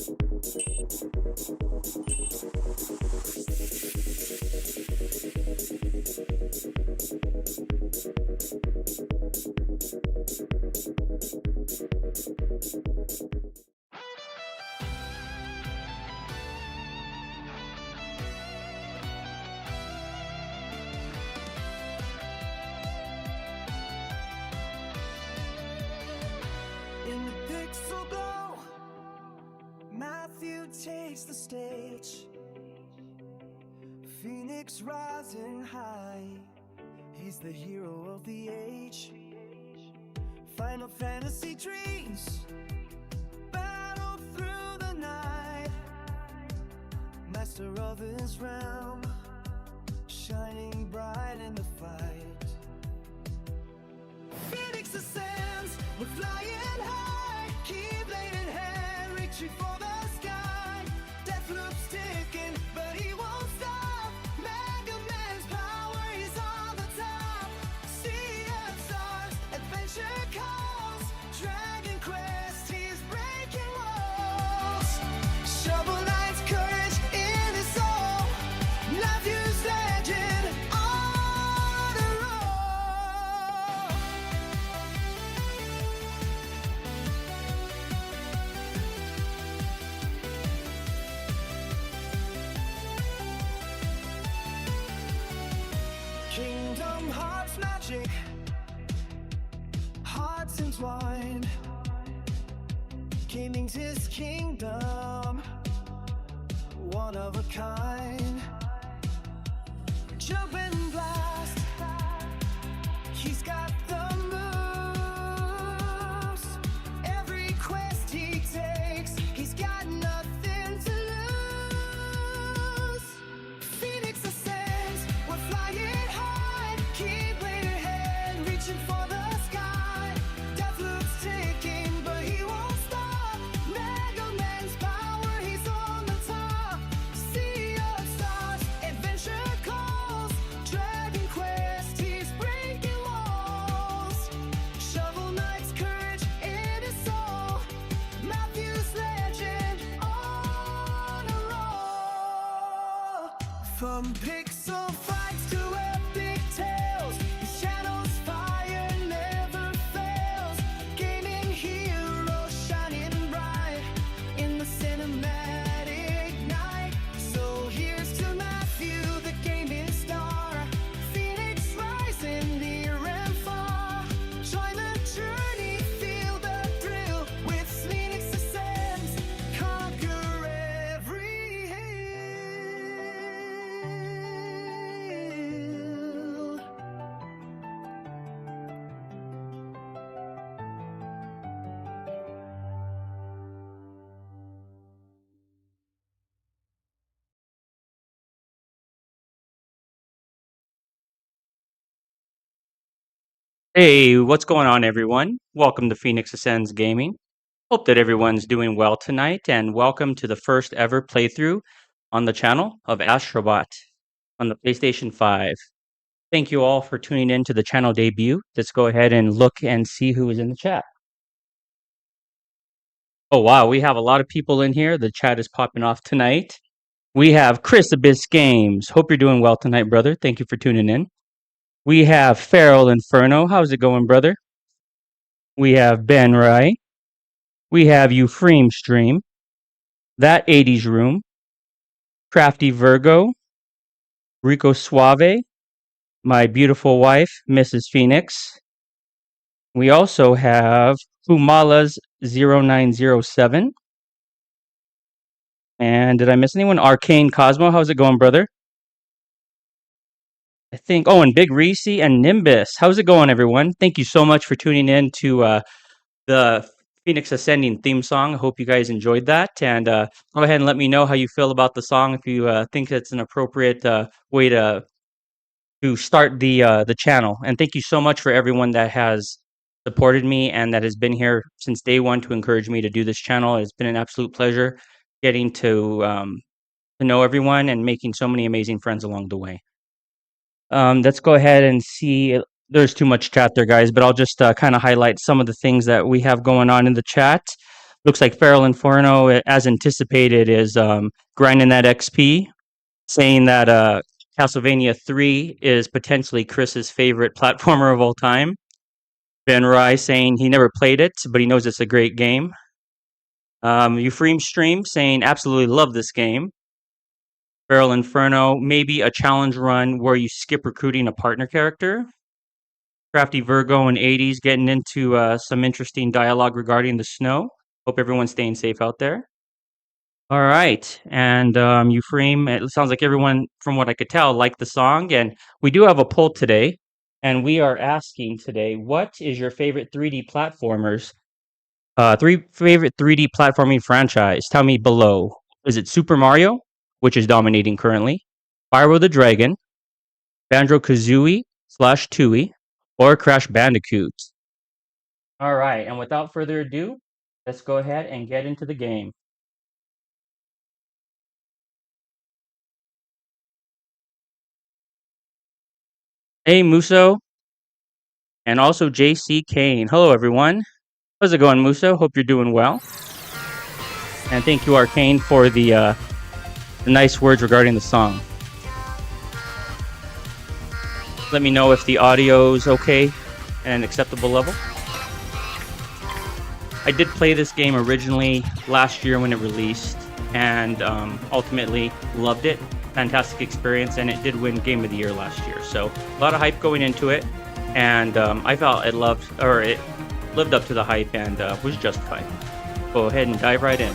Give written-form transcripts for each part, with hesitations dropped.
In the pixel glow, Matthew takes the stage. Phoenix rising high, he's the hero of the age. Final Fantasy dreams battle through the night, master of his realm, shining bright in the fight. Phoenix ascends, we're flying high, keyblade in hand, reaching for the sky. Death loops ticking, but he won't stop. Mega Man's power, he's on the top. Sea of stars, adventure calls, Dragon Quest, he's breaking walls. Shovel Knight's courage in his soul, Matthew's legend on a roll. Kingdom Hearts magic, hearts entwined. Gaming's his kingdom, one of a kind. Jump and blast, he's got the moves. Every quest he takes, he's got nothing to lose. Phoenix ascends, we're flying high, keyblade in hand, reaching for the sky. Death loops ticking, but he won't stop. Mega Man's power, he's on the top. Sea of stars, adventure calls, Dragon Quest, he's breaking walls. Shovel Knight's courage in his soul, Matthew's legend on a roll. From pixel fights to epic tales, his channel's fire never fails. Gaming hero shining bright in the cinematic night. So here's to Matthew, the gaming star. Phoenix rising near and far. Join the journey, feel the thrill. With Phoenix ascends, conquer every hill. Hey, what's going on, everyone? Welcome to Phoenix Ascends Gaming. Hope that everyone's doing well tonight, and welcome to the first ever playthrough on the channel of Astro Bot on the PlayStation 5. Thank you all for tuning in to the channel debut. Let's go ahead and look and see who is in the chat. Oh, wow, we have a lot of people in here. The chat is popping off tonight. We have Chris Abyss Games. Hope you're doing well tonight, brother. Thank you for tuning in. We have Feral Inferno. How's it going, brother? We have Ben Rai. We have Euphreme Stream. That 80s Room. Crafty Virgo. Rico Suave. My beautiful wife, Mrs. Phoenix. We also have Humala's 0907. And did I miss anyone? Arcane Cosmo. How's it going, brother? I think, and Big Reese and Nimbus. How's it going, everyone? Thank you so much for tuning in to the Phoenix Ascending theme song. I hope you guys enjoyed that. And go ahead and let me know how you feel about the song, if you think it's an appropriate way to start the channel. And thank you so much for everyone that has supported me and that has been here since day one to encourage me to do this channel. It's been an absolute pleasure getting to know everyone and making so many amazing friends along the way. Let's go ahead and see. There's too much chat there, guys, but I'll just kind of highlight some of the things that we have going on in the chat. Looks like Feral Inferno, as anticipated, is grinding that XP, saying that Castlevania 3 is potentially Chris's favorite platformer of all time. Ben Rye saying he never played it, but he knows it's a great game. Euphrem Stream saying absolutely love this game. Feral Inferno, maybe a challenge run where you skip recruiting a partner character. Crafty Virgo and 80s getting into some interesting dialogue regarding the snow. Hope everyone's staying safe out there. All right, and Euphrem, it sounds like everyone, from what I could tell, liked the song, and we do have a poll today, and we are asking today, what is your favorite 3D platformers? Favorite 3D platforming franchise? Tell me below. Is it Super Mario, which is dominating currently, Spyro the Dragon, Banjo-Kazooie / Tooie, or Crash Bandicoot? All right, and without further ado, let's go ahead and get into the game. Hey, Muso, and also JC Kane. Hello, everyone. How's it going, Muso? Hope you're doing well. And thank you, Arcane, for the nice words regarding the song. Let me know if the audio's okay and an acceptable level. I did play this game originally last year when it released, and ultimately loved it. Fantastic experience, and it did win Game of the Year last year. So a lot of hype going into it, and I felt it lived up to the hype and was justified. Go ahead and dive right in.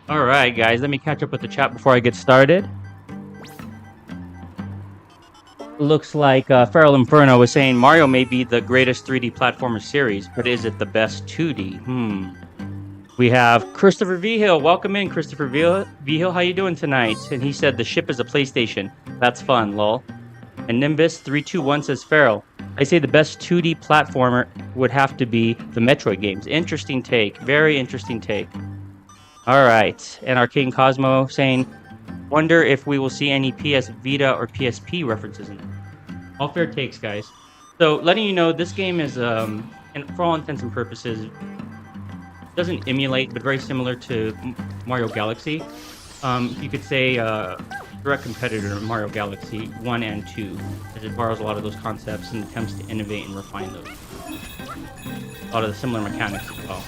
All right, guys, let me catch up with the chat before I get started. Looks like Feral Inferno was saying Mario may be the greatest 3D platformer series, but is it the best 2D? We have Christopher Vigil. Welcome in, Christopher Vigil. How you doing tonight? And he said the ship is a PlayStation. That's fun, lol. And Nimbus321 says Feral. I say the best 2D platformer would have to be the Metroid games. Interesting take. Very interesting take. All right. And Arcane Cosmo saying, wonder if we will see any PS Vita or PSP references in it. All fair takes, guys. So letting you know, this game is, and for all intents and purposes, doesn't emulate, but very similar to Mario Galaxy. You could say direct competitor to Mario Galaxy 1 and 2, as it borrows a lot of those concepts and attempts to innovate and refine those. A lot of the similar mechanics as well.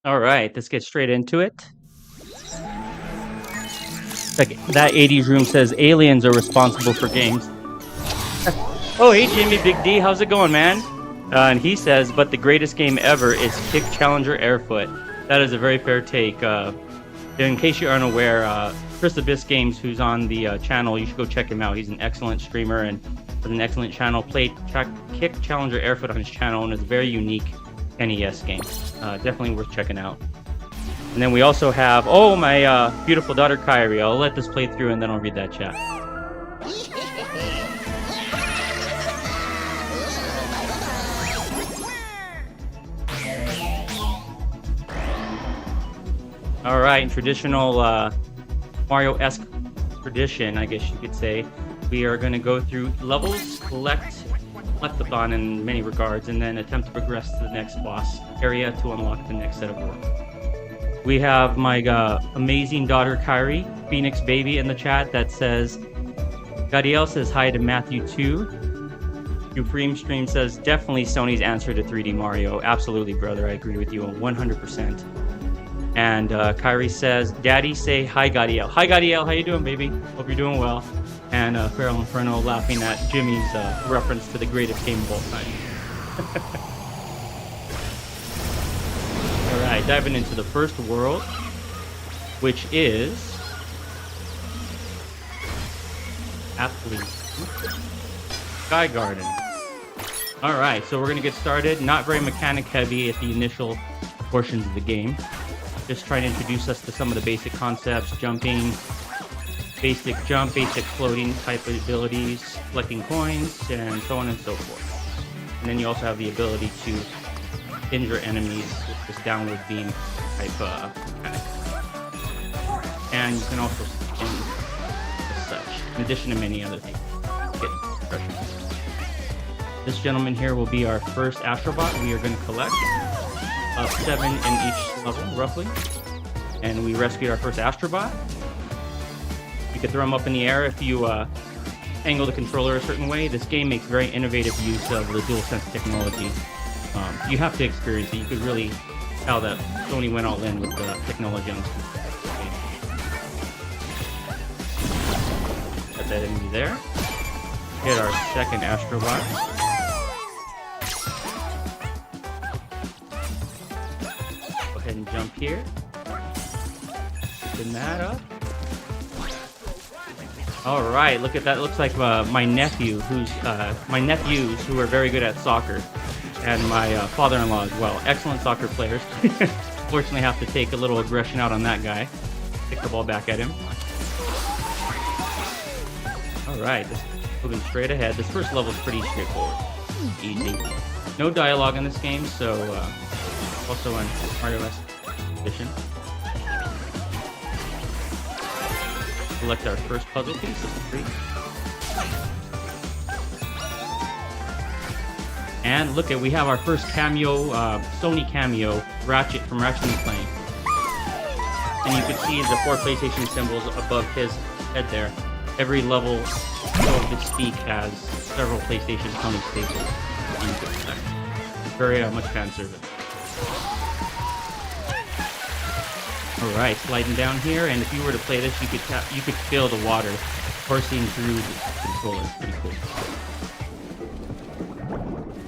All right, let's get straight into it. Like that 80s room says aliens are responsible for games. Oh, hey Jimmy Big D, how's it going, man? And he says, but the greatest game ever is Kick Challenger Airfoot. That is a very fair take. In case you aren't aware, Chris Abyss Games, who's on the channel, you should go check him out. He's an excellent streamer and has an excellent channel. Played Kick Challenger Airfoot on his channel, and it's a very unique NES game. Definitely worth checking out. And then we also have, oh, my beautiful daughter Kyrie. I'll let this play through and then I'll read that chat. All right, in traditional Mario-esque tradition, I guess you could say, we are going to go through levels, collectathon in many regards, and then attempt to progress to the next boss area to unlock the next set of work. We have my amazing daughter Kyrie, Phoenix Baby, in the chat that says, Gadiel says hi to Matthew 2. Supreme Stream says, definitely Sony's answer to 3D Mario. Absolutely, brother. I agree with you 100%. And Kyrie says, Daddy, say hi, Gadiel. Hi, Gadiel. How you doing, baby? Hope you're doing well. And Feral Inferno laughing at Jimmy's reference to the greatest game of all time. All right, diving into the first world, which is Athlete Sky Garden. All right, so we're going to get started. Not very mechanic heavy at the initial portions of the game. Just trying to introduce us to some of the basic concepts, jumping, basic jump, basic floating type of abilities, collecting coins, and so on and so forth. And then you also have the ability to injure enemies with this downward beam type mechanic. And you can also spin as such, in addition to many other things. Get pressure. This gentleman here will be our first Astro Bot. We are going to collect 7 in each level, roughly. And we rescued our first Astro Bot. You can throw them up in the air if you angle the controller a certain way. This game makes very innovative use of the DualSense technology. You have to experience it. You could really tell that Sony went all in with the technology on this game. Got that enemy there. Hit our second Astro Bot. Go ahead and jump here. Open that up. All right, look at that. It looks like my nephews who are very good at soccer, and my father-in-law as well. Excellent soccer players. Fortunately, have to take a little aggression out on that guy. Kick the ball back at him. All right, moving straight ahead. This first level is pretty straightforward, easy. No dialogue in this game, so also on Mario-esque edition. Select our first puzzle piece of the 3. And look at, we have our first cameo, Sony cameo, Ratchet from Ratchet & Clank. And you can see the 4 PlayStation symbols above his head there. Every level, so to speak, has several PlayStation Sony staples. Very much fan service. All right, sliding down here, and if you were to play this, you could feel the water coursing through the controller. Pretty cool.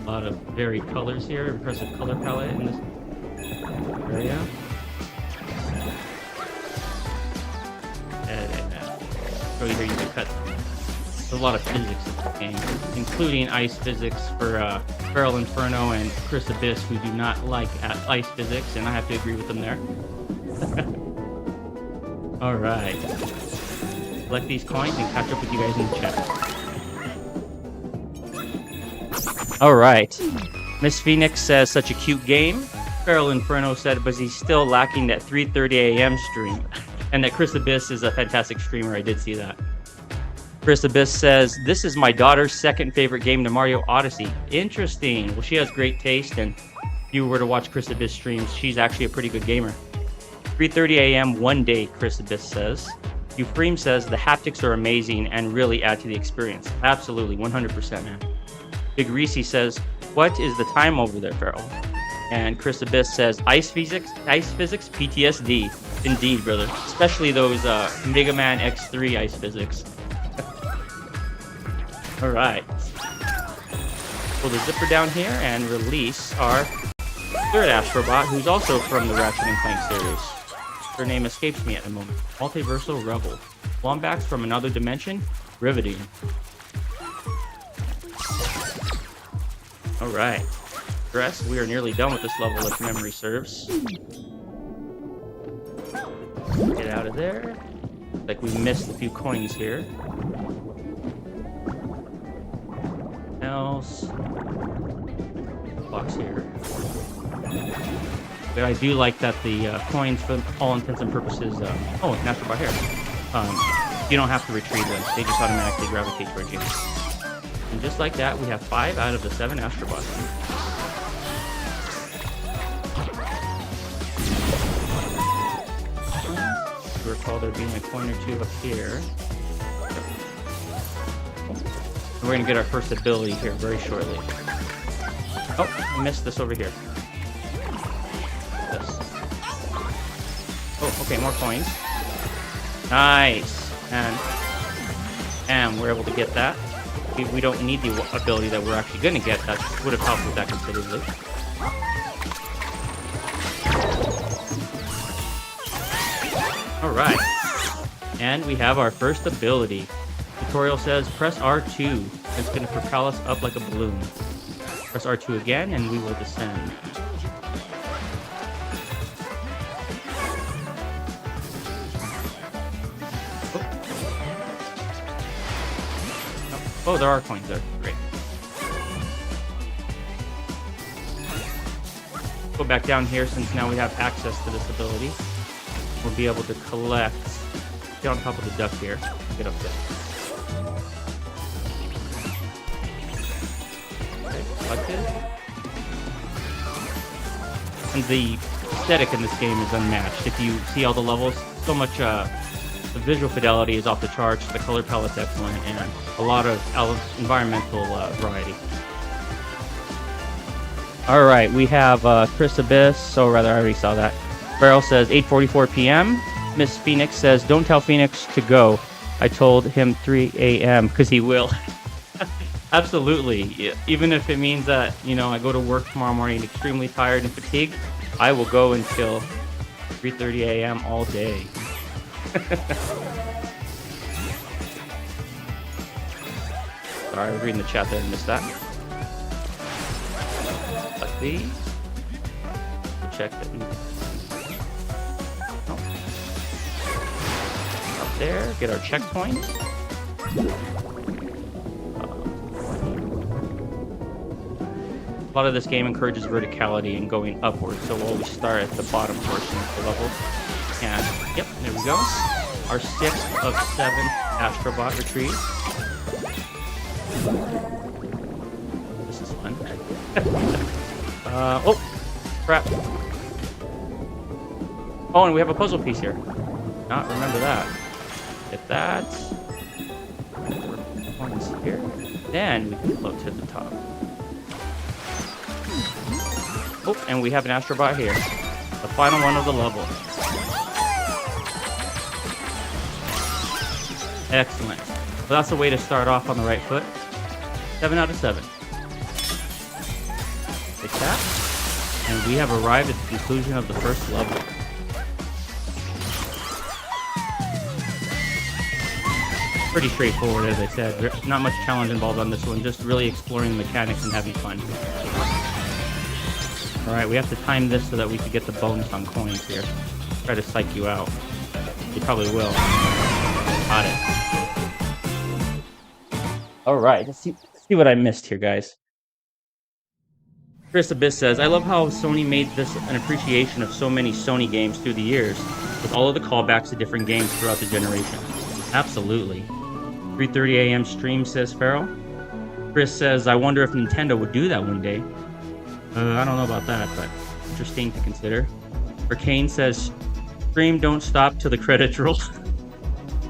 A lot of varied colors here, impressive color palette in this area. Show you here, you can cut. There's a lot of physics in this game, including ice physics for Feral Inferno and Chris Abyss, who do not like ice physics, and I have to agree with them there. All right. Collect these coins and catch up with you guys in the chat. All right. Miss Phoenix says, such a cute game. Feral Inferno said, but he's still lacking that 3:30 a.m. stream. And that Chris Abyss is a fantastic streamer. I did see that. Chris Abyss says, this is my daughter's second favorite game to Mario Odyssey. Interesting. Well, she has great taste, and if you were to watch Chris Abyss streams, she's actually a pretty good gamer. 3:30 a.m. one day, Chris Abyss says. Euphreme says, the haptics are amazing and really add to the experience. Absolutely, 100%, man. Big Reese says, what is the time over there, Feral? And Chris Abyss says, ice physics, PTSD. Indeed, brother. Especially those Mega Man X3 ice physics. All right. Pull the zipper down here and release our third Astro Bot, who's also from the Ratchet & Clank series. Her name escapes me at the moment. Multiversal Rebel. Wombax from another dimension. Riveting. All right. Dress, we are nearly done with this level if memory serves. Get out of there. Looks like we missed a few coins here. Else. Box here. But I do like that the coins, for all intents and purposes, oh, Astro Bot here. You don't have to retrieve them. They just automatically gravitate towards you. And just like that, we have 5 out of the 7 Astro Bots. I recall there being a coin or two up here. We're going to get our first ability here very shortly. Oh, I missed this over here. This. Oh, okay, more coins. Nice. And we're able to get that. We don't need the ability that we're actually going to get. That would have helped with that considerably. Alright. And we have our first ability. Tutorial says, press R2. It's going to propel us up like a balloon. Press R2 again, and we will descend. Oh, there are coins there. Great. Go back down here since now we have access to this ability. We'll be able to collect. Get on top of the duck here. Get up there. Okay, collected. And the aesthetic in this game is unmatched. If you see all the levels, so much the visual fidelity is off the charts, the color palette's excellent, and a lot of environmental variety. All right, we have Chris Abyss, or rather, I already saw that. Feral says 8:44 p.m. Miss Phoenix says, don't tell Phoenix to go. I told him 3 a.m. because he will. Absolutely. Even if it means that, you know, I go to work tomorrow morning extremely tired and fatigued, I will go until 3:30 a.m. all day. Sorry, I was reading the chat there and missed that. Like these. Check that. Oh. Up there, get our checkpoint. A lot of this game encourages verticality and going upwards, so we'll always start at the bottom portion of the level. And, yep, there we go. Our 6th of 7 Astro Bot retrieve. This is fun. Oh, crap. Oh, and we have a puzzle piece here. Not remember that. Get that. Points here. Then we can float to the top. Oh, and we have an Astro Bot here. The final one of the level. Excellent. So that's a way to start off on the right foot. 7 out of 7. Take that. And we have arrived at the conclusion of the first level. Pretty straightforward, as I said. Not much challenge involved on this one, just really exploring the mechanics and having fun. Alright, we have to time this so that we can get the bonus on coins here. Try to psych you out. You probably will. Got it. Alright, let's see what I missed here, guys. Chris Abyss says, I love how Sony made this an appreciation of so many Sony games through the years, with all of the callbacks to different games throughout the generation. Absolutely. 3:30 a.m. stream, says Farrell. Chris says, I wonder if Nintendo would do that one day. I don't know about that, but interesting to consider. Arcane says, stream don't stop till the credits roll.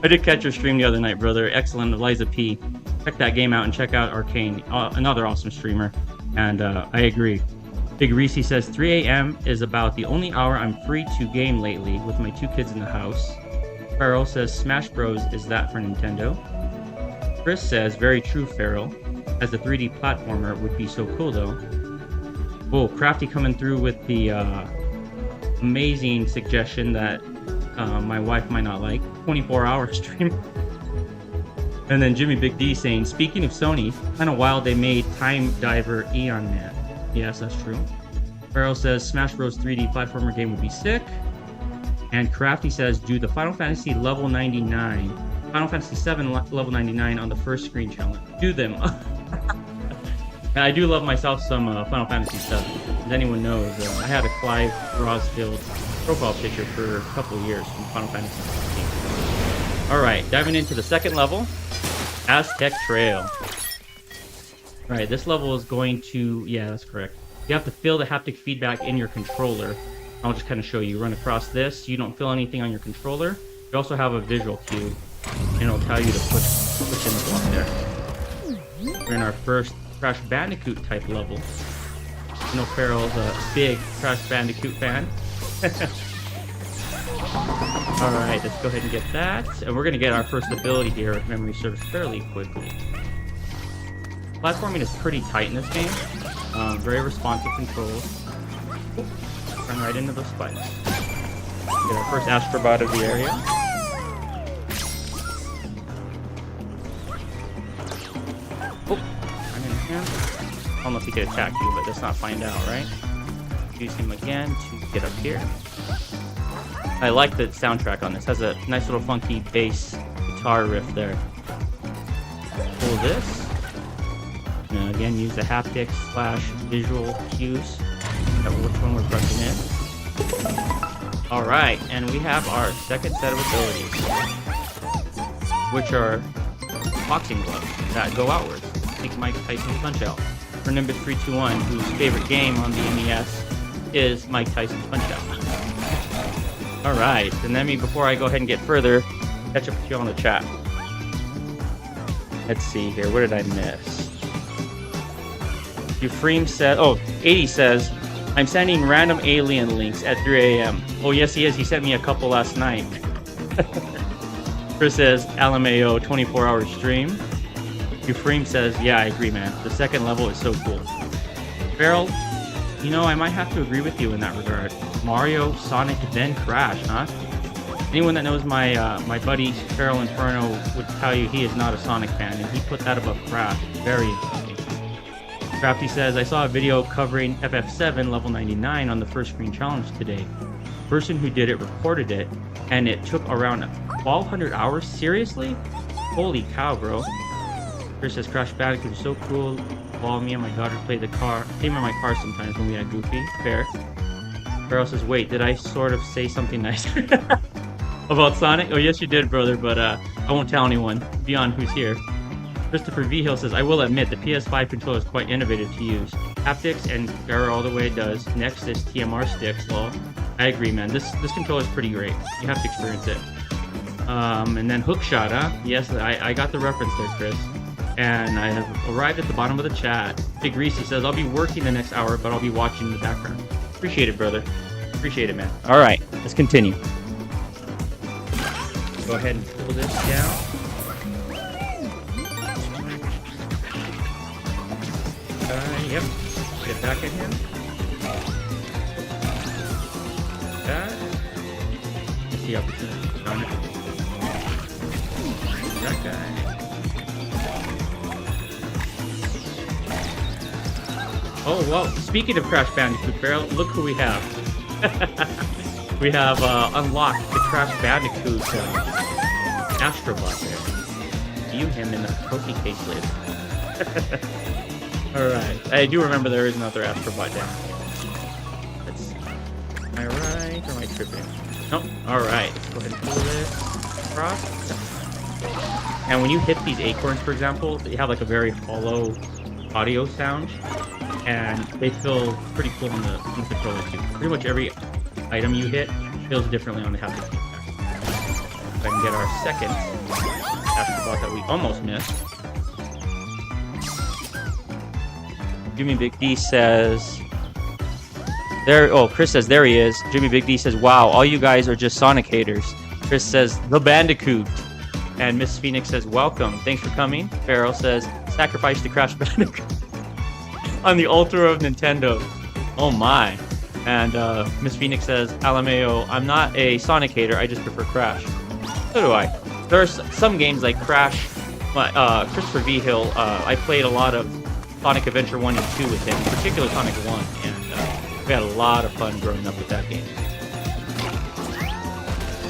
I did catch your stream the other night, brother. Excellent, Eliza P. Check that game out and check out Arcane, another awesome streamer. And I agree. Big Reese says, 3 a.m. is about the only hour I'm free to game lately with my 2 kids in the house. Farrell says, Smash Bros. Is that for Nintendo? Chris says, very true, Farrell. As a 3D platformer would be so cool, though. Whoa, Crafty coming through with the amazing suggestion that my wife might not like. 24-hour stream. And then Jimmy Big D saying, speaking of Sony, kind of wild they made Time Diver Eon Man. Yes, that's true. Farrell says, Smash Bros. 3D platformer game would be sick. And Crafty says, do the Final Fantasy level 99, Final Fantasy 7 level 99 on the first screen challenge. Do them. And I do love myself some Final Fantasy 7. As anyone knows, I had a Clive Rosfield profile picture for a couple of years from Final Fantasy 16. Alright, diving into the second level, Aztec Trail. Alright, this level is going to, yeah, that's correct. You have to feel the haptic feedback in your controller. I'll just kind of show you. Run across this. You don't feel anything on your controller. You also have a visual cue, and it'll tell you to push in the block there. We're in our first Crash Bandicoot type level. You know, Farrell's a big Crash Bandicoot fan. Alright, let's go ahead and get that. And we're going to get our first ability here if memory serves fairly quickly. Platforming is pretty tight in this game. Very responsive controls. Run right into those spikes. Get our first Astro Bot of the area. Oh, run in him. I don't know if he could attack you, but let's not find out, right? Use him again to get up here. I like the soundtrack on this. It has a nice little funky bass guitar riff there. Pull this. And again, use the haptics / visual cues. Which one we're pressing in. Alright, and we have our second set of abilities, which are boxing gloves that go outwards. Take Mike Tyson's Punch Out. For Nimbus 321, whose favorite game on the NES is Mike Tyson's Punch Out. Alright, and then before I go ahead and get further, catch up with you on the chat. Let's see here, what did I miss? Euphraim said, 80 says, I'm sending random alien links at 3 a.m. Oh, yes, he is. He sent me a couple last night. Chris says, LMAO, 24-hour stream. Euphraim says, yeah, I agree, man. The second level is so cool. Farrell, you know, I might have to agree with you in that regard. Mario, Sonic, then Crash, huh? Anyone that knows my my buddy Farrell Inferno would tell you he is not a Sonic fan, and he put that above Crash. Very interesting. Crafty says, I saw a video covering FF7 level 99 on the first screen challenge today. The person who did it recorded it, and it took around 1,200 hours? Seriously? Holy cow, bro. Chris says, Crash Bandicoot is so cool. While me and my daughter play the car, came in my car sometimes when we had Goofy. Fair. Farrell says, wait, did I sort of say something nice about Sonic? Oh, yes, you did, brother, but I won't tell anyone beyond who's here. Christopher V. Hill says, I will admit the PS5 controller is quite innovative to use. Haptics and error all the way it does. Next is TMR sticks, lol. I agree, man. This controller is pretty great. You have to experience it. And then Hookshot, huh? Yes, I got the reference there, Chris. And I have arrived at the bottom of the chat. Big Reese says, I'll be working the next hour, but I'll be watching in the background. Appreciate it, brother. Appreciate it, man. All right, let's continue. Go ahead and pull this down. Yep. Get back at him. That. Let's see how we can. That guy. Oh, well, speaking of Crash Bandicoot, Barrel, look who we have. We have unlocked the Crash Bandicoot Astro Bot there. View him in the trophy case later. Alright. I do remember there is another Astro Bot down here. Let's see. Am I right or am I tripping? Nope. Alright. Let's go ahead and pull this across. And when you hit these acorns, for example, they have like a very hollow audio sound. And they feel pretty cool on the controller too. Pretty much every item you hit feels differently on the haptic feedback. If I can get our second Astro Bot that we almost missed. Jimmy Big D says there. Oh, Chris says there he is. Jimmy Big D says, "Wow, all you guys are just Sonic haters." Chris says the Bandicoot, and Miss Phoenix says, "Welcome, thanks for coming." Farrell says, "Sacrifice to Crash Bandicoot." On the altar of Nintendo. Oh my. And Miss Phoenix says, "Alameo, I'm not a Sonic hater, I just prefer Crash." So do I. There's some games like Crash, Christopher V. Hill, I played a lot of Sonic Adventure 1 and 2 with him, in particular Sonic 1, and we had a lot of fun growing up with that game.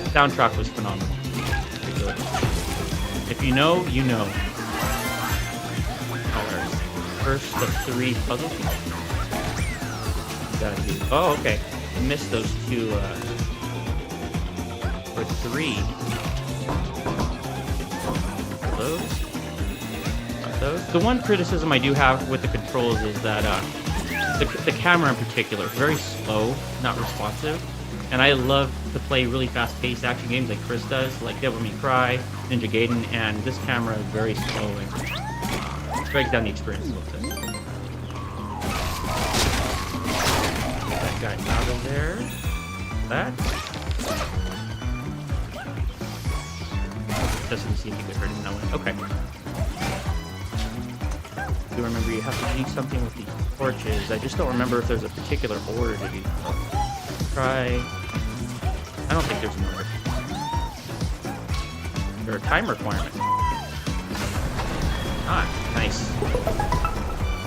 The soundtrack was phenomenal. If you know, you know. First of 3 puzzle pieces. Oh, okay. I missed those 2 or 3. Those? Not those. The one criticism I do have with the controls is that the camera in particular is very slow, not responsive. And I love to play really fast-paced action games like Chris does, like Devil May Cry, Ninja Gaiden, and this camera is very slow and breaks down the experience a little bit. That guy out of there. That. Just to see if you could hurt him that way. Okay. Do remember you have to do something with these torches. I just don't remember if there's a particular order to do. Try. I don't think there's an order. Is there a time requirement? Ah, nice.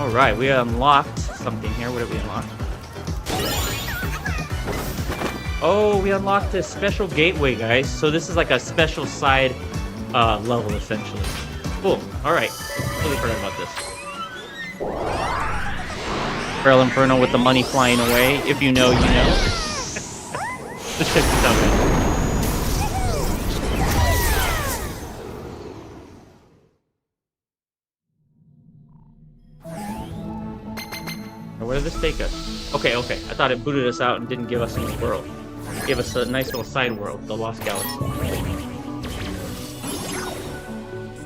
Alright, we unlocked something here. What did we unlock? Oh, we unlocked this special gateway, guys. So this is like a special side level, essentially. Cool. Alright. Totally forgot about this. Barrel Inferno with the money flying away. If you know, you know. Let's check this out, guys. Where did this take us? Okay, okay. I thought it booted us out and didn't give us any world. It gave us a nice little side world, the Lost Galaxy.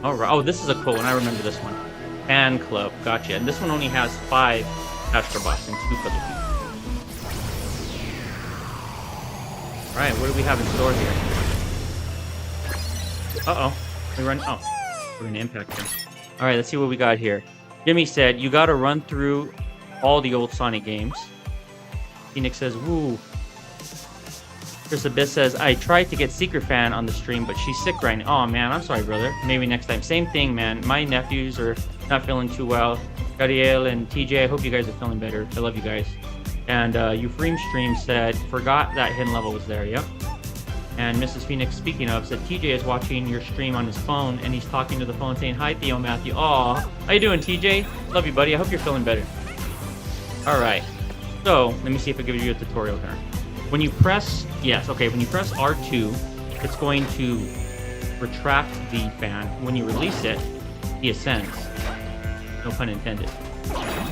Alright. Oh, this is a cool one. I remember this one. Fan Club. Gotcha. And this one only has 5 Astro Bots and 2 puzzle pieces. Alright, what do we have in store here? Uh-oh. We're in impact here. Alright, let's see what we got here. Jimmy said, you gotta run through all the old Sonic games. Phoenix says, woo. Chris Abyss says, I tried to get Secret Fan on the stream, but she's sick right now. Oh man, I'm sorry, brother. Maybe next time. Same thing, man. My nephews are not feeling too well. Gadiel and TJ, I hope you guys are feeling better. I love you guys. And Euphreme Stream said, forgot that hidden level was there. Yep. And Mrs. Phoenix, speaking of, said, TJ is watching your stream on his phone, and he's talking to the phone saying, hi, Theo Matthew. Aw, how you doing, TJ? Love you, buddy. I hope you're feeling better. Alright, so let me see if it gives you a tutorial here. When you press, yes, okay, when you press R2, it's going to retract the fan. When you release it, he ascends. No pun intended.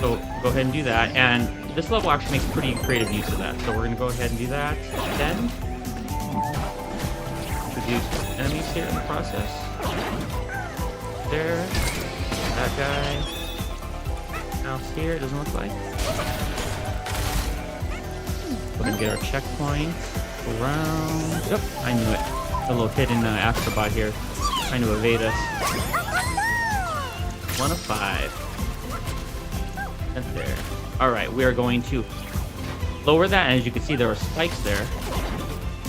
So go ahead and do that, and this level actually makes pretty creative use of that. So we're going to go ahead and do that. Then, introduce enemies here in the process. There, that guy. Mouse here, it doesn't look like. We're gonna get our checkpoint around. Yep, I knew it. A little hidden Astro Bot here, trying to evade us. 1 of 5. That's there. Alright, we are going to lower that, and as you can see, there are spikes there.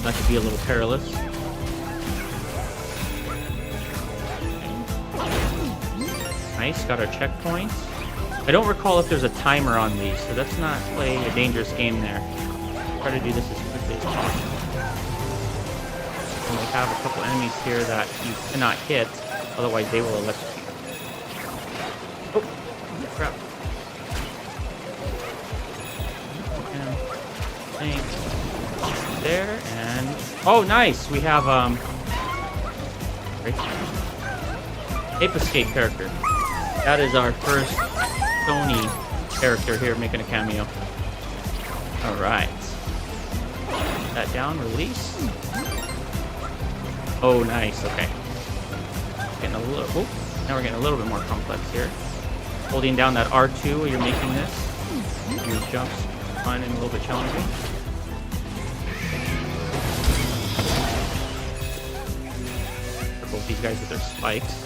That could be a little perilous. Nice, got our checkpoints. I don't recall if there's a timer on these, so let's not play a dangerous game there. Try to do this as quickly as possible. And we have a couple enemies here that you cannot hit, otherwise they will electrocute. Oh, crap. And there, and oh, nice! We have Ape Escape character. That is our first Sony character here making a cameo. Alright. That down, release. Oh, nice, okay. Getting a little, oh, now we're getting a little bit more complex here. Holding down that R2 while you're making this. Your jumps finding a little bit challenging. Both these guys with their spikes.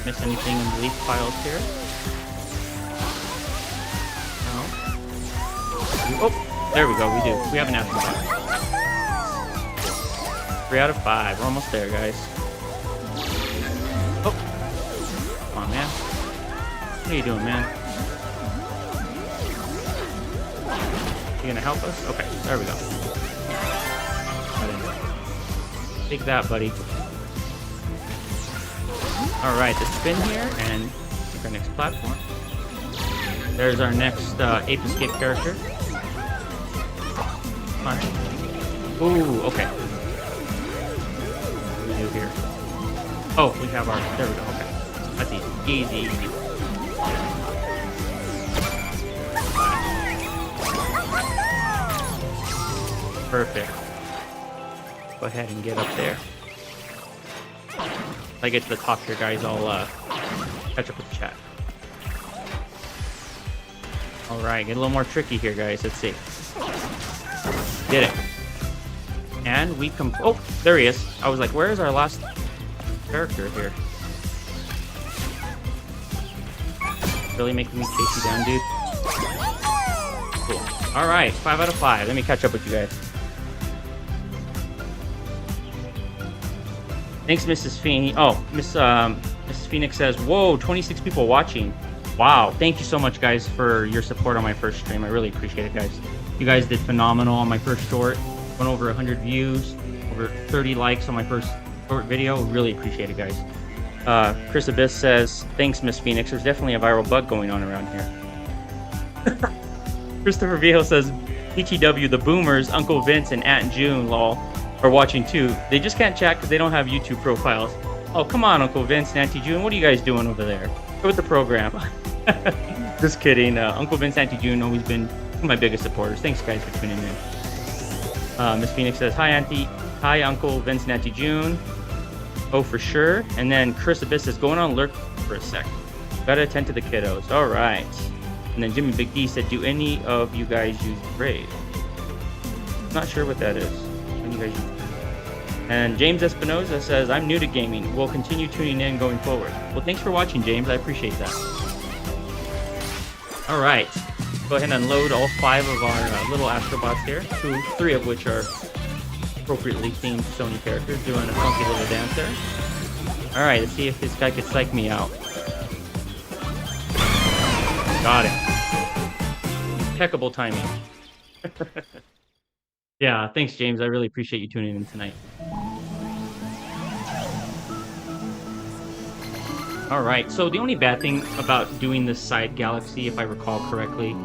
Miss anything in the leaf piles here? No. Oh, there we go. We do. We have an Astro Bot. 3 out of 5. We're almost there, guys. Oh, come on, man. What are you doing, man? You gonna help us? Okay, there we go. Take that, buddy. Alright, the spin here, and take our next platform. There's our next Ape Escape character. Fine. Ooh, okay. What do we do here? Oh, we have our... There we go, okay. That's easy. Easy, easy. Perfect. Go ahead and get up there. If I get to the top here, guys, I'll catch up with the chat. Alright, get a little more tricky here, guys. Let's see. Did it. And we come... Oh, there he is. I was like, where is our last character here? Really making me chase you down, dude? Cool. Alright, 5 out of 5. Let me catch up with you guys. Thanks, Mrs. Feeney. Oh, Mrs. Phoenix says, whoa, 26 people watching. Wow, thank you so much, guys, for your support on my first stream. I really appreciate it, guys. You guys did phenomenal on my first short. Went over 100 views, over 30 likes on my first short video. Really appreciate it, guys. Chris Abyss says, thanks, Miss Phoenix. There's definitely a viral bug going on around here. Christopher Viejo says, PTW, the boomers, Uncle Vince, and Aunt June, lol, are watching too. They just can't chat because they don't have YouTube profiles. Oh, come on, Uncle Vince and Auntie June. What are you guys doing over there? Go with the program. Just kidding. Uncle Vince, Auntie June, always been my biggest supporters. Thanks, guys, for tuning in. Miss Phoenix says, hi, Auntie. Hi, Uncle Vince and Auntie June. Oh, for sure. And then Chris Abyss says, going on lurk for a sec. Gotta attend to the kiddos. All right. And then Jimmy Big D said, do any of you guys use Brave? Not sure what that is. When you guys use Brave. And James Espinoza says, I'm new to gaming. We'll continue tuning in going forward. Well, thanks for watching, James. I appreciate that. All right. Go ahead and unload all 5 of our little Astro Bots here. 3 of which are appropriately themed Sony characters doing a funky little dance there. All right, let's see if this guy could psych me out. Got it. Impeccable timing. Yeah, thanks, James. I really appreciate you tuning in tonight. All right, so the only bad thing about doing this side galaxy, if I recall correctly,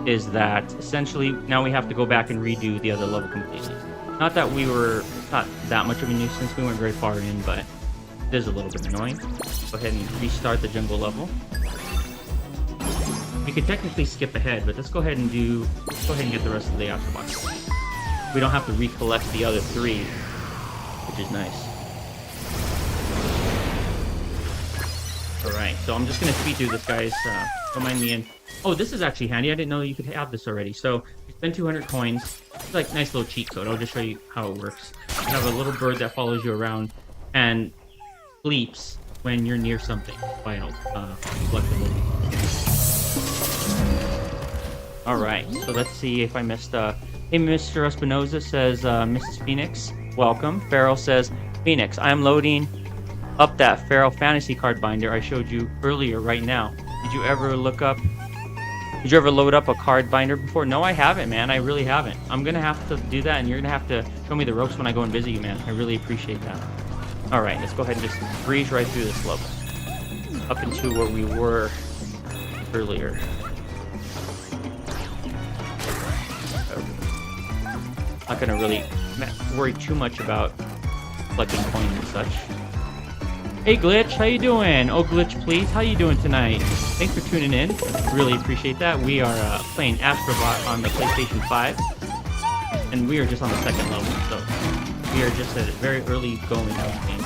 is that essentially now we have to go back and redo the other level completely. Not that we were not that much of a nuisance, we weren't very far in, but it is a little bit annoying. Go ahead and restart the jungle level. We could technically skip ahead, but let's go ahead and get the rest of the Astro Bots. We don't have to recollect the other 3, which is nice. Alright, so I'm just going to speed through this, guys. Don't mind me in. Oh, this is actually handy. I didn't know you could have this already. So, you spend 200 coins. It's like a nice little cheat code. I'll just show you how it works. You have a little bird that follows you around and sleeps when you're near something. Final collectible. Alright, so let's see if I missed... Hey, Mr. Espinoza says, Mrs. Phoenix, welcome. Farrell says, Phoenix, I'm loading up that Feral Fantasy card binder I showed you earlier right now. Did you ever load up a card binder before? No, I haven't, man. I really haven't. I'm gonna have to do that, and you're gonna have to show me the ropes when I go and visit you, man. I really appreciate that. All right, let's go ahead and just breeze right through this level. Up into where we were earlier. Not gonna really worry too much about collecting coins and such. Hey Glitch, how you doing? Oh Glitch, please, how you doing tonight? Thanks for tuning in. Really appreciate that. We are playing Astro Bot on the PlayStation 5, and we are just on the second level, so we are just at a very early going of the game.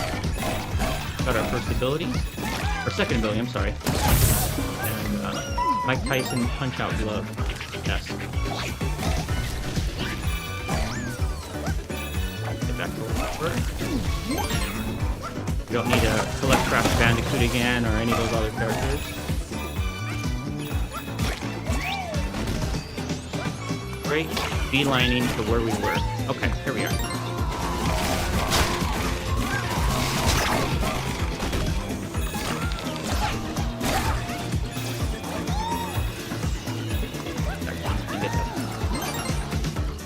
Got our first ability, or second ability, I'm sorry. And Mike Tyson Punch Out Glove. Yes. Get back over. You don't need to collect Crash Bandicoot again or any of those other characters. Great. Beelining to where we were. Okay, here we are.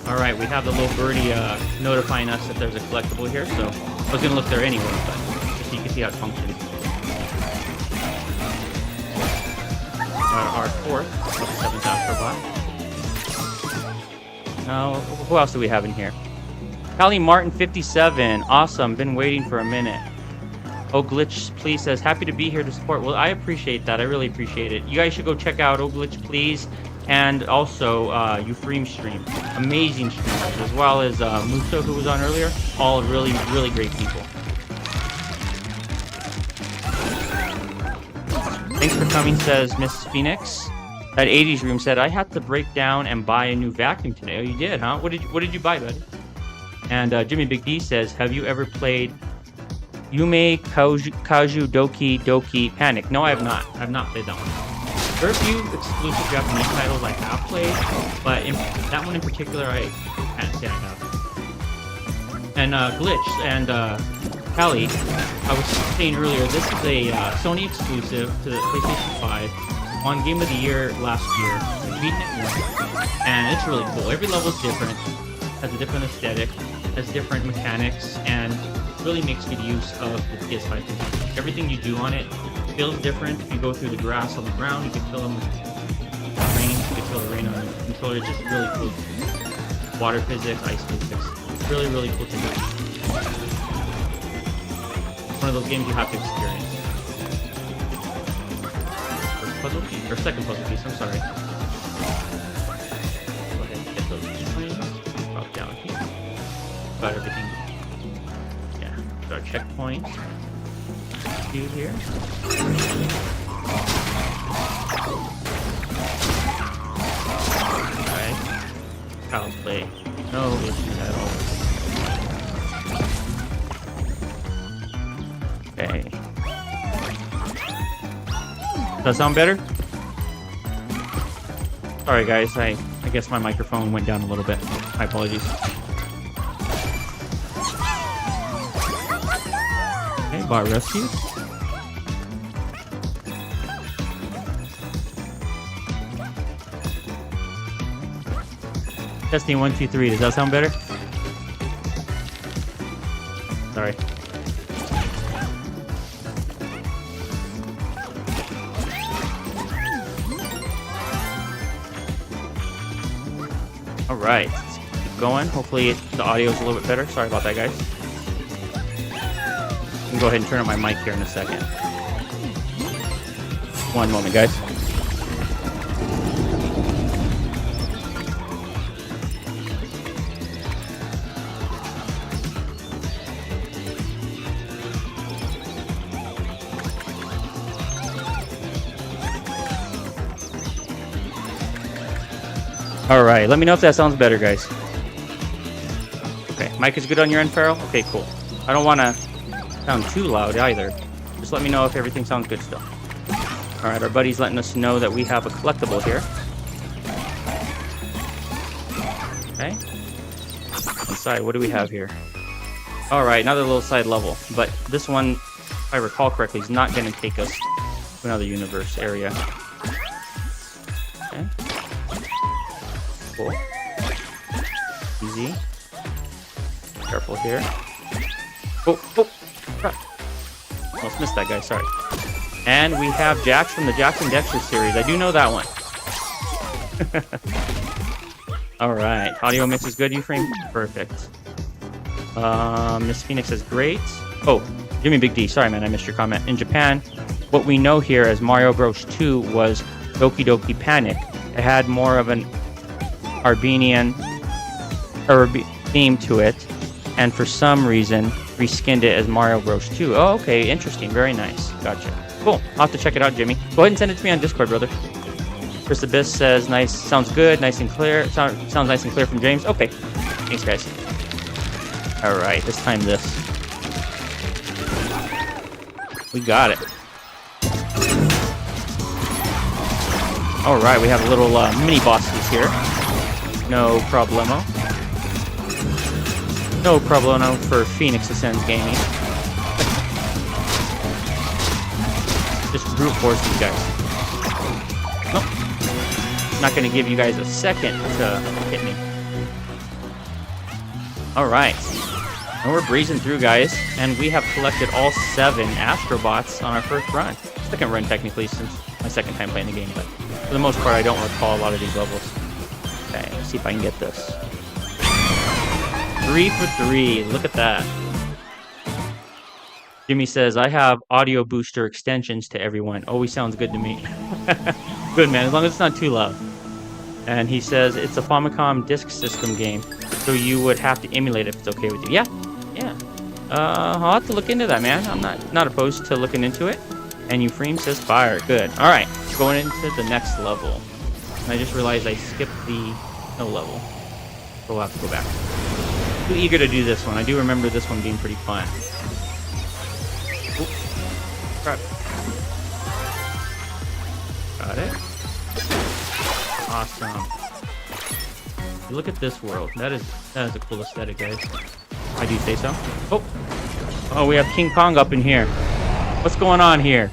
Alright, we have the little birdie notifying us that there's a collectible here, so I was going to look there anyway, but just so you can see how it functions. Our fourth, 7th Astro Bot. Now, who else do we have in here? Callie Martin 57, awesome, been waiting for a minute. Oh Glitch Please says, happy to be here to support. Well, I appreciate that, I really appreciate it. You guys should go check out Oh Glitch Please. And also Euphrem stream, amazing streamers, as well as Muso, who was on earlier. All really, really great people. Thanks for coming, says Miss Phoenix. That 80s room said, I had to break down and buy a new vacuum today. Oh, you did, huh? What did you buy, buddy? And Jimmy Big D says, have you ever played Yume Kaju Doki Doki Panic? No, I have not. I have not played that one. There are a few exclusive Japanese titles I have played, but that one in particular, I can't say I have. And Glitch and Callie, I was saying earlier, this is a Sony exclusive to the PlayStation 5. On Game of the Year last year, I've beaten it once, and it's really cool. Every level is different, has a different aesthetic, has different mechanics, and really makes good use of the PS5. Everything you do on it feels different. If you go through the grass on the ground, you can feel them rain. You can feel the rain on the controller. It's just really cool. Water physics, ice physics. It's really, really cool to do. It's one of those games you have to experience. First puzzle piece, or second puzzle piece, I'm sorry. Go ahead and get those coins. Drop down here. Got everything. Yeah, got our checkpoints. Do here. Alright. Child's play. No issues at all. Okay. Does that sound better? Sorry guys, I guess my microphone went down a little bit. My apologies. Okay, bot rescue. Testing 1, 2, 3. Does that sound better? Sorry. All right, let's keep going. Hopefully the audio is a little bit better. Sorry about that, guys. I can go ahead and turn on my mic here in a second. One moment, guys. All right, let me know if that sounds better, guys. Okay, mic is good on your end, Farrell? Okay, cool. I don't want to sound too loud either. Just let me know if everything sounds good still. All right, our buddy's letting us know that we have a collectible here. Okay. Inside, what do we have here? All right, another little side level, but this one if I recall correctly, is not going to take us to another universe area. Okay. Cool. Easy. Careful here. Oh, oh. Crap. Almost missed that guy, sorry. And we have Jax from the Jax and Dexter series. I do know that one. Alright. Audio mix is good, Euphraim? Perfect. Miss Phoenix is great. Oh, Jimmy Big D. Sorry, man. I missed your comment. In Japan, what we know here as Mario Bros. 2 was Doki Doki Panic. It had more of an Armenian theme to it. And for some reason, reskinned it as Mario Bros. 2. Oh, okay. Interesting. Very nice. Gotcha. Cool. I'll have to check it out, Jimmy. Go ahead and send it to me on Discord, brother. Chris Abyss says, nice. Sounds good. Nice and clear. Sounds nice and clear from James. Okay. Thanks, guys. All right. This time this. We got it. All right. We have little mini bosses here. No problemo. No problemo for Phoenix Ascends Gaming. Just brute force these guys. Nope. Not going to give you guys a second to hit me. Alright. And we're breezing through, guys. And we have collected all 7 Astro Bots on our first run. Second run, technically, since my second time playing the game. But for the most part, I don't recall a lot of these levels. Okay, let's see if I can get this. 3 for 3. Look at that. Jimmy says, I have audio booster extensions to everyone. Always sounds good to me. Good, man, as long as it's not too loud. And he says, it's a Famicom disk system game, so you would have to emulate it if it's okay with you. Yeah, yeah. I'll have to look into that, man. I'm not opposed to looking into it. And Euphraim says fire. Good. All right, going into the next level. And I just realized I skipped the no level. So we'll have to go back. Too eager to do this one. I do remember this one being pretty fun. Crap. Got it. Awesome. Look at this world. That is a cool aesthetic, guys. I do say so. Oh, we have King Kong up in here. What's going on here?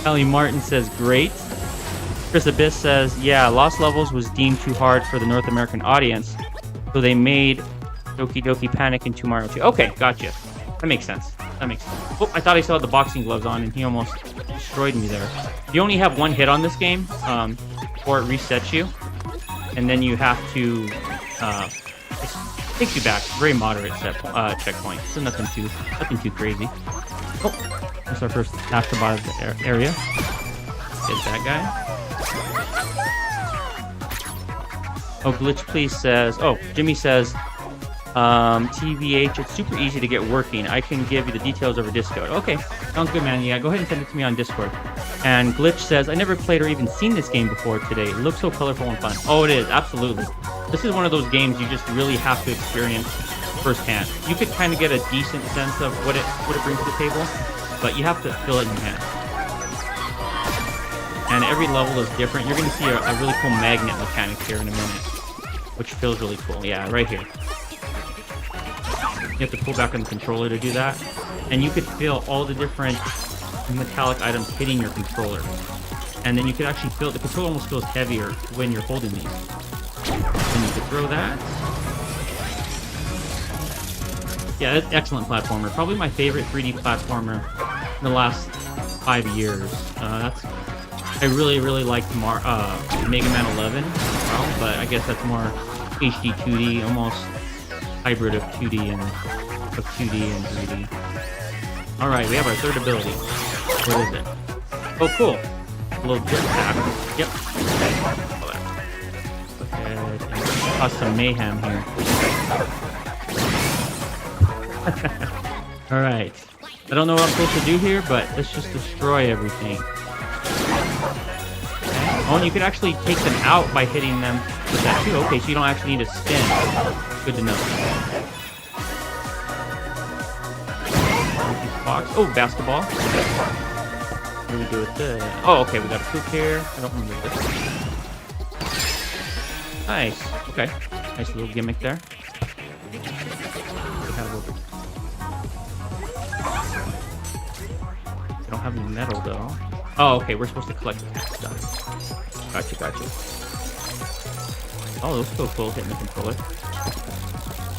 Ellie Martin says great. Chris Abyss says, yeah, Lost Levels was deemed too hard for the North American audience, so they made Doki Doki Panic into Mario 2. Okay, gotcha. That makes sense. That makes sense. Oh, I thought I saw the boxing gloves on, and he almost destroyed me there. You only have 1 hit on this game, before it resets you, and then you have to, it takes you back. Very moderate checkpoint, so nothing too crazy. Oh, that's our first Astro Bot of the area. Get that guy. Oh, Glitch Please says, oh, Jimmy says, TVH, it's super easy to get working. I can give you the details over Discord. Okay, sounds good, man. Yeah, go ahead and send it to me on Discord. And Glitch says, I never played or even seen this game before today. It looks so colorful and fun. Oh, it is, absolutely. This is one of those games you just really have to experience firsthand. You could kind of get a decent sense of what it brings to the table, but you have to feel it in your hand. And every level is different. You're going to see a really cool magnet mechanic here in a minute, which feels really cool. Yeah, right here. You have to pull back on the controller to do that. And you could feel all the different metallic items hitting your controller. And then you could actually feel the controller almost feels heavier when you're holding these. And you could throw that. Yeah, that's excellent platformer. Probably my favorite 3D platformer in the last 5 years. I really liked Mega Man 11 as well, but I guess that's more HD 2D, almost hybrid of 2D and 3D. All right, we have our third ability. What is it? Oh, cool. A little jetpack. Yep. Okay. Go ahead and cause some mayhem here. All right. I don't know what I'm supposed to do here, but let's just destroy everything. Oh, and you could actually take them out by hitting them with that too. Okay, so you don't actually need to spin. Good to know. Box. Oh, basketball. What do we do with this? Oh, okay, we got a poop here. I don't remember this. Nice. Okay. Nice little gimmick there. don't have any metal though. Oh, okay, we're supposed to collect the packs. Gotcha, gotcha. Oh, those feel cool hitting the controller.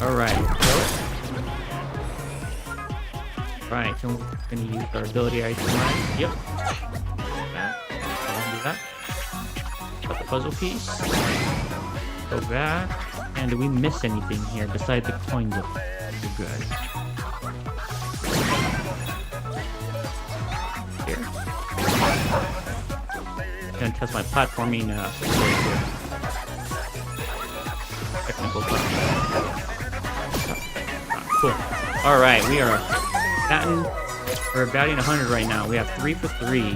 Alright, right, so we're gonna use our ability item. Yep. That. I'll do that. Got the puzzle piece. Go back. And do we miss anything here besides the coins? We're good. Here. Gonna test my platforming ability here. Technical platforming. Cool. Alright, we are we're batting 100 right now. We have 3 for 3. I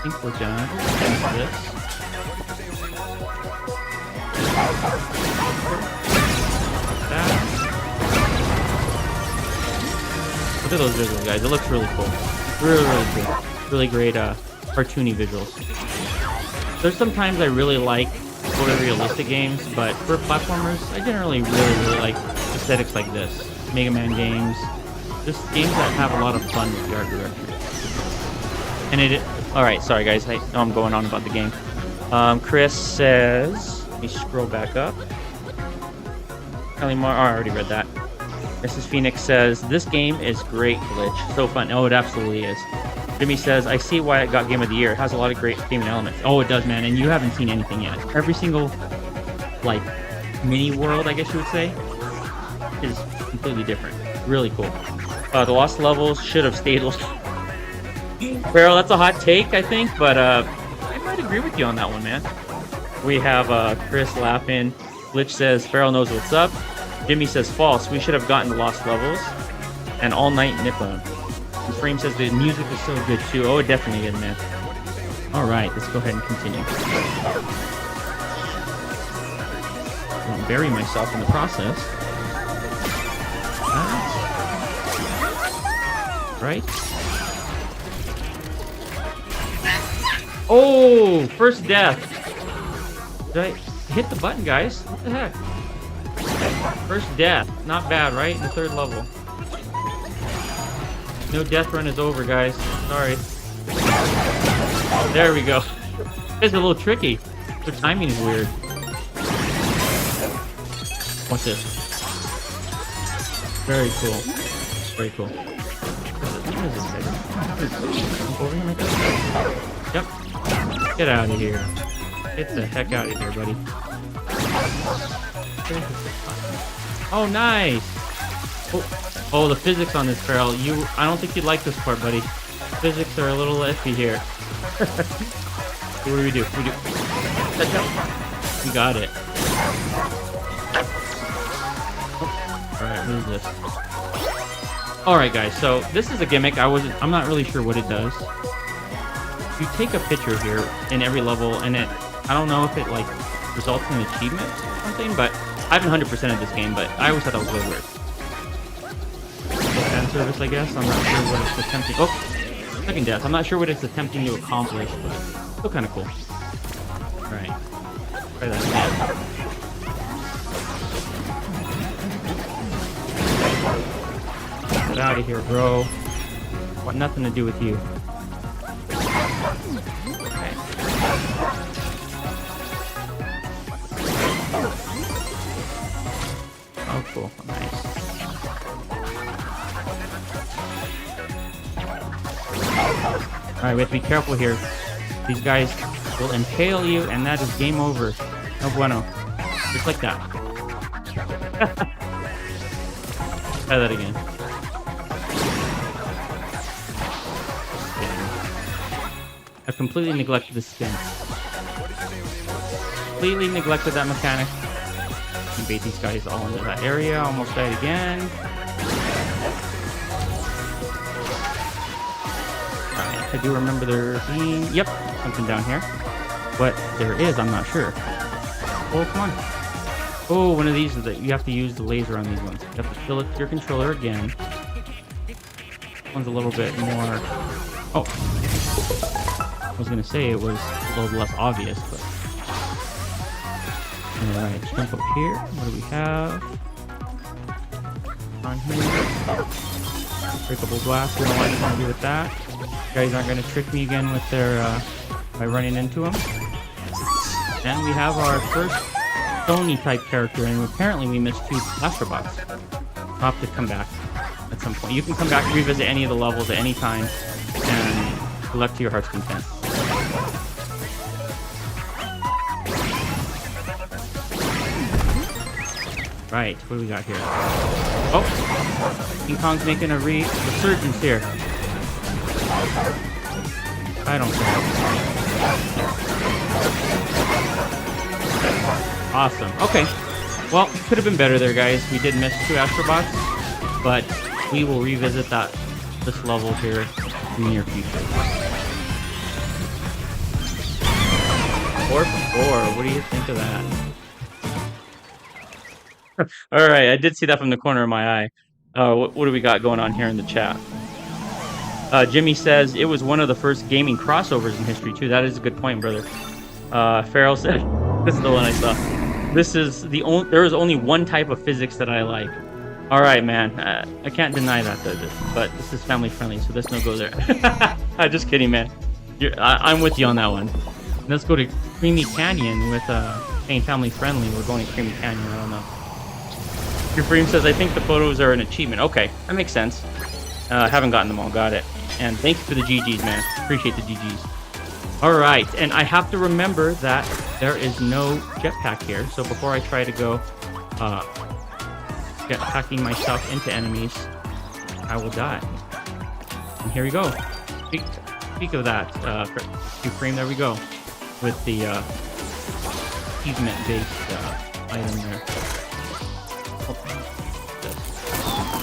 think we're done. This. That. Look at those visuals, guys. It looks really cool. Really, really cool. Really great cartoony visuals. There's sometimes I really like photorealistic games, but for platformers, I generally really like aesthetics like this. Mega Man games. Just games that have a lot of fun with the art direction. And alright, sorry guys, I know I'm going on about the game. Chris says, let me scroll back up. I already read that. Mrs. Phoenix says, this game is great, Glitch. So fun. Oh, it absolutely is. Jimmy says, I see why it got Game of the Year. It has a lot of great gaming elements. Oh, it does, man. And you haven't seen anything yet. Every single, like, mini world, I guess you would say, is completely different. Really cool. The lost levels should have stayed lost. Farrell, that's a hot take, I think, but I might agree with you on that one, man. We have Chris laughing. Glitch says, Farrell knows what's up. Jimmy says, false. We should have gotten the lost levels. And All Night Nippon. And Frame says, the music is so good, too. Oh, it definitely is, man. Alright, let's go ahead and continue. I won't bury myself in the process. Right? Oh, first death. Did I hit the button, guys? What the heck? First death. Not bad, right? In the 3rd level. No death run is over, guys. Sorry. There we go. It's a little tricky. The timing is weird. What's this? Very cool. Very cool. Over here, yep. Get out of here. Get the heck out of here, buddy. Oh, nice. Oh, the physics on this barrel. I don't think you'd like this part, buddy. Physics are a little iffy here. What do we do? Touch up. We got it. Alright, what is this? Alright guys, so this is a gimmick. I'm not really sure what it does. You take a picture here in every level and I don't know if it like results in achievements or something, but I haven't 100%ed this game, but I always thought that was really weird. Fan service, I guess. I'm not sure what it's attempting. Oh, second death. I'm not sure what it's attempting to accomplish, but still kind of cool. Alright. Try that again. Get out of here, bro. Want nothing to do with you. Okay. Oh, cool. Nice. Alright, we have to be careful here. These guys will impale you, and that is game over. No bueno. Just like that. Try that again. I've completely neglected the skin. Completely neglected that mechanic. And bait these guys all into that area. Almost died again. Alright, I do remember there being... Yep, something down here. What there is, I'm not sure. Oh, come on. Oh, one of these is that you have to use the laser on these ones. You have to fill it to your controller again. This one's a little bit more... Oh. I was going to say it was a little less obvious, but... Alright, jump up here. What do we have? On here. Breakable glass, we don't want anything to do with that. You guys aren't going to trick me again with their, by running into them. And we have our first Sony type character, and apparently we missed 2 Astro Bots. I'll have to come back at some point. You can come back and revisit any of the levels at any time and collect to your heart's content. Right, what do we got here? Oh! King Kong's making a resurgence here. I don't care. Awesome. Okay. Well, could have been better there, guys. We did miss 2 Astro Bots, but we will revisit this level here in the near future. 4 for 4. What do you think of that? All right, I did see that from the corner of my eye. What do we got going on here in the chat? Jimmy says it was one of the first gaming crossovers in history too. That is a good point, brother. Farrell said, "This is the one I saw. This is the only. There is only one type of physics that I like." All right, man. I can't deny that, though. But this is family friendly, so let's not go there. Just kidding, man. I'm with you on that one. Let's go to Creamy Canyon with saying family friendly. We're going to Creamy Canyon. I don't know. Your frame says, I think the photos are an achievement. Okay, that makes sense. Haven't gotten them all. Got it. And thank you for the GGs, man. Appreciate the GGs. All right, and I have to remember that there is no jetpack here. So before I try to go jetpacking myself into enemies, I will die. And here we go. Speak of that, frame. There we go. With the achievement-based item there.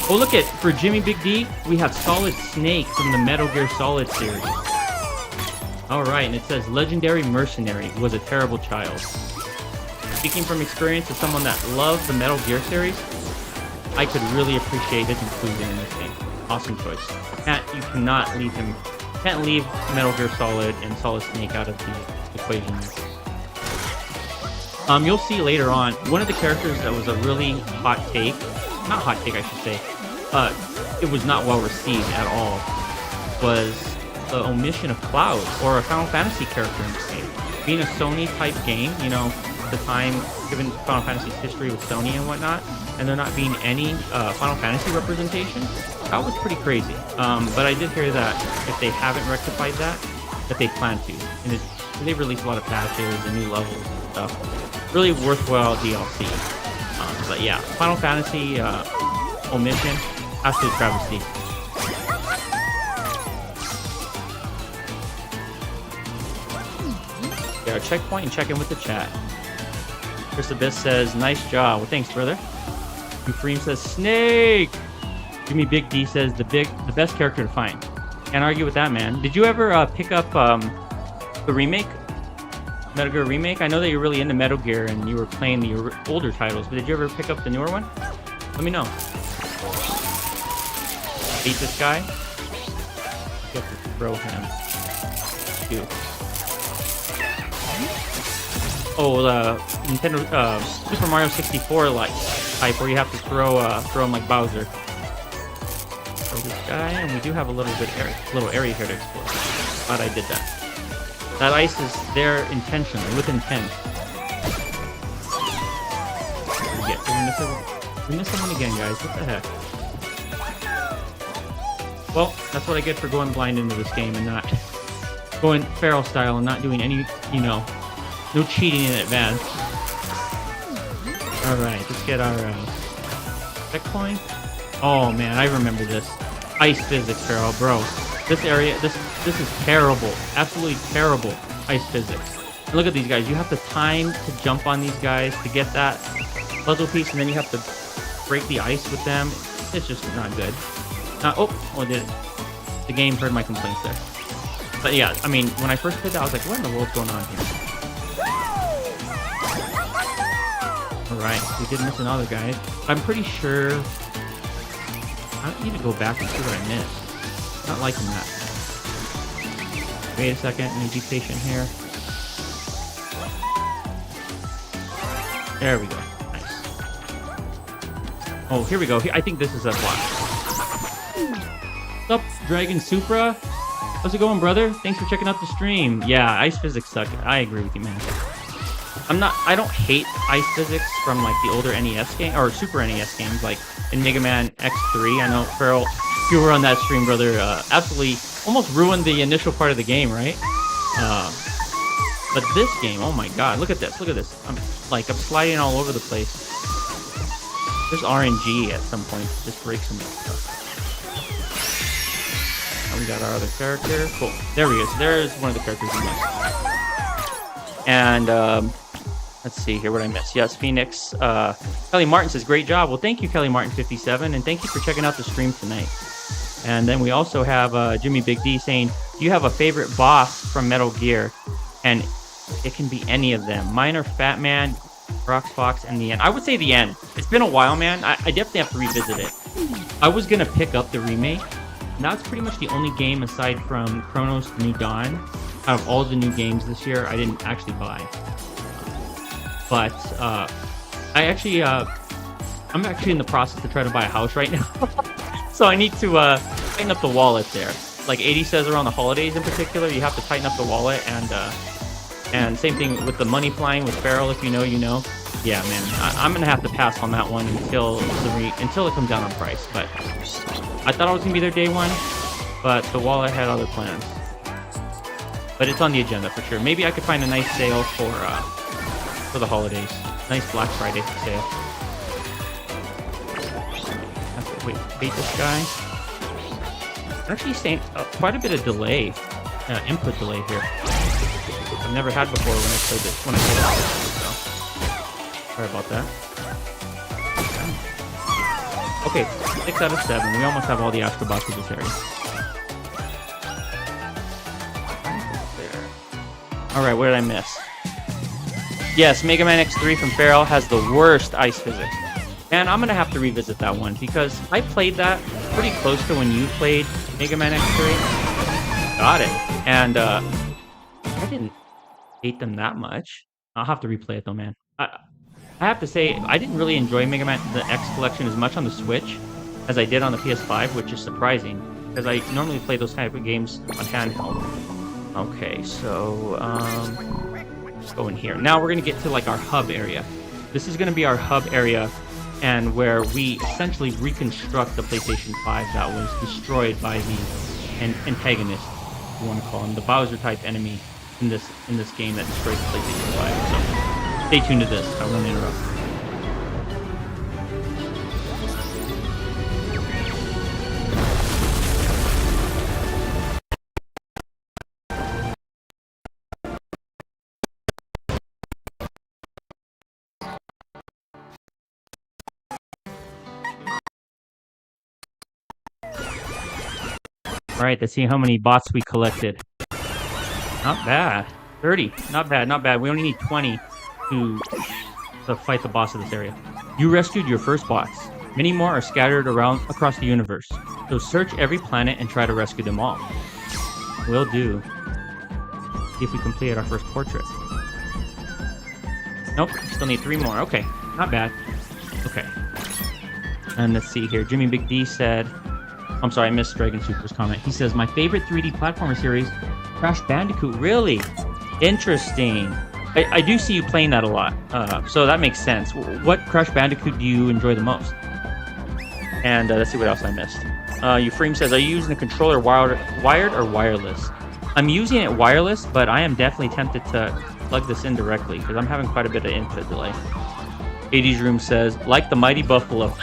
Oh, look at, for Jimmy Big D, we have Solid Snake from the Metal Gear Solid series. Alright, and it says, Legendary Mercenary was a terrible child. Speaking from experience as someone that loved the Metal Gear series, I could really appreciate his inclusion in this game. Awesome choice. You cannot leave him, can't leave Metal Gear Solid and Solid Snake out of the equation. You'll see later on, one of the characters that was a really hot take, not hot take I should say, it was not well received at all, was the omission of Cloud, or a Final Fantasy character in this game. Being a Sony type game, you know, at the time, given Final Fantasy's history with Sony and whatnot, and there not being any Final Fantasy representation, that was pretty crazy. But I did hear that if they haven't rectified that they plan to. And they released a lot of patches and new levels and stuff. Really worthwhile DLC. But yeah, Final Fantasy omission, absolute travesty. Yeah, checkpoint and check in with the chat. Chris Abyss says, nice job. Well, thanks, brother. Freem says, Snake! Jimmy Big D says, the best character to find. Can't argue with that, man. Did you ever pick up the remake? Metal Gear Remake? I know that you're really into Metal Gear and you were playing the older titles, but did you ever pick up the newer one? Let me know. Beat this guy. You have to throw him. Dude. Oh, the Nintendo Super Mario 64 like type where you have to throw him like Bowser. Throw this guy, and we do have a little area here to explore. Glad I did that. That ice is there intentionally, with intent. We missed someone again, guys. What the heck? Well, that's what I get for going blind into this game and not going feral style and not doing any, you know, no cheating in advance. Alright, let's get our checkpoint. Oh man, I remember this. Ice physics, Feral, bro. This area, this is terrible. Absolutely terrible ice physics. And look at these guys. You have the time to jump on these guys to get that puzzle piece, and then you have to break the ice with them. It's just not good. Oh, it did it. The game heard my complaints there. But yeah, I mean, when I first played that, I was like, what in the world's going on here? Alright, we did miss another guy. I'm pretty sure... I need to go back and see what I missed. Not liking that. Wait a second, let me be patient here. There we go. Nice. Oh, here we go. I think this is a block. Dragon Supra. How's it going, brother? Thanks for checking out the stream. Yeah, ice physics suck. I agree with you, man. I don't hate ice physics from like the older NES game or Super NES games, like in Mega Man X3. I know, Farrell, you were on that stream, brother. Absolutely, almost ruined the initial part of the game, right? But this game, oh my god, look at this, look at this. I'm sliding all over the place. There's RNG at some point, just break some stuff. Now we got our other character. Cool, there he is. There's one of the characters we missed. And let's see here, what I missed. Yes, Phoenix. Kelly Martin says, great job. Well, thank you, Kelly Martin 57, and thank you for checking out the stream tonight. And then we also have Jimmy Big D saying, do you have a favorite boss from Metal Gear? And it can be any of them. Mine are Fat Man, Rox Fox, and the end. I would say the end. It's been a while, man. I definitely have to revisit it. I was going to pick up the remake. And that's pretty much the only game aside from Chronos New Dawn out of all the new games this year I didn't actually buy. But I'm actually in the process to try to buy a house right now. So I need to tighten up the wallet there. Like 80 says around the holidays in particular, you have to tighten up the wallet, and same thing with the money flying with Farrell, if you know, you know. Yeah, man, I'm gonna have to pass on that one until it comes down on price. But I thought I was gonna be there day one, but the wallet had other plans. But it's on the agenda for sure. Maybe I could find a nice sale for the holidays. Nice Black Friday sale. Wait, bait this guy. Actually, saying quite a bit of delay, input delay here. I've never had before when I played this. So sorry about that. Okay, 6 out of 7. We almost have all the Astro Bots in this area. All right, what did I miss? Yes, Mega Man X3 from Farrell has the worst ice physics. And I'm going to have to revisit that one because I played that pretty close to when you played Mega Man X3. Got it. And I didn't hate them that much. I'll have to replay it though, man. I have to say, I didn't really enjoy Mega Man the X collection as much on the Switch as I did on the PS5, which is surprising because I normally play those type of games on handheld. Okay, so let's go in here. Now we're going to get to like our hub area. This is going to be our hub area, and where we essentially reconstruct the PlayStation 5 that was destroyed by the antagonist, if you want to call him, the Bowser type enemy in this game that destroyed the PlayStation 5. So stay tuned to this. I won't interrupt. Alright, let's see how many bots we collected. Not bad. 30. Not bad, not bad. We only need 20 to fight the boss of this area. You rescued your first bots. Many more are scattered around across the universe. So search every planet and try to rescue them all. Will do. See if we completed our first portrait. Nope, still need 3 more. Okay, not bad. Okay. And let's see here. Jimmy Big D said... I'm sorry, I missed Dragon Super's comment. He says, my favorite 3D platformer series, Crash Bandicoot. Really? Interesting. I do see you playing that a lot, so that makes sense. What Crash Bandicoot do you enjoy the most? And let's see what else I missed. Euphraim says, are you using the controller wired or wireless? I'm using it wireless, but I am definitely tempted to plug this in directly, because I'm having quite a bit of input delay. 80's Room says, like the Mighty Buffalo.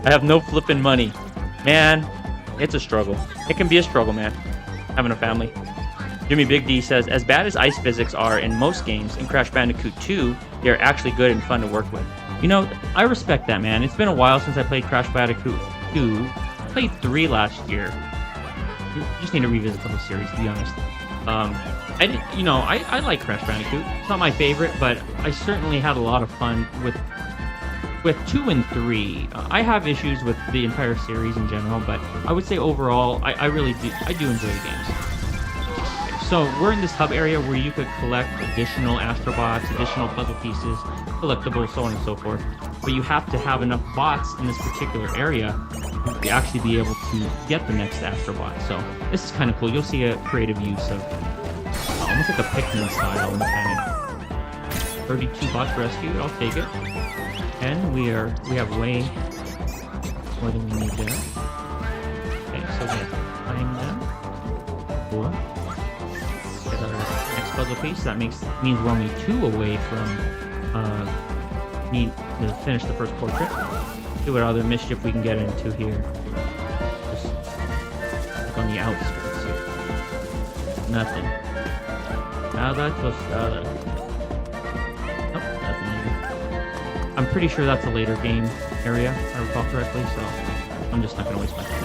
I have no flipping money. Man, it's a struggle. It can be a struggle, man, having a family. Jimmy Big D says, as bad as ice physics are in most games, in Crash Bandicoot 2, they are actually good and fun to work with. You know, I respect that, man. It's been a while since I played Crash Bandicoot 2. I played 3 last year. You just need to revisit the whole series, to be honest. I like Crash Bandicoot. It's not my favorite, but I certainly had a lot of fun with 2 and 3. I have issues with the entire series in general, but I would say overall, I really do. I do enjoy the games. So we're in this hub area where you could collect additional Astro Bots, additional puzzle pieces, collectibles, so on and so forth. But you have to have enough bots in this particular area we actually be able to get the next Astro Bot. So this is kind of cool. You'll see a creative use of almost like a Pikmin style mechanic. 32 bots rescued. I'll take it. And we have way more than we need there. Okay, so we have to climb them. Cool. Get our next puzzle piece. That means we're only 2 away from need to finish the first portrait. See what other mischief we can get into here. Just look on the outskirts here. Nothing. Nada tostada. Nope, nothing either. I'm pretty sure that's a later game area, if I recall correctly, so I'm just not going to waste my time.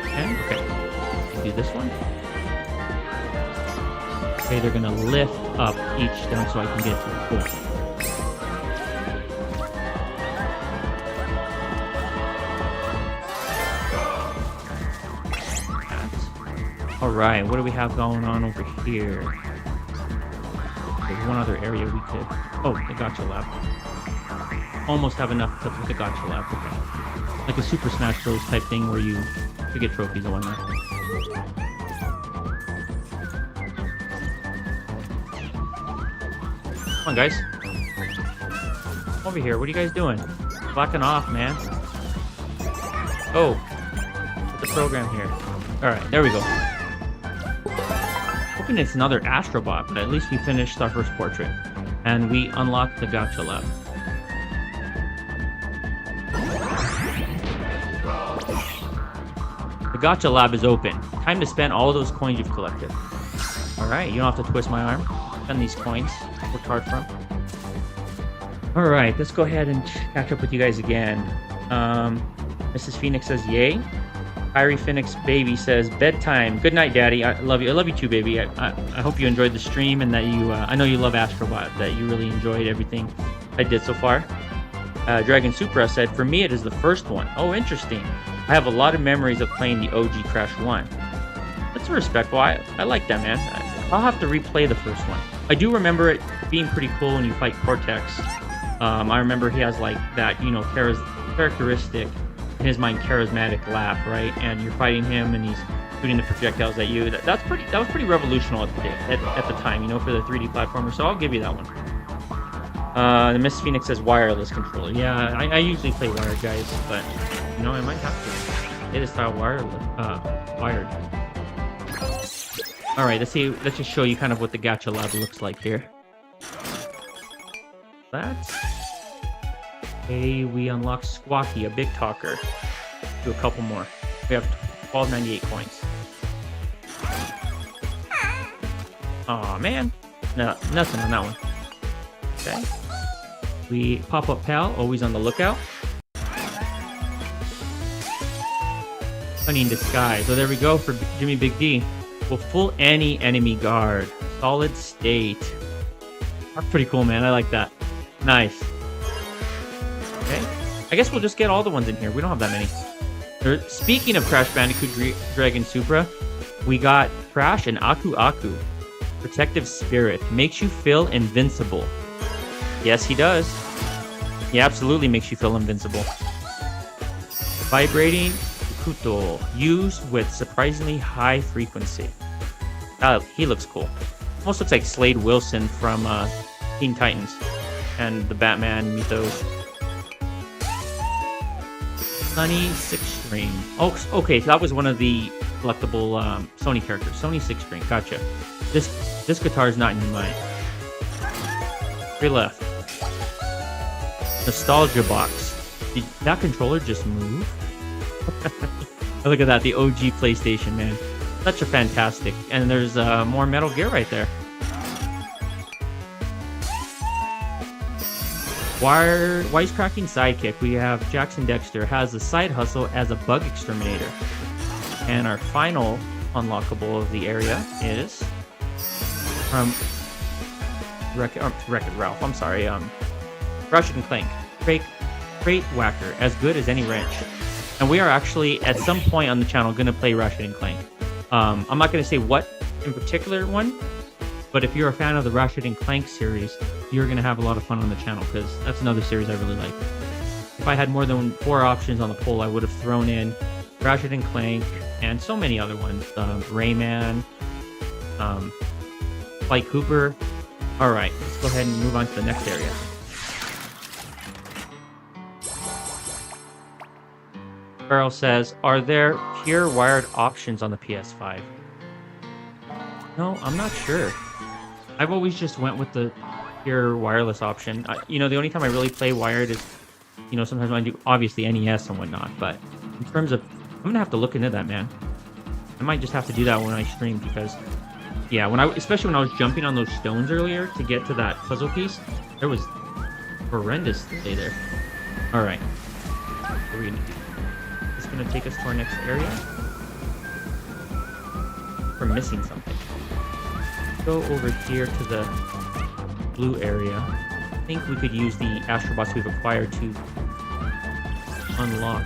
And, okay. Do this one. Okay, they're going to lift up each stone so I can get to it. Cool. Alright, what do we have going on over here? There's one other area we could... Oh, the Gacha Lab. Almost have enough to put the Gacha Lab. Okay. Like a Super Smash Bros. Type thing where you get trophies and whatnot. Come on, guys. Over here, what are you guys doing? Blacking off, man. Oh. Put the program here. Alright, there we go. Hoping it's another Astro Bot, but at least we finished our first portrait. And we unlocked the Gacha Lab. The Gacha Lab is open. Time to spend all of those coins you've collected. Alright, you don't have to twist my arm. Spend these coins. Worked hard for them. Alright, let's go ahead and catch up with you guys again. Mrs. Phoenix says, yay. Irie Phoenix Baby says, bedtime. Good night, Daddy. I love you. I love you too, baby. I hope you enjoyed the stream and that you... I know you love Astro Bot, that you really enjoyed everything I did so far. Dragon Supra said, for me, it is the first one. Oh, interesting. I have a lot of memories of playing the OG Crash 1. That's respectful. I like that, man. I'll have to replay the first one. I do remember it being pretty cool when you fight Cortex. I remember he has like that, you know, characteristic... in his mind, charismatic laugh, right? And you're fighting him, and he's shooting the projectiles at you. That was pretty revolutionary at the time, you know, for the 3D platformer. So I'll give you that one. The Miss Phoenix says wireless controller. Yeah, I usually play wired, guys, but you know, I might have to get a style wired. All right, let's just show you kind of what the Gacha Lab looks like here. That's... Okay, we unlock Squawky, a big talker. Do a couple more. We have 1298 coins. Aw, man. No, nothing on that one. Okay. We pop up Pal, always on the lookout. Honey in disguise. So there we go for Jimmy Big D. Will full any enemy guard. Solid state. That's pretty cool, man. I like that. Nice. Okay. I guess we'll just get all the ones in here. We don't have that many. Speaking of Crash Bandicoot Dragon Supra, we got Crash and Aku Aku. Protective Spirit. Makes you feel invincible. Yes, he does. He absolutely makes you feel invincible. Vibrating Kuto. Used with surprisingly high frequency. He looks cool. Almost looks like Slade Wilson from Teen Titans and the Batman mythos. Sunny Six String. Oh, okay. So that was one of the collectible Sony characters. Sony Six String. Gotcha. This guitar is not in your mind. Three left. Nostalgia Box. Did that controller just move? Look at that. The OG PlayStation, man. Such a fantastic. And there's more Metal Gear right there. Wisecracking Sidekick. We have Jackson Dexter has a side hustle as a bug exterminator. And our final unlockable of the area is from Wreck-It Ralph. I'm sorry. Ratchet and Clank. Crate Whacker. As good as any wrench. And we are actually, at some point on the channel, going to play Ratchet and Clank. I'm not going to say what in particular one, but if you're a fan of the Ratchet and Clank series, you're going to have a lot of fun on the channel, because that's another series I really like. if I had more than 4 options on the poll, I would have thrown in Ratchet and Clank and so many other ones. Rayman, Flight Cooper. All right, let's go ahead and move on to the next area. Carl says, are there pure wired options on the PS5? No, I'm not sure. I've always just went with the pure wireless option. You know, the only time I really play wired is, you know, sometimes when I do, obviously, NES and whatnot. But in terms of, I'm going to have to look into that, man. I might just have to do that when I stream because, yeah, especially when I was jumping on those stones earlier to get to that puzzle piece, there was horrendous delay there. All right. It's going to take us to our next area. We're missing something. Go over here to the blue area. I think we could use the Astro Bots we've acquired to unlock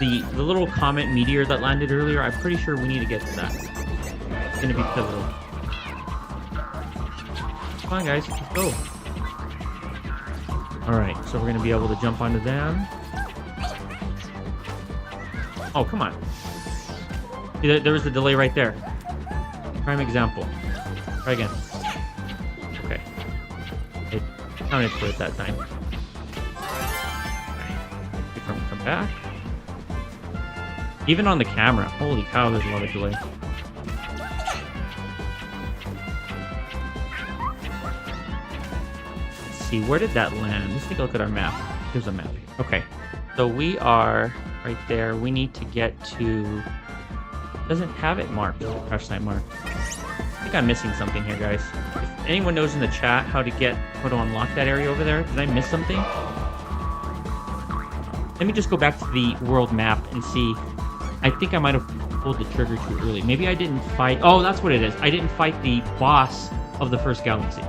the little comet meteor that landed earlier. I'm pretty sure we need to get to that. It's going to be pivotal. Come on, guys, let's go. All right, so we're going to be able to jump onto them. Oh, come on. See, there was the delay right there. Prime example. Try again. Okay. It counted for it that time. Okay. Come back. Even on the camera. Holy cow, there's a lot of delay. Let's see, where did that land? Let's take a look at our map. Here's a map. Okay. So we are right there. We need to get to... Doesn't have it marked. Crash site marked. I think I'm missing something here, guys. If anyone knows in the chat how to unlock that area over there, did I miss something? Let me just go back to the world map and see. I think I might have pulled the trigger too early. Maybe I didn't fight. Oh, that's what it is. I didn't fight the boss of the first galaxy.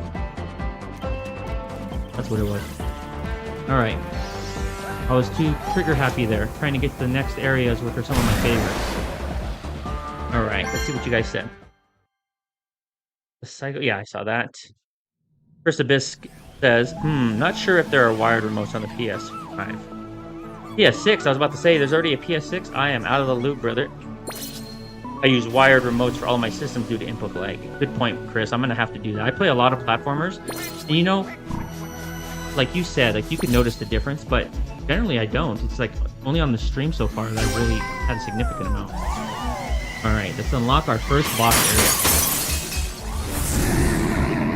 That's what it was. All right. I was too trigger happy there, trying to get to the next areas, which are some of my favorites. All right, let's see what you guys said. The cycle, yeah, I saw that. First Abyss says, not sure if there are wired remotes on the PS5. PS6, I was about to say, there's already a PS6. I am out of the loop, brother. I use wired remotes for all my systems due to input lag. Good point, Chris. I'm gonna have to do that. I play a lot of platformers, and you know, like you said, like you can notice the difference, but generally I don't. It's like only on the stream so far that I really had a significant amount. Alright, let's unlock our first boss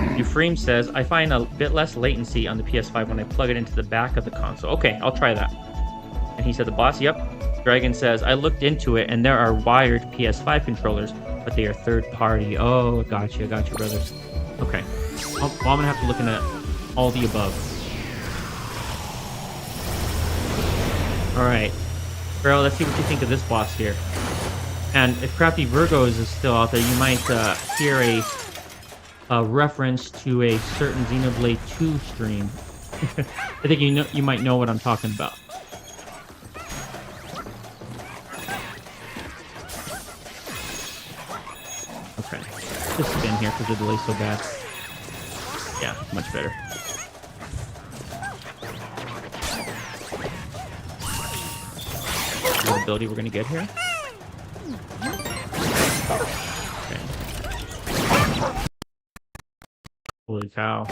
area. Ephraim says, I find a bit less latency on the PS5 when I plug it into the back of the console. Okay, I'll try that. And he said the boss, yep. Dragon says, I looked into it and there are wired PS5 controllers, but they are third party. Oh, gotcha, brothers. Okay. Well, I'm gonna have to look into all the above. Alright. Bro, let's see what you think of this boss here. And if Crafty Virgos is still out there, you might hear a reference to a certain Xenoblade 2 stream. I think you might know what I'm talking about. Okay, just spin here because the delay's so bad. Yeah, much better. What ability we're gonna get here? Okay. Holy cow.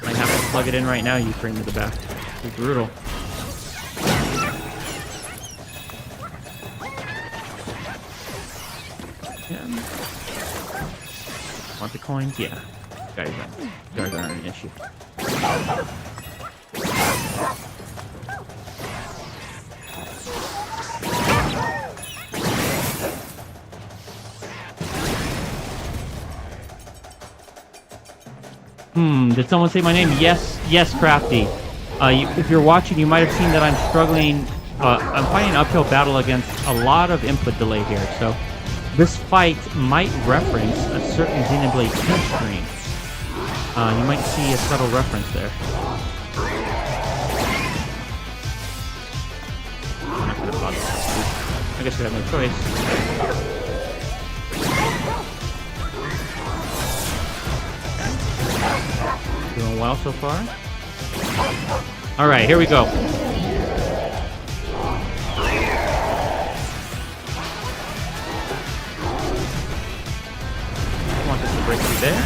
Might have to plug it in right now, you bring to the back. It's brutal. Yeah. Want the coins? Yeah. Guys aren't an issue. Did someone say my name? Yes, Crafty. If you're watching, you might have seen that I'm struggling. I'm fighting an uphill battle against a lot of input delay here, so this fight might reference a certain Xenoblade 2 stream. You might see a subtle reference there. I'm not gonna bother. I guess we have no choice. Doing well so far. Alright, here we go. I want this to break through there.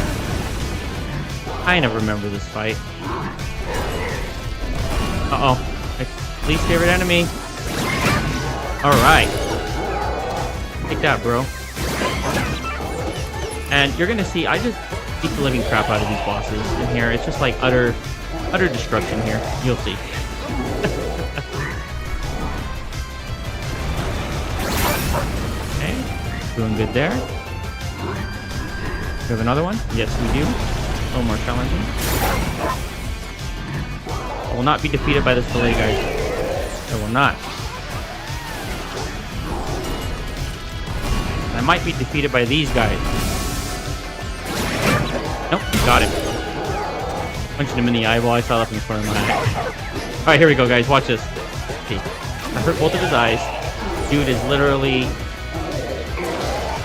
I never remember this fight. Uh-oh. Least favorite enemy. Alright. Take that, bro. And you're gonna see, I just beat the living crap out of these bosses in here. It's just like utter destruction here. You'll see. Okay. Doing good there. We have another one? Yes, we do. A little more challenging. I will not be defeated by this delay, guys. I will not. I might be defeated by these guys. Nope, got him. Punched him in the eyeball. I saw that from the corner of my eye. Alright, here we go, guys. Watch this. Okay. I hurt both of his eyes. Dude is literally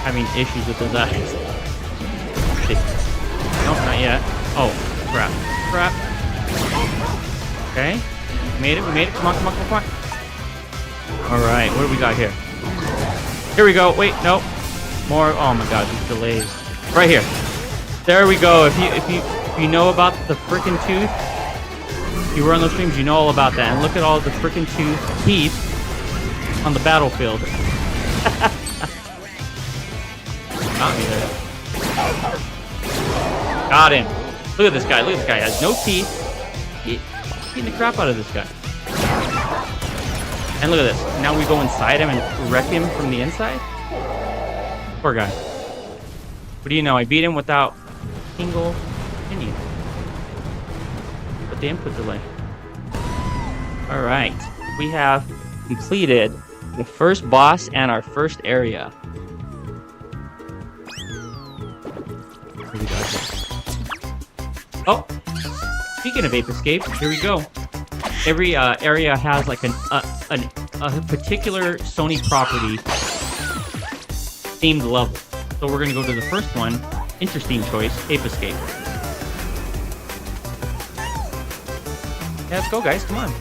having issues with his eyes. Okay. Nope, not yet. Oh, crap. Crap. Okay. We made it. Come on. Alright, what do we got here? Here we go. Wait, no. More. Oh my god, these delays. Right here. There we go. If you know about the frickin' tooth, if you were on those streams, you know all about that. And look at all the frickin' teeth on the battlefield. Got me there. Got him. Look at this guy. He has no teeth. Beating the crap out of this guy. And look at this. Now we go inside him and wreck him from the inside. Poor guy. What do you know? I beat him without single opinion. But the input delay. Alright. We have completed the first boss and our first area. What do we got here? Oh! Speaking of Ape Escape, here we go. Every area has like a particular Sony property themed level. So we're gonna go to the first one. Interesting choice, Ape Escape. Yeah, let's go, guys. Come on.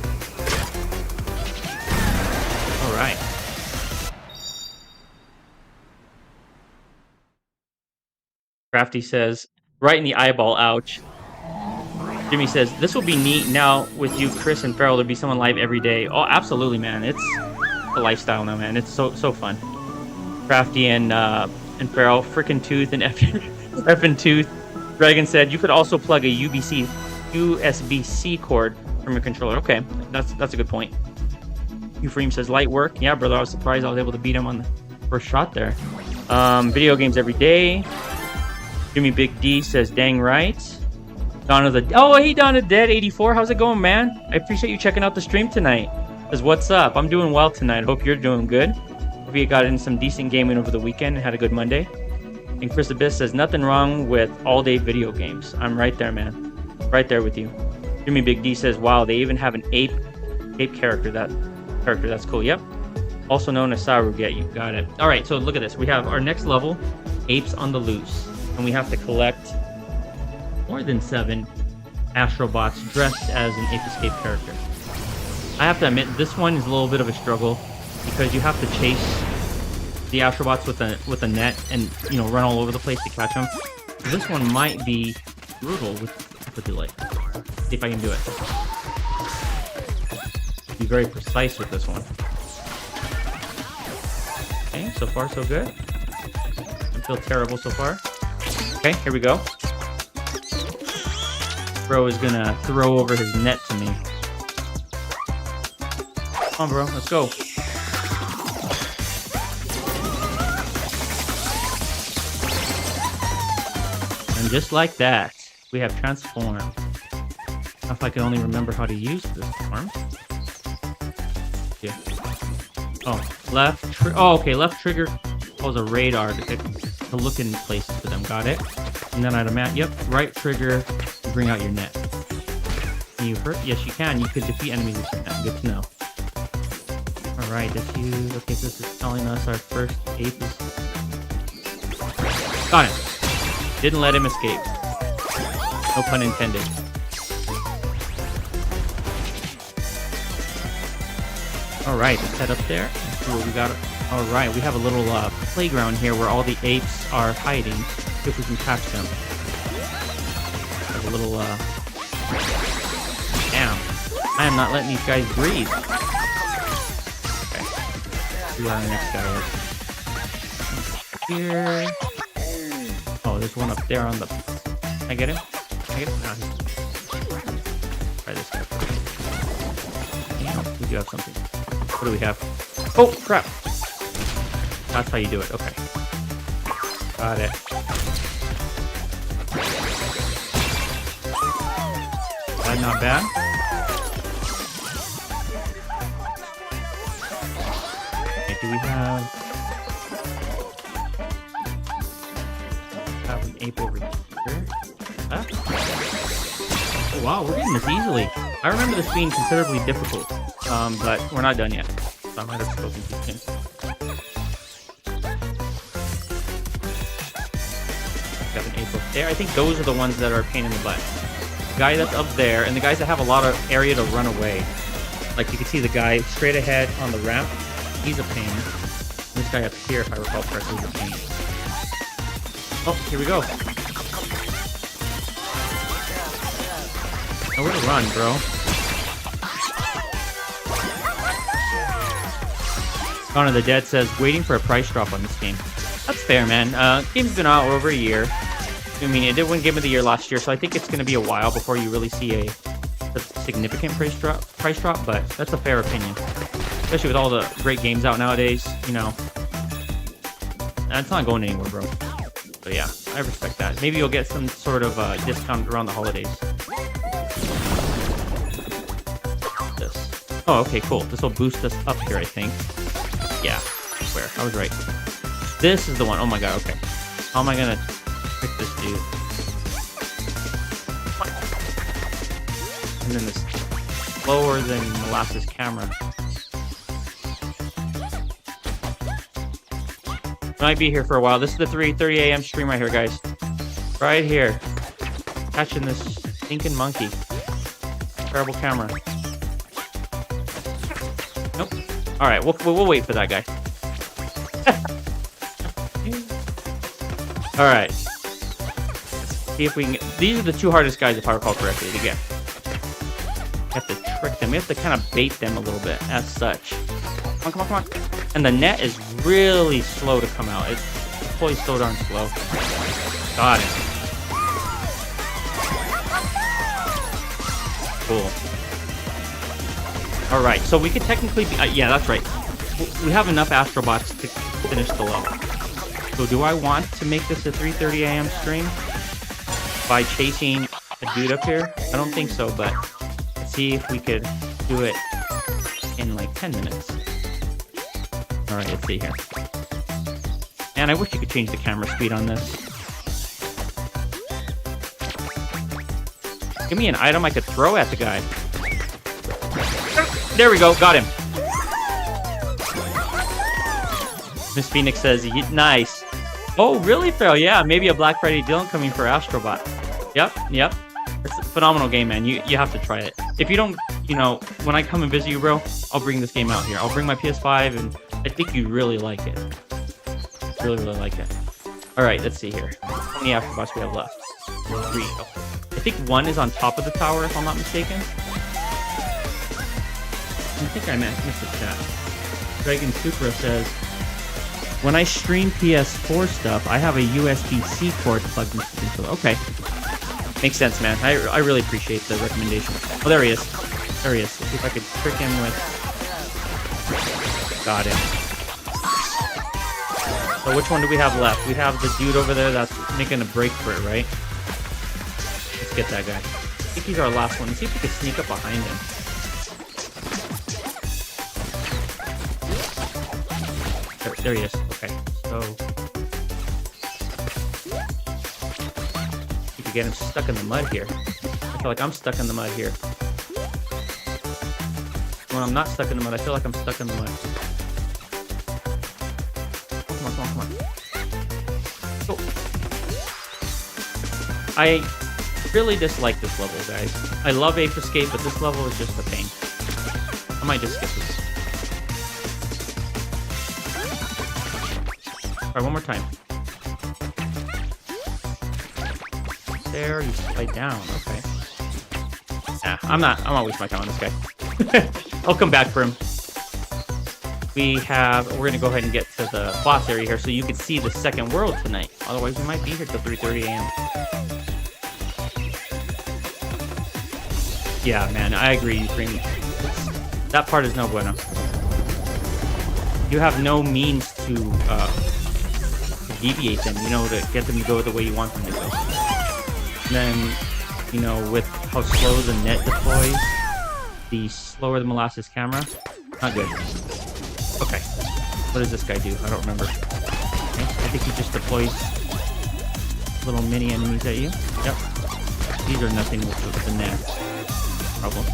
All right. Crafty says, right in the eyeball. Ouch. Jimmy says, this will be neat now with you, Chris, and Farrell. There'll be someone live every day. Oh, absolutely, man. It's a lifestyle now, man. It's so fun. Crafty and Farrell, frickin' Tooth and effing Tooth. Dragon said, you could also plug a USB-C cord from your controller. Okay, that's a good point. Euphrem says, light work. Yeah, brother, I was surprised I was able to beat him on the first shot there. Video games every day. Jimmy Big D says, dang right. Hey Donna Dead 84, how's it going, man? I appreciate you checking out the stream tonight. Says, what's up? I'm doing well tonight. Hope you're doing good. Hope you got in some decent gaming over the weekend and had a good Monday. And Chris Abyss says, nothing wrong with all-day video games. I'm right there, man. Right there with you. Jimmy Big D says, wow, they even have an ape character. That's cool. Yep. Also known as Saruget. You got it. All right, so look at this. We have our next level, Apes on the Loose. And we have to collect more than 7 Astro Bots dressed as an Ape Escape character. I have to admit, this one is a little bit of a struggle because you have to chase the Astro Bots with a net and, you know, run all over the place to catch them. This one might be brutal with the delay. See if I can do it. Be very precise with this one. Okay, so far so good. I feel terrible so far. Okay, here we go. Bro is gonna throw over his net to me. Come on, bro, let's go. And just like that, we have transformed. If I can only remember how to use this form. Yeah. Oh, okay, left trigger was a radar to look in places for them. Got it. And then right trigger to bring out your net. Can you hurt? Yes, you can. You could defeat enemies with your net. Good to know. Alright, okay, so this is telling us our first ape is... Got him. Didn't let him escape. No pun intended. All right, let's head up there and see what we got. All right, we have a little playground here where all the apes are hiding. See if we can catch them. Have a little, Damn. I am not letting these guys breathe. Okay. See where our next guy is. Here. Oh, there's one up there on the... Can I get him? Can I get him? No, try this guy first. Damn, we do have something. What do we have? Oh, crap. That's how you do it. Okay. Got it. That not bad. Okay, do we have an ape over here? Huh? Oh, wow, we're getting this easily. I remember this being considerably difficult, but we're not done yet. So I might have spoken too soon. Got an ape up there. I think those are the ones that are a pain in the butt. The guy that's up there, and the guys that have a lot of area to run away. Like you can see the guy straight ahead on the ramp. He's a pain. This guy up here, if I recall correctly, is a pain. Oh, here we go. Nowhere to run, bro. Connor the Dead says, waiting for a price drop on this game. That's fair, man. Game's been out over a year. I mean, it did win Game of the Year last year, so I think it's going to be a while before you really see a significant price drop, but that's a fair opinion. Especially with all the great games out nowadays, you know. It's not going anywhere, bro. But yeah, I respect that. Maybe you'll get some sort of discount around the holidays. This. Oh, okay, cool. This will boost us up here, I think. Yeah, I swear. I was right. This is the one. Oh my god, okay. How am I gonna trick this dude? And then this slower than molasses camera. Might be here for a while. This is the 3:30 a.m. stream right here, guys. Right here. Catching this stinking monkey. Terrible camera. Nope. Alright, we'll wait for that guy. Alright. See if we can get... These are the two hardest guys, if I recall correctly, to get. We have to trick them. We have to kind of bait them a little bit, as such. Come on, come on, come on. And the net is really slow to come out. It's fully so darn slow. Got it. Cool. Alright, so we could technically be... yeah, that's right. We have enough Astro Bots to finish the level. So do I want to make this a 3:30 a.m. stream? By chasing a dude up here? I don't think so, but let's see if we could do it in like 10 minutes. Alright, let's see here. Man, I wish you could change the camera speed on this. Give me an item I could throw at the guy. There we go, got him. Miss Phoenix says, nice. Oh, really, Phil? Yeah, maybe a Black Friday deal coming for Astro Bot. Yep. It's a phenomenal game, man. You have to try it. If you don't, you know, when I come and visit you, bro, I'll bring this game out here. I'll bring my PS5, and I think you really like it. Really like it. Alright, let's see here. How many Astro Bots we have left? 3. Oh. I think 1 is on top of the tower, if I'm not mistaken. I think I missed the chat. Dragon Supra says, when I stream PS4 stuff, I have a USB-C cord plugged into the controller. Okay. Makes sense, man. I really appreciate the recommendation. Oh, there he is. There he is. Let's see if I could trick him with... Got him. So which one do we have left? We have the dude over there that's making a break for it, right? Let's get that guy. I think he's our last one. Let's see if we can sneak up behind him. There he is. Okay, so you could get him stuck in the mud here. I feel like I'm stuck in the mud here. When I'm not stuck in the mud, I feel like I'm stuck in the mud. Come on. Oh. I really dislike this level, guys. I love Ape Escape, but this level is just a pain. I might just skip this. Try one more time. There, you slide down. Okay. Nah, I'm not wasting my time on this guy. I'll come back for him. We're gonna go ahead and get to the boss area here so you can see the second world tonight. Otherwise, we might be here till 3:30 a.m. Yeah, man, I agree. That part is no bueno. You have no means to deviate them, you know, to get them to go the way you want them to go. And then, you know, with how slow the net deploys, the slower the molasses camera, not good. Okay, what does this guy do? I don't remember. Okay. I think he just deploys little mini enemies at you. Yep. These are nothing with the net problem.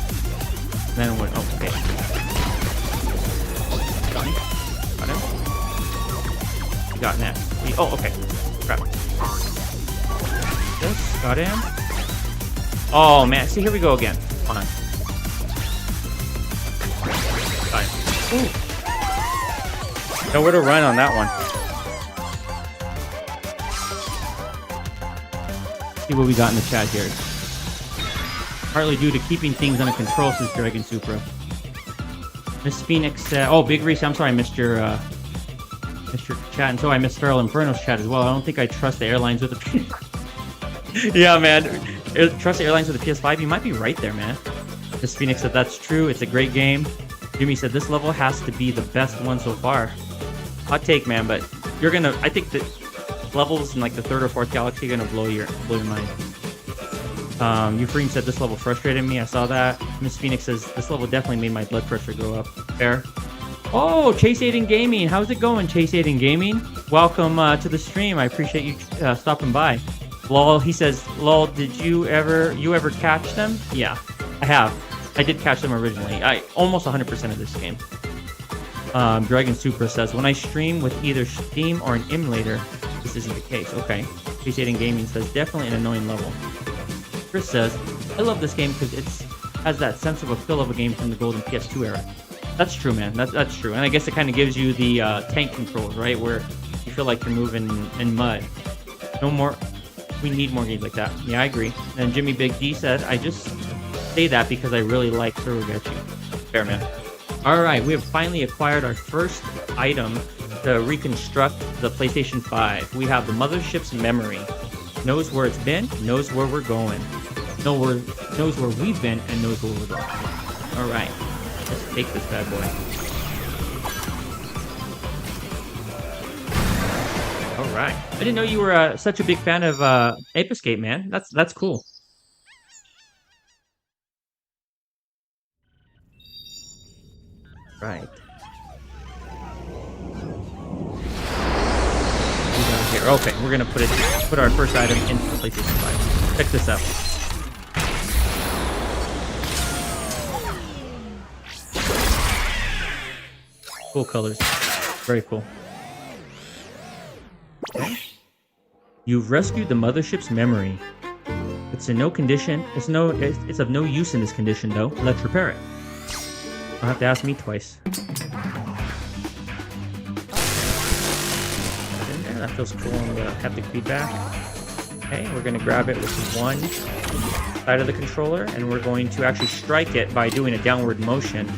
And then what? Oh, okay. Got him. You got net. Oh, okay. Crap. This. Got him. Oh, man. See, here we go again. Come on. Got him. Ooh. Nowhere to run on that one. See what we got in the chat here. Partly due to keeping things under control, says Dragon Supra. Miss Phoenix said, oh, Big Reese, I'm sorry I missed your chat, and so I missed Feral Inferno's chat as well. I don't think I trust the airlines with the Yeah, man. Trust the airlines with the PS5? You might be right there, man. Miss Phoenix said, that's true. It's a great game. Jimmy said, this level has to be the best one so far. Hot take, man, but you're gonna, I think that levels in like the 3rd or 4th galaxy are gonna blow your mind. Euphraim said this level frustrated me. I saw that. Miss Phoenix says this level definitely made my blood pressure go up. Fair. Oh, Chase Aiden Gaming. How's it going, Chase Aiden Gaming? Welcome to the stream. I appreciate you stopping by. Lol, he says, lol, did you ever catch them? Yeah, I have. I did catch them originally. Almost 100% of this game. Dragon Supra says, when I stream with either Steam or an emulator, this isn't the case. Okay. Chase Aiden Gaming says, definitely an annoying level. Chris says, I love this game because it has that sense of a feel of a game from the golden PS2 era. That's true, man. That's true. And I guess it kind of gives you the tank controls, right? Where you feel like you're moving in mud. No more. We need more games like that. Yeah, I agree. And Jimmy Big D said, I just say that because I really like Surugachi. Fair, man. All right, we have finally acquired our first item to reconstruct the PlayStation 5. We have the mothership's memory. Knows where it's been, knows where we're going. Knows where we've been, and knows where we're going. All right, let's take this bad boy. All right. I didn't know you were such a big fan of Ape Escape, man. That's cool. Right. Here. Okay, we're gonna put our first item into the PlayStation 5. Check this out. Cool colors. Very cool. Okay. You've rescued the mothership's memory. It's in no condition. It's of no use in this condition, though. Let's repair it. I'll have to ask me twice. That feels cool on the haptic feedback. Okay, we're going to grab it with one side of the controller, and we're going to actually strike it by doing a downward motion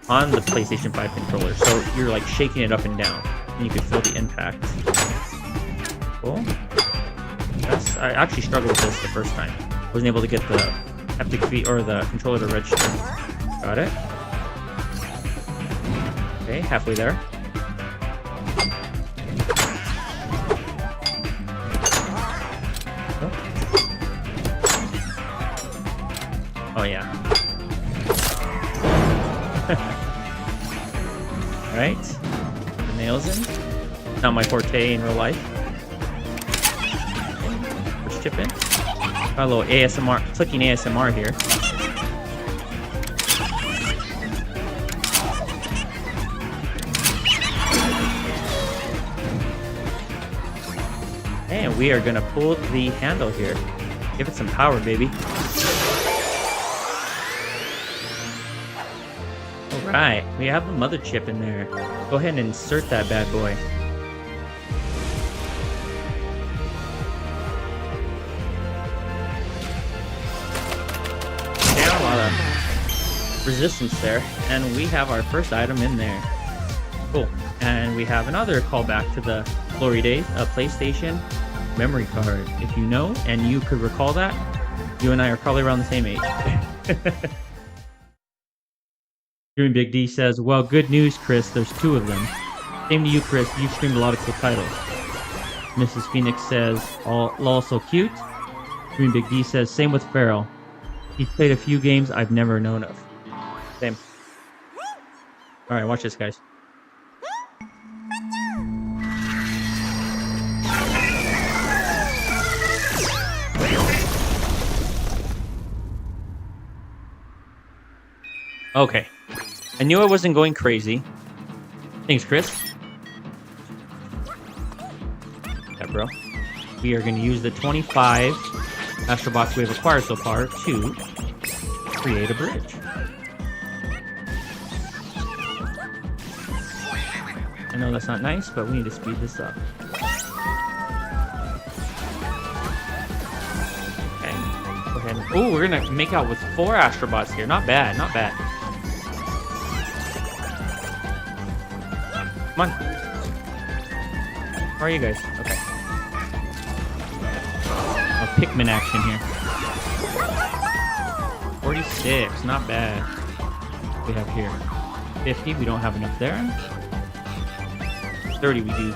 on the PlayStation 5 controller. So you're like shaking it up and down, and you can feel the impact. Cool. Yes, I actually struggled with this the first time. I wasn't able to get the haptic feed or the controller to register. Got it. Okay, halfway there. Oh yeah. Alright. The nails in. Not my forte in real life. First chip in. Got a little ASMR, clicking ASMR here. And we are gonna pull the handle here. Give it some power, baby. Alright, we have the mother chip in there. Go ahead and insert that bad boy. resistance there, and we have our first item in there. Cool. And we have another callback to the glory days, a PlayStation memory card. If you know and you could recall that, you and I are probably around the same age. Dream Big D says, well, good news, Chris. There's 2 of them. Same to you, Chris. You've streamed a lot of cool titles. Mrs. Phoenix says, lol, so cute. Dream Big D says, same with Farrell. He's played a few games I've never known of. Same. Alright, watch this, guys. Okay. I knew I wasn't going crazy. Thanks, Chris. Yeah, bro. We are going to use the 25 Astro Bots we've acquired so far to create a bridge. I know that's not nice, but we need to speed this up. Okay. Go ahead. Oh, we're going to make out with 4 Astro Bots here. Not bad, not bad. Come on. Where are you guys? Okay. A Pikmin action here. 46, not bad. What we have here 50, we don't have enough there. 30 we do.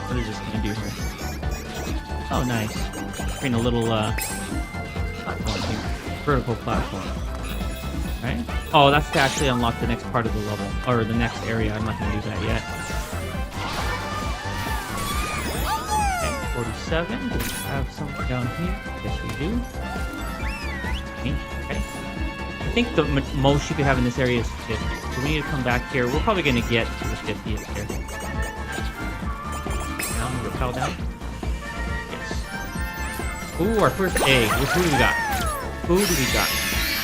What is this gonna do here? Oh, nice. Creating a little platform here. Vertical platform. Right? Oh, that's to actually unlock the next part of the level, or the next area. I'm not gonna do that yet. Okay, 47. Do we have something down here? Yes, we do. Okay. I think the most you could have in this area is 50. So we need to come back here. We're probably gonna get to the 50th here. Down, repel down. Yes. Ooh, our first egg. Who do we got? Who do we got?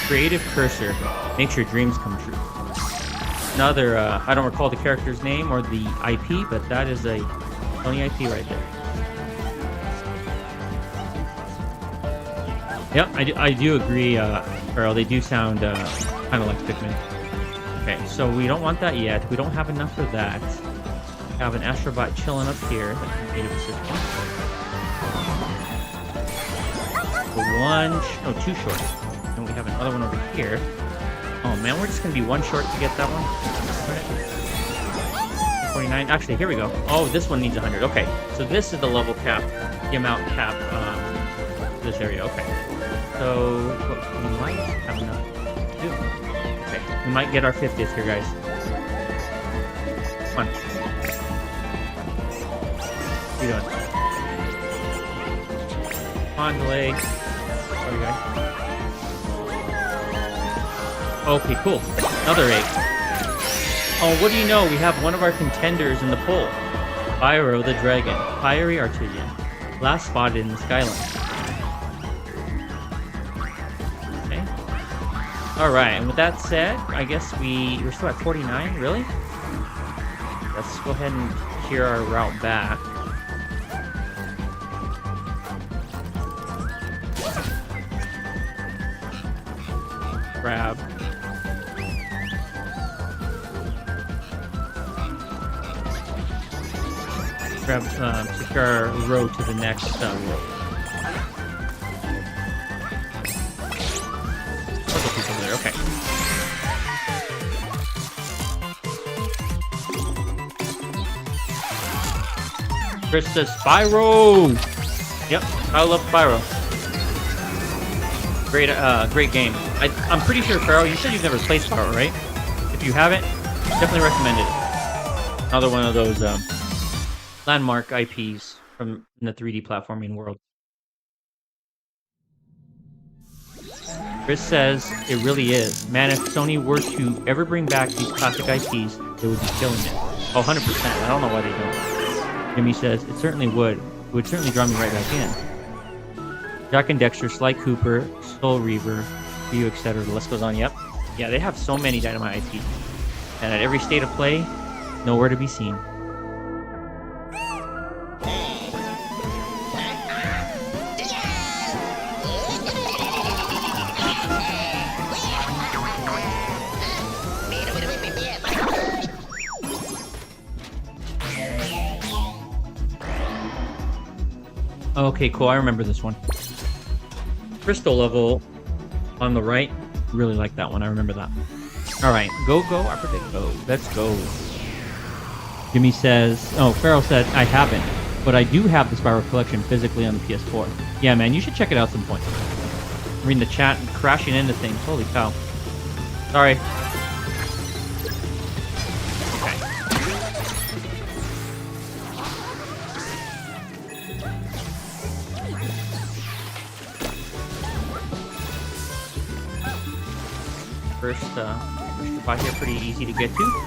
Creative Cursor. Makes your dreams come true. Another, I don't recall the character's name or the IP, but that is a Sony IP right there. Yep, I do agree, Earl. They do sound kind of like Pikmin. Okay, so we don't want that yet. We don't have enough for that. We have an Astro Bot chilling up here. That's creative assistant. So 2 short. And we have another one over here. Oh man, we're just gonna be 1 short to get that one. 49. Actually, here we go. Oh, this one needs 100. Okay, so this is the level cap, the amount cap this area. Okay, so we might have enough to do. Okay, we might get our 50th here, guys. Come on. What are you doing? Come on, delay. Sorry, guys. Okay, cool. Another egg. Oh, what do you know? We have one of our contenders in the poll. Pyro the Dragon. Fiery Artisan. Last spotted in the Skyline. Okay. Alright, and with that said, I guess we're still at 49, really? Let's go ahead and clear our route back. Grab. Secure our road to the next road. Couple people there, okay. Chris says Spyro! Yep, I love Spyro. Great game. I'm pretty sure, Pharaoh, you said you've never played Spyro, right? If you haven't, definitely recommend it. Another one of those landmark IPs from the 3D platforming world. Chris says it really is. Man, if Sony were to ever bring back these classic IPs, they would be killing it. Oh, 100%. I don't know why they don't. Jimmy says it certainly would. It would certainly draw me right back in. Jack and Dexter, Sly Cooper, Soul Reaver, Ryu, etc. The list goes on. Yep. Yeah, they have so many Dynamite IPs. And at every state of play, nowhere to be seen. Okay, cool. I remember this one. Crystal level on the right. Really like that one. I remember that. All right, go. I predict go. Let's go. Jimmy says, oh, Pharaoh said, I haven't, but I do have the Spyro collection physically on the PS4. Yeah, man, you should check it out some point. I'm reading the chat and crashing into things. Holy cow. Sorry. Okay. First spot here, pretty easy to get to.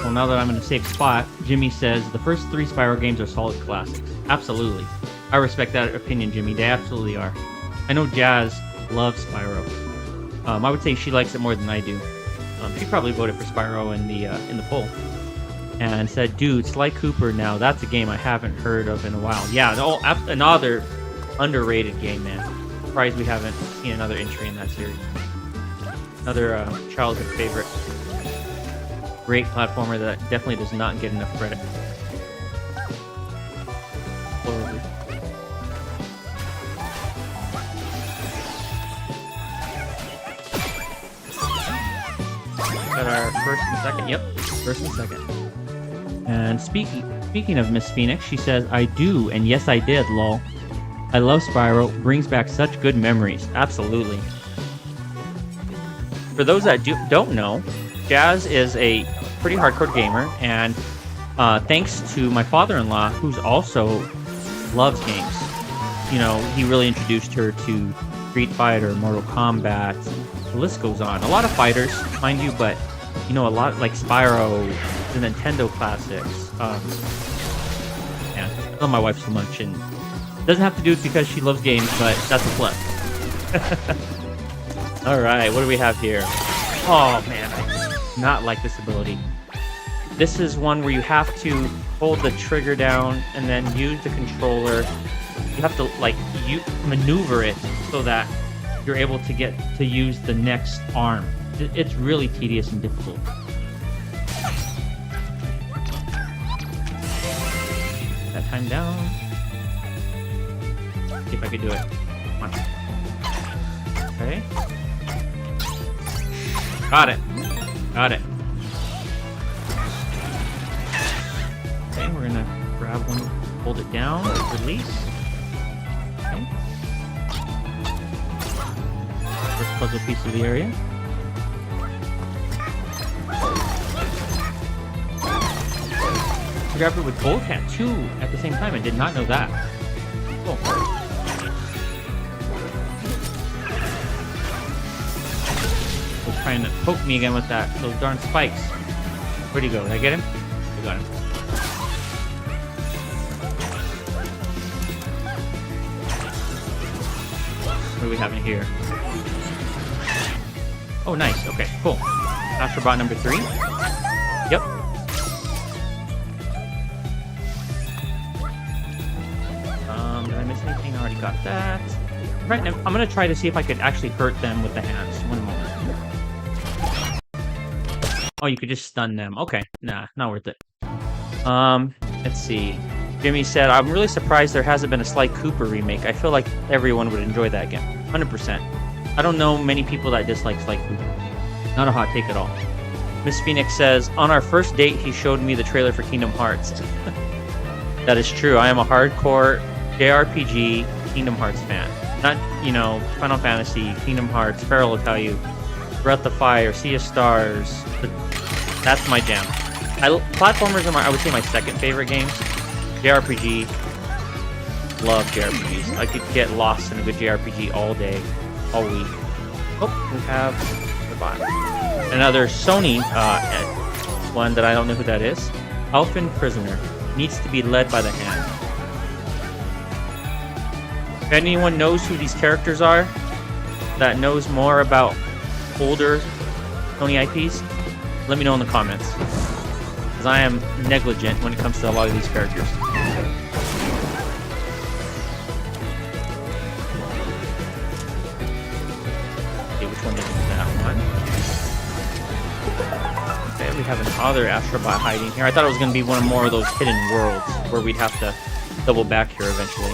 Well, now that I'm in a safe spot, Jimmy says the first 3 Spyro games are solid classics. Absolutely. I respect that opinion, Jimmy. They absolutely are. I know Jazz loves Spyro. I would say she likes it more than I do. She probably voted for Spyro in the poll. And said, dude, Sly Cooper now, that's a game I haven't heard of in a while. Yeah, another underrated game, man. Surprised we haven't seen another entry in that series. Another childhood favorite. Great platformer that definitely does not get enough credit. Got our first and second. Yep, first and second. And speaking of Miss Phoenix, she says, I do, and yes I did, lol. I love Spyro. Brings back such good memories. Absolutely. For those that don't know, Jazz is a pretty hardcore gamer, and thanks to my father-in-law, who's also loves games. You know, he really introduced her to Street Fighter, Mortal Kombat. The list goes on. A lot of fighters, mind you, but you know, a lot like Spyro, the Nintendo classics. Yeah, I love my wife so much, and it doesn't have to do it because she loves games, but that's a plus. All right, what do we have here? Oh man, I do not like this ability. This is one where you have to hold the trigger down and then use the controller. You have to you maneuver it so that you're able to get to use the next arm. It's really tedious and difficult. That time down. See if I could do it. Come on. Okay. Got it. Got it. Okay, we're gonna grab one, hold it down, release. Okay. First puzzle piece of the area. Grab it with both hands too at the same time. I did not know that. Cool. Was trying to poke me again with those darn spikes. Where'd he go? Did I get him? I got him. What do we have in here? Oh, nice. Okay, cool. Astro Bot number 3. Yep. Did I miss anything? I already got that. Right now, I'm gonna try to see if I could actually hurt them with the hands. One moment. Oh, you could just stun them. Okay, nah, not worth it. Let's see. Jimmy said, I'm really surprised there hasn't been a Sly Cooper remake. I feel like everyone would enjoy that game. 100%. I don't know many people that dislike Sly Cooper. Not a hot take at all. Miss Phoenix says, on our first date, he showed me the trailer for Kingdom Hearts. That is true. I am a hardcore JRPG Kingdom Hearts fan. Not, you know, Final Fantasy, Kingdom Hearts, Pharaoh will tell you, Breath of Fire, Sea of Stars. That's my jam. Platformers are I would say my second favorite games. JRPG. Love JRPGs. I could get lost in a good JRPG all day, all week. Oh, we have the bottom. Another Sony one that I don't know who that is. Elfin Prisoner. Needs to be led by the hand. If anyone knows who these characters are, that knows more about older Sony IPs, let me know in the comments. Because I am negligent when it comes to a lot of these characters. Okay, which one is that one? Okay, we have another Astro Bot hiding here. I thought it was going to be one more of those hidden worlds where we'd have to double back here eventually.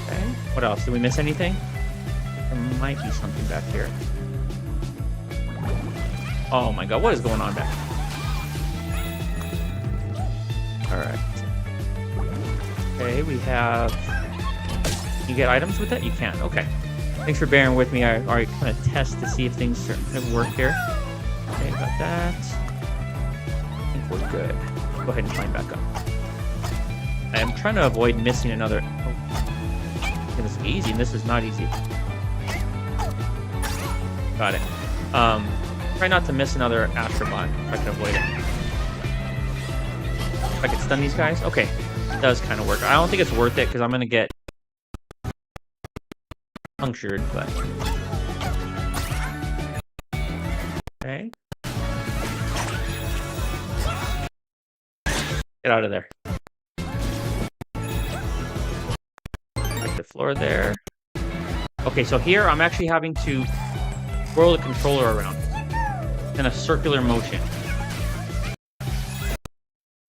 Okay. What else? Did we miss anything? There might be something back here. Oh my god, what is going on back here? Alright. Okay, we have... You get items with it? You can. Okay. Thanks for bearing with me. I already kind of test to see if things have worked here. Okay, got that. I think we're good. Go ahead and climb back up. I'm trying to avoid missing another... Oh. This is easy, and this is not easy. Got it. Try not to miss another Astro Bot if I can avoid it. If I can stun these guys? Okay. It does kind of work. I don't think it's worth it because I'm going to get punctured, but... Okay. Get out of there. Like the floor there. Okay, so here I'm actually having to twirl the controller around in a circular motion.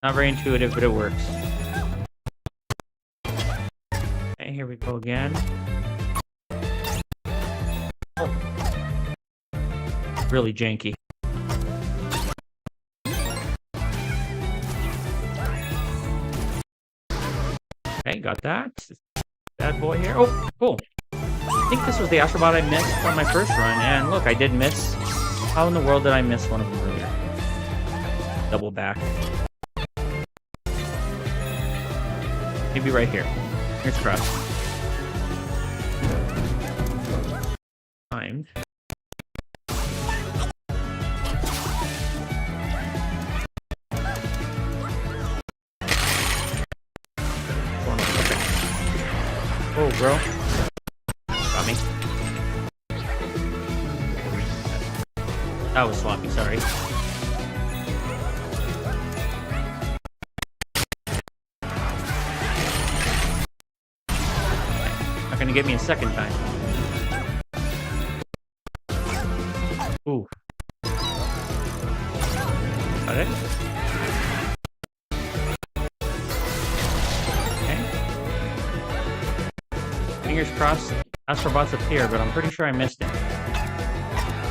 Not very intuitive, but it works. Okay, here we go again. Oh. Really janky. Okay, got that. Bad boy here. Oh, cool. I think this was the Astro Bot I missed on my first run, and look, I did miss. How in the world did I miss one of them earlier? Double back. Maybe right here. Here's crossed. Timed. Oh, bro. Got me. That was sloppy, sorry. Not gonna get me a second time. Ooh. Got it? Fingers crossed, Astro Bot's up here, but I'm pretty sure I missed it.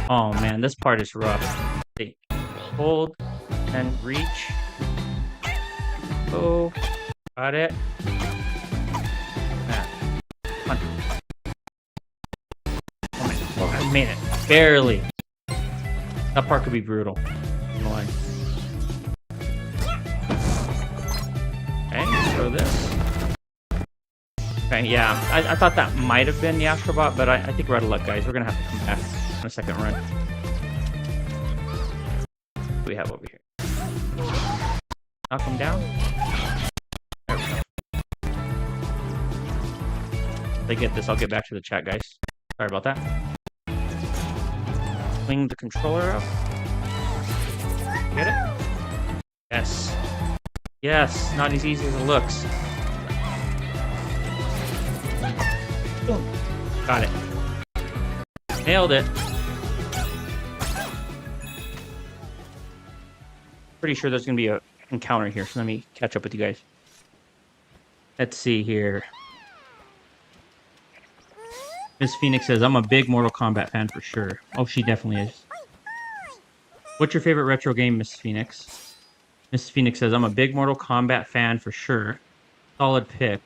Oh man, this part is rough. See. Hold and reach. Oh, got it. Come on. Oh, I made it. Barely. That part could be brutal. Annoying. Okay, throw this. Okay, yeah, I thought that might have been the Astro Bot, but I think we're out of luck, guys. We're going to have to come back on a second run. What do we have over here? Knock him down. There we go. If I get this, I'll get back to the chat, guys. Sorry about that. Swing the controller up. Get it? Yes. Yes, not as easy as it looks. Boom. Got it. Nailed it. Pretty sure there's going to be an encounter here, so let me catch up with you guys. Let's see here. Miss Phoenix says, I'm a big Mortal Kombat fan for sure. Oh, she definitely is. What's your favorite retro game, Miss Phoenix? Miss Phoenix says, I'm a big Mortal Kombat fan for sure. Solid pick.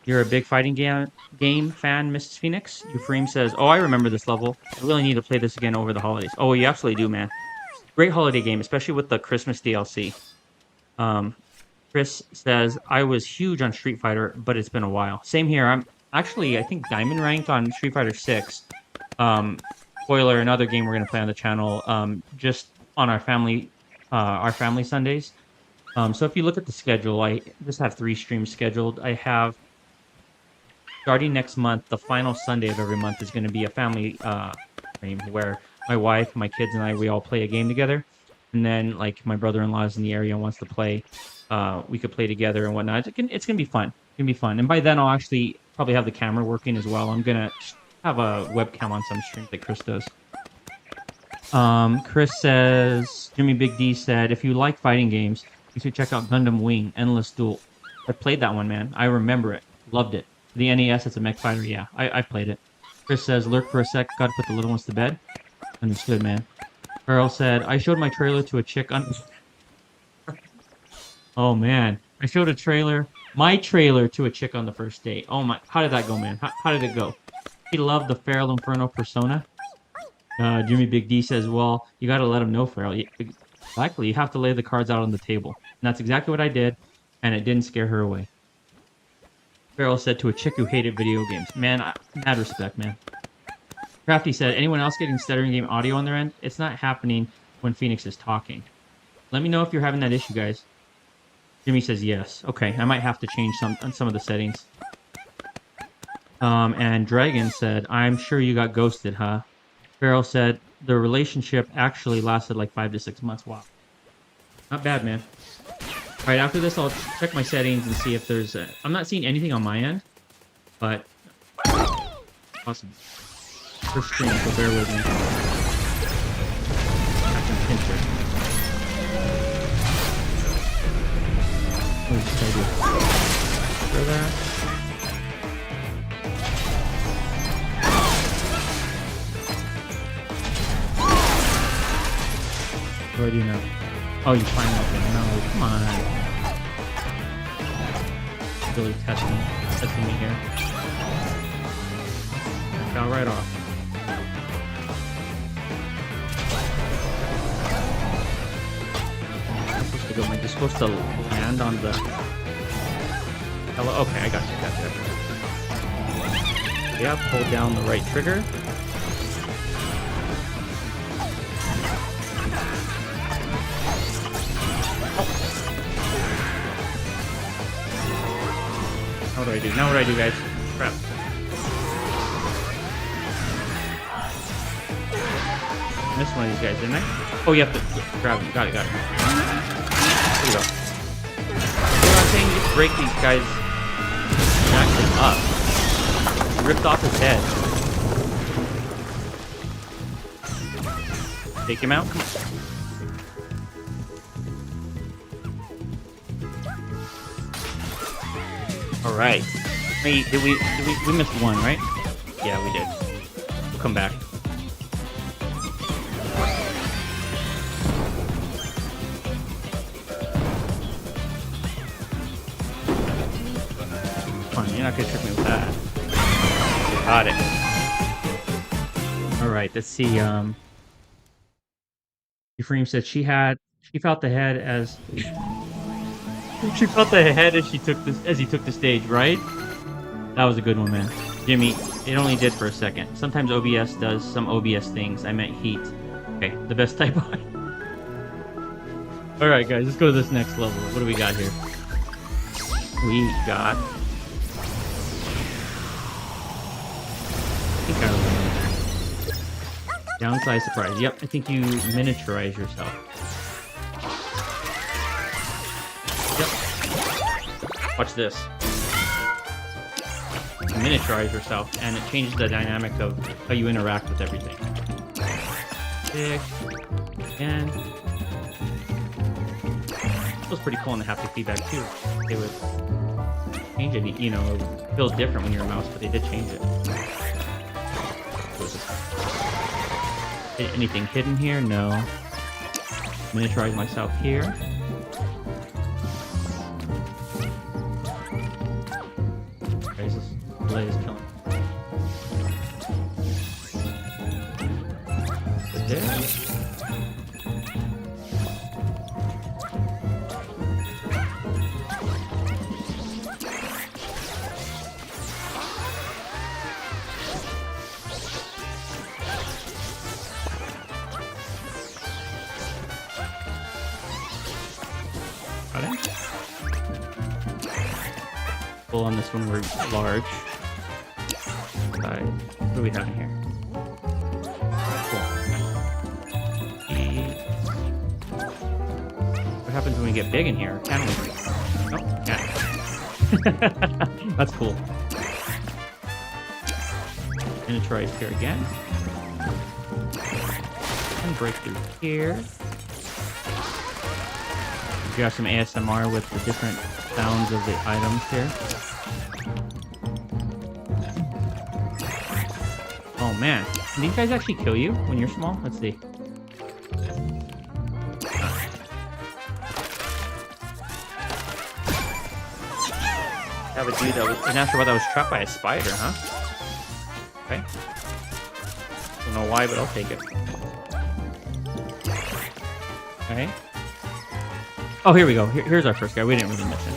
You're a big fighting game fan, Mrs. Phoenix? Euphrem says, oh, I remember this level. I really need to play this again over the holidays. Oh, you absolutely do, man. Great holiday game, especially with the Christmas DLC. Chris says, I was huge on Street Fighter, but it's been a while. Same here. I'm actually, I think, diamond ranked on Street Fighter 6. Spoiler, another game we're going to play on the channel, just on our family Sundays. So if you look at the schedule, I just have 3 streams scheduled. I have... Starting next month, the final Sunday of every month is going to be a family stream where my wife, my kids, and I, we all play a game together. And then, like, my brother-in-law is in the area and wants to play. We could play together and whatnot. It's going to be fun. It's going to be fun. And by then, I'll actually probably have the camera working as well. I'm going to have a webcam on some streams like Chris does. Chris says, Jimmy Big D said, if you like fighting games, you should check out Gundam Wing, Endless Duel. I played that one, man. I remember it. Loved it. The NES, it's a mech fighter. Yeah, I played it. Chris says, lurk for a sec. Gotta put the little ones to bed. Understood, man. Earl said, I showed my trailer to a chick on... Oh, man. I showed my trailer to a chick on the first date. Oh, my. How did that go, man? How did it go? He loved the Feral Inferno persona. Jimmy Big D says, well, you gotta let him know, Feral. Exactly. You have to lay the cards out on the table. And that's exactly what I did, and it didn't scare her away. Feral said to a chick who hated video games. Man, mad respect, man. Crafty said, anyone else getting stuttering game audio on their end? It's not happening when Phoenix is talking. Let me know if you're having that issue, guys. Jimmy says yes. Okay, I might have to change some of the settings. And Dragon said, I'm sure you got ghosted, huh? Feral said, the relationship actually lasted like 5 to 6 months. Wow. Not bad, man. All right, after this, I'll check my settings and see if there's... I'm not seeing anything on my end, but... Awesome. First stream, so bear with me. Captain Pincher. What should I do? For that. What do I do now? Oh, you climb up there. No, come on. Really testing me here. Fell right off. Am I just supposed to land on the... Hello? Okay, I got you. Yeah, hold down the right trigger. What do I do? Now what do I do, guys? Crap. I missed one of these guys, didn't I? Oh, you have to grab him. Got it. There you go. What I'm saying, you just break these guys actually up. Ripped off his head. Take him out. Come on. All right. Wait, did we missed one, right? Yeah, we did. We'll come back. Come on, you're not gonna trick me with that. Got it. All right, let's see. Ephraim said she felt the head as she felt the head as he took the stage, right? That was a good one, man. Jimmy, it only did for a second. Sometimes OBS does some OBS things. I meant heat. Okay, the best type of... Alright, guys, let's go to this next level. What do we got here? We got... I think I remember. Downside surprise. Yep, I think you miniaturize yourself. Yep. Watch this. You miniaturize yourself, and it changes the dynamic of how you interact with everything. Stick. Again. It feels pretty cool in the haptic feedback, too. They would change it, you know, it feels different when you're a mouse, but they did change it. Anything hidden here? No. Miniaturize myself here. Delay is killing. There. Got it. Well, on this one we're large. What do we have in here? Cool. What happens when we get big in here? Can we? Nope, can't. That's cool. Miniaturize here again. And break through here. We got some ASMR with the different sounds of the items here. Oh man, can these guys actually kill you when you're small? Let's see. Have a dude that was an Astro Bot that was trapped by a spider, huh? Okay. Don't know why, but I'll take it. Okay. Oh, here we go. Here's our first guy. We didn't really miss him.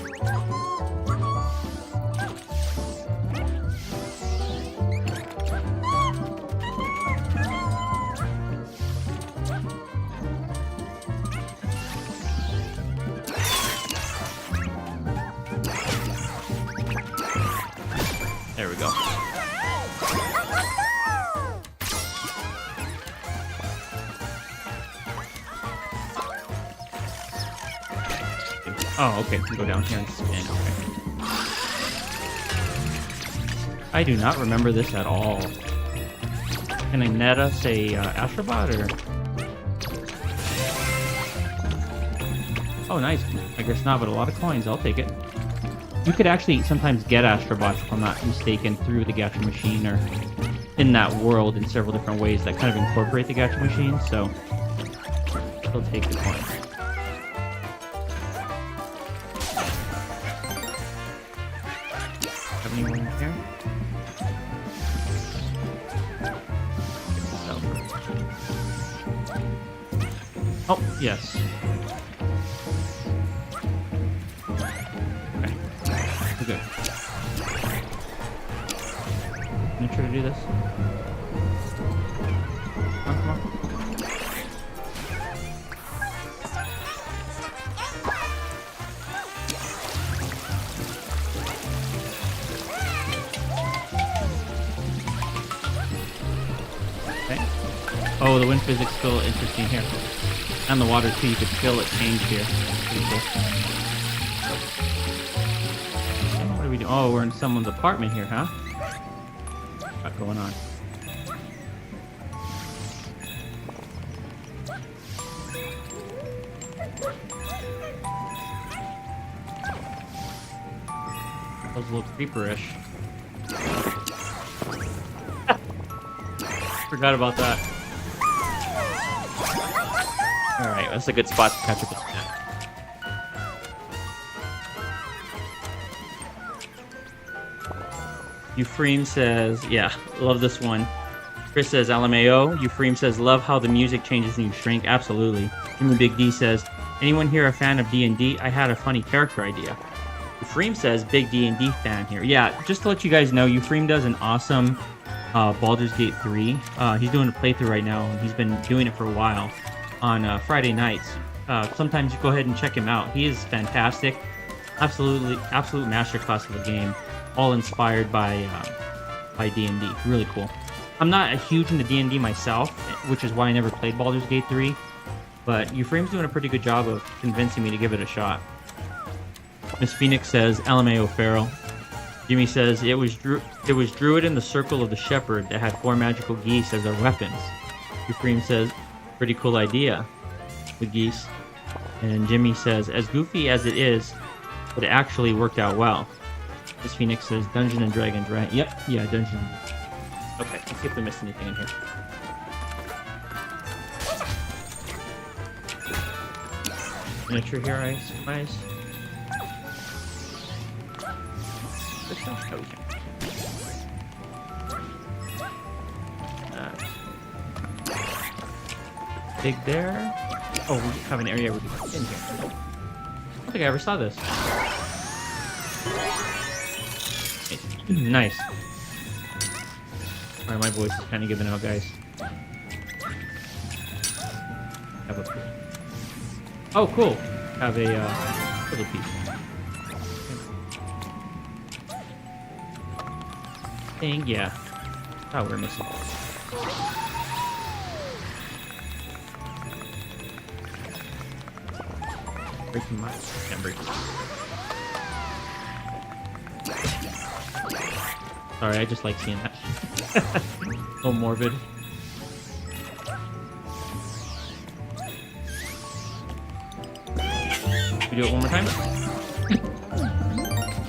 There we go. Oh, okay. Go down here and spin. Okay. I do not remember this at all. Can I net us a Astro Bot or? Oh, nice. I guess not, but a lot of coins. I'll take it. You could actually sometimes get Astro Bots, if I'm not mistaken, through the gacha machine or in that world in several different ways that kind of incorporate the gacha machine. So I'll take the coin. Have anyone in here? Oh, yes. Okay. We're good. Can you try to do this? Come on, come on. Okay. Oh, the wind physics still interesting here. And the water too, you could feel it change here. Pretty cool. What do we do? Oh, we're in someone's apartment here, huh? What's going on? That was a little creeperish. Forgot about that. Alright, that's a good spot to catch up with that. Euphreme says, yeah, love this one. Chris says, LMAO. Euphreme says, love how the music changes and you shrink. Absolutely. Jimmy Big D says, anyone here a fan of D&D? I had a funny character idea. Euphreme says, big D&D fan here. Yeah, just to let you guys know, Euphreme does an awesome Baldur's Gate 3. He's doing a playthrough right now, and he's been doing it for a while on Friday nights. Sometimes you go ahead and check him out. He is fantastic. Absolute masterclass of the game. All inspired by D&D. Really cool. I'm not a huge into D&D myself, which is why I never played Baldur's Gate 3. But Euphrem's doing a pretty good job of convincing me to give it a shot. Miss Phoenix says, LMAO Feral. Jimmy says, it was Druid in the Circle of the Shepherd that had 4 magical geese as their weapons. Euphreme says, pretty cool idea with geese. And Jimmy says, as goofy as it is, but it actually worked out well. Miss Phoenix says, Dungeon and Dragons, right? Yep, yeah, Dungeon. Okay, let's see if we missed anything in here. Miniature here, I suppose. This one? Oh, we can. Dig there. Oh, we have an area where we can get in here. I don't think I ever saw this. Nice. Alright, my voice is kind of giving out, guys. Have a... Oh, cool. Have a little piece. Thing, yeah. Oh, we're missing. Breaking my... Can't break it. Sorry, I just like seeing that. A little morbid. We do it one more time.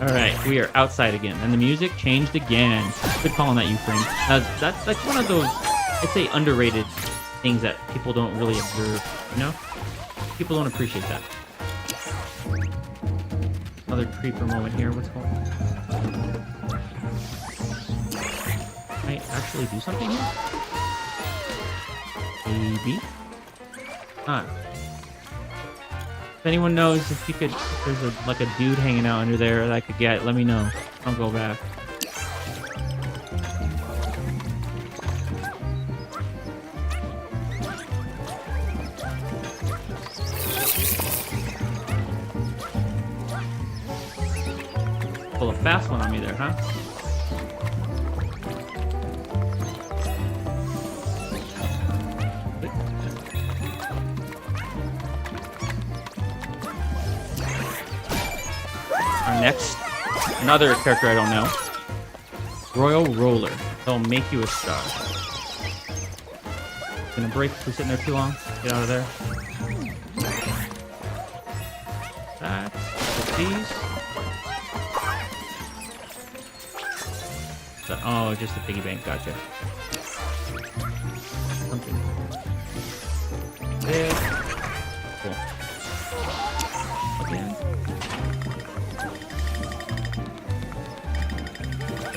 All right, we are outside again, and the music changed again. Good call on that, Ukraine. That's like one of those, I'd say, underrated things that people don't really observe. You know, people don't appreciate that. Another creeper moment here. What's going on? Can I actually do something here? Maybe. Huh. If anyone knows if you could, if there's like a dude hanging out under there that I could get, let me know. I'll go back. Pull a fast one on me there, huh? Next, another character I don't know. Royal Roller. They'll make you a star. Gonna break if we're sitting there too long. Get out of there. That. Put these. Oh, just a piggy bank. Gotcha. Something big. Cool. Again.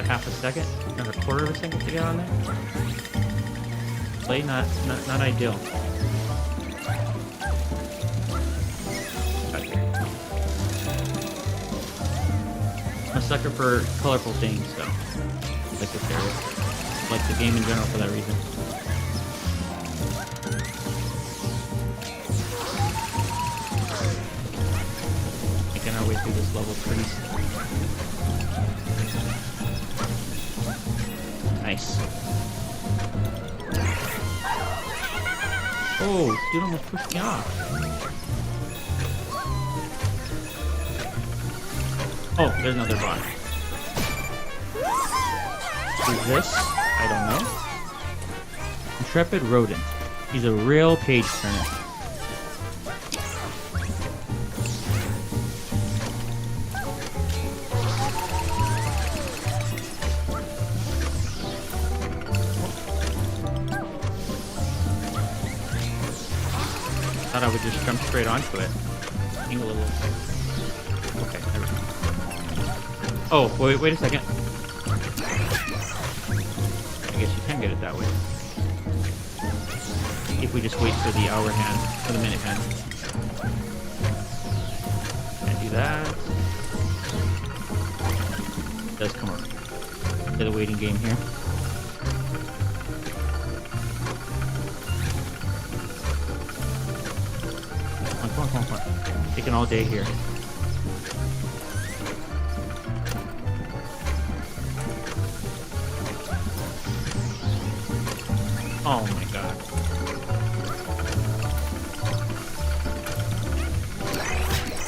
Half a second, not a quarter of a second to get on there. Play not ideal. Okay. I'm a sucker for colorful things, so like this area. Like the game in general for that reason. Making our way through this level pretty soon. Nice. Oh, dude almost pushed me off. Oh, there's another bot. Who's this? I don't know. Intrepid Rodent. He's a real page turner. Thought I would just jump straight onto it. Angle a little. Okay, there we go. Oh, wait a second. I guess you can get it that way. If we just wait for the hour hand, for the minute hand. Can't do that. It does come up. To the waiting game here. Come on. Taking all day here. Oh my god.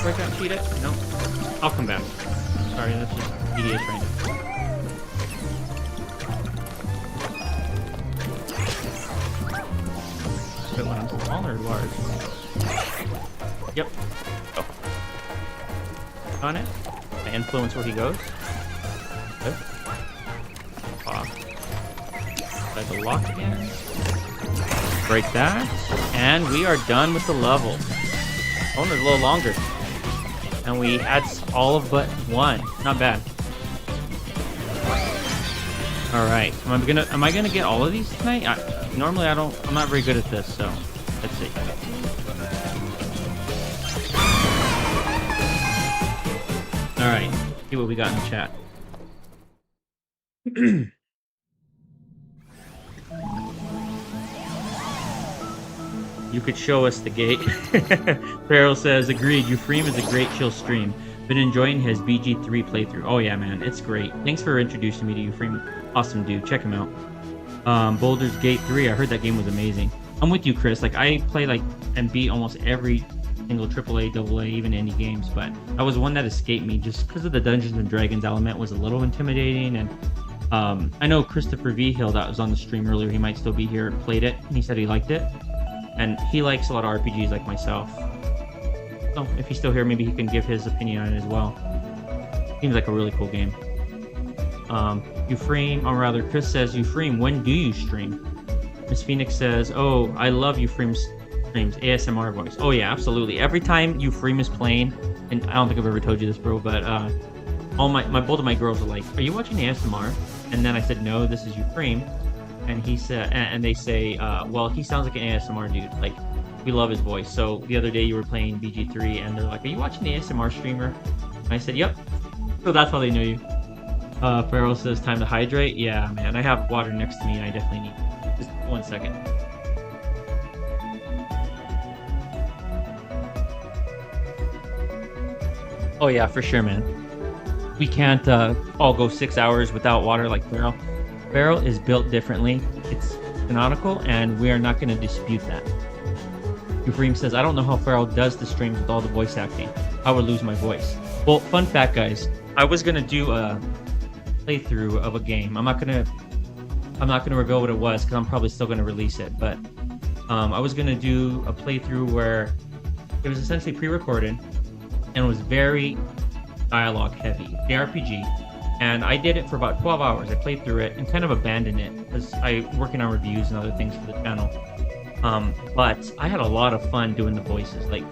Do I got cheat it? No. I'll come back. Sorry, that's just tedious right now. But when I'm small or large? Yep. Oh. On it. I influence where he goes. Good. Off. Try to lock again. Break that. And we are done with the level. Oh, there's a little longer. And we had all of but one. Not bad. Alright. Am I gonna get all of these tonight? Normally I'm not very good at this, so let's see. Alright, see what we got in the chat. You could show us the gate. Farrell says, agreed, Euphreme is a great chill stream. Been enjoying his BG3 playthrough. Oh yeah, man, it's great. Thanks for introducing me to Euphreme. Awesome dude, check him out. Boulder's Gate 3, I heard that game was amazing. I'm with you, Chris. Like, I play and beat almost every single AAA, AA, even indie games, but that was one that escaped me just because of the Dungeons and Dragons element was a little intimidating. And I know Christopher V. Hill that was on the stream earlier, he might still be here, played it, and he said he liked it. And he likes a lot of RPGs like myself. So if he's still here, maybe he can give his opinion on it as well. Seems like a really cool game. Euphrem, or rather, Chris says, Euphrem, when do you stream? Miss Phoenix says, oh, I love Euphrem's streams, ASMR voice. Oh yeah, absolutely. Every time Euphrem is playing, and I don't think I've ever told you this, bro, but all both of my girls are like, are you watching ASMR? And then I said, no, this is Euphrem. And he said, and they say, well, he sounds like an ASMR dude. Like, we love his voice. So the other day you were playing BG3, and they're like, are you watching the ASMR streamer? And I said, yep. So that's how they know you. Farrell says, time to hydrate. Yeah, man, I have water next to me, and I definitely need. Just 1 second. Oh yeah, for sure, man. We can't all go 6 hours without water like Farrell. Farrell is built differently. It's canonical, and we are not going to dispute that. Euphrem says, I don't know how Farrell does the streams with all the voice acting. I would lose my voice. Well, fun fact, guys. I was going to do a playthrough of a game. I'm not gonna reveal what it was because I'm probably still gonna release it. But I was gonna do a playthrough where it was essentially pre-recorded and it was very dialogue heavy, JRPG. And I did it for about 12 hours. I played through it and kind of abandoned it because I working on reviews and other things for the channel. But I had a lot of fun doing the voices. Like,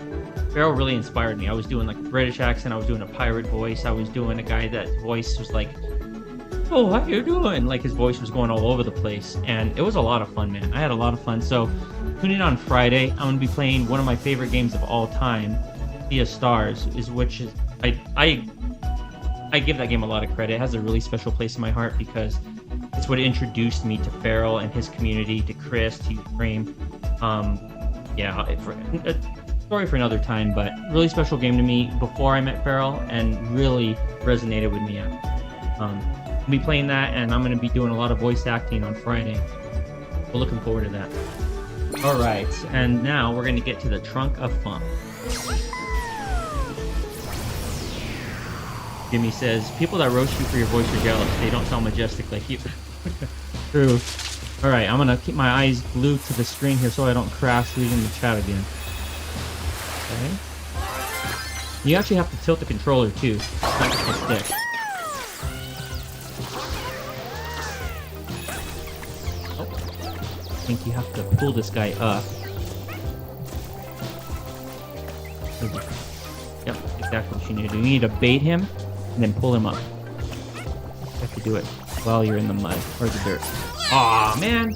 Farrell really inspired me. I was doing like a British accent. I was doing a pirate voice. I was doing a guy that voice was like, oh, how you doing? Like, his voice was going all over the place. And it was a lot of fun, man. I had a lot of fun. So tune in on Friday. I'm going to be playing one of my favorite games of all time, Sea of Stars, which is I give that game a lot of credit. It has a really special place in my heart because it's what introduced me to Farrell and his community, to Chris, to Euphrem. Yeah, a story for another time, but really special game to me before I met Farrell and really resonated with me. I'll be playing that, and I'm going to be doing a lot of voice acting on Friday. We're looking forward to that. All right, and now we're going to get to the Trunk of Fun. Jimmy says, people that roast you for your voice are jealous. They don't sound majestic like you. True. All right, I'm going to keep my eyes glued to the screen here so I don't crash reading the chat again. Okay. You actually have to tilt the controller too, not just the stick. Oh. I think you have to pull this guy up. Yep, exactly what you need to do. You need to bait him and then pull him up. You have to do it while you're in the mud or the dirt. Aw, man!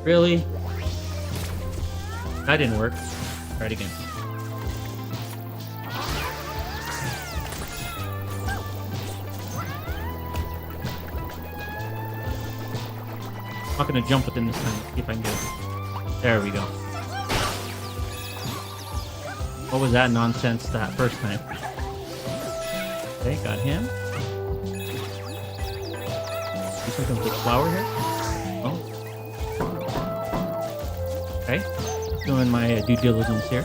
Really? That didn't work. Try it again. I'm not gonna jump with him this time. See if I can get it. There we go. What was that nonsense that first time? Okay, got him. Do something with the flower here? Oh. Okay. Doing my due diligence here.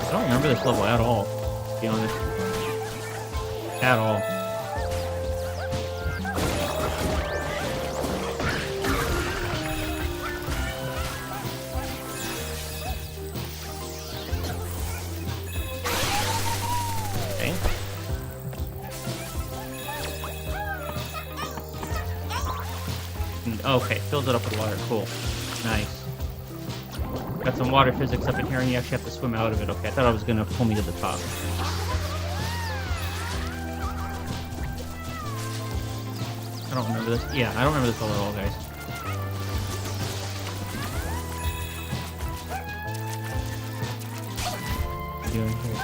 I don't remember this level at all, to be honest. At all. Okay, fills it up with water. Cool. Nice. Got some water physics up in here, and you actually have to swim out of it. Okay, I thought I was going to pull me to the top. I don't remember this. Yeah, I don't remember this level at all, guys. What are you doing here?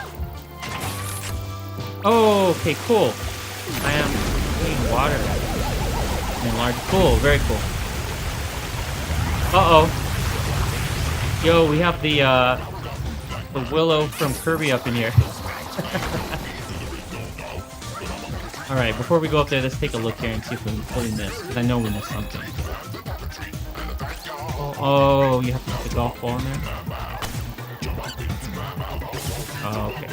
Oh, okay, cool. I am doing water. Large. Cool, very cool. Uh-oh. Yo, we have the Willow from Kirby up in here. Alright, before we go up there, let's take a look here and see if we fully missed, because I know we missed something. Oh, you have to put the golf ball in there? Oh, okay.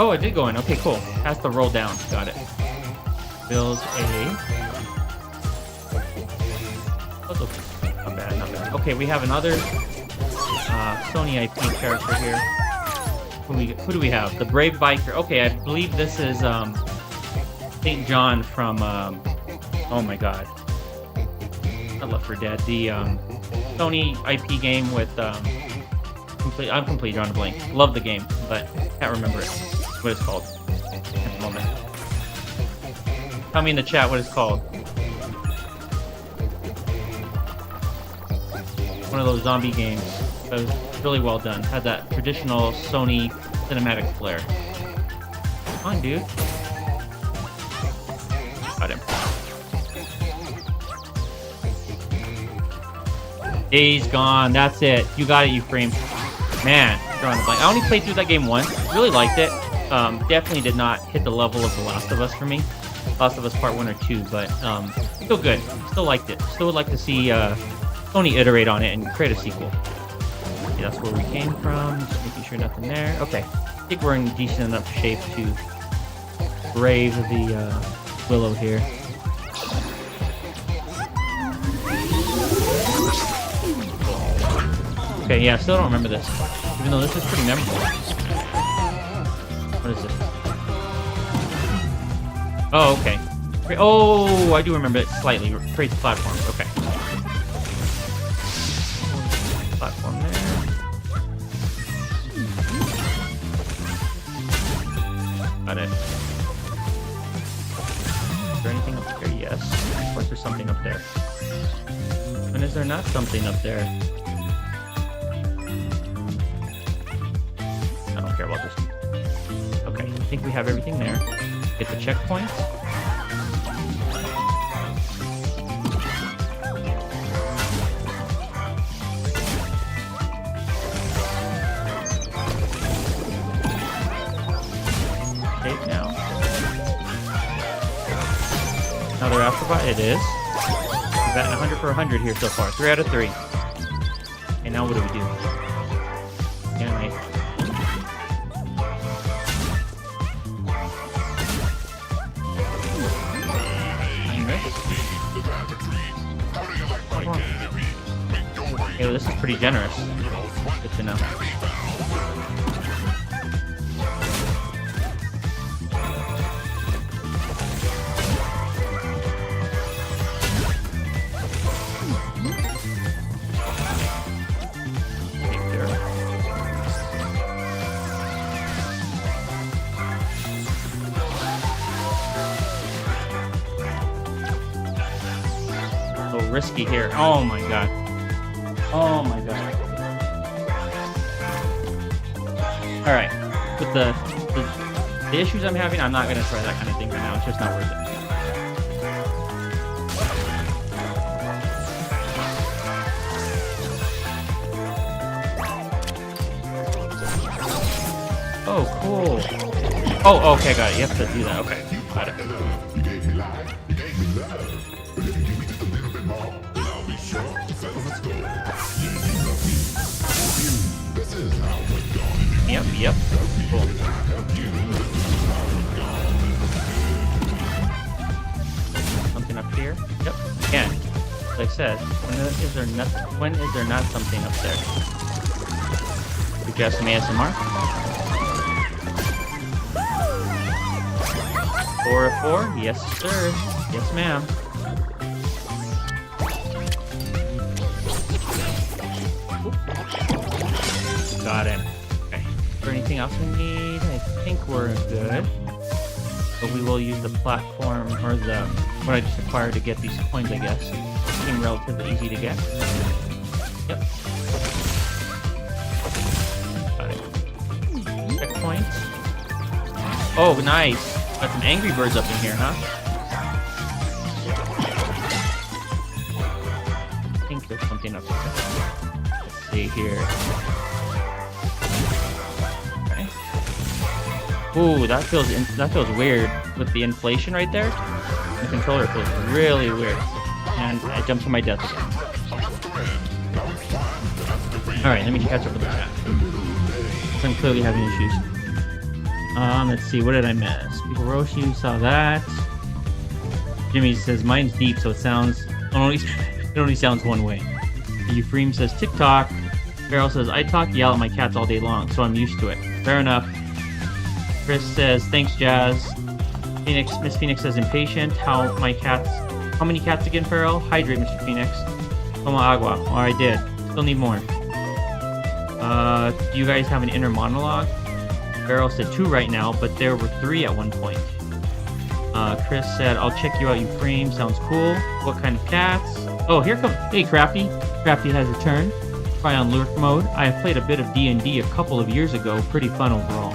Oh, it did go in. Okay, cool. Has to roll down. Got it. Build a... Not bad, not bad. Okay, we have another Sony IP character here. Who do we have? The Brave Biker. Okay, I believe this is St. John from oh my god, not Left 4 Dead. The Sony IP game with I'm completely drawing a blank. Love the game, but can't remember it. What it's called at the moment. Tell me in the chat what it's called. One of those zombie games that was really well done. Had that traditional Sony cinematic flair. Come on, dude. Got him. Days Gone. That's it. You got it, you frame. Man, drawing a blank. I only played through that game once. Really liked it. Definitely did not hit the level of The Last of Us for me. Last of Us Part 1 or 2, but still good. Still liked it. Still would like to see Sony iterate on it and create a sequel. Okay, that's where we came from. Just making sure nothing there. Okay. I think we're in decent enough shape to brave the Willow here. Okay, yeah, still don't remember this. Even though this is pretty memorable. What is this? Oh, okay. Oh, I do remember it slightly. Creates platforms. Okay. Platform there. Got it. Is there anything up there? Yes. Of course there's something up there. And is there not something up there? I don't care about this. Okay, I think we have everything there. Get the checkpoint. Save now. Another Astro Bot? It is. We've gotten 100 for 100 here so far. 3 out of 3. And now what do we do? Animate. Okay, well, this is pretty generous. Good to know. Risky here. Oh my god. Oh my god. Alright. With the issues I'm having, I'm not gonna try that kind of thing right now. It's just not worth it. Oh, cool. Oh, okay, got it. You have to do that. Okay, got it. Yep. Cool. Something up here. Yep. Again, like I said, when is there not something up there? Suggest some ASMR. 4 of 4. Yes, sir. Yes, ma'am. Got him. Anything else we need? I think we're good. But we will use the platform or the what I just acquired to get these coins, I guess. Seem relatively easy to get. Yep. Got it. Checkpoint. Oh, nice. Got some Angry Birds up in here, huh? I think there's something up here. Let's see here. Ooh, that feels weird with the inflation right there. The controller feels really weird, and I jumped to my death again. All right, let me catch up with the chat. I'm clearly having issues. Let's see, what did I miss? People Roshi, saw that. Jimmy says mine's deep, so it sounds it only sounds one way. Ephraim says TikTok. Farrell says I talk yell at my cats all day long, so I'm used to it. Fair enough. Chris says thanks, Jazz. Miss Phoenix says impatient. How many cats again, Farrell? Hydrate, Mr. Phoenix. Toma agua. Oh, I did. Still need more. Do you guys have an inner monologue? Farrell said 2 right now, but there were 3 at one point. Chris said, I'll check you out, Ephraim. Sounds cool. What kind of cats? Oh, here comes... Hey, Crafty. Crafty has returned. Try on lurk mode. I have played a bit of D&D a couple of years ago. Pretty fun overall.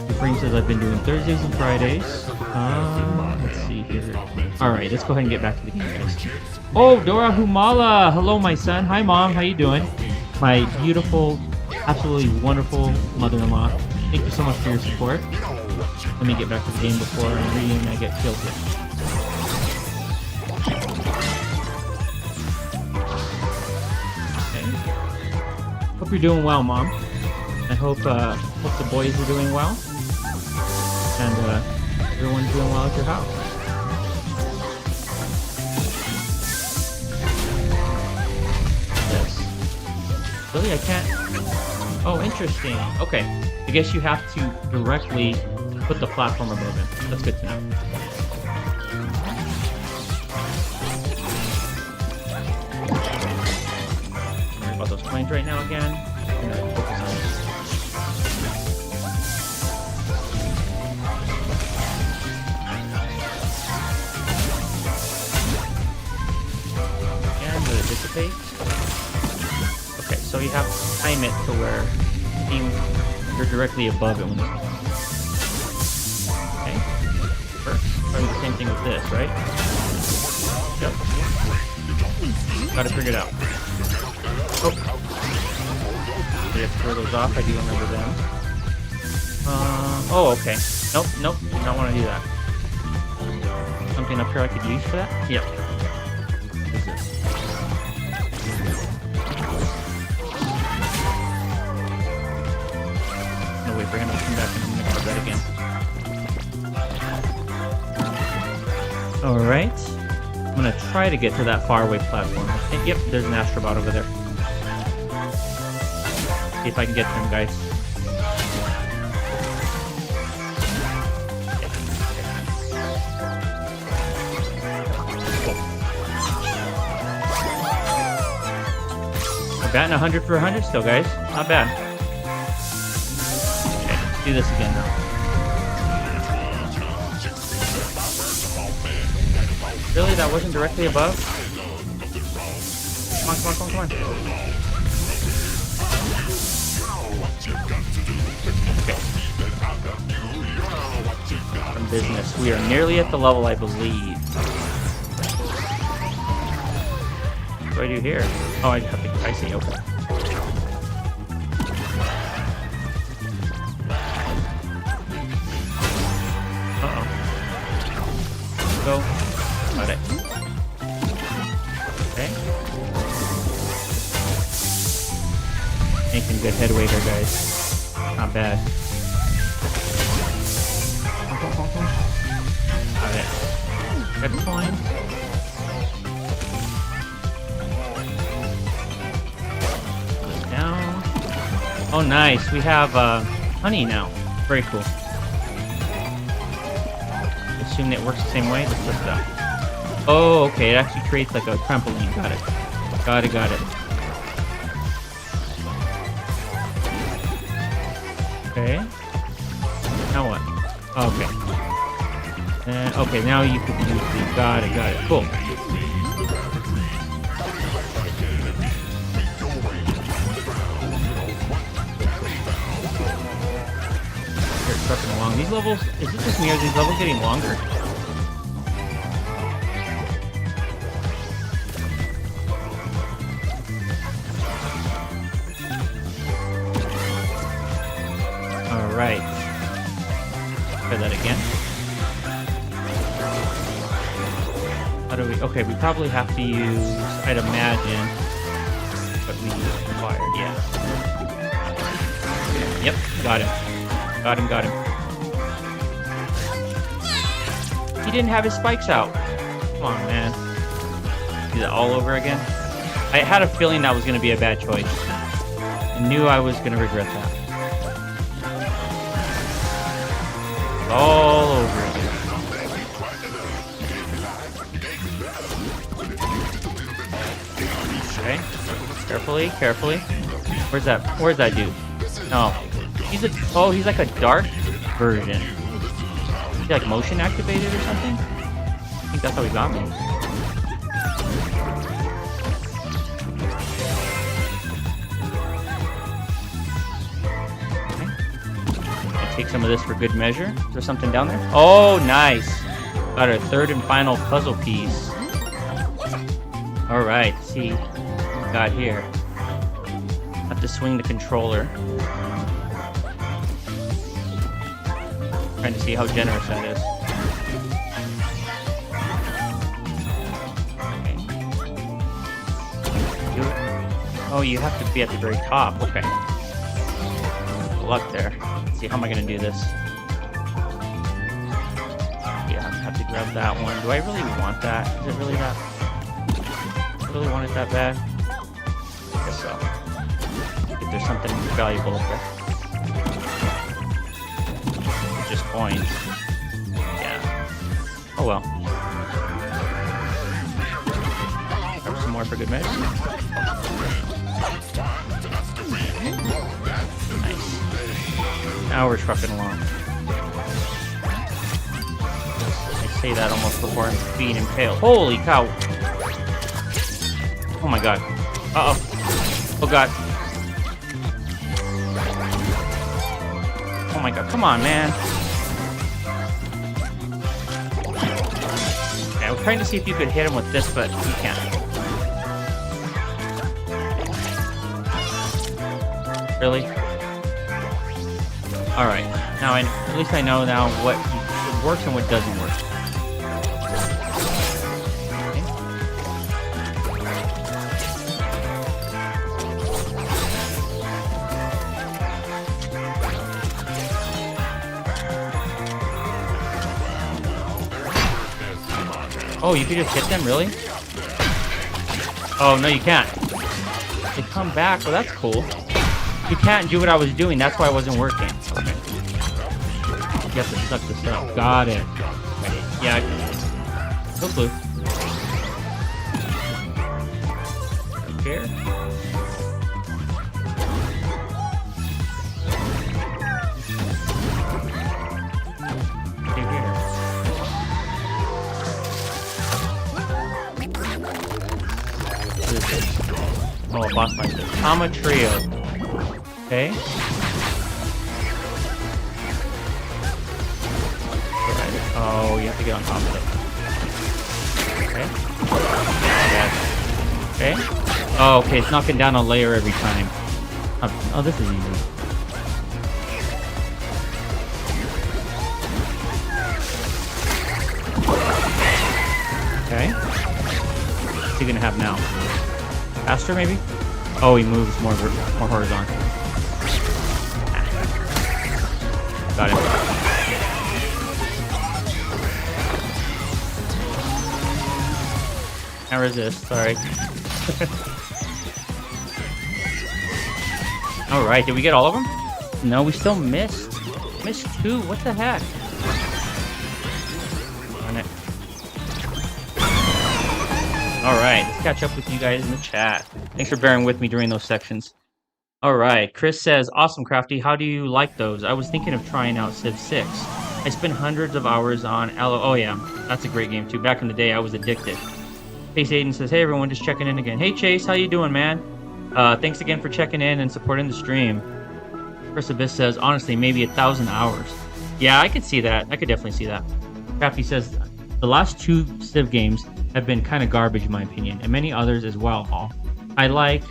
Ephraim says, I've been doing Thursdays and Fridays. Let's see here. Alright, let's go ahead and get back to the game, guys. Oh, Dora Humala! Hello, my son. Hi, Mom. How you doing? My beautiful, absolutely wonderful mother-in-law. Thank you so much for your support. Let me get back to the game before I'm reading and I get killed here. Okay. Hope you're doing well, Mom. I hope the boys are doing well. And everyone's doing well at your house. Yes. Really, I can't... Oh, interesting. Okay. I guess you have to directly put the platform above it. That's good to know. Don't worry about those coins right now again. I'm gonna focus on this. And let it dissipate. Okay, so you have to time it to where you're directly above it when it's... Okay. First, probably the same thing with this, right? Yep. Gotta figure it out. Oh. Did I throw those off? I do remember them. Oh, okay. Nope. Do not want to do that. Something up here I could use for that? Yep. What is this? No, wait for him to come back and I'm gonna grab that again. Alright. I'm gonna try to get to that faraway platform. Yep, there's an Astro Bot over there. See if I can get to him, guys. We're batting 100 for 100 still, guys. Not bad. Okay, let's do this again now. Really? That wasn't directly above? Come on. Okay. From business. We are nearly at the level, I believe. What do I do here? Oh, I have to... I see, okay. Uh-oh. Go. Got it. Okay. Making good headway here, guys. Not bad. Got it. Good point. Down. Oh, nice. We have honey now. Very cool. Assume it works the same way. Let's lift it up. Oh, okay. It actually creates like a trampoline. Got it. Got it. Okay. Now what? Okay. Okay, now you can use the... Got it. Cool. Here, trucking along. These levels... Is it just me or are these levels getting longer? Alright. Try that again. How do we... Okay, we probably have to use... I'd imagine... What we required, yeah. Yep, got it. Got him, got him. He didn't have his spikes out. Come on, man. Do that all over again? I had a feeling that was going to be a bad choice. I knew I was going to regret that. All over again. Okay. Carefully, carefully. Where's that dude? No. He's like a dark version. Is he like motion activated or something? I think that's how he got me. Okay. Take some of this for good measure. Is there something down there? Oh, nice. Got our third and final puzzle piece. All right, let's see what we got here. Have to swing the controller. Trying to see how generous that is. Okay. Oh, you have to be at the very top. Okay. Good luck there. Let's see, how am I going to do this? Yeah, I have to grab that one. Do I really want that? Is it really that? I really want it that bad? I guess so. If there's something valuable up there. Just coins. Yeah. Oh well. Grab some more for good measure. Nice. Now we're trucking along. I say that almost before I'm being impaled. Holy cow! Oh my god. Uh-oh. Oh god. Oh my god, come on, man. Okay, I was trying to see if you could hit him with this, but you can't. Really? Alright, now at least I know now what works and what doesn't work. Oh, you could just hit them, really? Oh, no, you can't. They come back. Well, that's cool. You can't do what I was doing. That's why it wasn't working. Okay. You have to suck this up. Got it. Yeah. No clue. Here. Oh, a boss fight. Tama Trio. Okay. Right. Oh, you have to get on top of it. Okay. Okay. Oh, okay. It's knocking down a layer every time. Oh, this is easy. Okay. What's he gonna have now? Faster, maybe? Oh, he moves more horizontal. Got him. Can't resist, sorry. Alright, did we get all of them? No, we still missed. Missed two, what the heck? Darn it. Alright, let's catch up with you guys in the chat. Thanks for bearing with me during those sections. Alright, Chris says, awesome, Crafty. How do you like those? I was thinking of trying out Civ 6. I spent hundreds of hours on Oh yeah, that's a great game too. Back in the day, I was addicted. Chase Aiden says, hey everyone, just checking in again. Hey Chase, how you doing, man? Thanks again for checking in and supporting the stream. Chris Abyss says, honestly, maybe 1,000 hours. Yeah, I could see that. I could definitely see that. Crafty says, the last two Civ games have been kind of garbage in my opinion, and many others as well. I like...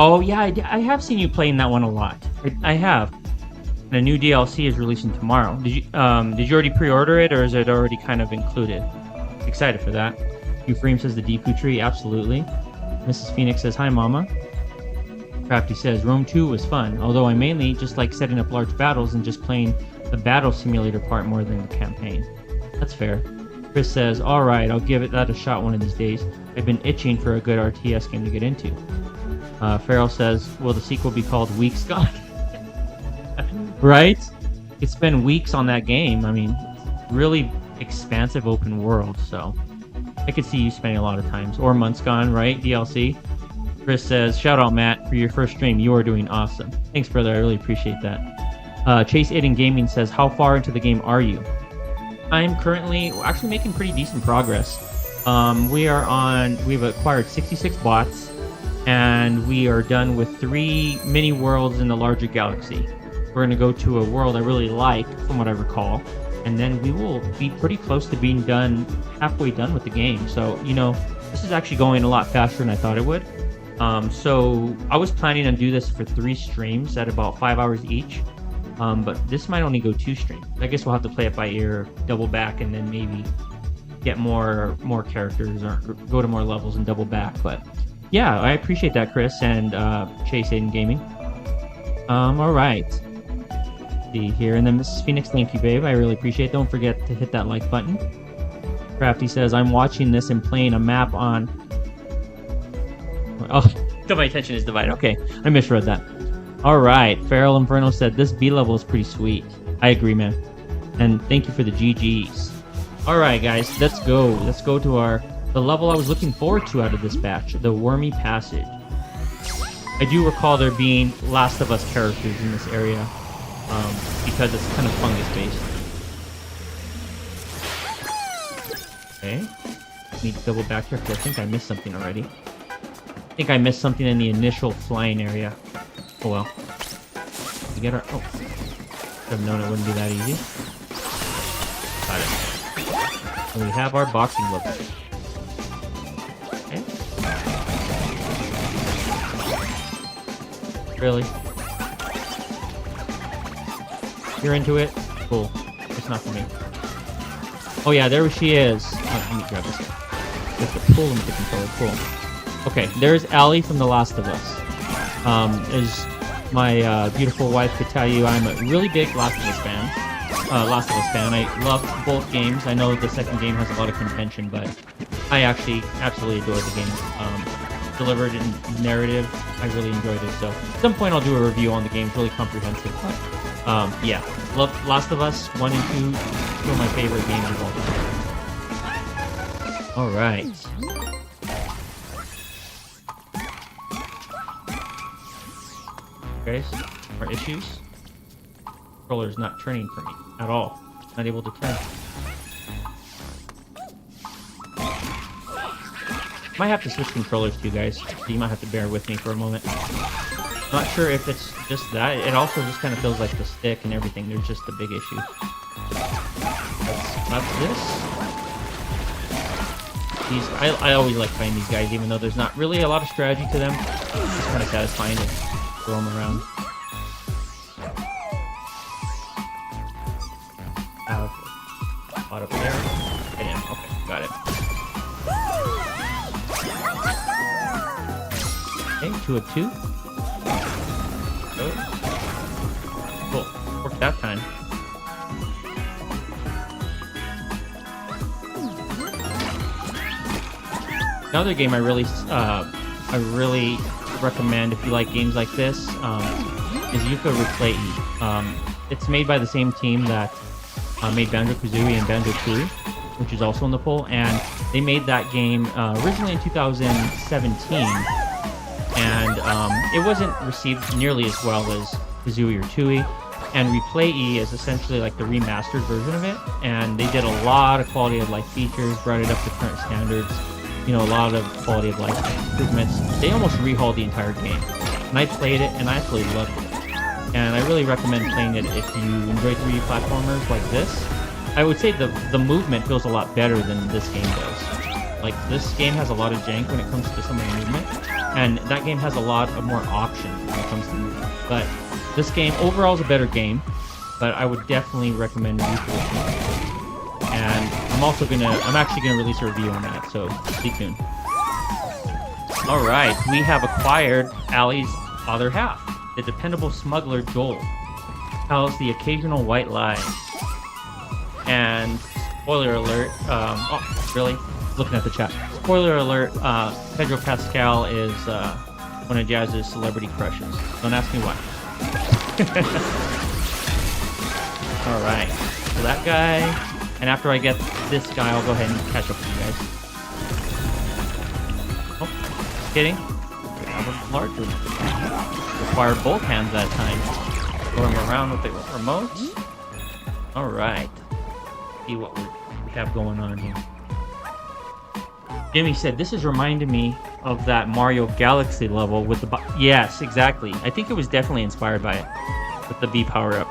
Oh yeah, I have seen you playing that one a lot. I have. And a new DLC is releasing tomorrow. Did you already pre-order it, or is it already kind of included? Excited for that. Euphrem says the Deku tree, absolutely. Mrs. Phoenix says, hi mama. Crafty says, Rome 2 was fun, although I mainly just like setting up large battles and just playing the battle simulator part more than the campaign. That's fair. Chris says, alright, I'll give that a shot one of these days. I've been itching for a good RTS game to get into. Farrell says, will the sequel be called Weeks Gone? Right? It's been weeks on that game. I mean, really expansive open world, so I could see you spending a lot of times. Or Months Gone, right? DLC. Chris says, shout out Matt for your first stream. You are doing awesome. Thanks, brother. I really appreciate that. Chase Aiden Gaming says, how far into the game are you? I'm currently actually making pretty decent progress. We've acquired 66 bots, and we are done with 3 mini worlds in the larger galaxy. We're going to go to a world I really like, from what I recall, and then we will be pretty close to being halfway done with the game. So, you know, this is actually going a lot faster than I thought it would. So I was planning to do this for 3 streams at about 5 hours each, but this might only go 2 streams. I guess we'll have to play it by ear, double back, and then maybe get more characters or go to more levels and double back. But yeah, I appreciate that, Chris and Chase Aiden Gaming. All right. See here, and then Mrs. Phoenix, thank you, babe. I really appreciate it. Don't forget to hit that like button. Crafty says, I'm watching this and playing a map on... Oh, so my attention is divided. Okay, I misread that. All right, Feral Inferno said, this B level is pretty sweet. I agree, man. And thank you for the GGs. All right, guys, let's go. Let's go to the level I was looking forward to out of this batch, the Wormy Passage. I do recall there being Last of Us characters in this area, because it's kind of fungus-based. Okay, need to double back here because I think I missed something already. I think I missed something in the initial flying area. Oh well. We get our... Oh. Should have known it wouldn't be that easy. Got it. And we have our boxing look. Okay. Really? You're into it? Cool. It's not for me. Oh yeah, there she is. Oh, let me grab this. You have to pull them with the controller. Cool. Okay, there's Allie from The Last of Us. As my beautiful wife could tell you, I'm a really big Last of Us fan. I love both games. I know the second game has a lot of contention, but I actually absolutely adore the game. Delivered in narrative, I really enjoyed it. So at some point I'll do a review on the game. It's really comprehensive. But yeah, love Last of Us 1 and 2. Two of my favorite games of all time. All right. Guys, our issues. Controller's not turning for me at all. Not able to turn. Might have to switch controllers too, guys. So you might have to bear with me for a moment. Not sure if it's just that. It also just kind of feels like the stick and everything. There's just a big issue. That's this. I always like playing these guys, even though there's not really a lot of strategy to them. It's just kind of satisfying to throw them around. Have a spot up there. Get in. Okay, got it. Okay, 2 of 2. Good. Cool. Worked that time. Another game I really recommend if you like games like this is Yuka Replay. It's made by the same team that made Banjo-Kazooie and Banjo-Tooie, which is also in the poll, and they made that game originally in 2017, and it wasn't received nearly as well as Kazooie or Tooie, and Replay is essentially like the remastered version of it, and they did a lot of quality of life features, brought it up to current standards, you know, a lot of quality of life improvements. They almost rehauled the entire game, and I played it, and I absolutely loved it. And I really recommend playing it if you enjoy 3D platformers like this. I would say the movement feels a lot better than this game does. Like, this game has a lot of jank when it comes to some of the movement, and that game has a lot of more options when it comes to movement. But this game overall is a better game, but I would definitely recommend Replay. And I'm actually gonna release a review on that, so stay tuned. All right, we have acquired Allie's other half, the dependable smuggler Joel, tells the occasional white lie. And spoiler alert, oh, really? Looking at the chat. Spoiler alert, Pedro Pascal is one of Jazz's celebrity crushes. Don't ask me why. Alright, so that guy, and after I get this guy, I'll go ahead and catch up with you guys. Oh, kidding. I have a larger one. Required both hands that time. Going around with the remote. Alright. See what we have going on here. Jimmy said, this is reminding me of that Mario Galaxy level with the... Yes, exactly. I think it was definitely inspired by it. With the B power-up.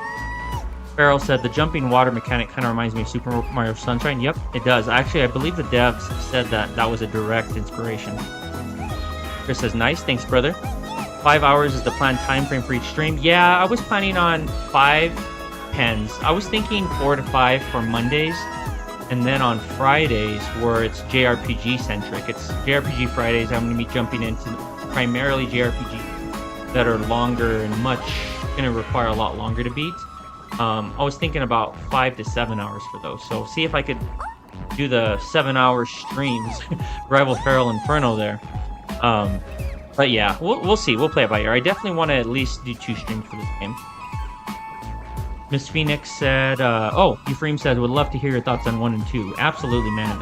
Farrell said, the jumping water mechanic kind of reminds me of Super Mario Sunshine. Yep, it does. Actually, I believe the devs said that was a direct inspiration. Chris says, nice. Thanks, brother. 5 hours is the planned time frame for each stream. Yeah, I was planning on 5 pens. I was thinking 4 to 5 for Mondays. And then on Fridays, where it's JRPG centric, it's JRPG Fridays. I'm going to be jumping into primarily JRPG that are longer and going to require a lot longer to beat. I was thinking about 5 to 7 hours for those. So see if I could do the 7-hour streams, rival Feral Inferno there. But yeah, we'll see. We'll play it by ear. I definitely want to at least do 2 streams for this game. Miss Phoenix said, oh, Ephraim said, would love to hear your thoughts on 1 and 2. Absolutely, man.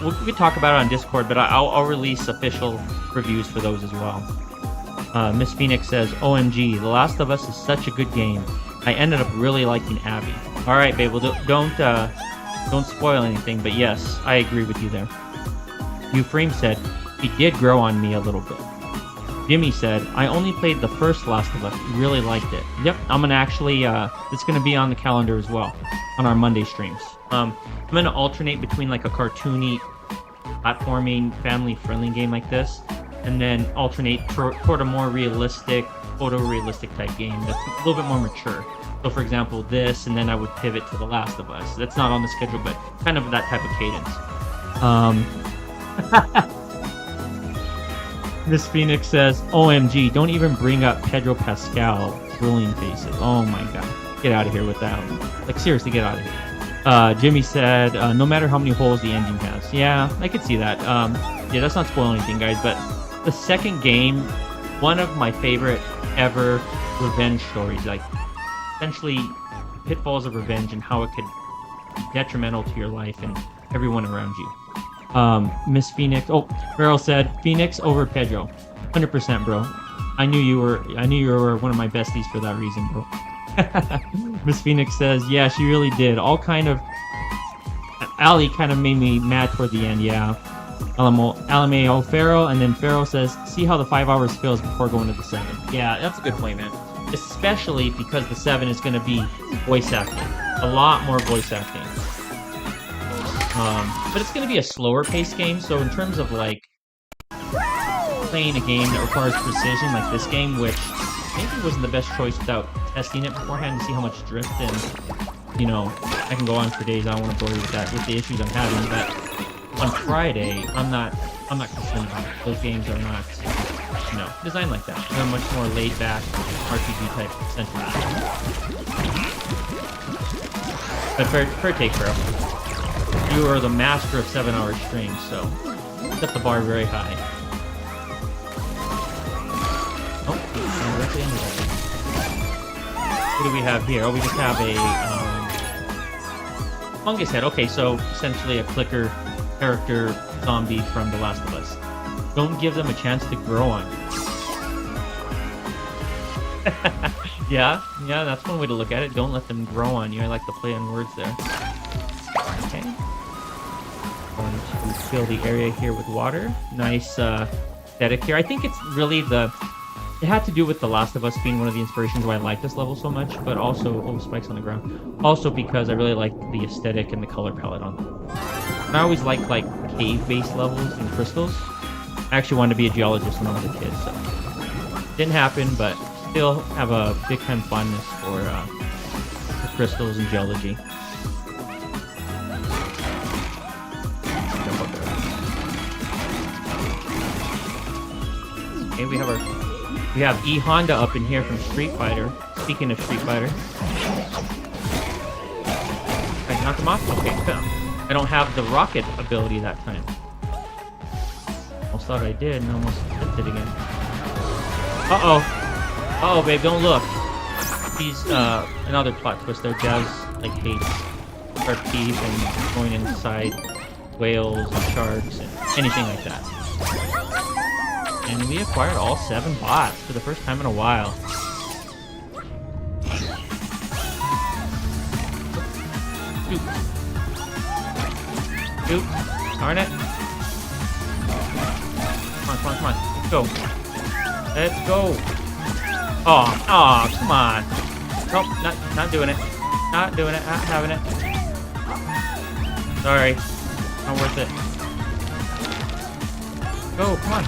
We could talk about it on Discord, but I'll release official reviews for those as well. Miss Phoenix says, OMG, The Last of Us is such a good game. I ended up really liking Abby. All right, babe, well, don't spoil anything, but yes, I agree with you there. Ephraim said, he did grow on me a little bit. Jimmy said, I only played the first Last of Us. Really liked it. Yep, I'm going to actually, it's going to be on the calendar as well, on our Monday streams. I'm going to alternate between like a cartoony, platforming, family-friendly game like this, and then alternate toward a more realistic, photorealistic type game that's a little bit more mature. So for example, this, and then I would pivot to The Last of Us. That's not on the schedule, but kind of that type of cadence. Miss Phoenix says, OMG, don't even bring up Pedro Pascal drooling faces. Oh my god. Get out of here with that one. Like, seriously, get out of here. Jimmy said, no matter how many holes the engine has. Yeah, I could see that. Yeah, that's not spoiling anything, guys, but the second game, one of my favorite ever revenge stories. Like, essentially, pitfalls of revenge and how it could be detrimental to your life and everyone around you. Miss Phoenix. Oh, Farrell said Phoenix over Pedro. 100%, bro. I knew you were one of my besties for that reason, bro. Miss Phoenix says, yeah, she really did. Allie kind of made me mad toward the end, yeah. LMAO Farrell, and then Farrell says, see how the 5 hours feels before going to the 7. Yeah, that's a good point, man. Especially because the 7 is going to be voice acting. A lot more voice acting. But it's going to be a slower paced game, so in terms of like playing a game that requires precision like this game, which maybe wasn't the best choice without testing it beforehand to see how much drift, and you know, I can go on for days. I don't want to bore you with that, with the issues I'm having, but on Friday, I'm not concerned about it. Those games are not, you know, designed like that. They're much more laid back RPG type sentiment. But fair take, bro. You are the master of 7-hour streams, so set the bar very high. Oh, directly into that. What do we have here? Oh, we just have a fungus head. Okay, so essentially a clicker character zombie from The Last of Us. Don't give them a chance to grow on you. Yeah, that's one way to look at it. Don't let them grow on you. I like the play on words there. Okay. Going to fill the area here with water. Nice aesthetic here. I think it's really it had to do with The Last of Us being one of the inspirations why I like this level so much, but also, spikes on the ground. Also because I really like the aesthetic and the color palette on them. And I always like cave-based levels and crystals. I actually wanted to be a geologist when I was a kid, so didn't happen, but still have a big time fondness for crystals and geology. Okay, we have our We have E Honda up in here from Street Fighter. Speaking of Street Fighter. I knocked him off? Okay, good. I don't have the rocket ability that time. Almost thought I did and almost flipped it again. Uh-oh. Uh-oh, babe, don't look. He's another plot twist there. Jazz like hates RPs and going inside whales and sharks and anything like that. And we acquired all 7 bots for the first time in a while. Shoot. Shoot. Darn it. Come on, come on, come on. Let's go. Let's go. Oh, come on. Nope, not doing it. Not doing it, not having it. Sorry. Not worth it. Go, come on.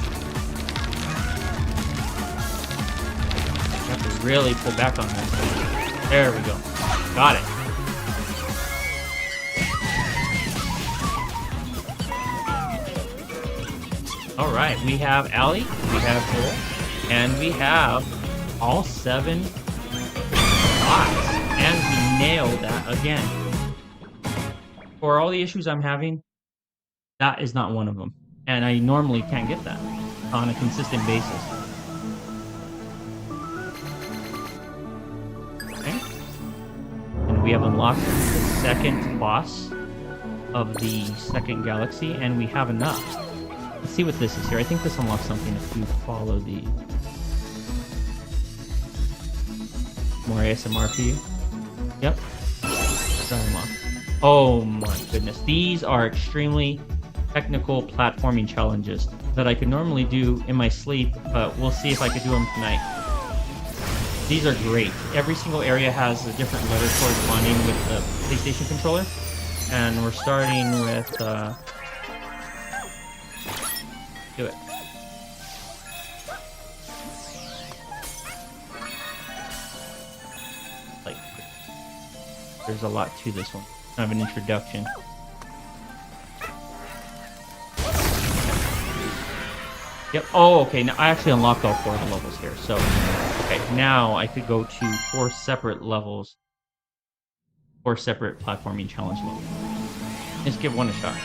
You have to really pull back on this. There we go. Got it. Alright, we have Allie, we have Joel, and we have all 7 bots. And we nailed that again. For all the issues I'm having, that is not one of them. And I normally can't get that on a consistent basis. Okay. And we have unlocked the second boss of the second galaxy, and we have enough. Let's see what this is here. I think this unlocks something if you follow the... More ASMR for you. Yep. Oh my goodness. These are extremely technical platforming challenges that I could normally do in my sleep, but we'll see if I could do them tonight. These are great. Every single area has a different letter corresponding with the PlayStation controller. And we're starting with... do it. Like, there's a lot to this one. Kind of an introduction. Yep. Oh, okay. Now I actually unlocked all 4 of the levels here. So, okay. Now I could go to 4 separate levels. 4 separate platforming challenge levels. Let's give one a shot.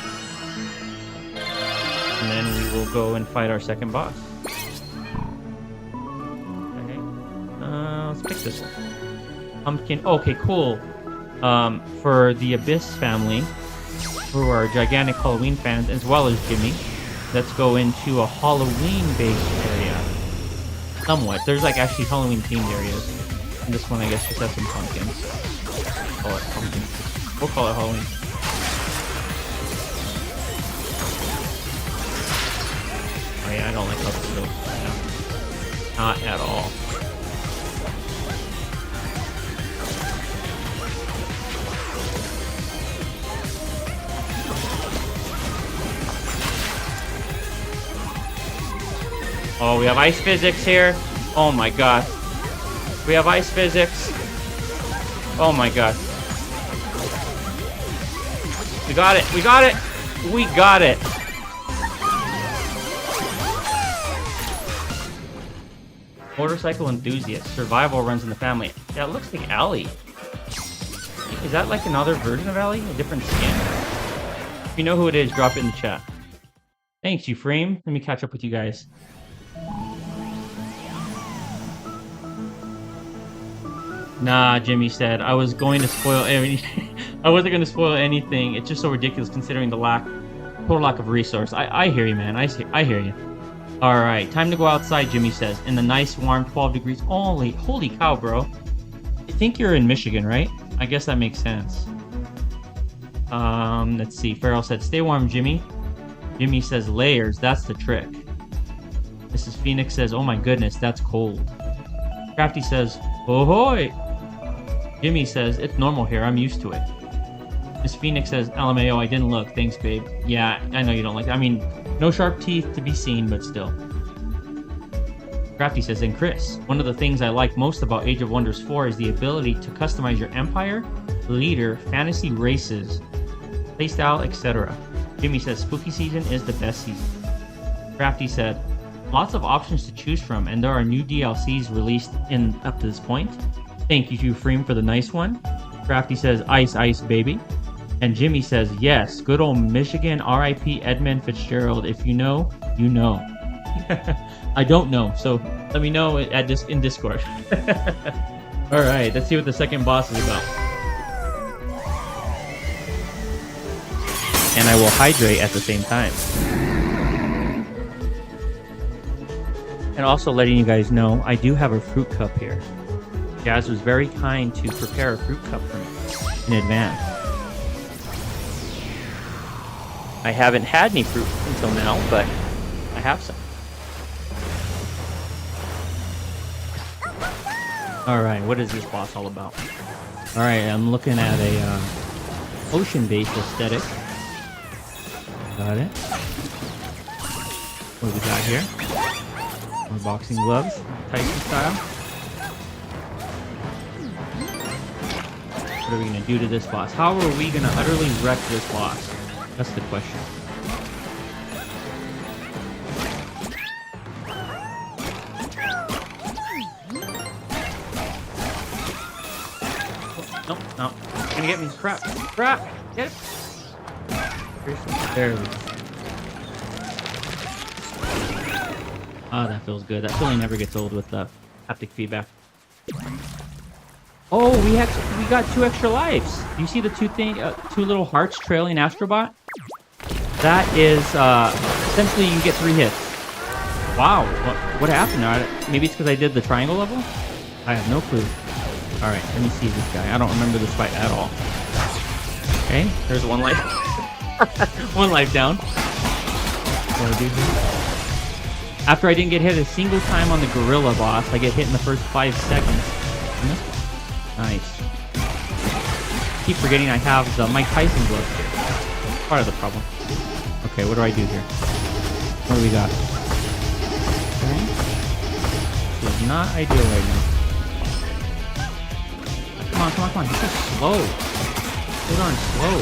And then we will go and fight our second boss. Okay. Let's pick this one. Pumpkin. Okay, cool. For the Abyss family, who are gigantic Halloween fans, as well as Jimmy, let's go into a Halloween-based area. Somewhat. There's like actually Halloween-themed areas. And this one, I guess, just has some pumpkins. Call it pumpkin. We'll call it Halloween. Oh yeah, I don't like how this goes. No. Not at all. Oh, we have ice physics here. Oh my god. We have ice physics. Oh my god. We got it. We got it. We got it. Motorcycle enthusiast. Survival runs in the family. Yeah, it looks like Allie. Is that like another version of Allie? A different skin? If you know who it is, drop it in the chat. Thanks, Ephraim. Let me catch up with you guys. Nah, Jimmy said, I was going to spoil everything. I wasn't going to spoil anything. It's just so ridiculous considering the total lack of resource. I hear you, man. I hear you. Alright, time to go outside, Jimmy says. In the nice, warm 12 degrees. Holy cow, bro. I think you're in Michigan, right? I guess that makes sense. Let's see. Farrell said, stay warm, Jimmy. Jimmy says, layers. That's the trick. Mrs. Phoenix says, oh my goodness, that's cold. Crafty says, ahoy! Jimmy says, it's normal here, I'm used to it. Miss Phoenix says, LMAO, I didn't look, thanks babe. Yeah, I know you don't like that. I mean, no sharp teeth to be seen, but still. Crafty says, and Chris, one of the things I like most about Age of Wonders 4 is the ability to customize your empire, leader, fantasy races, playstyle, etc. Jimmy says, spooky season is the best season. Crafty said, lots of options to choose from, and there are new DLCs released in up to this point. Thank you to Freem for the nice one. Crafty says, ice, ice, baby. And Jimmy says, yes, good old Michigan, RIP Edmund Fitzgerald. If you know, you know. I don't know, so let me know in Discord. All right, let's see what the second boss is about. And I will hydrate at the same time. And also letting you guys know, I do have a fruit cup here. Jazz was very kind to prepare a fruit cup for me in advance. I haven't had any fruit until now, but I have some. Alright, what is this boss all about? Alright, I'm looking at a ocean-based aesthetic. Got it. What do we got here? More boxing gloves, Tyson style. What are we gonna do to this boss? How are we gonna utterly wreck this boss? That's the question. Nope, nope. It's gonna get me. Crap. Crap! Get it! There we go. Oh, that feels good. That feeling never gets old with the haptic feedback. Oh, we got 2 extra lives. Do you see the two little hearts trailing Astro Bot? That is essentially you can get 3 hits. Wow, what happened? Maybe it's because I did the triangle level? I have no clue. All right, let me see this guy. I don't remember this fight at all. Okay, there's 1 life. 1 life down. What do I do here? After I didn't get hit a single time on the gorilla boss, I get hit in the first 5 seconds. Nice. Keep forgetting I have the Mike Tyson glove here. Part of the problem. Okay, what do I do here? What do we got? Okay. This is not ideal right now. Come on, come on, come on. This is slow. So darn slow.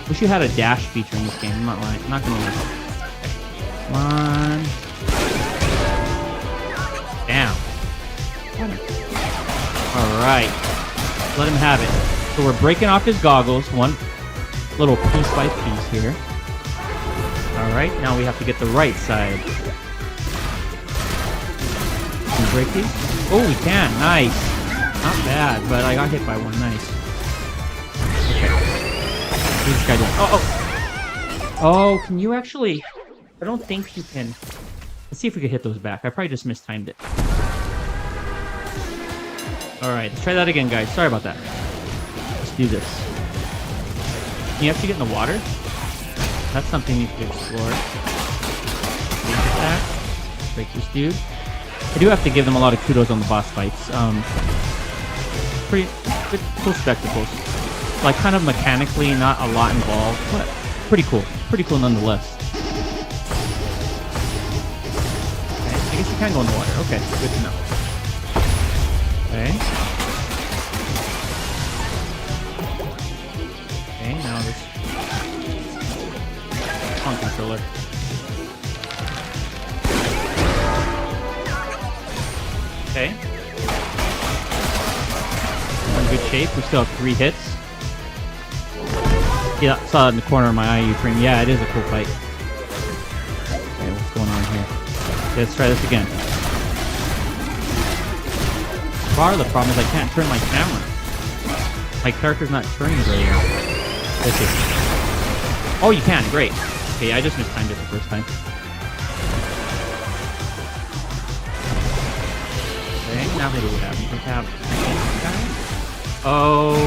Wish you had a dash feature in this game. I'm not lying. I'm not gonna lie. Come on. Damn. Alright. Let him have it. So we're breaking off his goggles. One little piece by piece here. Alright, now we have to get the right side. Can we break these? Oh, we can. Nice. Not bad, but I got hit by one. Nice. Okay. What's this guy doing? Oh, oh. Oh, can you actually... I don't think you can... Let's see if we can hit those back. I probably just mistimed it. Alright, let's try that again, guys. Sorry about that. Let's do this. Can you actually get in the water? That's something you could explore. Attack. Break this dude. I do have to give them a lot of kudos on the boss fights. Pretty good, cool spectacles. Like, kind of mechanically, not a lot involved, but pretty cool. Pretty cool nonetheless. Okay, I guess you can go in the water. Okay, good to know. Okay. Okay, now this on controller. Okay. We're in good shape. We still have 3 hits. Yeah, I saw it in the corner of my eye frame. Yeah, it is a cool fight. Okay, what's going on here? Okay, let's try this again. Part of the problem is I can't turn my camera. My character's not turning very well. This is... Oh, you can. Great. Okay, I just mistimed it the first time. Okay, now what do we have? We have... Oh.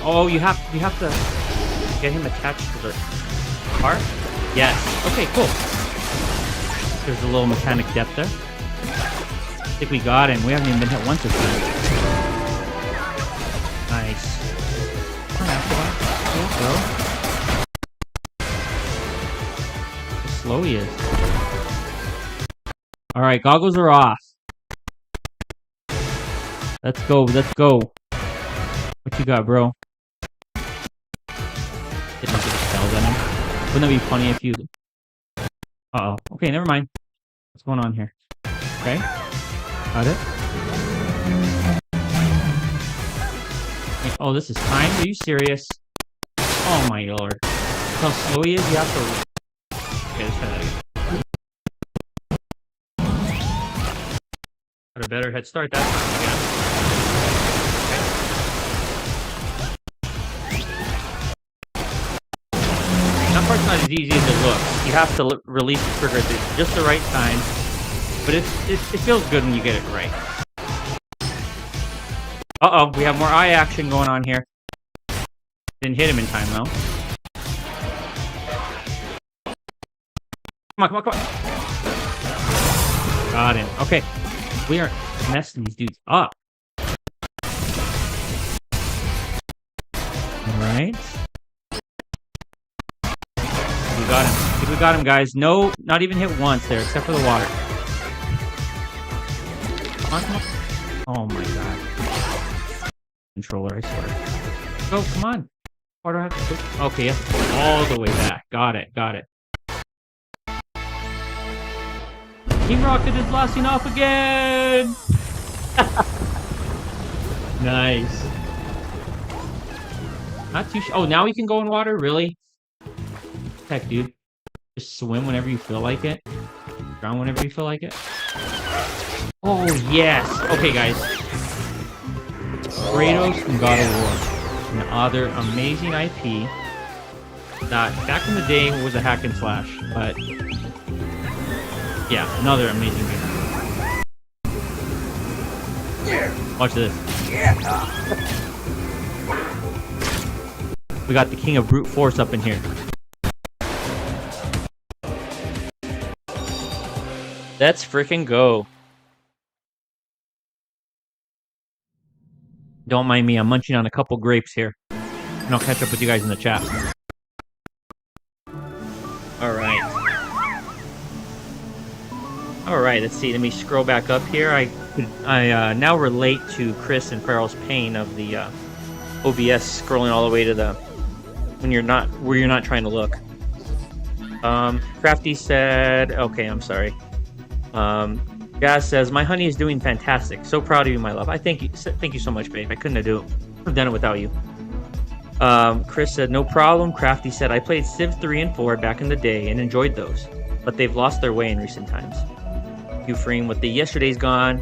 Oh, you have to get him attached to the car? Yes. Okay, cool. There's a little mechanic depth there. I think we got him. We haven't even been hit once this time. Nice. How slow he is. Alright, goggles are off. Let's go, let's go. What you got, bro? Didn't get spells on him. Wouldn't that be funny if you Uh-oh. Okay, never mind. What's going on here? Okay. Got it. Oh, this is timed? Are you serious? Oh my lord. How slow he is? You have to... Okay, let's try that again. Got a better head start that time again. That part's not as easy as it looks. You have to release the trigger at just the right time. But it feels good when you get it right. Uh-oh, we have more eye action going on here. Didn't hit him in time, though. Come on, come on, come on. Got him. Okay. We are messing these dudes up. Alright. We got him. I think we got him, guys. No, not even hit once there, except for the water. Come on, come on. Oh my god. Controller, I swear. Go, come on. Why do I have to go? Okay, you have to go all the way back. Got it, got it. Team Rocket is blasting off again! Nice. Not too oh, now we can go in water? Really? Heck, dude. Just swim whenever you feel like it. Drown whenever you feel like it. Oh, yes! Okay, guys. Kratos from God of War. Another amazing IP that back in the day was a hack and slash, but yeah, another amazing game. Watch this. We got the king of brute force up in here. Let's freaking go. Don't mind me, I'm munching on a couple grapes here. And I'll catch up with you guys in the chat. Alright. Alright, let's see. Let me scroll back up here. I now relate to Chris and Farrell's pain of the OBS scrolling all the way to the... where you're not trying to look. Crafty said... Okay, I'm sorry. Gaz says, my honey is doing fantastic. So proud of you, my love. I thank you so much, babe. I couldn't have done it without you. Chris said, no problem. Crafty said, I played Civ 3 and 4 back in the day and enjoyed those, but they've lost their way in recent times. Euphreme with the yesterday's gone.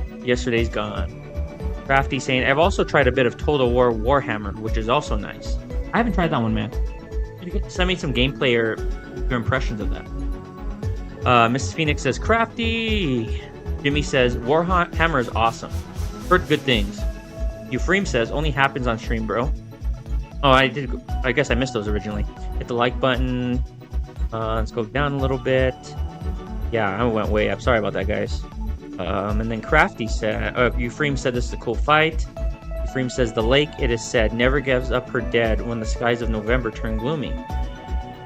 Crafty saying, I've also tried a bit of Total War Warhammer, which is also nice. I haven't tried that one, man. Send me some gameplay or your impressions of that. Mrs. Phoenix says, Crafty. Jimmy says, Warhammer is awesome. Heard good things. Euphreme says, only happens on stream, bro. Oh, I guess I missed those originally. Hit the like button. Let's go down a little bit. Yeah, I went way up. Sorry about that, guys. And then Crafty said, Euphreme said this is a cool fight. Euphreme says, the lake, it is said, never gives up her dead when the skies of November turn gloomy.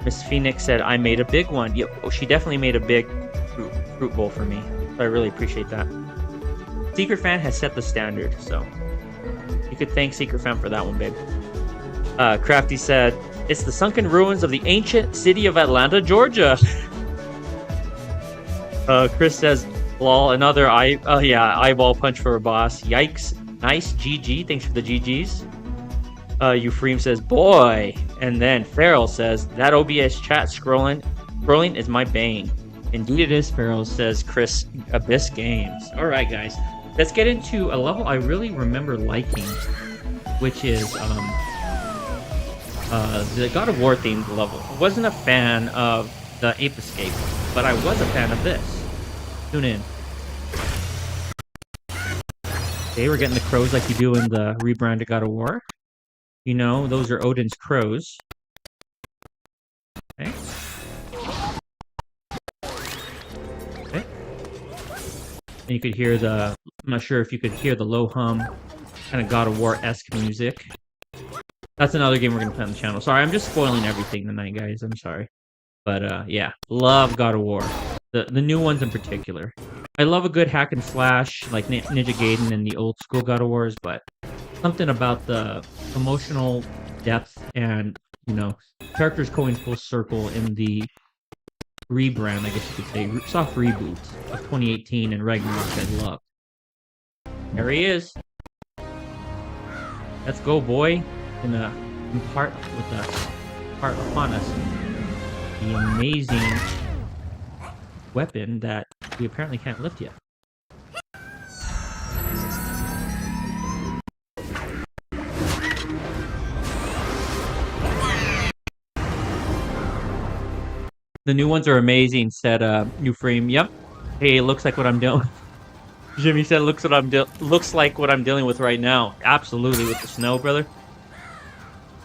Miss Phoenix said, I made a big one. Yep, oh, she definitely made a big fruit bowl for me. I really appreciate that. Secret Fan has set the standard, so you could thank Secret Fan for that one, babe. Crafty said, it's the sunken ruins of the ancient city of Atlanta, Georgia. Chris says, lol, another eyeball punch for a boss. Yikes. Nice, GG. Thanks for the GGs. Euphreme says, boy. And then Farrell says, that OBS chat scrolling is my bane. Indeed it is, Farrell, says Chris Abyss Games. Alright, guys. Let's get into a level I really remember liking, which is the God of War themed level. I wasn't a fan of the Ape Escape, but I was a fan of this. Tune in. Okay, we're getting the crows like you do in the rebranded God of War. You know, those are Odin's crows. Okay. Okay. And you could hear the... I'm not sure if you could hear the low hum, kind of God of War-esque music. That's another game we're going to play on the channel. Sorry, I'm just spoiling everything tonight, guys. I'm sorry. But, yeah. Love God of War. The new ones in particular. I love a good hack and slash, like Ninja Gaiden and the old school God of Wars, but something about the emotional depth and, you know, characters going full circle in the rebrand, I guess you could say, soft reboot of 2018 and Ragnarok I love. There he is. Let's go, boy. Gonna impart with us, impart upon us the amazing weapon that we apparently can't lift yet. The new ones are amazing, said New Frame. Yep. Hey, it looks like what I'm doing. Jimmy said, looks like what I'm dealing with right now. Absolutely, with the snow, brother.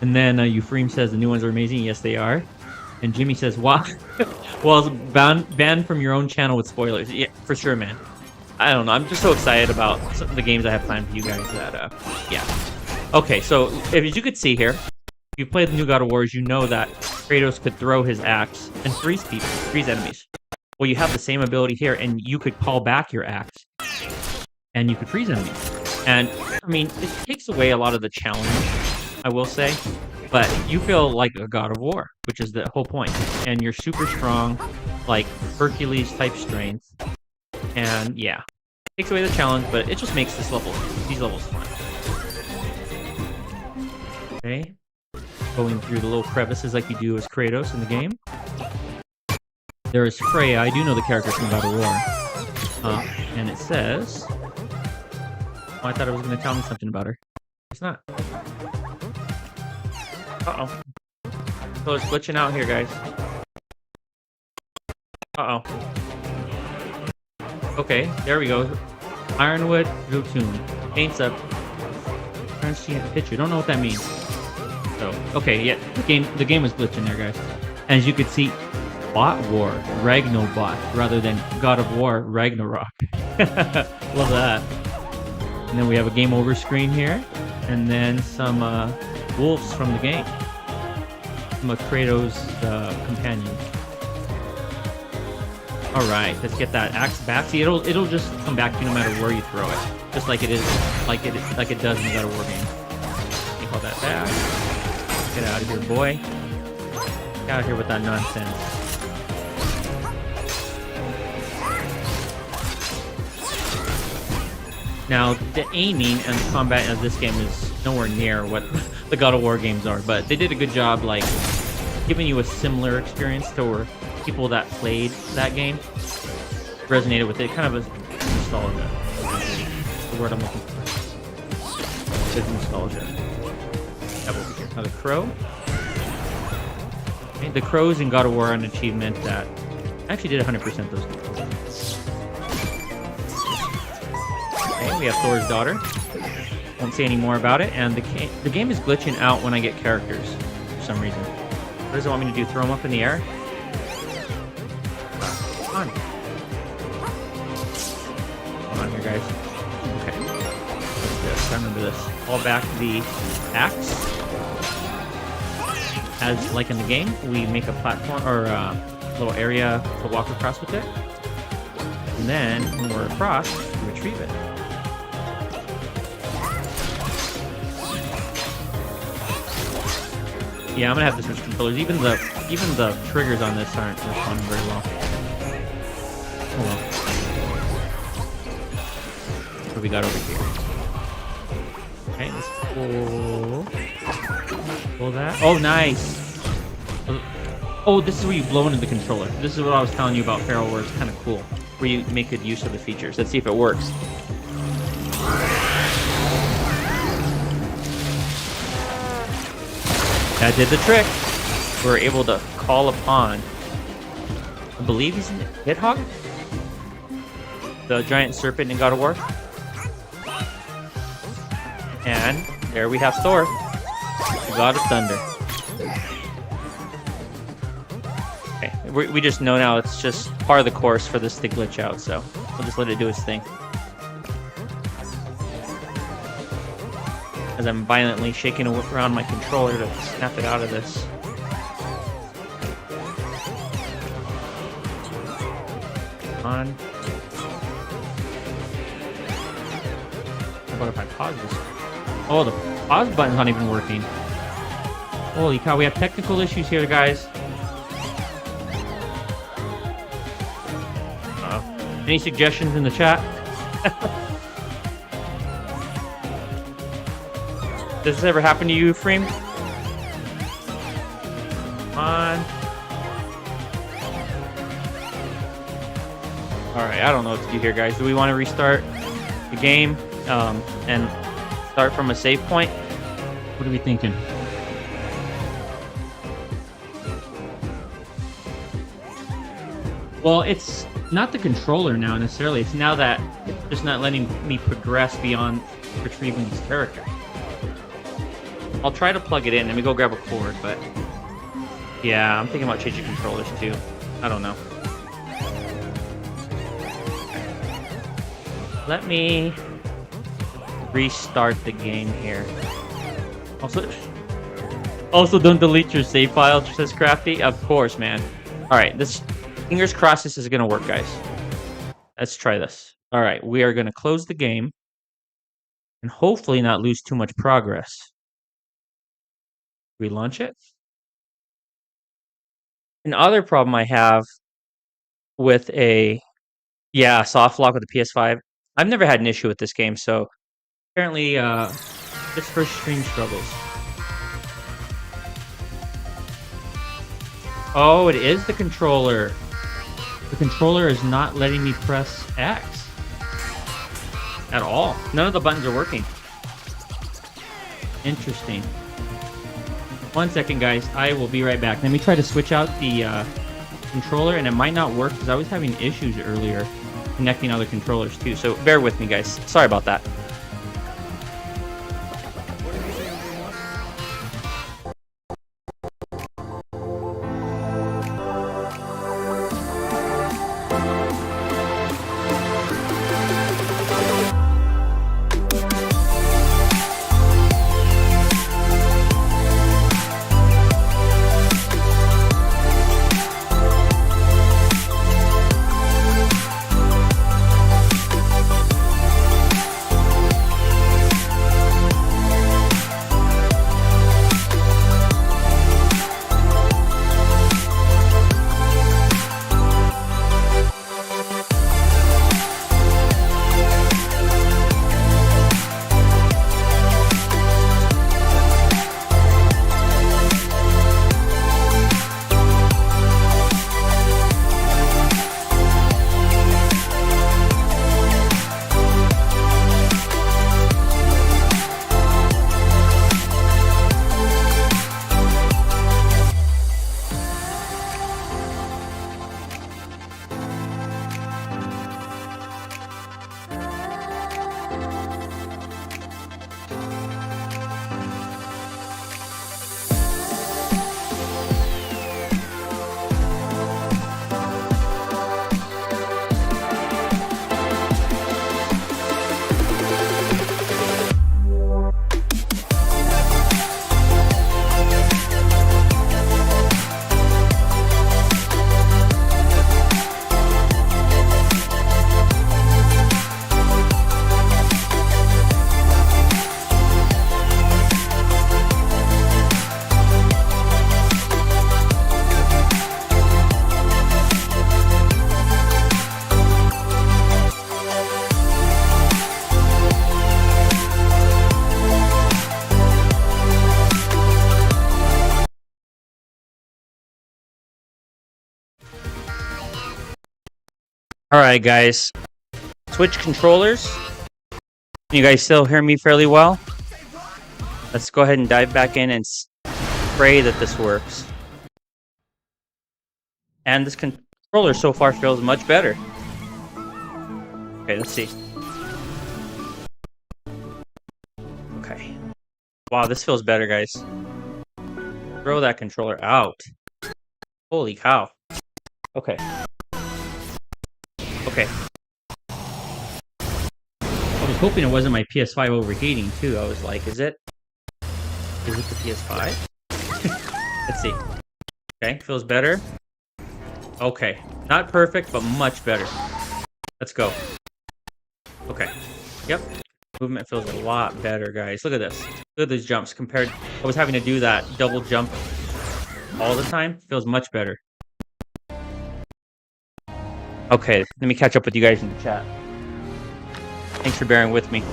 And then Euphraim says the new ones are amazing. Yes, they are. And Jimmy says, wow. Well, banned from your own channel with spoilers. Yeah, for sure, man. I don't know. I'm just so excited about the games I have planned for you guys that, yeah. Okay, so as you could see here, if you played the new God of Wars, you know that Kratos could throw his axe and freeze people, freeze enemies. Well, you have the same ability here, and you could call back your axe, and you could freeze enemies. And, I mean, it takes away a lot of the challenge, I will say, but you feel like a God of War, which is the whole point. And you're super strong, like Hercules-type strength, and yeah. Takes away the challenge, but it just makes these levels fun. Okay. Going through the little crevices like you do as Kratos in the game. There is Freya. I do know the character from God of War. And it says... Oh, I thought it was going to tell me something about her. It's not. Uh-oh. So it's glitching out here, guys. Uh-oh. Okay, there we go. Ironwood, Jotun. Paints up. Trying to see a picture. Don't know what that means. So, okay, yeah. The game was glitching there, guys. And as you could see... Bot War, Ragnobot, rather than God of War, Ragnarok. Love that. And then we have a game over screen here, and then some wolves from the game. Some of Kratos' companions. All right, let's get that axe back. See, it'll just come back to you no matter where you throw it, just like it does in the God of War game. Take all that back. Get out of here, boy. Get out of here with that nonsense. Now, the aiming and the combat of this game is nowhere near what the God of War games are, but they did a good job, like, giving you a similar experience to where people that played that game resonated with it. Kind of a nostalgia. The word I'm looking for. Good nostalgia. Now the crow. Okay, the crows in God of War are an achievement that I actually did 100% those games. Okay, we have Thor's daughter. Won't say any more about it. And the game is glitching out when I get characters for some reason. What does it want me to do? Throw them up in the air? Come on. Come on here, guys. Okay. Let's do this. I remember this. Fall back the axe. As like in the game, we make a platform or a little area to walk across with it. And then when we're across, we retrieve it. Yeah, I'm gonna have to switch controllers. Even the triggers on this aren't responding very well. Oh well. What do we got over here? Okay, let's pull that. Oh, nice. Oh, this is where you blow into the controller. This is what I was telling you about Feral, where it's kind of cool, where you make good use of the features. Let's see if it works. That did the trick. We're able to call upon, I believe he's in Hedgehog? The giant serpent in God of War. And there we have Thor, the God of Thunder. Okay, we just know now it's just part of the course for this to glitch out, so we'll just let it do its thing. As I'm violently shaking around my controller to snap it out of this. Come on. How about if I pause this? Oh, the pause button's not even working. Holy cow, we have technical issues here, guys. Any suggestions in the chat? Does this ever happen to you, Freem? Come on. Alright, I don't know what to do here, guys. Do we want to restart the game and start from a save point? What are we thinking? Well, it's not the controller now necessarily. It's now that it's just not letting me progress beyond retrieving these characters. I'll try to plug it in. Let me go grab a cord, but yeah, I'm thinking about changing controllers too. I don't know. Let me restart the game here. Also don't delete your save file, says Crafty. Of course, man. All right, this fingers crossed this is gonna work, guys. Let's try this. All right, we are gonna close the game and hopefully not lose too much progress. Relaunch it. Another problem I have with soft lock with the PS5. I've never had an issue with this game, so apparently this first stream struggles. Oh, it is the controller. The controller is not letting me press X at all. None of the buttons are working. Interesting. 1 second, guys. I will be right back. Let me try to switch out the controller, and it might not work because I was having issues earlier connecting other controllers too. So bear with me, guys. Sorry about that. Alright, guys. Switch controllers. Can you guys still hear me fairly well? Let's go ahead and dive back in and pray that this works. And this controller so far feels much better. Okay, let's see. Okay. Wow, this feels better, guys. Throw that controller out. Holy cow. Okay. Okay. I was hoping it wasn't my PS5 overheating too. I was like, is it the PS5? Let's see. Okay, feels better. Okay. Not perfect, but much better. Let's go. Okay. Yep. Movement feels a lot better, guys. Look at this. Look at these jumps compared. I was having to do that double jump all the time. Feels much better. Okay, let me catch up with you guys in the chat. Thanks for bearing with me.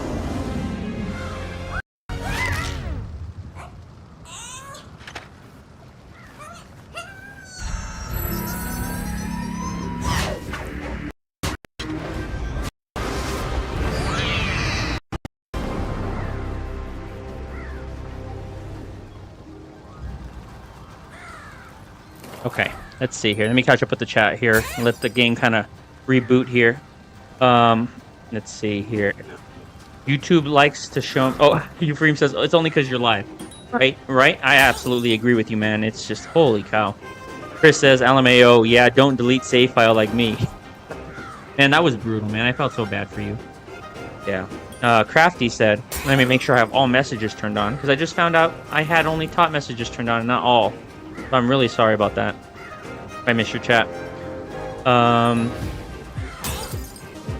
Okay, let's see here. Let me catch up with the chat here and let the game kind of reboot here. Let's see here. YouTube likes to show. Oh, Euphrem says it's only because you're live. Right, right. I absolutely agree with you, man. It's just holy cow. Chris says, LMAO, yeah, don't delete save file like me. Man, that was brutal, man. I felt so bad for you. Yeah. Crafty said, let me make sure I have all messages turned on, because I just found out I had only top messages turned on and not all. So I'm really sorry about that. I missed your chat.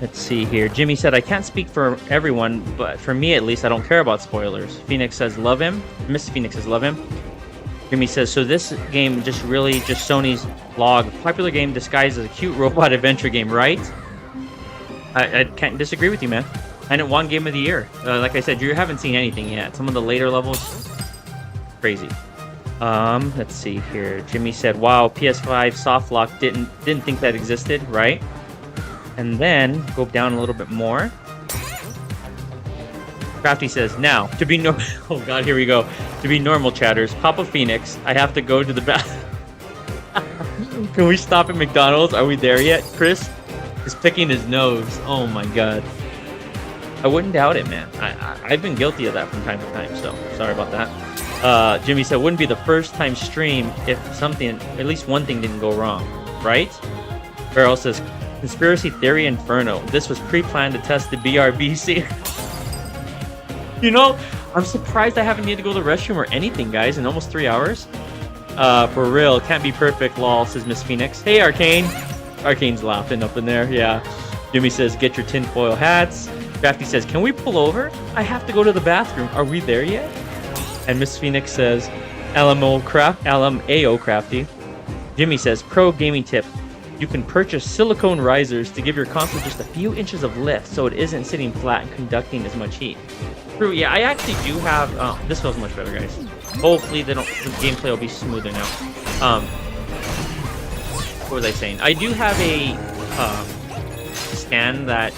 Let's see here. Jimmy said, I can't speak for everyone, but for me at least, I don't care about spoilers. Phoenix says, love him. Mr. Phoenix says, love him. Jimmy says, so this game just Sony's log. Popular game disguised as a cute robot adventure game, right? I can't disagree with you, man. And it won Game of the Year. Like I said, you haven't seen anything yet. Some of the later levels, crazy. Let's see here. Jimmy said, wow, PS5 soft lock didn't think that existed, right? And then go down a little bit more. Crafty says, now, to be normal, oh god, here we go. To be normal, chatters, Papa Phoenix, I have to go to the bathroom. Can we stop at McDonald's? Are we there yet? Chris is picking his nose. Oh my god. I wouldn't doubt it, man. I've been guilty of that from time to time, so sorry about that. Jimmy said, wouldn't be the first time stream if something, at least one thing didn't go wrong, right? Farrell says, Conspiracy Theory Inferno. This was pre-planned to test the BRBC. You know, I'm surprised I haven't needed to go to the restroom or anything, guys, in almost 3 hours. For real, can't be perfect, lol, says Miss Phoenix. Hey, Arcane. Arcane's laughing up in there, yeah. Jimmy says, get your tinfoil hats. Crafty says, can we pull over? I have to go to the bathroom. Are we there yet? And Miss Phoenix says, LMAO Crafty. Jimmy says, pro gaming tip. You can purchase silicone risers to give your console just a few inches of lift so it isn't sitting flat and conducting as much heat. True, yeah, I actually do have... Oh, this feels much better, guys. Hopefully the gameplay will be smoother now. What was I saying? I do have a stand that,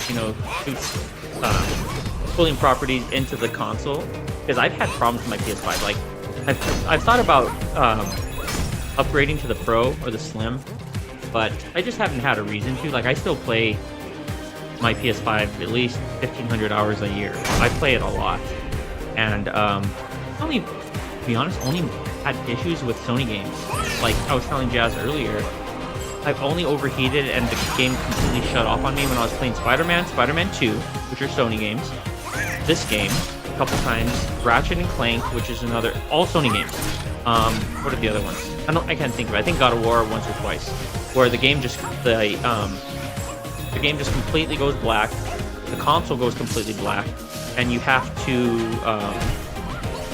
you know, shoots cooling properties into the console. Because I've had problems with my PS5. Like, I've thought about upgrading to the Pro or the Slim. But I just haven't had a reason to. Like, I still play my PS5 at least 1,500 hours a year. I play it a lot. And only, to be honest, only had issues with Sony games. Like I was telling Jazz earlier, I've only overheated and the game completely shut off on me when I was playing Spider-Man, Spider-Man 2, which are Sony games. This game, a couple times, Ratchet and Clank, which is another, all Sony games. What are the other ones? I can't think of it. I think God of War once or twice. Where the game just the game just completely goes black, the console goes completely black, and you have to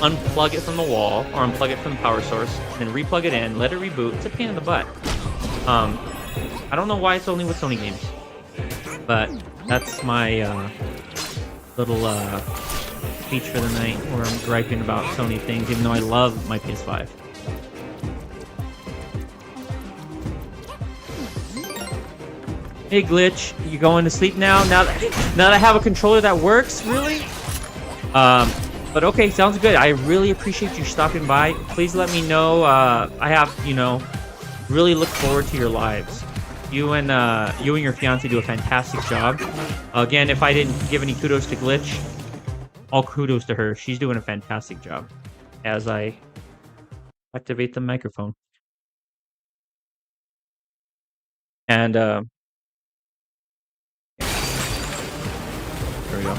unplug it from the wall or unplug it from the power source, then replug it in, let it reboot. It's a pain in the butt. I don't know why it's only with Sony games, but that's my little speech for the night, where I'm griping about Sony things, even though I love my PS5. Hey Glitch, you going to sleep now? Now that I have a controller that works, really? But okay, sounds good. I really appreciate you stopping by. Please let me know. I have, you know, really look forward to your lives. You and your fiance do a fantastic job. Again, if I didn't give any kudos to Glitch, all kudos to her. She's doing a fantastic job. As I activate the microphone. And there we go.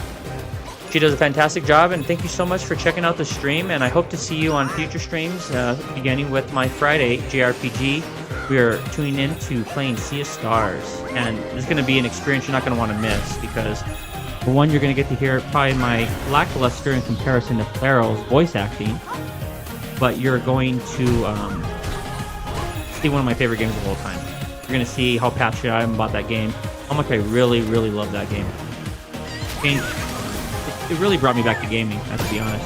She does a fantastic job, and thank you so much for checking out the stream, and I hope to see you on future streams, beginning with my Friday JRPG. We are tuning in to playing Sea of Stars, and it's going to be an experience you're not going to want to miss, because for one, you're going to get to hear probably my lackluster in comparison to Farrell's voice acting, but you're going to see one of my favorite games of all time. You're gonna see how passionate I am about that game. How much I really, really love that game. It really brought me back to gaming, I have to be honest.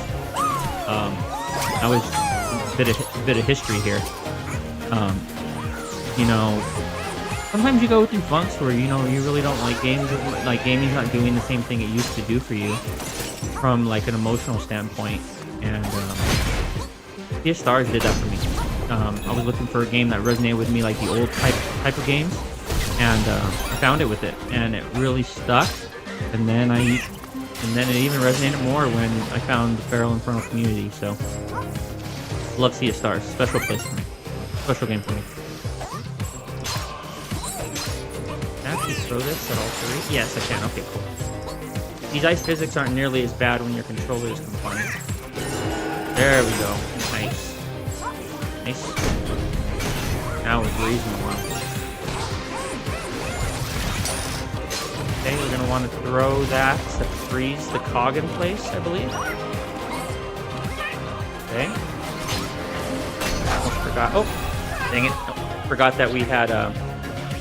I was a bit of history here. You know, sometimes you go through funks where you really don't like games. Like gaming's not doing the same thing it used to do for you, from like an emotional standpoint. And Sea of Stars did that for me. I was looking for a game that resonated with me, like the old type of games, and I found it with it, and it really stuck. And then it even resonated more when I found the Feral Infernal community. So, love Sea of Stars. Special place for me. Special game for me. Can I actually throw this at all three? Yes, I can. Okay, cool. These ice physics aren't nearly as bad when your controller is compliant. There we go. Nice. Nice. Now we're breezing along. Okay, we're gonna want to throw that to freeze the cog in place, I believe. Okay. Almost forgot. Oh, dang it! Oh, forgot that we had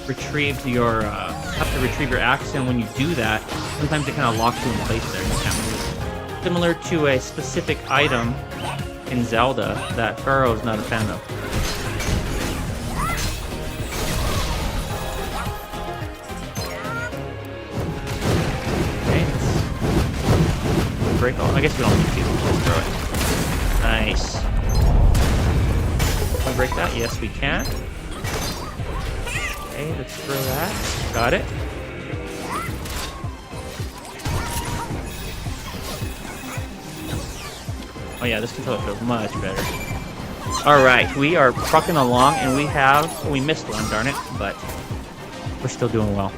retrieved your. Have to retrieve your axe, and when you do that, sometimes it kind of locks you in place there. You can't move. Similar to a specific item in Zelda that Pharaoh's not a fan of. Break all. I guess we don't need to. Let's throw it. Nice. Can we break that? Yes, we can. Okay, let's throw that. Got it. Oh yeah, this controller feels much better. Alright, we are trucking along, and we missed one, darn it, but we're still doing well.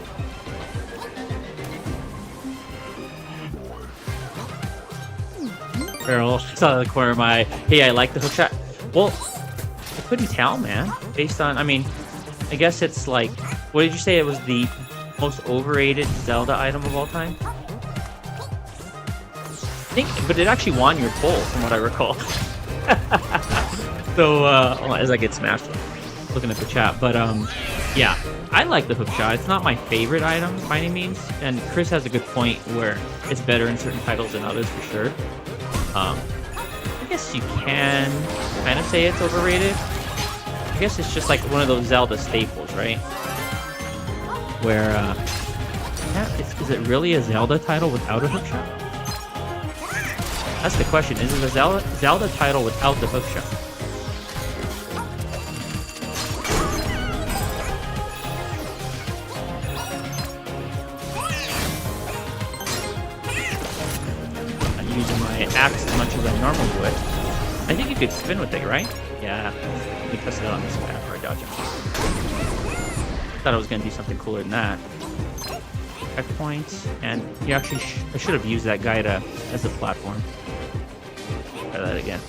Feral saw the corner of my, hey, I like the hookshot. Well, I couldn't tell, man. Based on, I mean, I guess it's like, what did you say? It was the most overrated Zelda item of all time? I think, but it actually won your poll, from what I recall. So, as I get smashed, looking at the chat, but yeah, I like the hookshot. It's not my favorite item by any means, and Chris has a good point where it's better in certain titles than others for sure. I guess you can kind of say it's overrated. I guess it's just like one of those Zelda staples, right? Where, is it really a Zelda title without a hookshot? That's the question. Is it a Zelda title without the hookshot? Axe as much as I normally would. I think you could spin with it, right? Yeah. Let me test it on this map for a dodge. Thought I was going to do something cooler than that. Checkpoints, and you actually I should have used that guy as a platform. Try that again.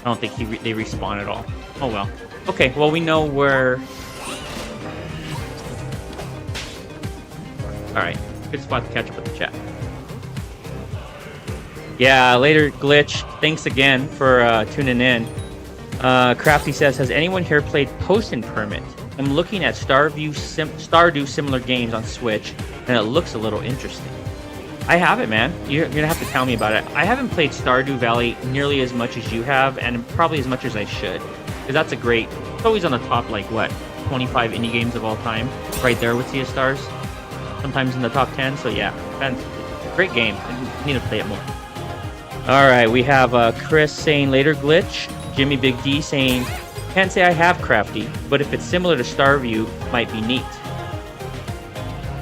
I don't think they respawn at all. Oh well. Okay, well we know where. Alright, good spot to catch up with the chat. Yeah, later glitch. Thanks again for tuning in. Crafty says, has anyone here played Post and Permit? I'm looking at Stardew similar games on Switch, and it looks a little interesting. I haven't, man. You're gonna have to tell me about it. I haven't played Stardew Valley nearly as much as you have, and probably as much as I should, because that's it's always on the top, like what, 25 indie games of all time, right there with Sea of Stars. Sometimes in the top 10. So yeah, great game. I need to play it more. All right, we have Chris saying later glitch. Jimmy Big D saying, can't say I have Crafty, but if it's similar to Starview, might be neat.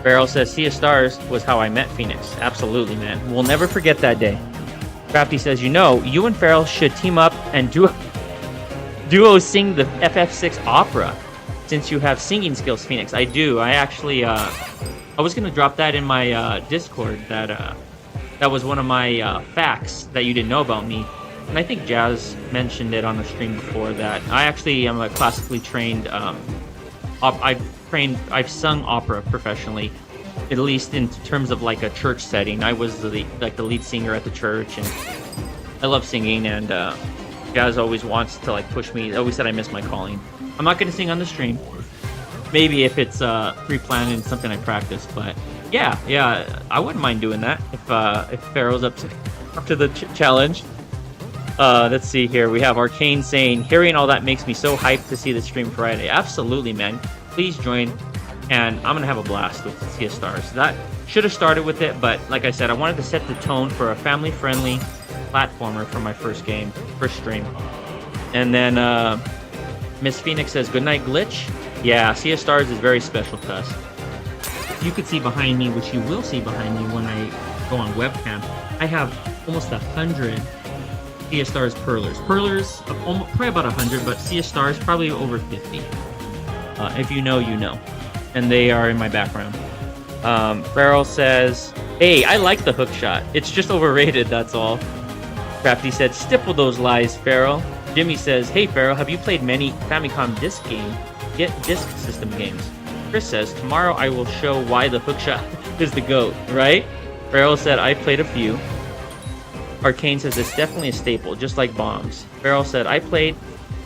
Farrell says, Sea of Stars was how I met Phoenix. Absolutely, man. We'll never forget that day. Crafty says, you and Farrell should team up and duo sing the FF6 opera, since you have singing skills, Phoenix. I do. I actually, I was going to drop that in my Discord, that was one of my facts that you didn't know about me. And I think Jazz mentioned it on the stream before that I actually am a classically trained, I've sung opera professionally, at least in terms of like a church setting. I was the lead singer at the church, and I love singing, and Jazz always wants to like push me. Always said I miss my calling. I'm not going to sing on the stream, Maybe if it's pre-planned and something I practice, but yeah, I wouldn't mind doing that if Pharaoh's up to the challenge. Let's see here. We have Arcane saying, hearing all that makes me so hyped to see the stream Friday. Absolutely, man. Please join, and I'm gonna have a blast with Sea of Stars. That should have started with it, but like I said, I wanted to set the tone for a family-friendly platformer for my first stream. And then Miss Phoenix says, good night, Glitch. Yeah, Sea of Stars is very special to us. You could see behind me, which you will see behind me when I go on webcam, I have almost 100 Sea of Stars Pearlers. Pearlers, probably about 100, but Sea of Stars, probably over 50. If you know, you know. And they are in my background. Farrell says, hey, I like the hook shot. It's just overrated, that's all. Crafty said, stipple those lies, Farrell. Jimmy says, hey, Farrell, have you played many Famicom disc system games? Chris says, tomorrow I will show why the hook shot is the GOAT, right? Farrell said, I played a few. Arcane says, it's definitely a staple, just like bombs. Farrell said, I played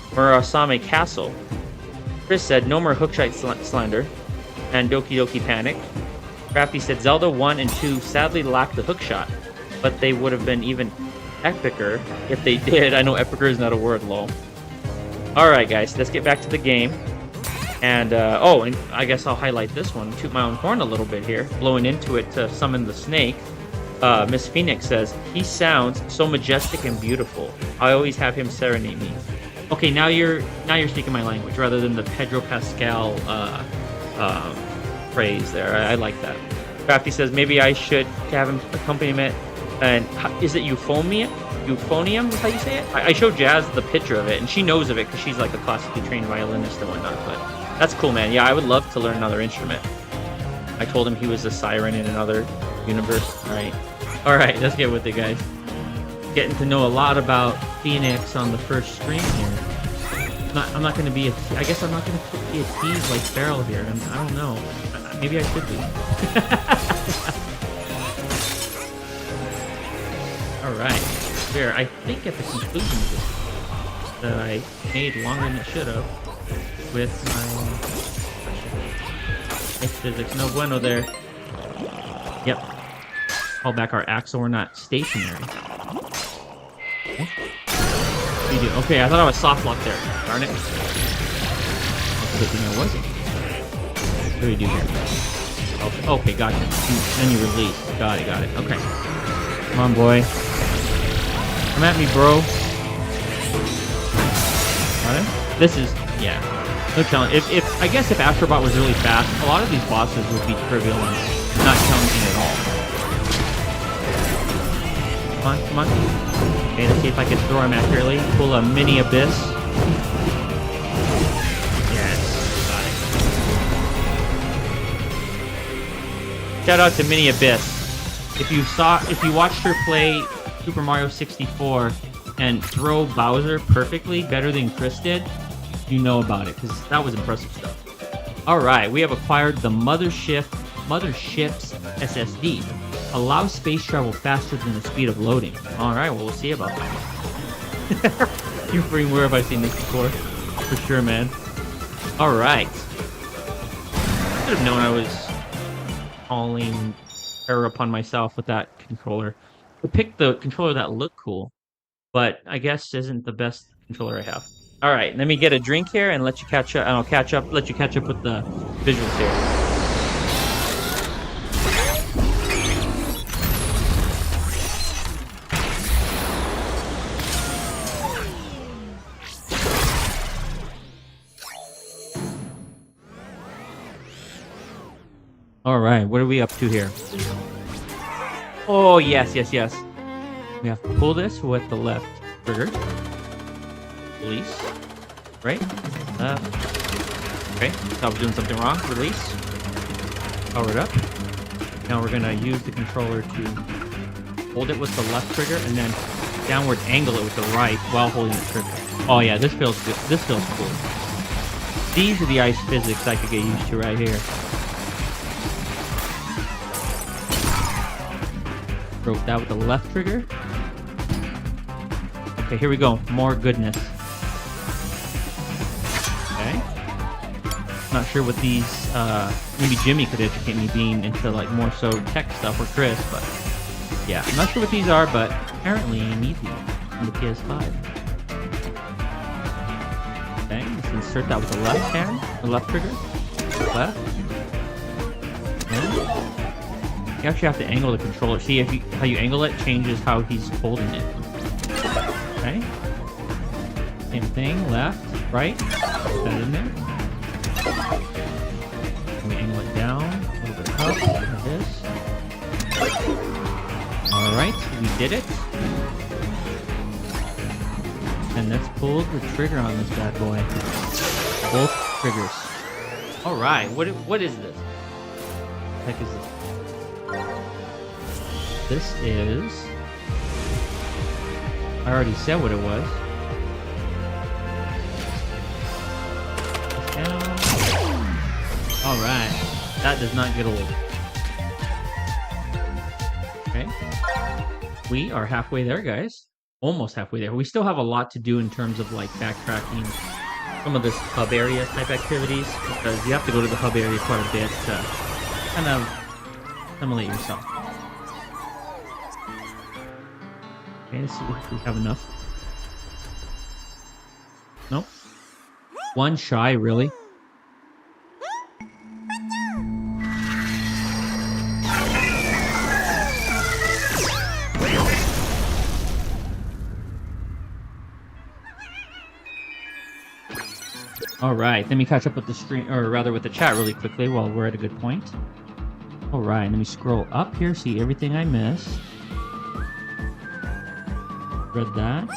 Murasame Castle. Chris said, no more hookshot slander. And Doki Doki Panic. Crafty said, Zelda 1 and 2 sadly lack the hookshot, but they would have been even epicer if they did. I know epicer is not a word, lol. Alright guys, let's get back to the game. And, and I guess I'll highlight this one. Toot my own horn a little bit here. Blowing into it to summon the snake. Miss Phoenix says, he sounds so majestic and beautiful. I always have him serenade me. Okay, now you're speaking my language rather than the Pedro Pascal phrase there. I like that. Crafty says, maybe I should have him accompaniment. And is it euphonium? Euphonium is how you say it? I showed Jazz the picture of it, and she knows of it because she's like a classically trained violinist and whatnot. But that's cool, man. Yeah, I would love to learn another instrument. I told him he was a siren in another universe. All right, let's get with it, guys. Getting to know a lot about Phoenix on the first stream here. I'm not going to be I guess I'm not going to be a tease like Farrell here. I don't know. Maybe I should be. All right. There, I think at the conclusion of this that I made longer than it should have with my physics. No bueno there. Yep. Call back our axe so we're not stationary. Okay. Okay, I thought I was soft locked there. Darn it. Good thing I wasn't. What do we do here? Okay, gotcha. Then you release. Got it. Okay. Come on, boy. Come at me, bro. Got it? This is, yeah. No challenge. If I guess if Astro Bot was really fast, a lot of these bosses would be trivial and not challenging at all. Come on. Okay, let's see if I can throw him accurately. Pull a mini abyss. Yes, got it. Shout out to Mini Abyss. If you watched her play Super Mario 64 and throw Bowser perfectly, better than Chris did, you know about it, because that was impressive stuff. Alright, we have acquired the Mothership's SSD. Allows space travel faster than the speed of loading. Alright, well, we'll see about that. You freaking where have I seen this before? For sure, man. Alright. I should have known I was calling error upon myself with that controller. I picked the controller that looked cool, but I guess isn't the best controller I have. Alright, let me get a drink here and let you catch up, and I'll let you catch up with the visuals here. Alright, what are we up to here? Oh, yes. We have to pull this with the left trigger. Release. Right? Okay, thought I was doing something wrong. Release. Power it up. Now we're going to use the controller to hold it with the left trigger and then downward angle it with the right while holding the trigger. Oh yeah, this feels good. This feels cool. These are the ice physics I could get used to right here. Broke that with the left trigger. Okay, here we go. More goodness. Okay. Not sure what these, maybe Jimmy could educate me being into like more so tech stuff or Chris, but yeah, I'm not sure what these are, but apparently you need these on the PS5. Okay, let's insert that with the left hand, the left trigger, left. Okay. You actually have to angle the controller. See if how you angle it changes how he's holding it. Okay. Same thing, left, right, put that in there. We angle it down, a little bit up, like this. Alright, we did it. And let's pull the trigger on this bad boy. Both triggers. Alright, what is this? What the heck is this? This is... I already said what it was. Alright, that does not get old. Okay. We are halfway there, guys. Almost halfway there. We still have a lot to do in terms of like backtracking some of this hub area type activities, because you have to go to the hub area quite a bit to kind of assimilate yourself. Okay, let's see if we have enough. Nope. One shy, really. All right, let me catch up with the stream, or rather with the chat really quickly while we're at a good point. All right, let me scroll up here, see everything I missed. Read that.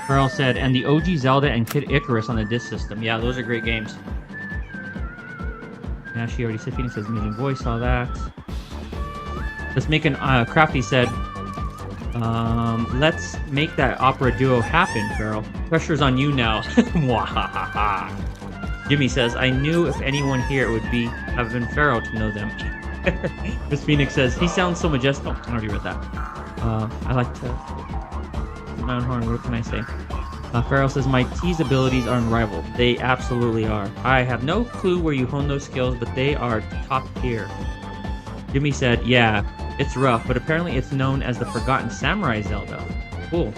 Pearl said, and the OG Zelda and Kid Icarus on the disc system. Yeah, those are great games. Yeah, she already said, Phoenix says amazing voice, saw that. Let's make an, Crafty said, let's make that opera duo happen, Farrell. Pressure's on you now. Jimmy says, I knew if anyone here it would have been Farrell to know them. Miss Phoenix says, he sounds so majestic. Oh, I already read that. I like to... my own horn, what can I say? Farrell says, my tease abilities are unrivaled. They absolutely are. I have no clue where you hone those skills, but they are top tier. Jimmy said, yeah, it's rough, but apparently it's known as the Forgotten Samurai Zelda. Cool.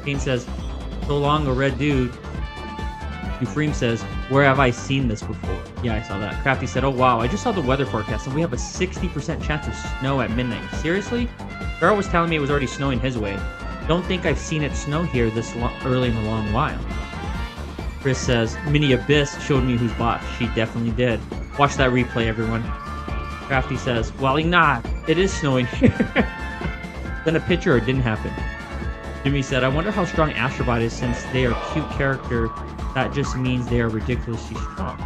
Kane says, so long a red dude. Ephraim says, where have I seen this before? Yeah, I saw that. Crafty said, oh wow, I just saw the weather forecast and we have a 60% chance of snow at midnight. Seriously? Farrell was telling me it was already snowing his way. Don't think I've seen it snow here this early in a long while. Chris says, Mini Abyss showed me who's boss. She definitely did. Watch that replay, everyone. Crafty says, well, not. It is snowing here. Then a picture, it didn't happen. Jimmy said, I wonder how strong Astro Bot is since they are cute character. That just means they are ridiculously strong.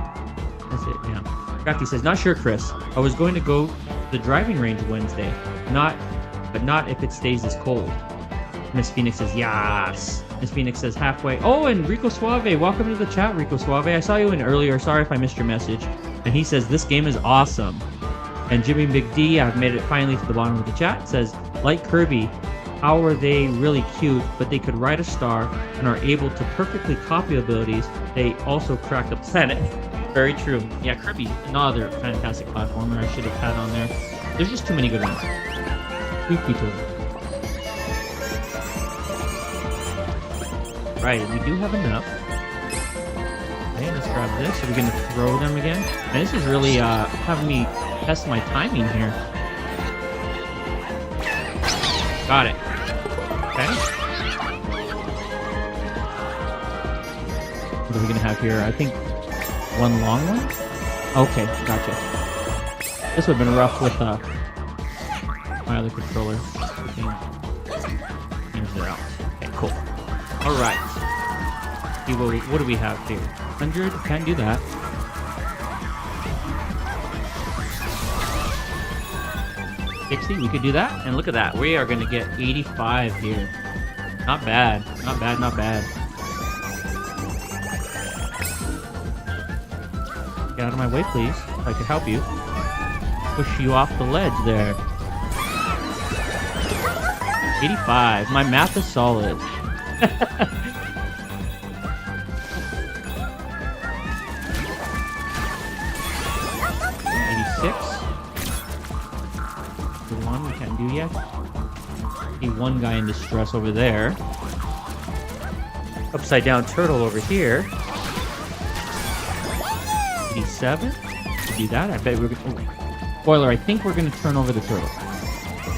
That's it, yeah. Crafty says, not sure, Chris. I was going to go to the driving range Wednesday. But not if it stays this cold. Miss Phoenix says, yes. Miss Phoenix says, halfway. Oh, and Rico Suave. Welcome to the chat, Rico Suave. I saw you in earlier. Sorry if I missed your message. And he says, this game is awesome. And Jimmy McD, I've made it finally to the bottom of the chat, says, like Kirby, how are they really cute, but they could ride a star and are able to perfectly copy abilities. They also crack the planet. Very true. Yeah, Kirby, another fantastic platformer I should have had on there. There's just too many good ones. Truth be told. Right, we do have enough. Okay, let's grab this. Are we going to throw them again? And this is really having me test my timing here. Got it. Okay. What are we going to have here? I think one long one? Okay, gotcha. This would have been rough with my other controller. Here's it out. Okay, cool. Alright. What do we have here? 100? Can't do that. $60? We could do that. And look at that. We are going to get 85 here. Not bad. Not bad, not bad. Get out of my way, please. If I could help you. Push you off the ledge there. 85. My math is solid. 6. One we can't do yet. See one guy in distress over there. Upside down turtle over here. 87. Do that. I bet we're gonna. Spoiler, I think we're gonna turn over the turtle.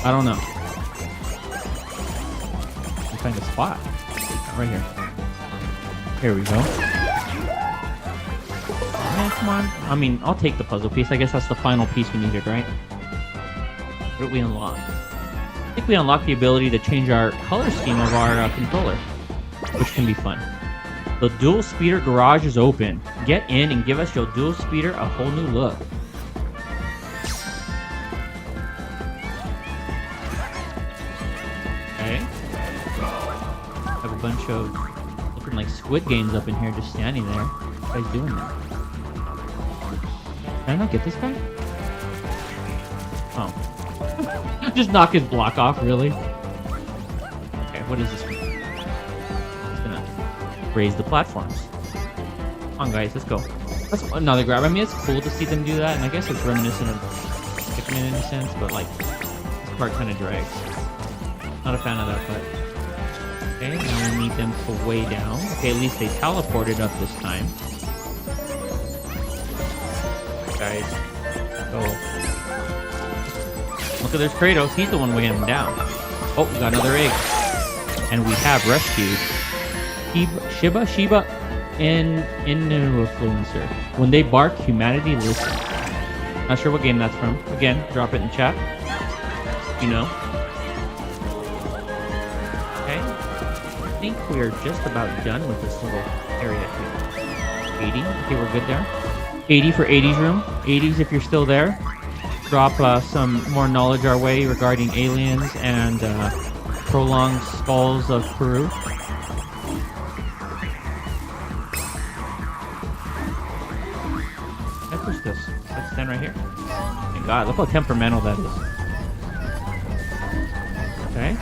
I don't know. I'll find a spot. Right here. Here we go. Man, come on. I mean, I'll take the puzzle piece. I guess that's the final piece we needed, right? What did we unlock? I think we unlocked the ability to change our color scheme of our controller, which can be fun. The dual speeder garage is open. Get in and give us your dual speeder a whole new look. Okay. Have a bunch of looking like Squid Games up in here just standing there. What are you guys doing there? Can I not get this guy? Oh. Just knock his block off, really? Okay, what is this one? It's gonna raise the platforms. Come on, guys, let's go. That's another grab. I mean, it's cool to see them do that, and I guess it's reminiscent of Pikmin in a sense, but like, this part kind of drags. Not a fan of that part. Okay, now we need them to way down. Okay, at least they teleported up this time. Guys, go. Look at there's Kratos. He's the one weighing him down. Oh, we got another egg. And we have rescued Shiba Influencer. When they bark, humanity listens. Not sure what game that's from. Again, drop it in chat. You know. Okay. I think we're just about done with this little area here. 80. Okay, we're good there. 80 for 80's room. 80's if you're still there. Drop some more knowledge our way regarding aliens and prolonged skulls of Peru. Let's push this. Let's stand right here. Thank God, look how temperamental that is. Okay.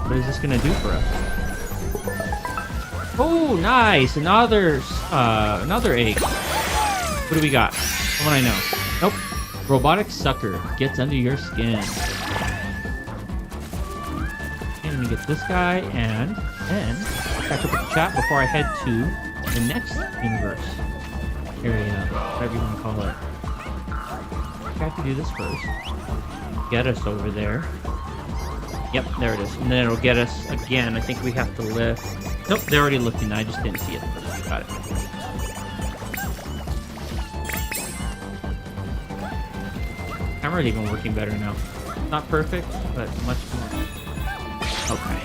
What is this gonna do for us? Oh, nice! Another egg. What do we got? What do I know? Nope. Robotic sucker gets under your skin. And let me get this guy, and then I'll catch up with the chat before I head to the next universe. Area, whatever you want to call it. I have to do this first. Get us over there. Yep, there it is. And then it'll get us again. I think we have to lift. Nope, they're already lifting. I just didn't see it. Got it. Camera's even working better now. Not perfect, but much more. Okay.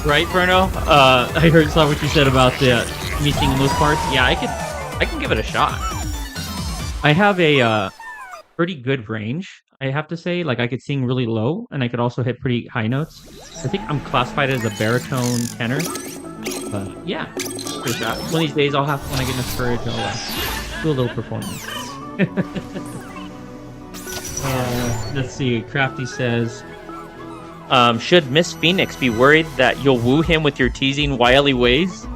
Right, Bruno? I saw what you said about me seeing those parts. Yeah, I can give it a shot. I have a pretty good range, I have to say. Like, I could sing really low, and I could also hit pretty high notes. I think I'm classified as a baritone tenor. But yeah, give it a shot. One of these days, when I get enough courage, I'll do a little performance. Let's see. Crafty says, should Miss Phoenix be worried that you'll woo him with your teasing, wily ways?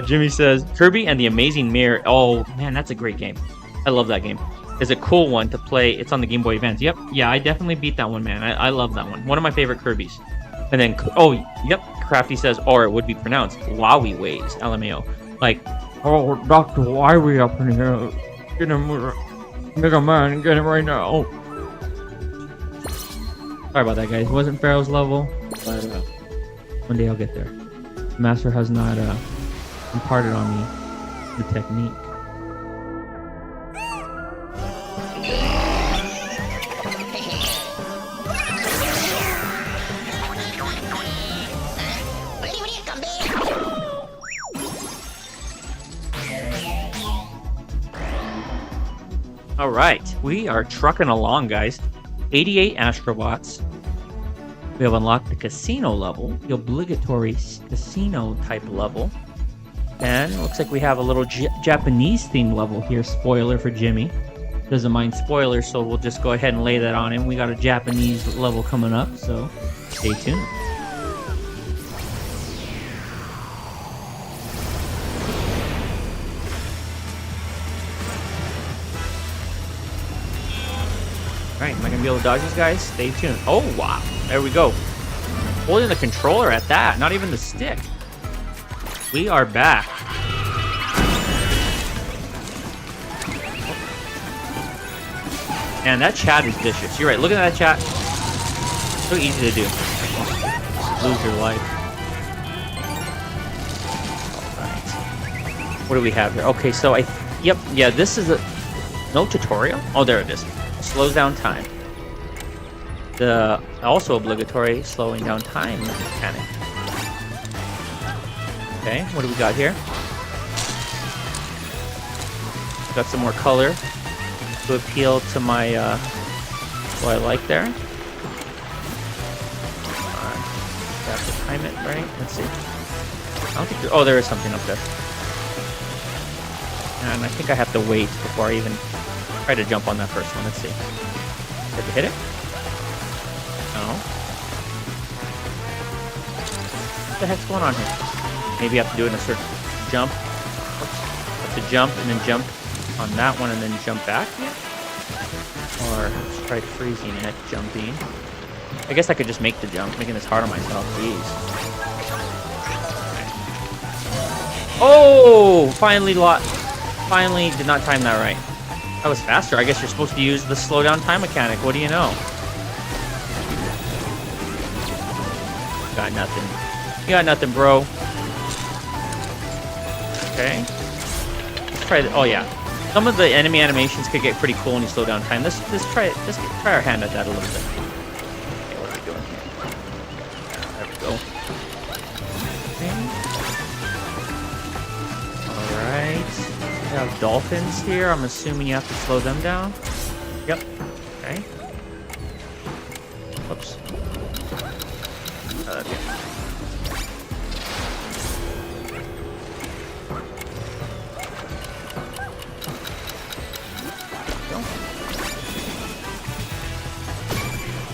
Jimmy says, Kirby and the Amazing Mirror. Oh, man, that's a great game. I love that game. It's a cool one to play. It's on the Game Boy Advance. Yep. Yeah, I definitely beat that one, man. I love that one. One of my favorite Kirby's. And then, oh, yep. Crafty says, or it would be pronounced Wowie Ways. LMAO. Like, oh, Dr. Wowie up in here. Get him, Mega Man, get him right now. Sorry about that, guys. It wasn't Pharaoh's level, but one day I'll get there. The master has not imparted on me the technique. All right, we are trucking along, guys. 88 Astro Bots. We have unlocked the casino level, the obligatory casino type level. And it looks like we have a little Japanese themed level here. Spoiler for Jimmy. doesn't mind spoilers, so we'll just go ahead and lay that on him. We got a Japanese level coming up, so stay tuned. Alright, am I gonna be able to dodge these guys? Stay tuned. Oh, wow. There we go. Holding the controller at that, not even the stick. We are back. Man, that chat is vicious. You're right, look at that chat. So easy to do. Lose your life. Alright. What do we have here? Okay, so yeah, this is a... No tutorial? Oh, there it is. Slows down time. The also obligatory slowing down time mechanic. Okay, what do we got here? Got some more color to appeal to my what I like there. I have to time it right. Let's see. I don't think oh, there is something up there. And I think I have to wait before I even try to jump on that first one. Let's see. Have to hit it? No. What the heck's going on here? Maybe I have to do it in a certain jump. Have to jump and then jump on that one and then jump back? Or let's try freezing it, jumping. I guess I could just make the jump, making this hard on myself. Jeez. Oh! Finally did not time that right. That was faster. I guess you're supposed to use the slow down time mechanic. What do you know? Got nothing. You got nothing, bro. Okay. Let's try oh yeah. Some of the enemy animations could get pretty cool when you slow down time. Let's try our hand at that a little bit. Okay, what are we doing here? There we go. Okay. Alright. We have dolphins here. I'm assuming you have to slow them down. Yep. Okay. Whoops. Okay.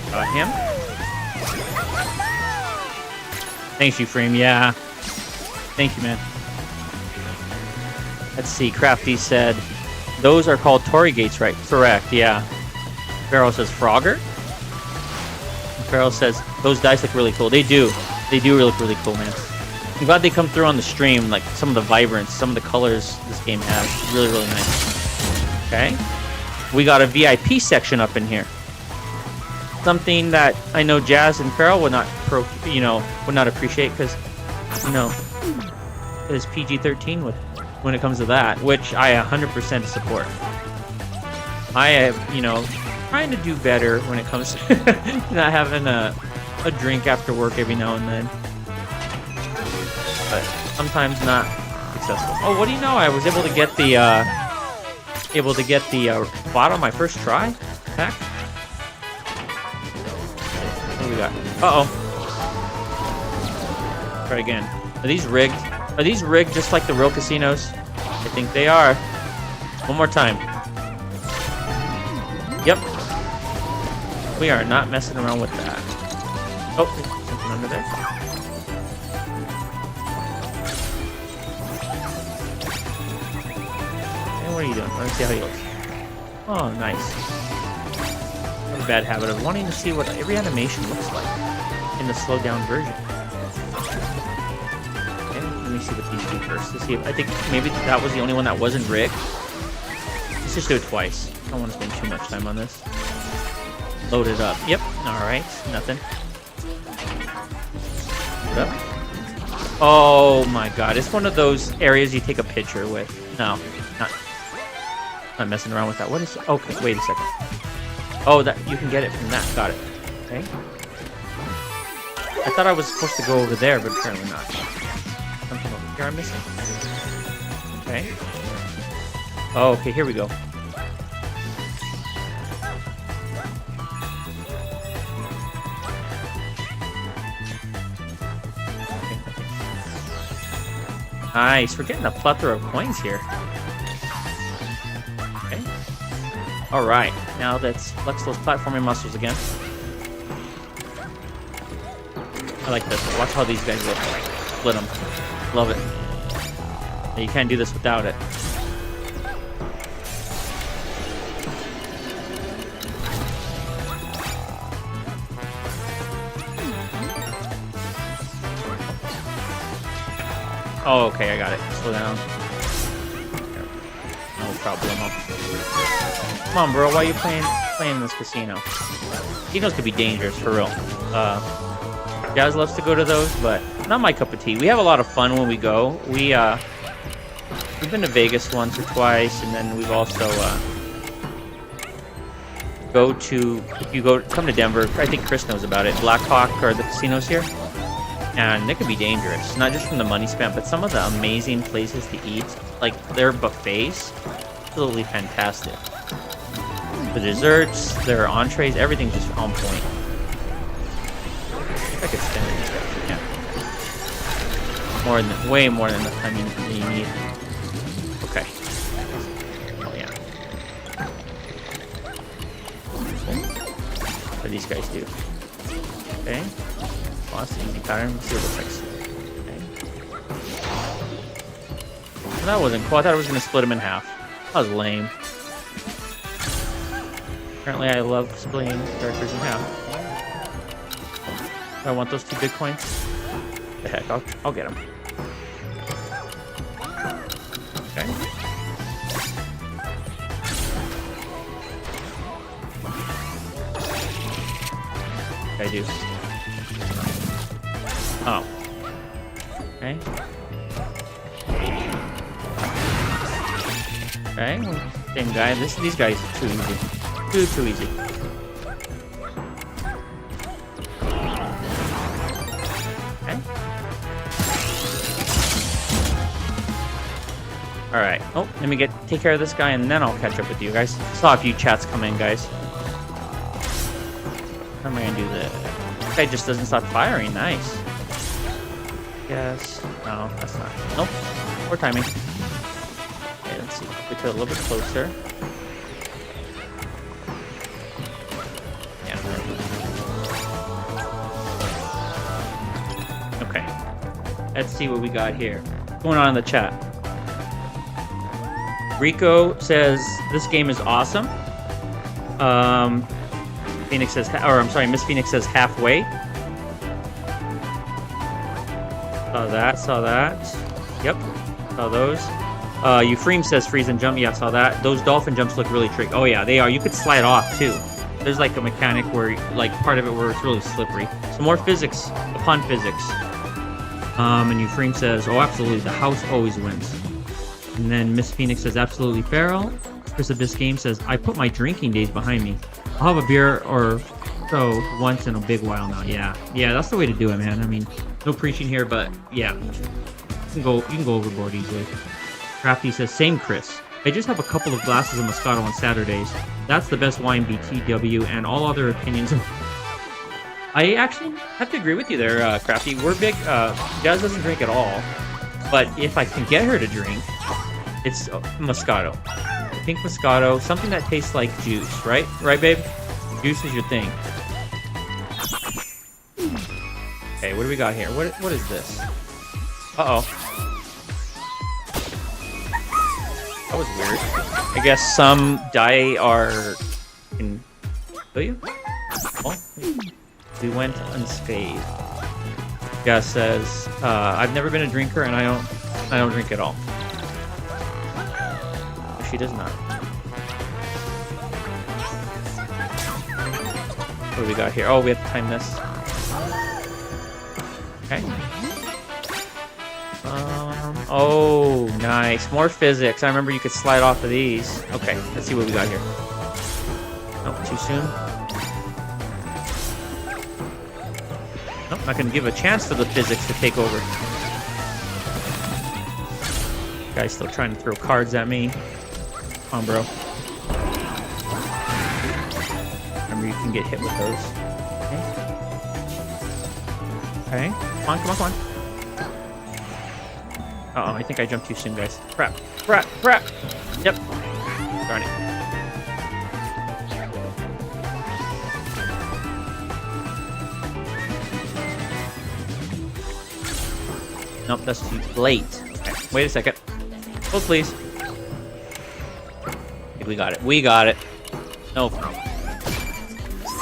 Got him. Thanks, Euphrame. Yeah. Thank you, man. Let's see. Crafty said, those are called Torii gates, right? Correct, yeah. Pharaoh says, Frogger? Pharaoh says, those dice look really cool. They do. They do look really cool, man. I'm glad they come through on the stream, like some of the vibrance, some of the colors this game has. Really, really nice. Okay. We got a VIP section up in here. Something that I know Jazz and Pharaoh would not appreciate because, it's PG-13 when it comes to that, which I 100% support. I am, trying to do better when it comes to not having a drink after work every now and then, but sometimes not successful. Oh, what do you know? I was able to get the bot on my first try. Heck. What do we got? Uh-oh. Try again. Are these rigged? Are these rigged just like the real casinos? I think they are. One more time. Yep. We are not messing around with that. Oh, there's something under there. And what are you doing? Let me see how he looks. Oh, nice. I have a bad habit of wanting to see what every animation looks like in the slowed down version. Okay, let me see what these do first. To see if, I think maybe that was the only one that wasn't rigged. Let's just do it twice. I don't want to spend too much time on this. Load it up. Yep. Alright. Nothing. Oh my god. It's one of those areas you take a picture with. No. Not messing around with that. What is it? Okay. Wait a second. Oh, that you can get it from that. Got it. Okay. I thought I was supposed to go over there, but apparently not. Something over here I'm missing. Okay. Oh, okay. Here we go. Nice, we're getting a plethora of coins here. Okay. All right, now let's flex those platforming muscles again. I like this. Watch how these guys look. Split them. Love it. Yeah, you can't do this without it. Oh, okay, I got it. Slow down. No problem. Come on, bro. Why are you playing this casino? Casinos could be dangerous, for real. Jazz loves to go to those, but not my cup of tea. We have a lot of fun when we go. We've been to Vegas once or twice, and then we've also come to Denver. I think Chris knows about it. Black Hawk are the casinos here. And they could be dangerous, not just from the money spent, but some of the amazing places to eat, like their buffets, absolutely fantastic. The desserts, their entrees, everything's just on point. I could spend these guys, yeah. Way more than the time you need. Okay. Oh yeah. What do these guys do? Okay. Lost the easy pattern. Let's see what it looks like. Okay. That wasn't cool. I thought I was going to split him in half. That was lame. Apparently I love splitting characters in half. I want those 2 Bitcoins. The heck, I'll get them. Okay. I do. Oh. Okay. Okay. Same guy. These guys are too easy. Too easy. Okay. All right. Oh, let me take care of this guy, and then I'll catch up with you guys. Saw a few chats come in, guys. How am I gonna do this? This guy just doesn't stop firing. Nice. Yes. No, that's not. Nope. More timing. Okay, let's see. Get to a little bit closer. Yeah. Okay. Let's see what we got here. What's going on in the chat? Rico says this game is awesome. Phoenix says, Miss Phoenix says halfway. Saw that. Yep, saw those. Euphrem says freeze and jump. Yeah, saw that. Those dolphin jumps look really tricky. Oh yeah, they are. You could slide off too. There's like a mechanic where, like, part of it where it's really slippery. So more physics upon physics. And Euphrem says, oh, absolutely, the house always wins. And then Miss Phoenix says, absolutely feral. Chris of this game says, I put my drinking days behind me. I'll have a beer or so once in a big while now. Yeah, that's the way to do it, man. I mean, no preaching here, but yeah, you can go overboard easily. Crafty says, same Chris. I just have a couple of glasses of Moscato on Saturdays. That's the best wine, BTW, and all other opinions. I actually have to agree with you there, Crafty. We're big. Jazz doesn't drink at all, but if I can get her to drink, it's Moscato. Pink Moscato, something that tastes like juice, right? Right, babe? Juice is your thing. Okay, what do we got here? What is this? Uh-oh. That was weird. I guess some die can kill you? Oh, we went unscathed. Gus says, I've never been a drinker and I don't drink at all. She does not. What do we got here? Oh, we have to time this. Okay. Oh, nice. More physics. I remember you could slide off of these. Okay, let's see what we got here. Nope, too soon. Nope, not gonna give a chance for the physics to take over. Guy's still trying to throw cards at me. Come on, bro. Remember, you can get hit with those. Okay. Come on. Uh-oh, I think I jumped too soon, guys. Crap. Yep. Darn it. Nope, that's too late. Okay, wait a second. Hold, please. We got it. We got it. No problem.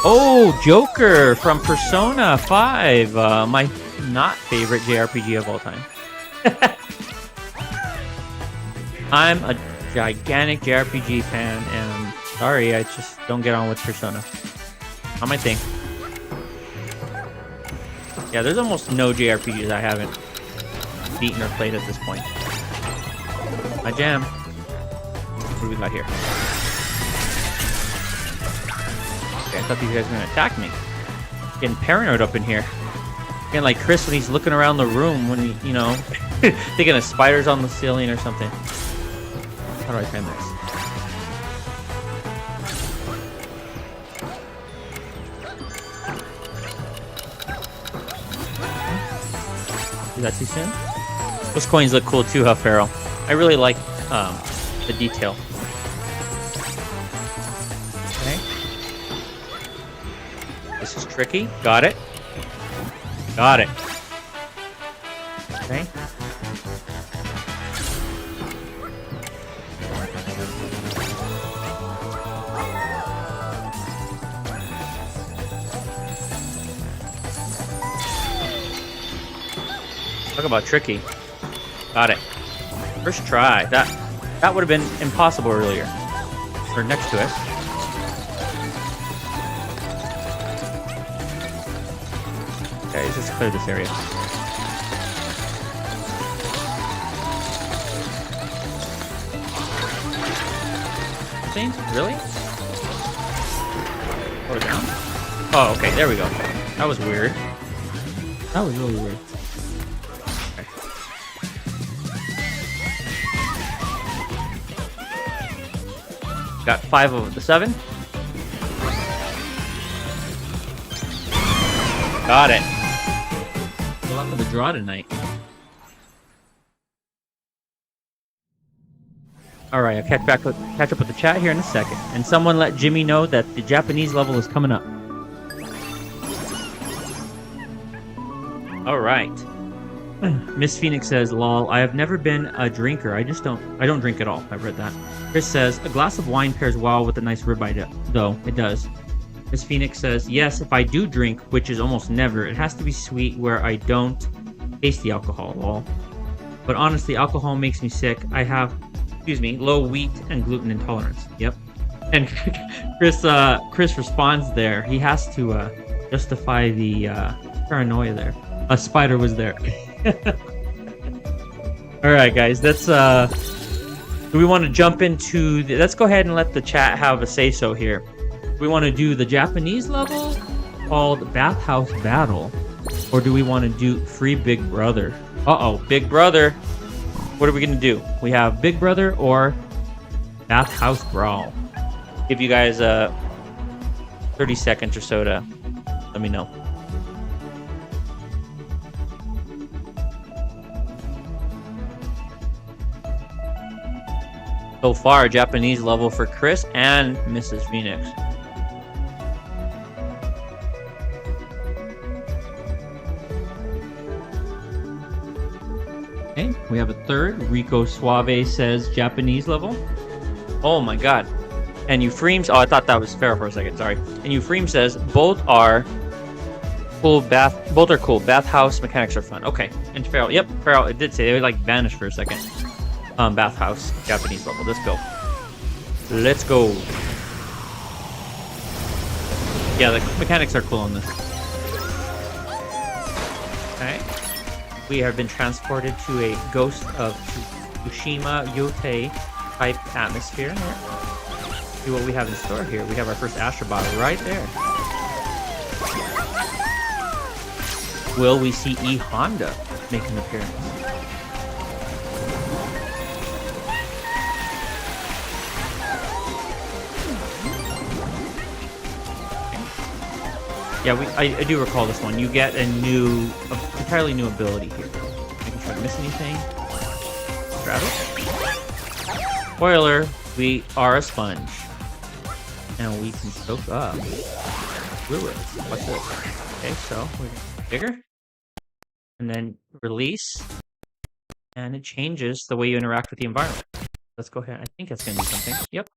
Oh, Joker from Persona 5. My not favorite JRPG of all time. I'm a gigantic JRPG fan, and I'm sorry, I just don't get on with Persona. Not my thing. Yeah, there's almost no JRPGs I haven't beaten or played at this point. My jam. What do we got here? Okay, I thought these guys were gonna attack me. Getting paranoid up in here. Again, like Chris when he's looking around the room when he, you know, thinking of spiders on the ceiling or something. How do I time this? Is that too soon? Those coins look cool too, huh, Pharaoh? I really like the detail. Okay. This is tricky. Got it. Got it. Okay. Talk about tricky. Got it. First try. That would have been impossible earlier. Or next to it. Okay, let's just clear this area. Nothing? Really? Slow it down? Oh, okay, there we go. That was weird. That was really weird. Got 5 of the 7. Got it. Good luck with the draw tonight. Alright, I'll catch up with the chat here in a second. And someone let Jimmy know that the Japanese level is coming up. Alright. Miss Phoenix says, lol, I have never been a drinker. I don't drink at all. I've read that. Chris says, a glass of wine pairs well with a nice ribeye though. It does. Miss Phoenix says, yes, if I do drink, which is almost never, it has to be sweet where I don't taste the alcohol, lol. But honestly, alcohol makes me sick. I have, low wheat and gluten intolerance. Yep. And Chris responds there. He has to justify the paranoia there. A spider was there. Alright guys, let's do we want to jump into let's go ahead and let the chat have a say so here. Do we want to do the Japanese level called Bathhouse Battle, or do we want to do Free Big Brother? Big Brother. What are we gonna do? We have Big Brother or Bathhouse Brawl. Give you guys 30 seconds or so to let me know. So far, Japanese level for Chris and Mrs. Phoenix. Okay, we have a third. Rico Suave says Japanese level. Oh my god. And Euphrem, I thought that was fair for a second, sorry. And Euphrem says both are cool. Both are cool. Bathhouse mechanics are fun. Okay. And Farrell, yep, Farrell, it did say they like vanished for a second. Bathhouse, Japanese level. Let's go. Let's go. Yeah, the mechanics are cool on this. Okay. We have been transported to a Ghost of Tsushima Yotei type atmosphere here. See what we have in store here. We have our first Astro Bot right there. Will we see E Honda make an appearance? Yeah, I do recall this one. You get a entirely new ability here. Making sure I miss anything. Grab it. Spoiler, we are a sponge. And we can soak up fluids. Watch this. Okay, so we're bigger. And then release. and it changes the way you interact with the environment. Let's go ahead. I think that's gonna be something. Yep.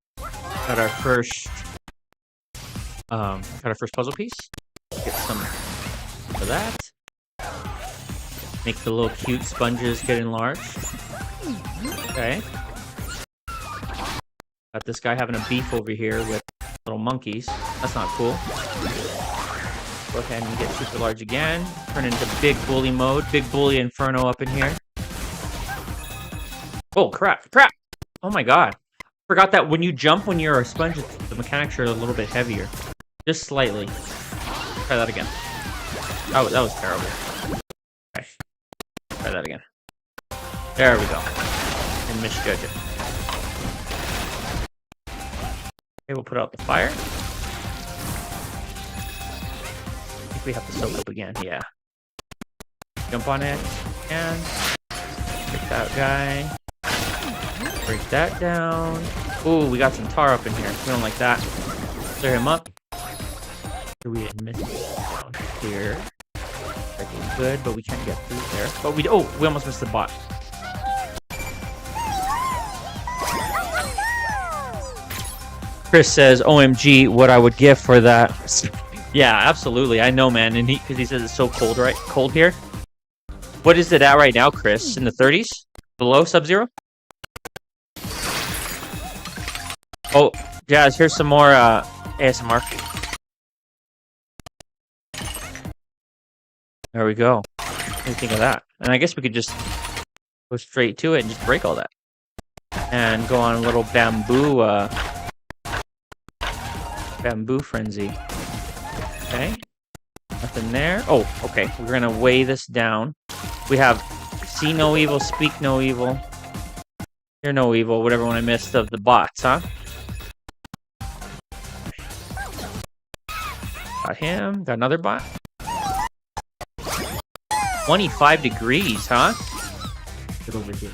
Got our first puzzle piece. Get some for that. Make the little cute sponges get enlarged. Okay. Got this guy having a beef over here with little monkeys. That's not cool. Go ahead and get super large again. Turn into big bully mode. Big bully inferno up in here. Oh, crap. Crap! Oh my god. Forgot that when you jump when you're a sponge, the mechanics are a little bit heavier. Just slightly. Try that again. That was terrible. Okay. Try that again. There we go. And misjudge it. Okay, we'll put out the fire. I think we have to soak up again. Yeah. Jump on it. And break that guy. Break that down. Ooh, we got some tar up in here. We don't like that. Clear him up. We admit down here. Okay, good, but we can't get through there. But we almost missed the bot. Chris says, "OMG, what I would give for that." Yeah, absolutely. I know, man. And because he says it's so cold, right? Cold here. What is it at right now, Chris? In the 30s? Below sub-zero? Oh, Jazz, here's some more ASMR. There we go. What do you think of that? And I guess we could just go straight to it and just break all that. And go on a little bamboo frenzy. Okay. Nothing there. Oh, okay. We're gonna weigh this down. We have see no evil, speak no evil, hear no evil, whatever one I missed of the bots, huh? Got him. Got another bot. 25 degrees, huh? Get over here.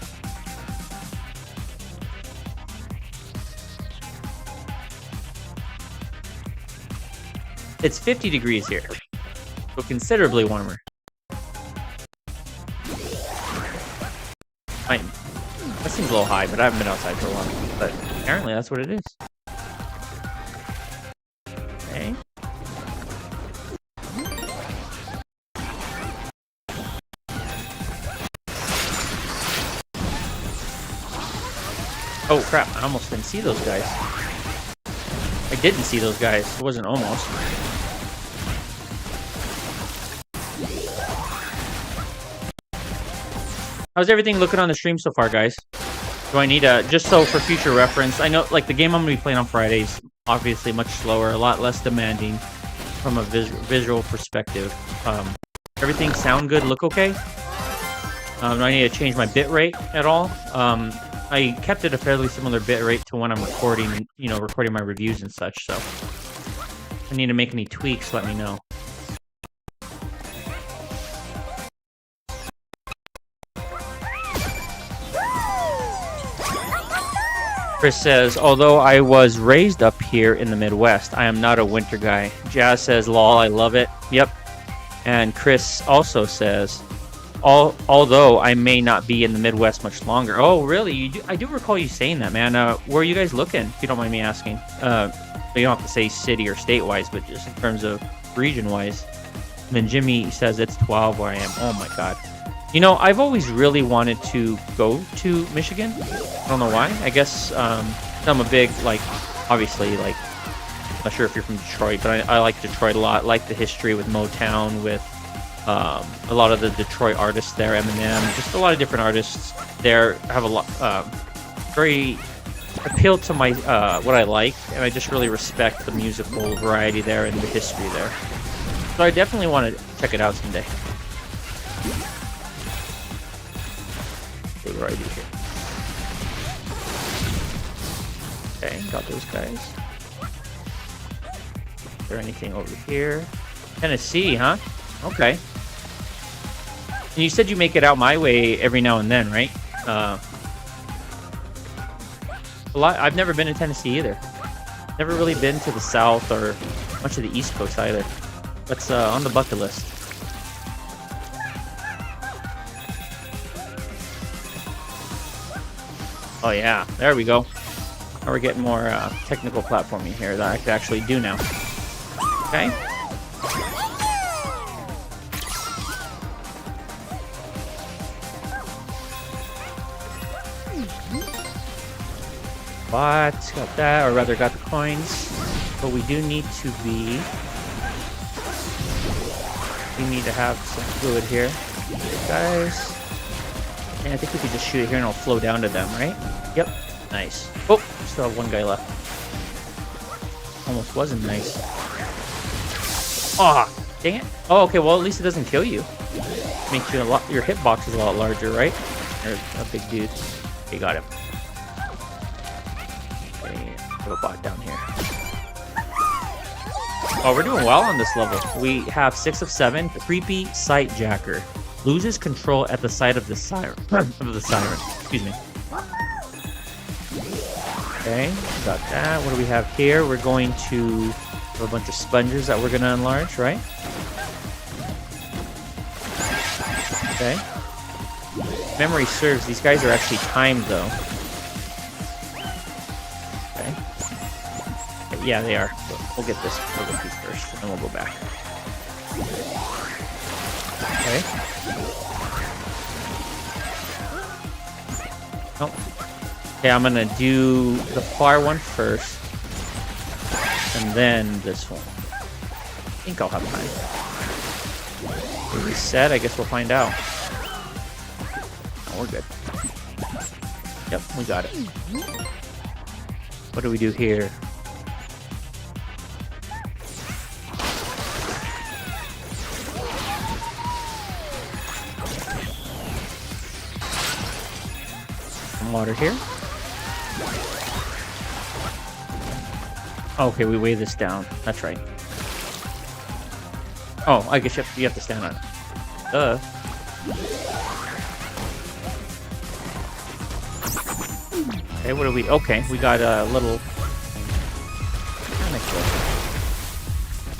It's 50 degrees here, so considerably warmer. That seems a little high, but I haven't been outside for a while. But apparently that's what it is. Okay. Oh crap, I almost didn't see those guys. I didn't see those guys. It wasn't almost. How's everything looking on the stream so far, guys? Do I need just so for future reference, I know like the game I'm going to be playing on Fridays, obviously much slower, a lot less demanding from a visual perspective. Everything sound good, look okay? Do I need to change my bit rate at all? I kept it a fairly similar bit rate to when I'm recording, recording my reviews and such, so if I need to make any tweaks, let me know. Chris says, although I was raised up here in the Midwest, I am not a winter guy. Jazz says, lol, I love it. Yep. And Chris also says, although I may not be in the Midwest much longer. Oh, really? I do recall you saying that, man. Where are you guys looking, if you don't mind me asking? You don't have to say city or state-wise, but just in terms of region-wise. And then Jimmy says it's 12 where I am. Oh, my God. I've always really wanted to go to Michigan. I don't know why. I guess I'm a big, obviously, not sure if you're from Detroit, but I like Detroit a lot. I like the history with Motown, with a lot of the Detroit artists there, Eminem, just a lot of different artists there have a lot, very appeal to my, what I like, and I just really respect the musical variety there and the history there. So I definitely want to check it out someday. What do I do here? Okay, got those guys. Is there anything over here? Tennessee, huh? Okay. And you said you make it out my way every now and then, right? I've never been to Tennessee either. Never really been to the South or much of the East Coast either. That's on the bucket list. Oh yeah, there we go. Now we're getting more technical platforming here that I could actually do now. Okay. But got that, or rather got the coins. But we do need to be... We need to have some fluid here. Guys. And I think we could just shoot it here and it'll flow down to them, right? Yep. Nice. Oh, still have one guy left. Almost wasn't nice. Ah, oh, dang it. Oh, okay, well, at least it doesn't kill you. Makes you a lot... Your hitbox is a lot larger, right? There's a big dude. Okay, got him. Put a bot down here. Oh, we're doing well on this level. We have 6 of 7. Creepy sight jacker. Loses control at the sight of the siren. Excuse me. Okay, got that. What do we have here? We're going to have a bunch of sponges that we're going to enlarge, right? Okay. Memory serves. These guys are actually timed, though. Yeah, they are. So we'll get this. We'll get these first, and then we'll go back. Okay. Oh. Okay, I'm gonna do the far one first, and then this one. I think I'll have time. Reset. I guess we'll find out. Oh, we're good. Yep, we got it. What do we do here? Water here. Okay, we weigh this down. That's right. Oh, I guess you have to stand on it. Duh. Okay, what do we... Okay, we got a little...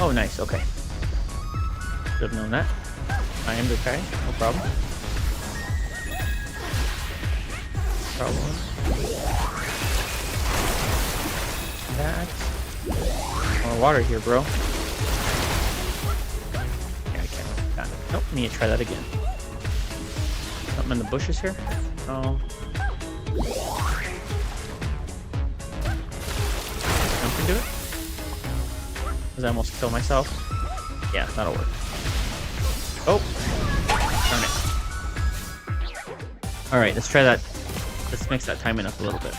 Oh, nice. Okay. Should have known that. I am okay. No problem. That. More water here, bro. Yeah, I can't. Got it. Nope, need to try that again. Something in the bushes here? Oh. Jump into it? Did I almost kill myself? Yeah, that'll work. Oh! Darn it. Alright, let's try that. Let's mix that timing up a little bit.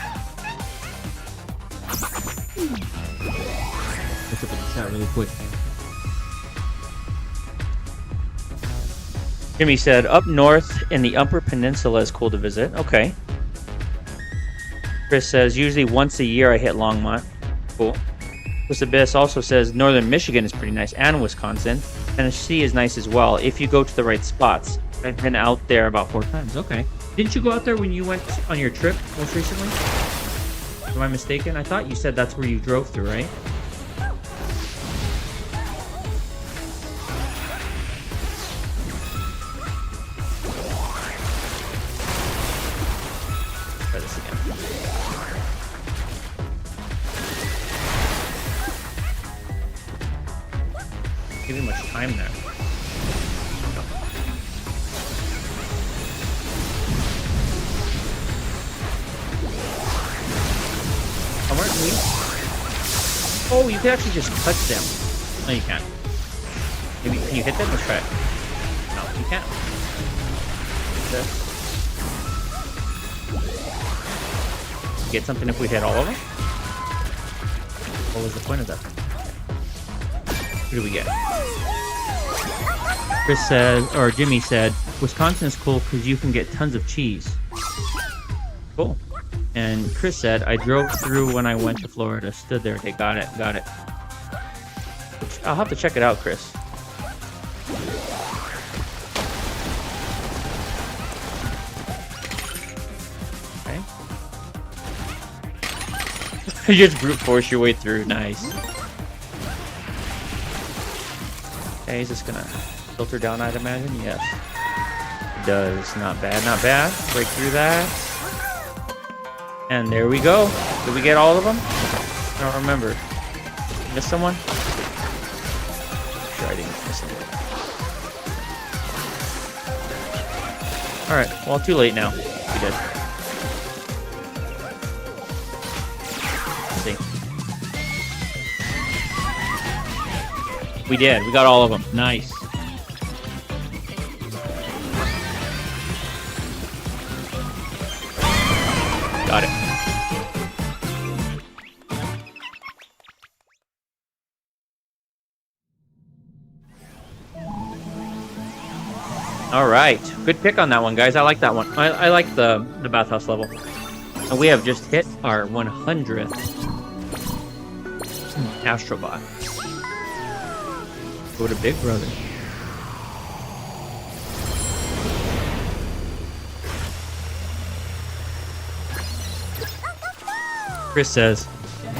Let's look at the chat really quick. Jimmy said, up north in the Upper Peninsula is cool to visit. Okay. Chris says, usually once a year I hit Longmont. Cool. Chris Abyss also says, northern Michigan is pretty nice, and Wisconsin. Tennessee is nice as well, if you go to the right spots. I've been out there about 4 times. Okay. Didn't you go out there when you went on your trip most recently? Am I mistaken? I thought you said that's where you drove through, right? Let's try this again. Give me much time there. Oh, you can actually just touch them. No, you can't. Maybe can you hit them? Let's try it. No, you can't. This. Get something if we hit all of them? What was the point of that? What do we get? Chris said, or Jimmy said, Wisconsin is cool because you can get tons of cheese. Cool. And Chris said, I drove through when I went to Florida. Stood there. Okay, got it. Got it. I'll have to check it out, Chris. Okay. You just brute force your way through. Nice. Okay, is this gonna filter down, I'd imagine? Yes. It does. Not bad, not bad. Break through that. And there we go. Did we get all of them? I don't remember. Missed someone? Sure, I didn't miss someone. Alright, well, too late now. We did. Let's see. We did. We got all of them. Nice. Got it. All right, good pick on that one, guys. I like that one. I like the bathhouse level. And we have just hit our 100th Astro Bot. Go to Big Brother. Chris says,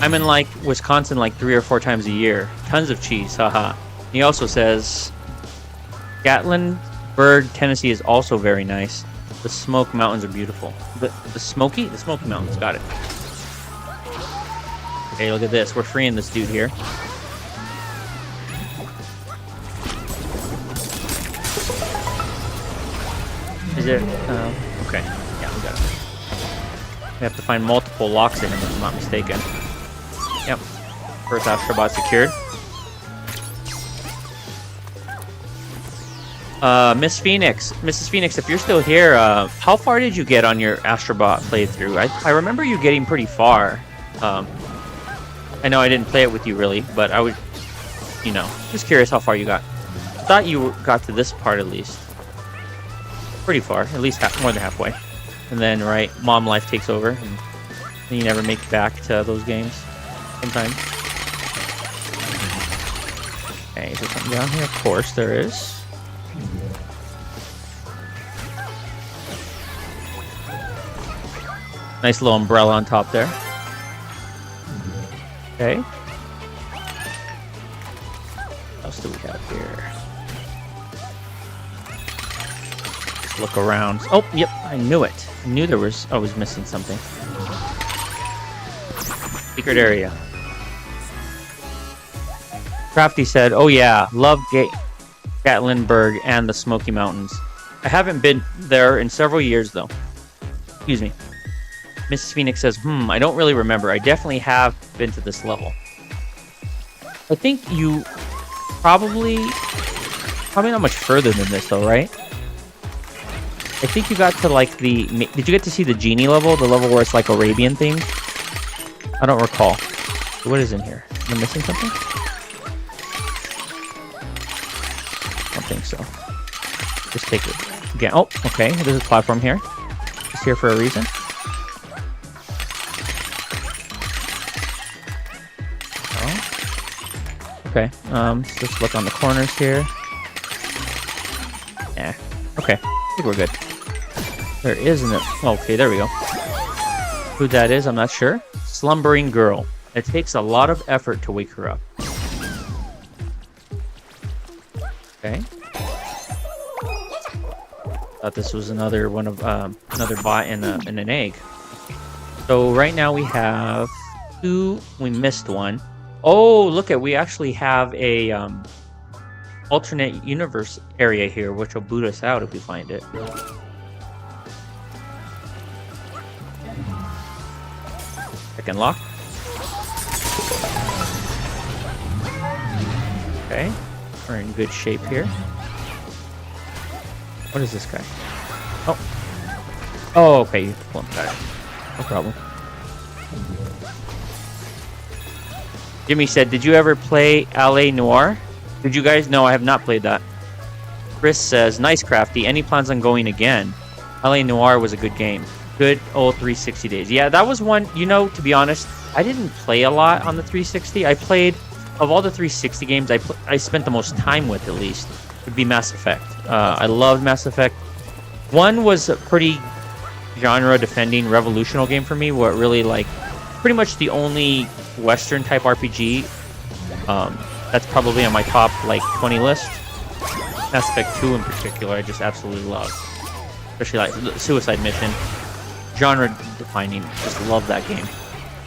I'm in like Wisconsin like 3 or 4 times a year. Tons of cheese, haha. He also says, Gatlinburg, Tennessee is also very nice. The Smoke Mountains are beautiful. The Smoky Mountains, got it. Okay, look at this. We're freeing this dude here. Is it? Okay. Yeah, we got it. We have to find multiple locks in him, if I'm not mistaken. Yep. First Astro Bot secured. Mrs. Phoenix, if you're still here, how far did you get on your Astro Bot playthrough? I remember you getting pretty far. I know I didn't play it with you really, but I would, you know, just curious how far you got. I thought you got to this part at least. Pretty far, at least more than halfway. And then, right, mom life takes over, and you never make it back to those games sometimes. Okay, is there something down here? Of course there is. Nice little umbrella on top there. Okay. What else do we have here? Just look around. Oh, yep, I knew it. I knew I was missing something. Secret area. Crafty said, oh yeah, love Gatlinburg and the Smoky Mountains. I haven't been there in several years though. Excuse me. Mrs. Phoenix says, I don't really remember. I definitely have been to this level. I think you probably not much further than this though, right? I think you got to like did you get to see the genie level? The level where it's like Arabian themed? I don't recall. What is in here? Am I missing something? I don't think so. Just take it again. Oh, okay. There's a platform here. It's here for a reason. Okay, let's just look on the corners here. Yeah, okay, I think we're good. There isn't it? Okay, there we go. Who that is, I'm not sure. Slumbering girl. It takes a lot of effort to wake her up. Okay. Thought this was another one of another bot in an egg. So right now we have 2. We missed one. Oh, look at, we actually have a alternate universe area here, which will boot us out if we find it. Second lock. Okay, we're in good shape here. What is this guy? Oh, okay, you got it. No problem. Jimmy said, did you ever play LA Noire? Did you guys? No, I have not played that. Chris says, nice Crafty. Any plans on going again? LA Noire was a good game. Good old 360 days. Yeah, that was one, you know, to be honest, I didn't play a lot on the 360. I played, of all the 360 games I spent the most time with at least, would be Mass Effect. I loved Mass Effect. One was a pretty genre-defending revolutional game for me, where it really, like, pretty much the only Western type RPG that's probably on my top like 20 list. Mass Effect 2 in particular, I just absolutely love, especially like the Suicide Mission. genre defining. Just love that game.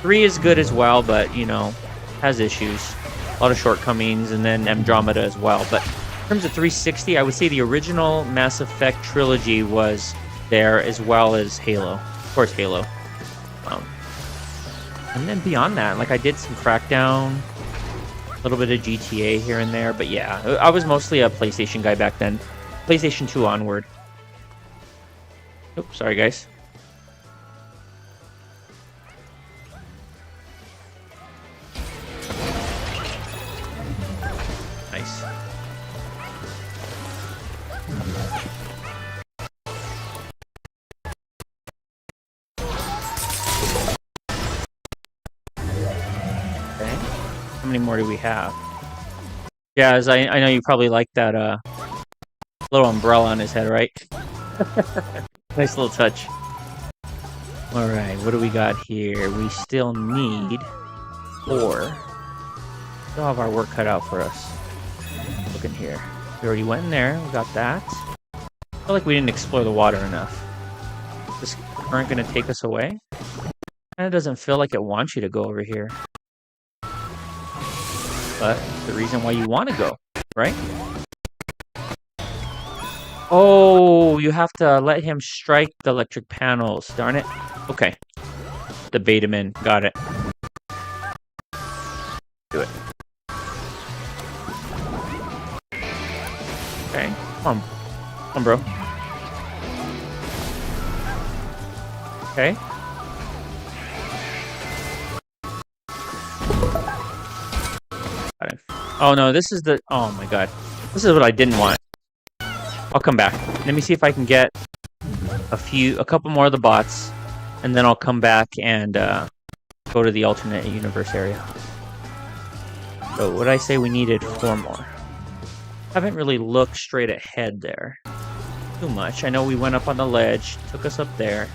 3 is good as well, but you know, has issues, a lot of shortcomings, and then Andromeda as well. But in terms of 360, I would say the original Mass Effect trilogy was there, as well as Halo, of course, Halo. And then beyond that, like I did some Crackdown, a little bit of GTA here and there, but yeah, I was mostly a PlayStation guy back then. PlayStation 2 onward. Oops, sorry guys. Nice. Okay. How many more do we have? Yeah, as I know you probably like that little umbrella on his head, right? Nice little touch. Alright, what do we got here? We still need 4. Still have our work cut out for us. Look in here. We already went in there. We got that. I feel like we didn't explore the water enough. Is this current going to take us away? Kinda doesn't feel like it wants you to go over here. But the reason why you want to go, right? Oh, you have to let him strike the electric panels. Darn it. Okay. Debate him in. Got it. Do it. Okay. Come on, bro. Okay. Got it. Oh no, this is the... Oh my god. This is what I didn't want. I'll come back. Let me see if I can get a couple more of the bots, and then I'll come back and go to the alternate universe area. So what did I say we needed? 4 more. Haven't really looked straight ahead there too much. I know we went up on the ledge, took us up there.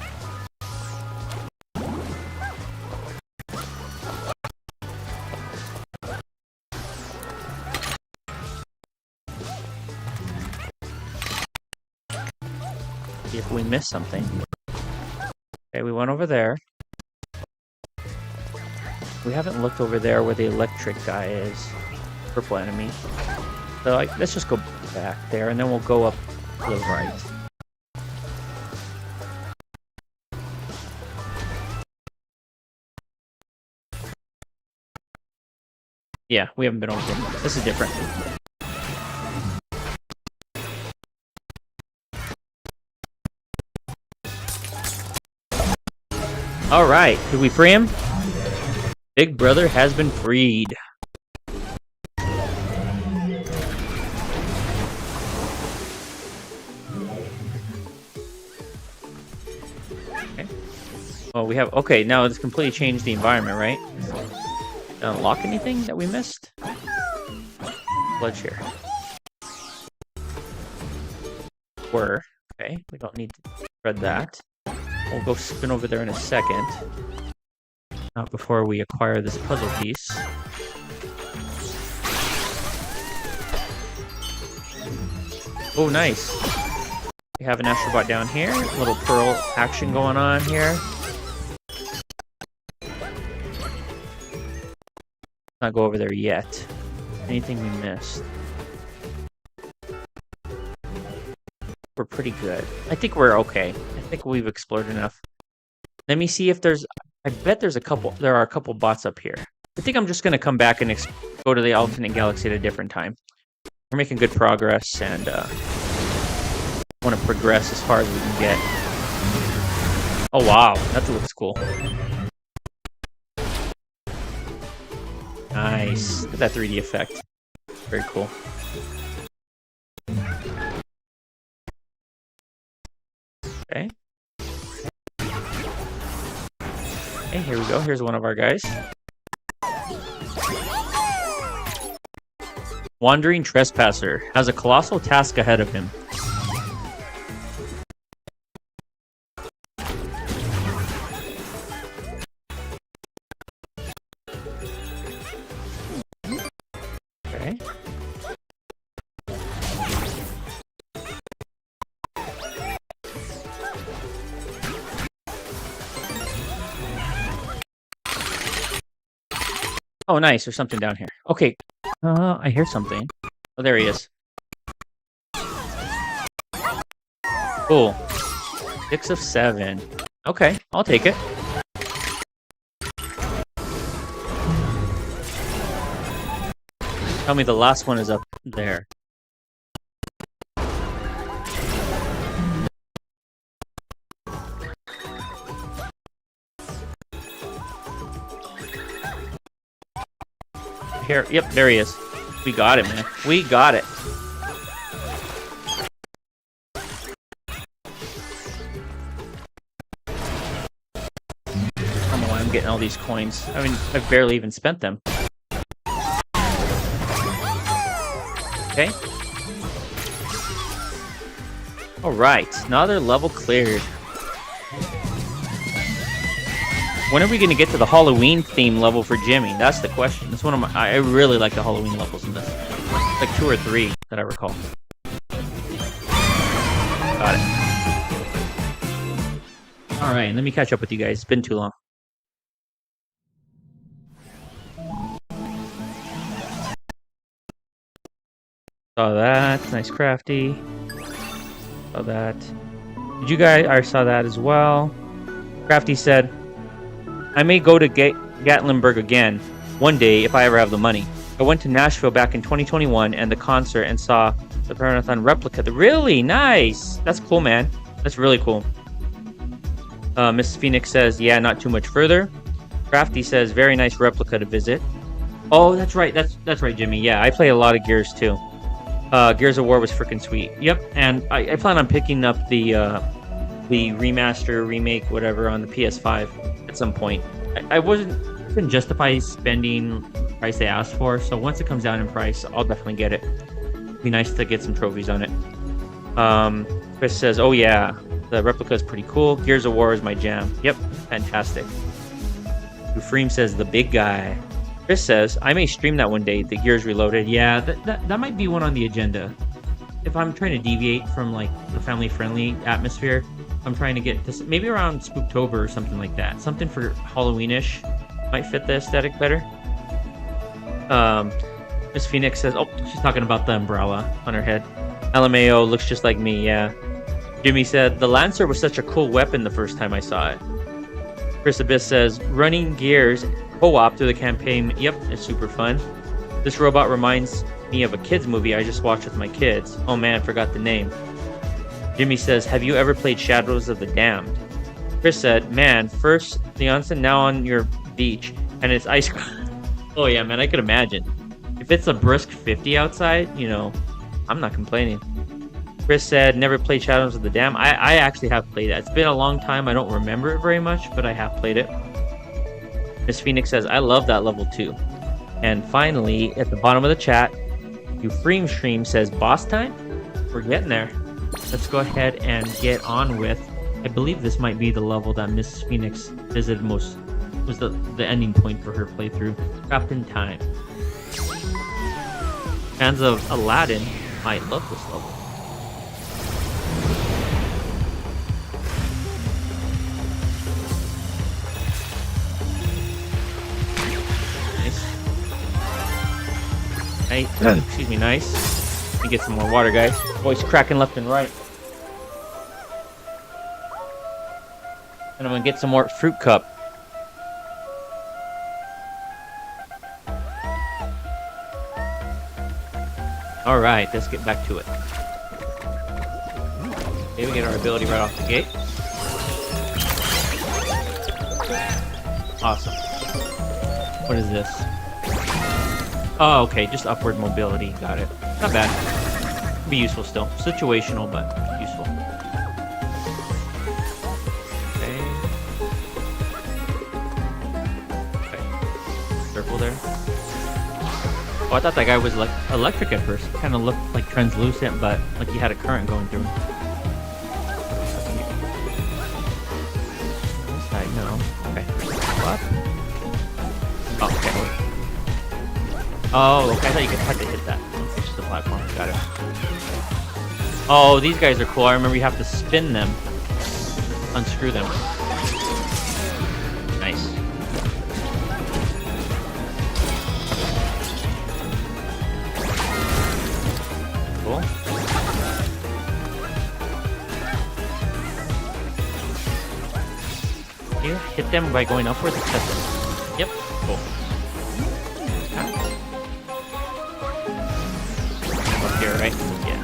See if we missed something. Okay, we went over there. We haven't looked over there where the electric guy is. Purple enemy. So let's just go back there, and then we'll go up to the right. Yeah, we haven't been over there. This is different. All right, did we free him? Big brother has been freed. Okay. Well, we have... Okay, now it's completely changed the environment, right? Did I unlock anything that we missed? Blood share. Okay, we don't need to spread that. We'll go spin over there in a second. Not before we acquire this puzzle piece. Oh, nice. We have an Astro Bot down here. A little pearl action going on here. Not go over there yet. Anything we missed? We're pretty good. I think we're okay. I think we've explored enough. Let me see if there's... I bet there are a couple bots up here. I think I'm just going to come back and go to the alternate galaxy at a different time. We're making good progress, and want to progress as far as we can get. Oh wow, that looks cool. Nice. Look at that 3D effect. Very cool. Okay. Okay, here we go. Here's one of our guys. Wandering Trespasser has a colossal task ahead of him. Okay. Oh, nice. There's something down here. Okay. I hear something. Oh, there he is. Cool. 6 of 7. Okay, I'll take it. Tell me the last one is up there. Here, yep, there he is. We got it, man. We got it. I don't know why I'm getting all these coins. I mean, I've barely even spent them. Okay. Alright, another level cleared. When are we going to get to the Halloween theme level for Jimmy? That's the question. That's one of my... I really like the Halloween levels in this. Like 2 or 3 that I recall. Got it. Alright, let me catch up with you guys. It's been too long. Saw that. Nice crafty. Saw that. Did you guys... I saw that as well. Crafty said... I may go to Gatlinburg again one day if I ever have the money. I went to Nashville back in 2021 and the concert and saw the Marathon replica. Really nice. That's cool, man. That's really cool. Mrs. Phoenix says, yeah, not too much further. Crafty says, very nice replica to visit. Oh, that's right. That's right, Jimmy. Yeah, I play a lot of Gears too. Gears of War was freaking sweet. Yep, and I plan on picking up the remaster, remake, whatever on the PS5 at some point. I couldn't justify spending the price they asked for, so once it comes down in price, I'll definitely get it. It'd be nice to get some trophies on it. Chris says, oh yeah, the replica is pretty cool. Gears of War is my jam. Yep, fantastic. Ephraim says, the big guy. Chris says, I may stream that one day, the Gears Reloaded. Yeah, that might be one on the agenda. If I'm trying to deviate from like the family-friendly atmosphere, I'm trying to get this maybe around Spooktober or something like that. Something for Halloweenish might fit the aesthetic better. Miss Phoenix says, oh, she's talking about the umbrella on her head. LMAO looks just like me, yeah. Jimmy said, the Lancer was such a cool weapon the first time I saw it. Chris Abyss says, running Gears co-op through the campaign, yep, it's super fun. This robot reminds me of a kids movie I just watched with my kids. Oh man, forgot the name. Jimmy says, have you ever played Shadows of the Damned? Chris said, man, first the onsen, now on your beach, and it's ice cream. Oh yeah, man, I could imagine. If it's a brisk 50 outside, you know, I'm not complaining. Chris said, never played Shadows of the Damned. I actually have played it. It's been a long time. I don't remember it very much, but I have played it. Miss Phoenix says, I love that level too. And finally, at the bottom of the chat, Ephraim Stream says, boss time? We're getting there. Let's go ahead and get on with, I believe this might be the level that Miss Phoenix visited most, was the ending point for her playthrough. Captain Time. Fans of Aladdin might love this level. Nice. Excuse me, nice. Let me get some more water, guys. Voice cracking left and right. And I'm gonna get some more fruit cup. Alright, let's get back to it. Okay, we get our ability right off the gate. Awesome. What is this? Oh, okay, just upward mobility. Got it. Not bad. Be useful still. Situational, but useful. Okay. Okay. Circle there. Oh, I thought that guy was like electric at first. Kind of looked like translucent, but like he had a current going through him. This side, no. Okay. What? Oh, okay. Oh, okay. I thought you could have to hit that. It's just the platform. Got it. Oh, these guys are cool. I remember you have to spin them. Unscrew them. Nice. them by going upwards? Let's test it. Yep. Cool. Up here, right? Yeah.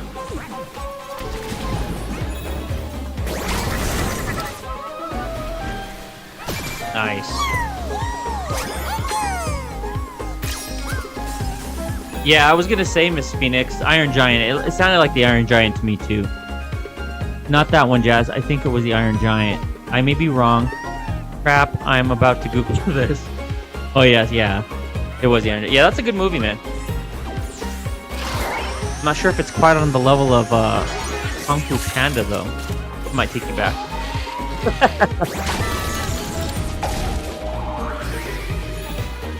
Nice. Yeah, I was gonna say Miss Phoenix, Iron Giant. It sounded like the Iron Giant to me too. Not that one, Jazz. I think it was the Iron Giant. I may be wrong. Crap, I'm about to Google this. Oh yes, yeah. It was the Iron Giant. Yeah, that's a good movie, man. I'm not sure if it's quite on the level of Kung Fu Panda though. It might take you back.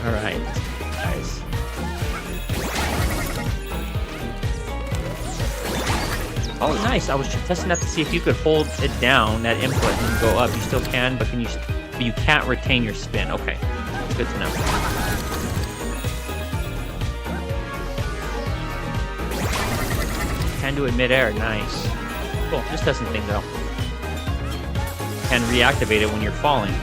Alright, guys. Oh, nice. I was just testing that to see if you could hold it down, that input, and go up. You still can, but you can't retain your spin. Okay, good to know. Can do it midair. Nice. Cool. Just testing things out. Can reactivate it when you're falling.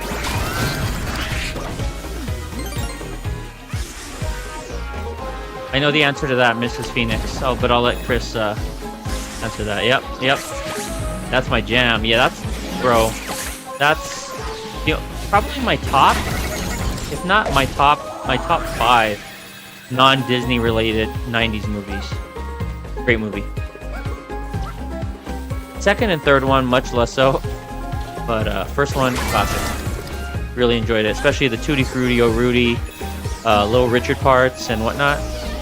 I know the answer to that, Mrs. Phoenix. Oh, but I'll let Chris answer that. Yep. That's my jam. Yeah, bro. That's probably my top, if not my top 5 non-Disney related 90s movies. Great movie. Second and third one, much less so. But first one, classic. Really enjoyed it, especially the Tutti Frutti, Oh Rudy, Little Richard parts and whatnot.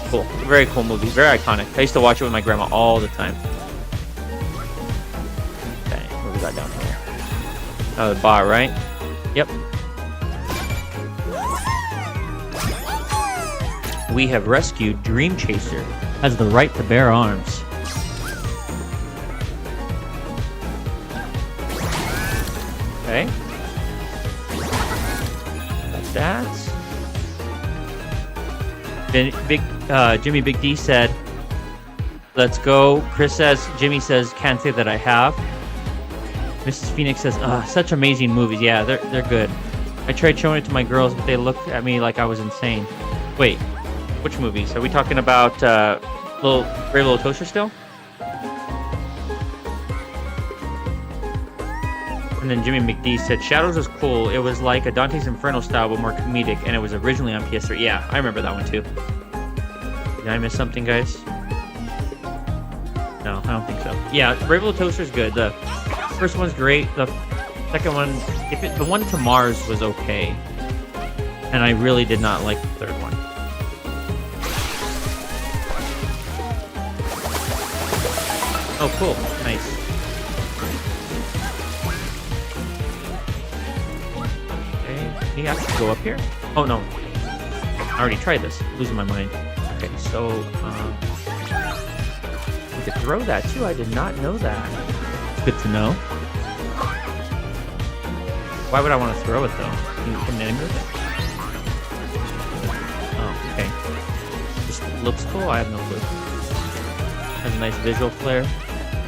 Cool. Very cool movie. Very iconic. I used to watch it with my grandma all the time. Okay, what we got down here? Oh, the bar, right? Yep. We have rescued Dream Chaser. Has the right to bear arms. Okay. That's that. Jimmy Big D said, let's go. Chris says, Jimmy says, can't say that I have. Mrs. Phoenix says, such amazing movies. Yeah, they're good. I tried showing it to my girls, but they looked at me like I was insane. Wait, which movies? Are we talking about Brave Little Toaster still? And then Jimmy McD said, Shadows was cool. It was like a Dante's Inferno style, but more comedic, and it was originally on PS3. Yeah, I remember that one too. Did I miss something, guys? No, I don't think so. Yeah, Brave Little Toaster's good. The first one's great. The second one, the one to Mars was okay. And I really did not like the third one. Oh, cool. Nice. Can you actually go up here? Oh, no. I already tried this. Losing my mind. Okay, so, you could throw that, too. I did not know that. Good to know. Why would I want to throw it, though? Can you put an enemy with it? Oh, okay. Just looks cool? I have no clue. Has a nice visual flare.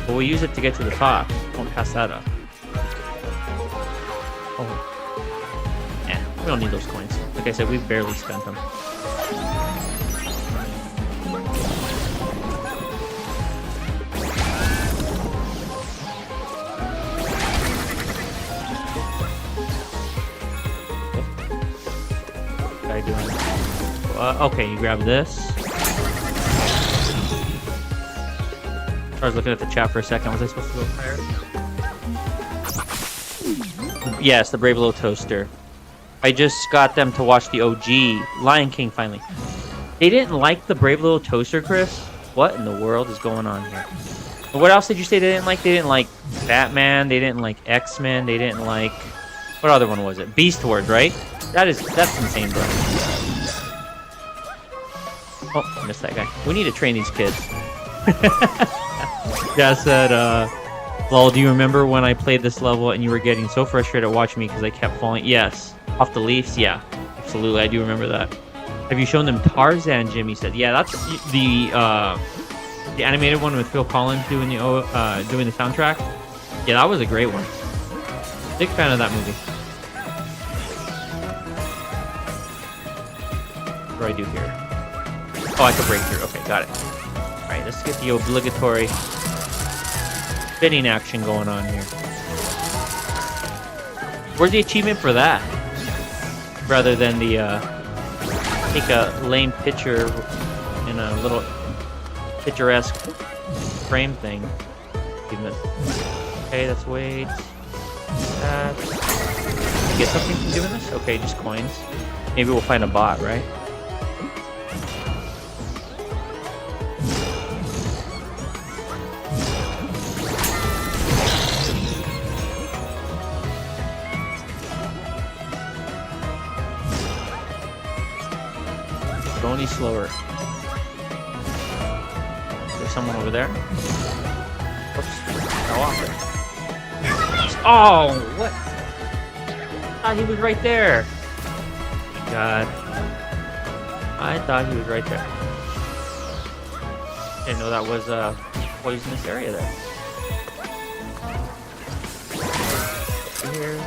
But we'll use it to get to the top. Won't pass that up. Oh. We don't need those coins. Like I said, we've barely spent them. What are you doing? Okay, you grab this. I was looking at the chat for a second. Was I supposed to go higher? Yes, the Brave Little Toaster. I just got them to watch the OG Lion King finally. They didn't like the Brave Little Toaster, Chris? What in the world is going on here? What else did you say they didn't like? They didn't like Batman. They didn't like X-Men. They didn't like... What other one was it? Beast Wars, right? That's insane, bro. Oh, I missed that guy. We need to train these kids. Yeah, said, lol, do you remember when I played this level and you were getting so frustrated watching me because I kept falling? Yes. Off the leaves? Yeah, absolutely. I do remember that. Have you shown them Tarzan? Jimmy said. Yeah, that's the animated one with Phil Collins doing the soundtrack. Yeah, that was a great one. Big fan of that movie. What do I do here? Oh, I can break through. Okay, got it. All right, let's get the obligatory spinning action going on here. Where's the achievement for that? Rather than the take a lame picture in a little picturesque frame thing. Okay, let's wait. Get something from doing this? Okay, just coins. Maybe we'll find a bot, right? Go any slower. There's someone over there. Whoops. Fell off there. Oh, what? I thought he was right there. God. I thought he was right there. Didn't know that was a poisonous area there. Here.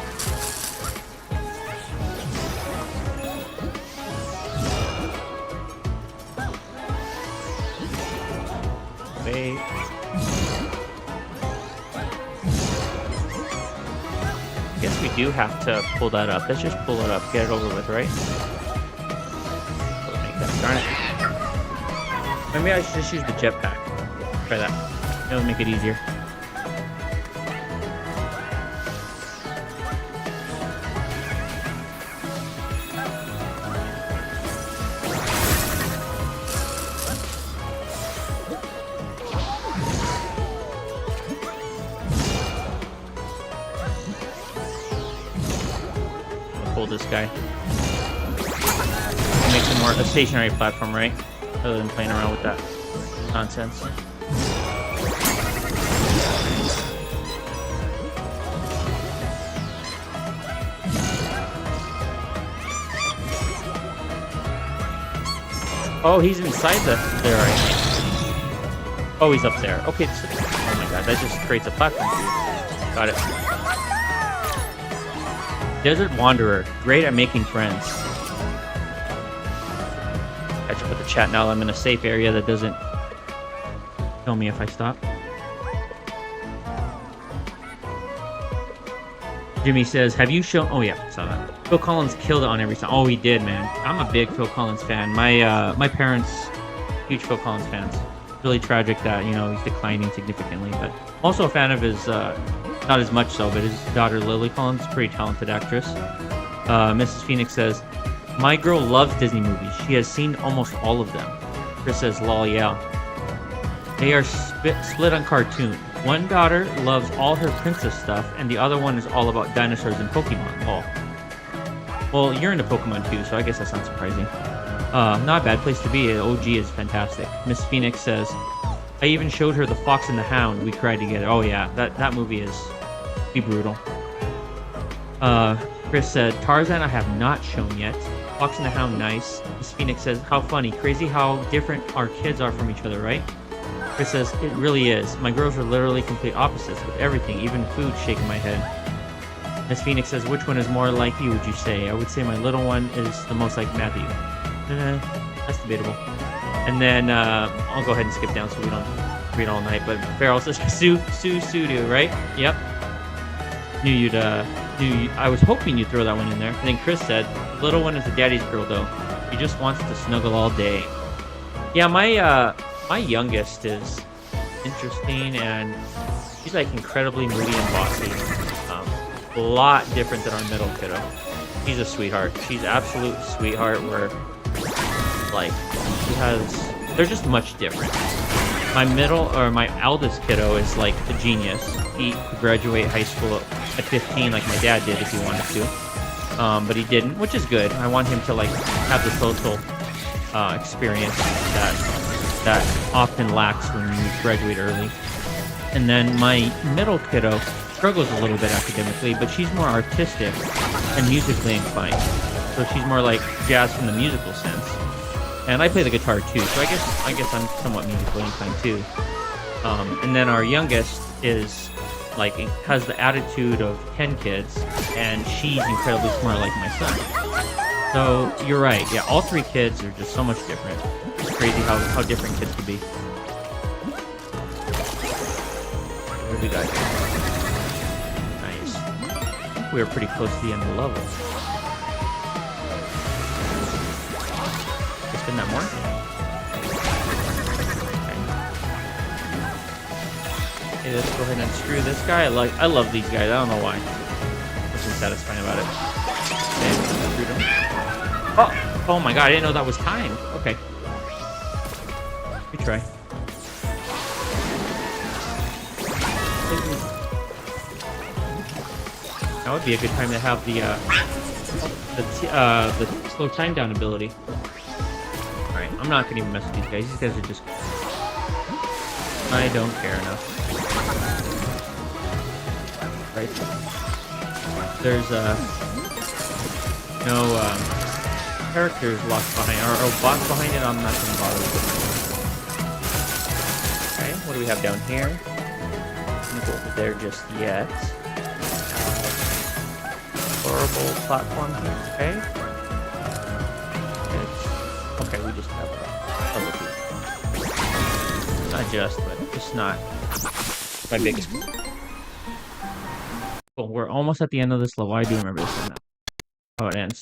Wait. Guess we do have to pull that up. Let's just pull it up, get it over with, right? Make that, darn it. Maybe I should just use the jetpack. Try that. It'll make it easier. This guy. Make some more a stationary platform, right? Other than playing around with that nonsense. Oh, he's inside there, I think. Oh, he's up there. Okay. So, oh my god, that just creates a platform for you. Got it. Desert Wanderer, great at making friends. Catch up with the chat now. I'm in a safe area that doesn't kill me if I stop. Jimmy says, have you shown... Oh yeah, saw that. Phil Collins killed it on every song. Oh, he did, man. I'm a big Phil Collins fan. My parents, huge Phil Collins fans. Really tragic that, you know, he's declining significantly. But also a fan of his... not as much so, but his daughter Lily Collins, pretty talented actress. Mrs. Phoenix says, my girl loves Disney movies. She has seen almost all of them. Chris says, lol, yeah. They are split on cartoon. One daughter loves all her princess stuff, and the other one is all about dinosaurs and Pokemon. Oh. Well, you're into Pokemon too, so I guess that's not surprising. Not a bad place to be. OG is fantastic. Miss Phoenix says, I even showed her The Fox and the Hound. We cried together. Oh yeah, that movie is be brutal. Chris said, Tarzan I have not shown yet. Fox and the Hound, nice. Miss Phoenix says, how funny. Crazy how different our kids are from each other, right? Chris says, it really is. My girls are literally complete opposites with everything, even food. Shaking my head. Miss Phoenix says, which one is more like you, would you say? I would say my little one is the most like Matthew. That's debatable. And then I'll go ahead and skip down so we don't read all night. But Farrell says Sudu, right? Yep. Knew you'd I was hoping you'd throw that one in there. And then Chris said, little one is a daddy's girl though. He just wants to snuggle all day. Yeah, my youngest is interesting and she's like incredibly moody and bossy. A lot different than our middle kiddo. She's a sweetheart. She's absolute sweetheart where like they're just much different. My eldest kiddo is like a genius. He could graduate high school at 15 like my dad did if he wanted to. But he didn't, which is good. I want him to like have the social experience that often lacks when you graduate early. And then my middle kiddo struggles a little bit academically, but she's more artistic and musically inclined. So she's more like jazz from the musical sense. And I play the guitar too, so I guess I'm somewhat musically inclined too. And then our youngest is like has the attitude of 10 kids, and she's incredibly smart like my son. So you're right. Yeah, all three kids are just so much different. It's crazy how different kids could be. What do we got here? Nice. We were pretty close to the end of the level. Let's spin that more. Okay, let's go ahead and screw this guy. I love these guys. I don't know why. There's something satisfying about it. Okay, screwed him. Oh my god, I didn't know that was timed. Okay. Good try. That would be a good time to have the slow time down ability. Alright, I'm not gonna even mess with these guys. These guys are just... I don't care enough. Right. There's no characters locked behind or bots behind it. I'm not gonna bother with it. Okay, what do we have down here? I'm gonna go over there just yet. Horrible platform. Okay. Okay, we just have other people. Not just, but just not my biggest. Cool. We're almost at the end of this level. I do remember this one now. How it ends.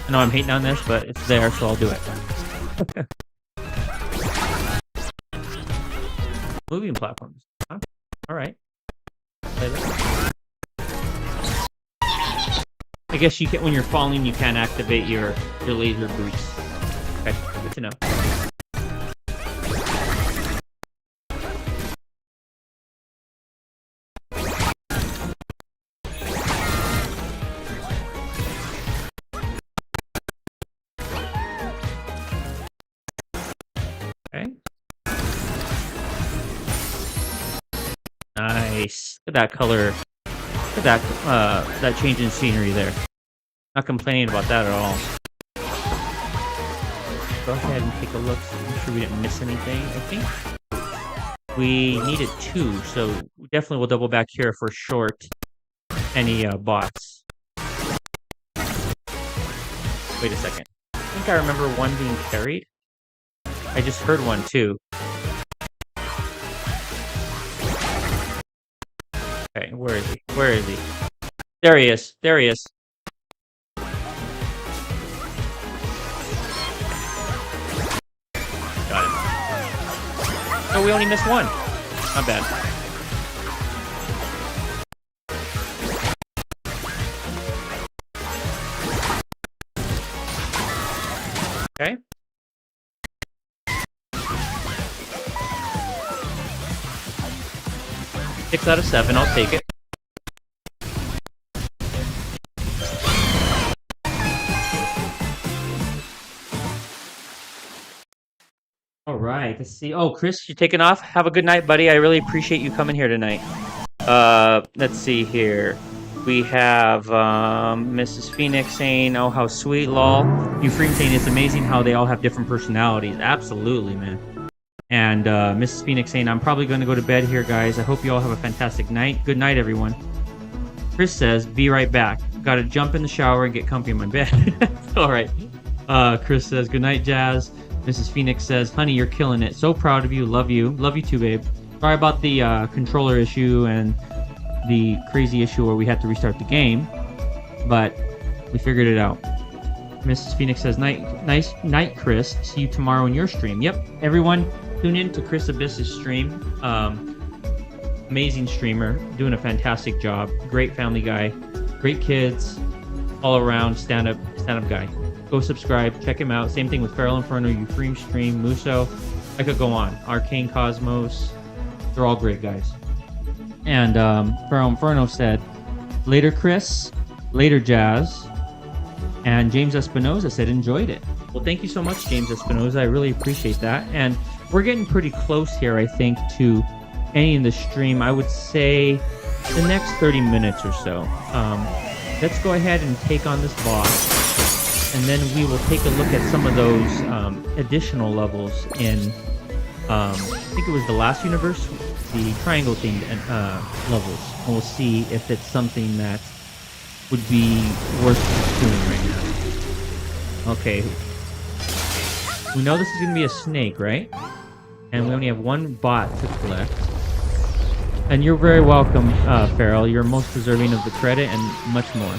I know I'm hating on this, but it's there, so I'll do it. Moving platforms. Huh? Alright. I guess you can, when you're falling, you can activate your laser boots. Okay, good to know. Okay. Nice. Look at that color. Look at that change in scenery there. Not complaining about that at all. Go ahead and take a look. Make sure we didn't miss anything. I think we needed 2, so we definitely will double back here for short any bots. Wait a second. I think I remember one being carried. I just heard one too. Okay, where is he? Where is he? There he is. There he is. Got him. Oh, we only missed one. Not bad. Okay. Six out of 7, I'll take it. All right, let's see. Oh, Chris, you're taking off? Have a good night, buddy. I really appreciate you coming here tonight. Let's see here. We have Mrs. Phoenix saying, oh, how sweet, lol. Euphraim saying, it's amazing how they all have different personalities. Absolutely, man. And Mrs. Phoenix saying, I'm probably going to go to bed here, guys. I hope you all have a fantastic night. Good night, everyone. Chris says, be right back. Got to jump in the shower and get comfy in my bed. All right. Chris says, good night, Jazz. Mrs. Phoenix says, honey, you're killing it. So proud of you. Love you. Love you too, babe. Sorry about the controller issue and the crazy issue where we had to restart the game. But we figured it out. Mrs. Phoenix says, nice night, Chris. See you tomorrow in your stream. Yep. Everyone, tune in to Chris Abyss's stream. Amazing streamer. Doing a fantastic job. Great family guy. Great kids. All around stand-up guy. Go subscribe, check him out. Same thing with Feral Inferno, Euphraim Stream, Muso. I could go on. Arcane Cosmos. They're all great guys. And Feral Inferno said, later Chris, later Jazz. And James Espinoza said, enjoyed it. Well, thank you so much, James Espinoza. I really appreciate that. And we're getting pretty close here, I think, to ending the stream, I would say the next 30 minutes or so. Let's go ahead and take on this boss, and then we will take a look at some of those additional levels in, I think it was the last universe, the triangle themed levels, and we'll see if it's something that would be worth doing right now. Okay. We know this is going to be a snake, right? And we only have one bot to collect. And you're very welcome, Farrell. You're most deserving of the credit and much more.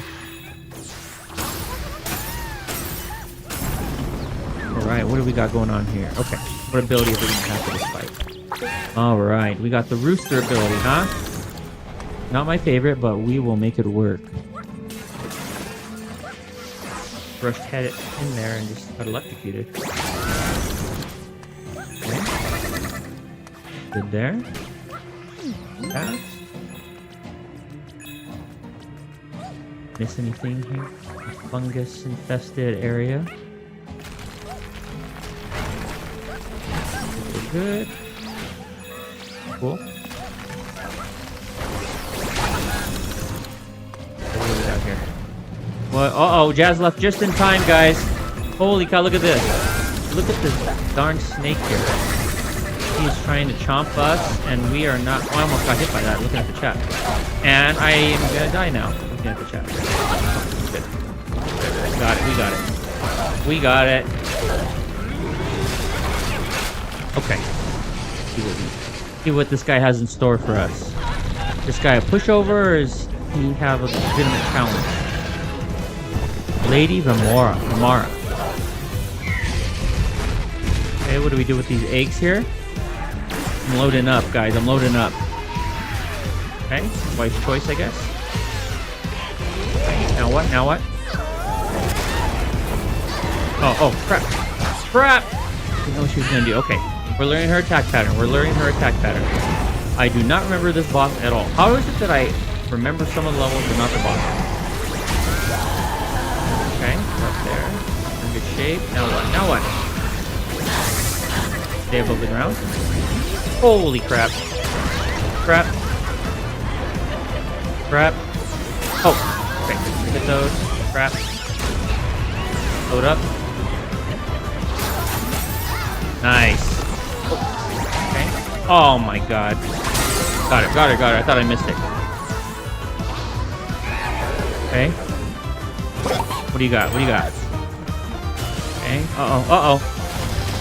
Alright, what do we got going on here? Okay, what ability are we going to have for this fight? Alright, we got the rooster ability, huh? Not my favorite, but we will make it work. Rushed head in there and just got electrocuted. Okay. Good there. That. Miss anything here? A fungus infested area. Good. Cool. What do we got here? What? Uh-oh, Jazz left just in time, guys. Holy cow, look at this. Look at this darn snake here. He's trying to chomp us, and we are not... Oh, I almost got hit by that, looking at the chat. And I am gonna die now, looking at the chat. Good. Got it, we got it. We got it. Okay. See what this guy has in store for us. This guy a pushover, or does he have a legitimate challenge? Lady Vamora. Okay, what do we do with these eggs here? I'm loading up, guys. I'm loading up. Okay, wise choice, I guess. Okay, now what? Now what? Oh, crap. Crap! I didn't know what she was gonna do. Okay, we're learning her attack pattern. I do not remember this boss at all. How is it that I remember some of the levels but not the boss? Okay, up there. In good shape. Now what? Now what? Stay above the ground. Holy crap. Crap. Oh, okay. Get those. Crap. Load up. Nice. Oh, okay. Oh my god. Got it. I thought I missed it. Okay. What do you got? Okay. Uh-oh.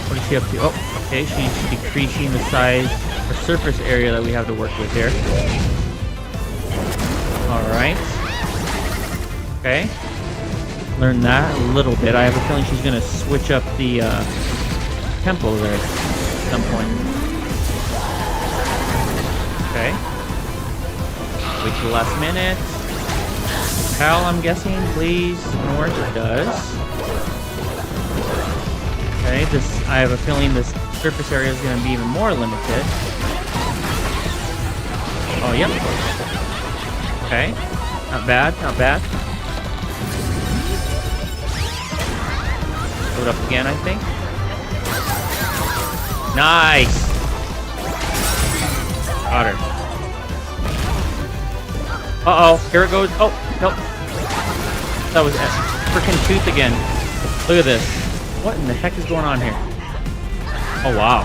What is she up to? Oh, okay. She's decreasing the size or surface area that we have to work with here. Alright. Okay. Learn that a little bit. I have a feeling she's going to switch up the tempo there at some point. Okay. Wait till the last minute. Pal, I'm guessing, please. North does. Okay, I have a feeling this surface area is going to be even more limited. Oh, yep. Okay. Not bad. Load up again, I think. Nice! Got her. Uh-oh, here it goes. Oh, nope. That was freaking tooth again. Look at this. What in the heck is going on here? Oh, wow.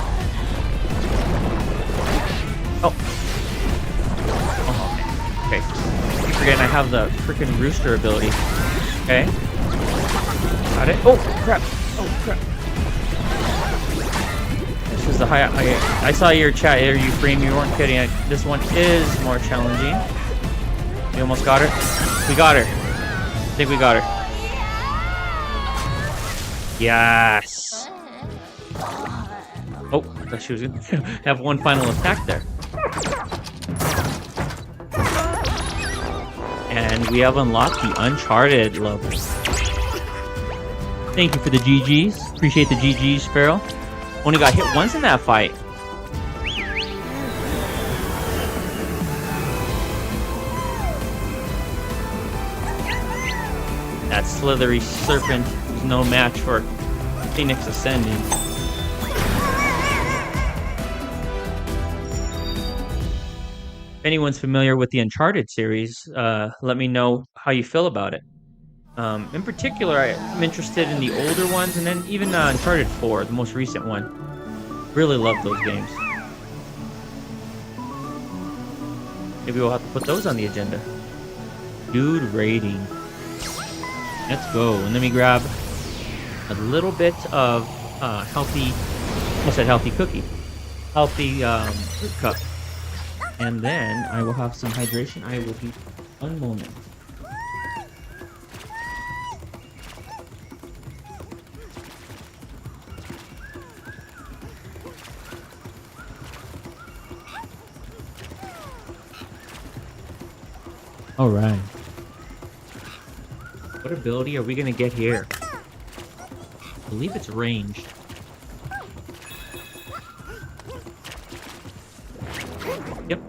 Oh. Okay. Keep forgetting I have the freaking rooster ability. Okay. Got it. Oh, crap. This is the high... I saw your chat here, you frame. You weren't kidding. This one is more challenging. We almost got her. We got her. I think we got her. Yes. Oh, I thought she was going to have one final attack there. And we have unlocked the Uncharted levels. Thank you for the GGs. Appreciate the GGs, Farrell. Only got hit once in that fight. That slithery serpent is no match for Phoenix Ascending. anyone's familiar with the Uncharted series, let me know how you feel about it. In particular, I'm interested in the older ones, and then even Uncharted 4, the most recent one. Really love those games. Maybe we'll have to put those on the agenda. Dude rating. Let's go. And let me grab a little bit of healthy, almost said healthy cookie. Healthy fruit cup. And then I will have some hydration. I will be 1 moment. All right. What ability are we gonna get here? I believe it's ranged. Yep.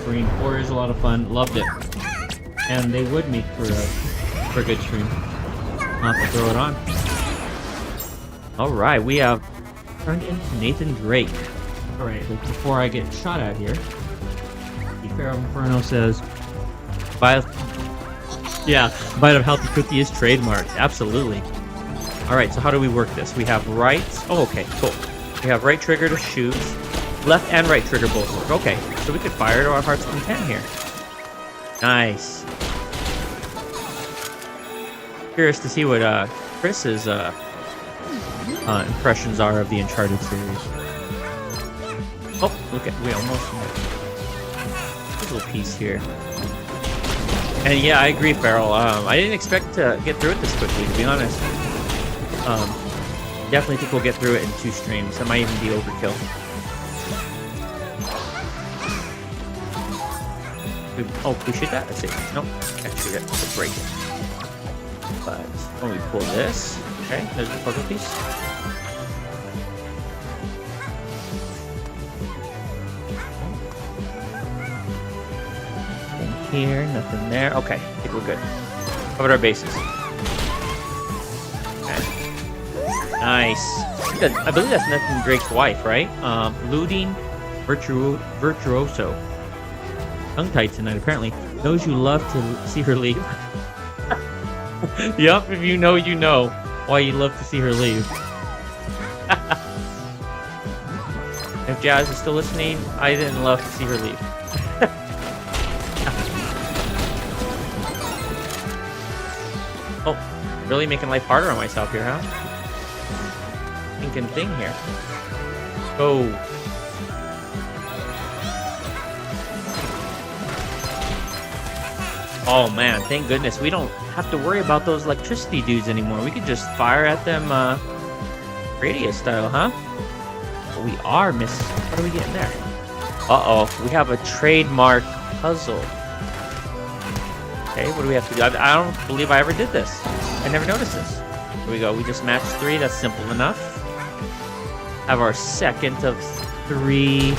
Green 4 is a lot of fun. Loved it. And they would make for a good stream. I'll have to throw it on. Alright, we have turned into Nathan Drake. Alright, but before I get shot at here, the Pharaoh Inferno says, bite of healthy cookie is trademarked. Absolutely. Alright, so how do we work this? We have right. Oh, okay, cool. We have right trigger to shoot, left and right trigger both work. Okay, so we could fire to our heart's content here. Nice. Curious to see what Chris's impressions are of the Uncharted series. Oh, look at, we almost a little piece here. And yeah, I agree, Farrell. I didn't expect to get through it this quickly, to be honest. Definitely think we'll get through it in 2 streams. That might even be overkill. Oh, we shoot that? Let's see. Nope, can't shoot it. We'll break it. But when we pull this, okay, there's the puzzle piece. Here, nothing there. Okay, I think we're good. Covered our bases. Okay. Nice. I believe that's Nathan Drake's wife, right? Looting virtuoso. Tongue-tied tonight, apparently. Knows you love to see her leave. Yup, if you know, you know why you love to see her leave. If Jazz is still listening, I didn't love to see her leave. Oh, really making life harder on myself here, huh? Thinking thing here. Oh. Oh man, thank goodness we don't have to worry about those electricity dudes anymore. We could just fire at them radius style, huh? But we are missing. What are we getting there? Uh-oh, we have a trademark puzzle. Okay, what do we have to do? I don't believe I ever did this. I never noticed this. Here we go. We just matched 3. That's simple enough. Have our second of 3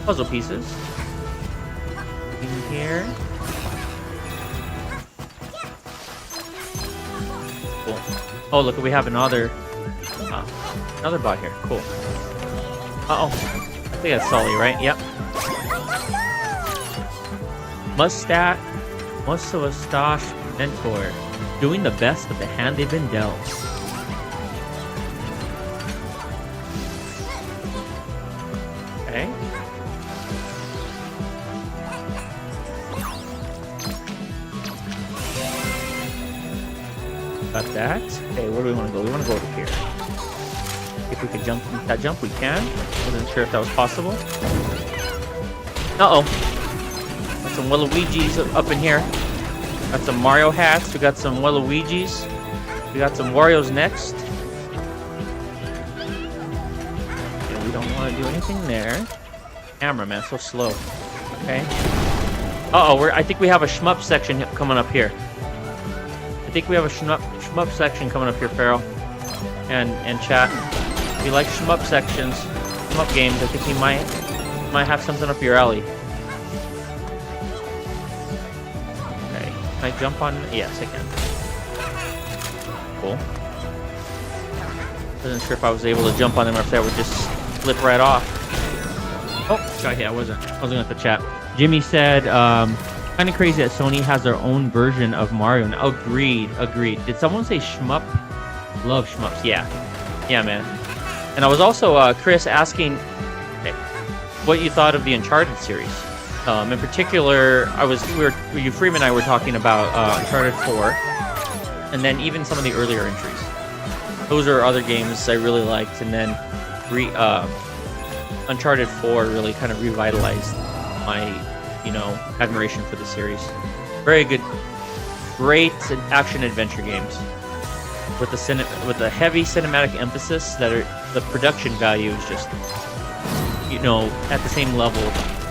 puzzle pieces. In here. Cool. Oh, look, we have another bot here. Cool. Uh-oh. I think that's Sully, right? Yep. Mustache mentor, doing the best with the hand they've been dealt. Okay. Got that. Okay, where do we want to go? We want to go over here. If we could jump that jump, we can. Wasn't sure if that was possible. Uh-oh. Some Waluigi's up in here. Got some Mario hats. We got some Waluigi's. We got some Wario's next. And we don't want to do anything there. Camera, man, so slow. Okay. Uh-oh, I think we have a shmup section coming up here. I think we have a shmup section coming up here, Pharaoh. And chat. If you like shmup sections, shmup games, I think you might have something up your alley. Can I jump on? Yes, I can. cool. Wasn't sure if I was able to jump on them or if that would just slip right off. Oh, God, yeah, I wasn't at the chat. Jimmy said, kind of crazy that Sony has their own version of Mario. Now, agreed. Did someone say shmup? Love shmups. Yeah, man. And I was also Chris asking what you thought of the Uncharted series. In particular, you Freeman and I were talking about Uncharted 4, and then even some of the earlier entries. Those are other games I really liked, and then Uncharted 4 really kind of revitalized my, admiration for the series. Very good, great action adventure games with the heavy cinematic emphasis the production value is just, at the same level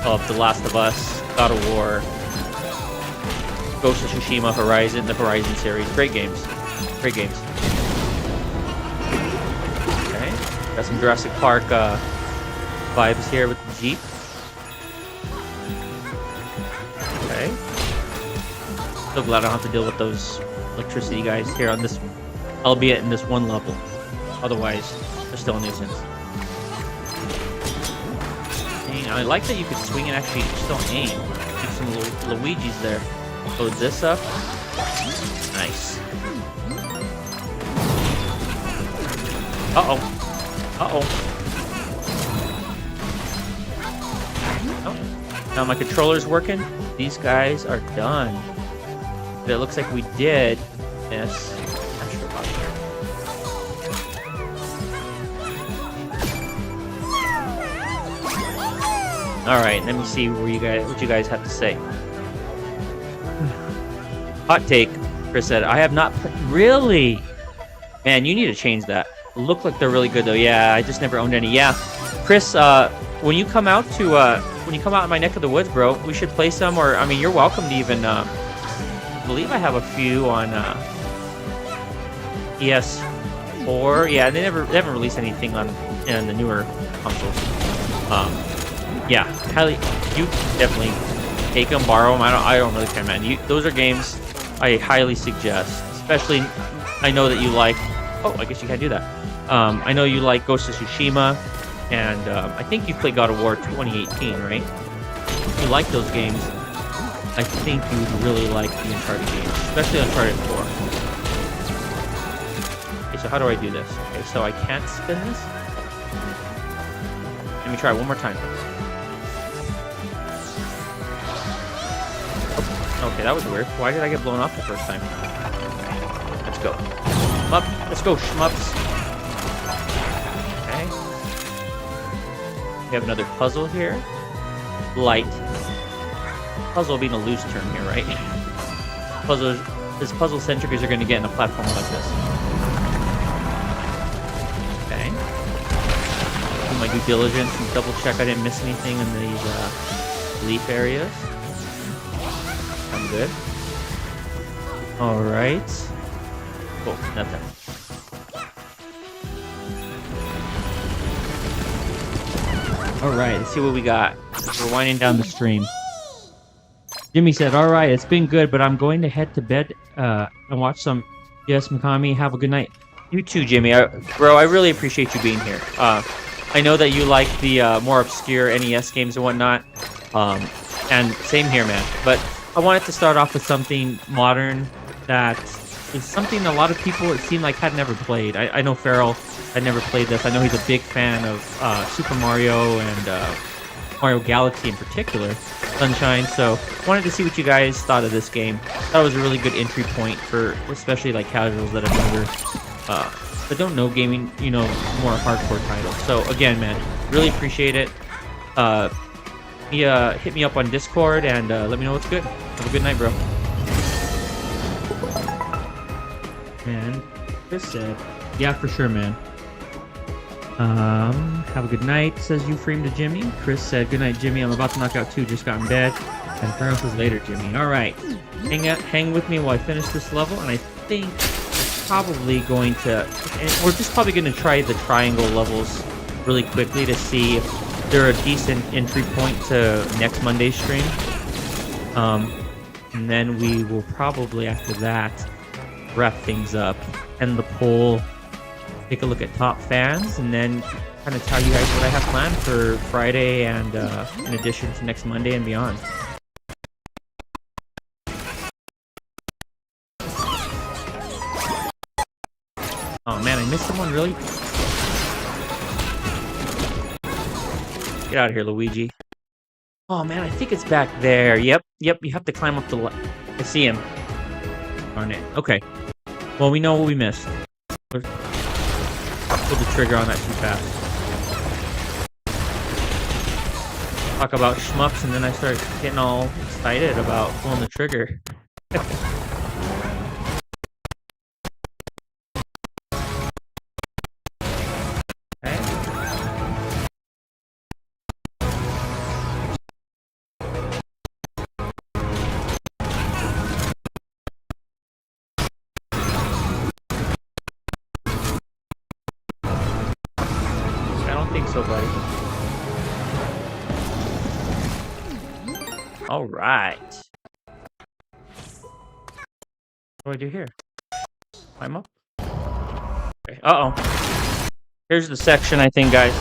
of The Last of Us, God of War, Ghost of Tsushima, the Horizon series. Great games. Okay, got some Jurassic Park vibes here with the Jeep. Okay. So glad I don't have to deal with those electricity guys here on this, albeit in this one level. Otherwise, they're still a nuisance. Dang, I like that you could swing and actually still aim. Keep some Luigi's there. Load this up. Nice. Uh-oh. Oh, now my controller's working. These guys are done. But it looks like we did this. Astro Bot here. All right, let me see what you guys have to say. Hot take, Chris said. I have not really. Man, you need to change that. Look like they're really good though. Yeah, I just never owned any. Yeah, Chris, when you come out in my neck of the woods, bro, we should play some. Or I mean, you're welcome to even. I believe I have a few on PS4. Yeah, they haven't released anything on the newer consoles. Yeah, highly, you definitely take them, borrow them. I don't really care, man. Those are games I highly suggest. Especially, I know that you like. Oh, I guess you can't do that. I know you like Ghost of Tsushima, and I think you played God of War 2018, right? If you like those games, I think you would really like the Uncharted games, especially Uncharted 4. Okay, so how do I do this? Okay, so I can't spin this. Let me try it one more time. Okay, that was weird. Why did I get blown off the first time? Let's go. Shmup. Let's go, shmups. Okay. We have another puzzle here. Light. Puzzle being a loose term here, right? As puzzle-centric as you're going to get in a platform like this. Okay. Do my due diligence and double check I didn't miss anything in these leaf areas. I'm good. Alright. Cool, nothing. Alright, let's see what we got. We're winding down the stream. Jimmy said, alright, it's been good, but I'm going to head to bed and watch some. Yes, Mikami, have a good night. You too, Jimmy. Bro, I really appreciate you being here. I know that you like the more obscure NES games and whatnot. And same here, man. But I wanted to start off with something modern that is something a lot of people, it seemed like, had never played. I know Farrell had never played this. I know he's a big fan of Super Mario and Mario Galaxy in particular, Sunshine. So wanted to see what you guys thought of this game. Thought it was a really good entry point for especially like casuals that have never, that don't know gaming, more hardcore titles. So again, man, really appreciate it. Hit me up on Discord and let me know what's good. Have a good night, bro. And Chris said, yeah, for sure, man. Have a good night, says Euphreme to Jimmy. Chris said, good night, Jimmy. I'm about to knock out 2, just got in bed. And Farrell says, later, Jimmy. All right. Hang with me while I finish this level, and I think we're probably going to, and we're just probably going to try the triangle levels really quickly to see if they're a decent entry point to next Monday's stream. And then we will probably, after that, wrap things up. end the poll, take a look at top fans, and then kind of tell you guys what I have planned for Friday and in addition to next Monday and beyond. Oh man, I missed someone, really? Get out of here, Luigi. Oh man, I think it's back there. Yep, you have to climb up the I see him. Darn it. Okay. Well, we know what we missed. Pull the trigger on that too fast. Talk about shmups, and then I start getting all excited about pulling the trigger. So, buddy. All right. What do I do here? Climb up? Okay. Uh-oh. Here's the section, I think, guys.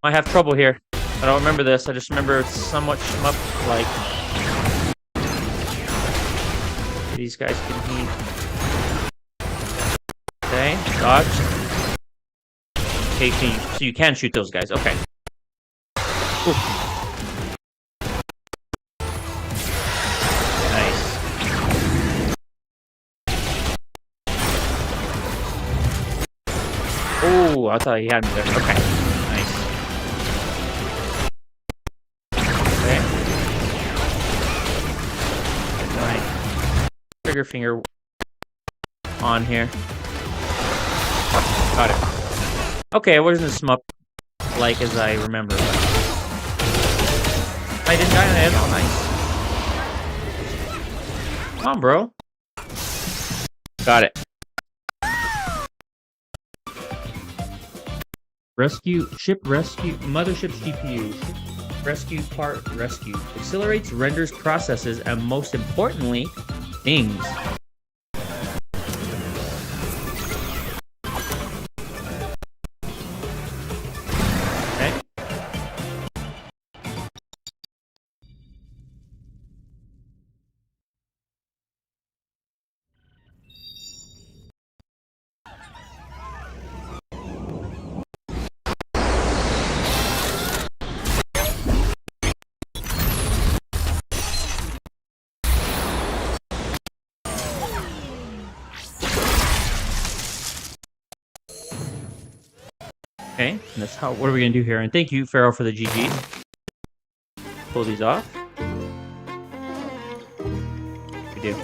I have trouble here. I don't remember this. I just remember it's somewhat shmup-like. These guys can heat. Okay, dodge. Okay, so you can shoot those guys. Okay. Ooh. Nice. Oh, I thought he had me there. Okay. Nice. Okay. Right. Trigger finger on here. Got it. Okay, it wasn't as shmup like as I remember. But I didn't die in the head. Oh, nice. Come on, bro. Got it. Mothership's GPU. Rescue part rescue. Accelerates, renders, processes, and most importantly, things. Okay, and that's how. What are we gonna do here? And thank you, Pharaoh, for the GG. Pull these off. We do.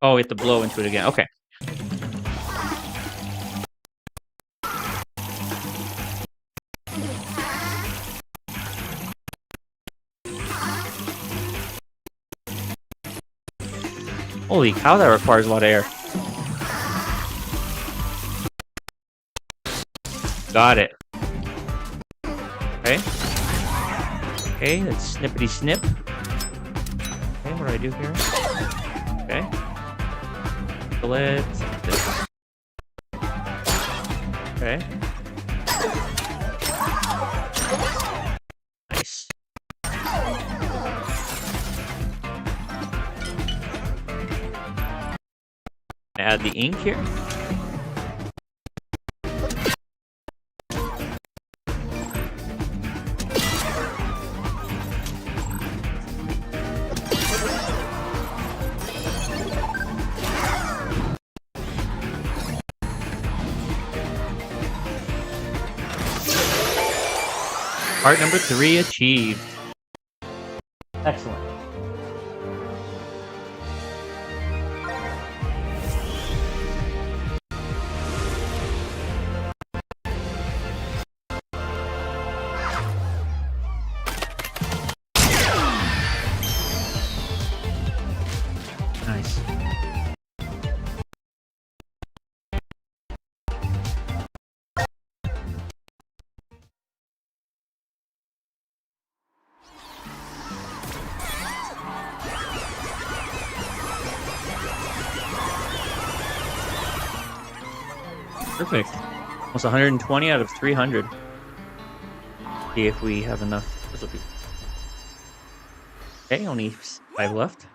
Oh, we have to blow into it again. Okay. Holy cow, that requires a lot of air. Got it. Okay. Okay, let's snippity snip. Okay, what do I do here? Okay. Let's okay. Nice. Add the ink here. Part number 3 achieved. Excellent. Nice. Perfect. Almost 120 out of 300. See if we have enough. This will be... Okay, only 5 left.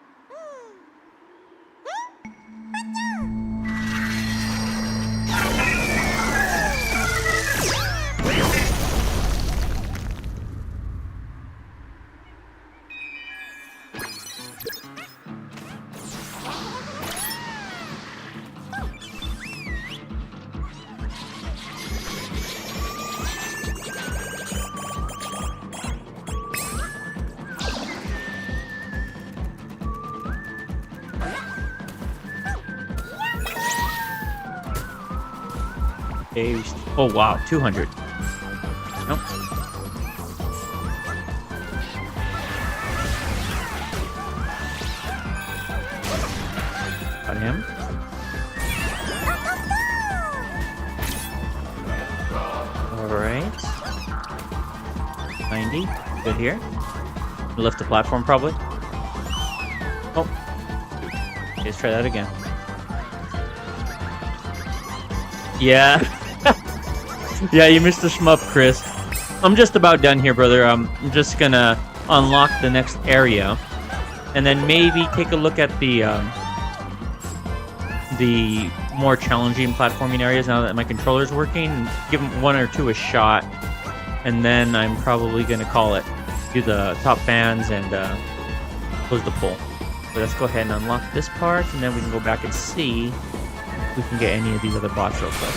Oh wow, 200. Nope. Got him. Alright. 90. Good here. Lift the platform probably. Oh. Okay, let's try that again. Yeah. Yeah, you missed the shmup, Chris. I'm just about done here, brother. I'm just gonna unlock the next area, and then maybe take a look at the more challenging platforming areas now that my controller's working. Give them 1 or 2 a shot, and then I'm probably gonna call it. Do the top fans and close the pool. So let's go ahead and unlock this part, and then we can go back and see if we can get any of these other bots real quick.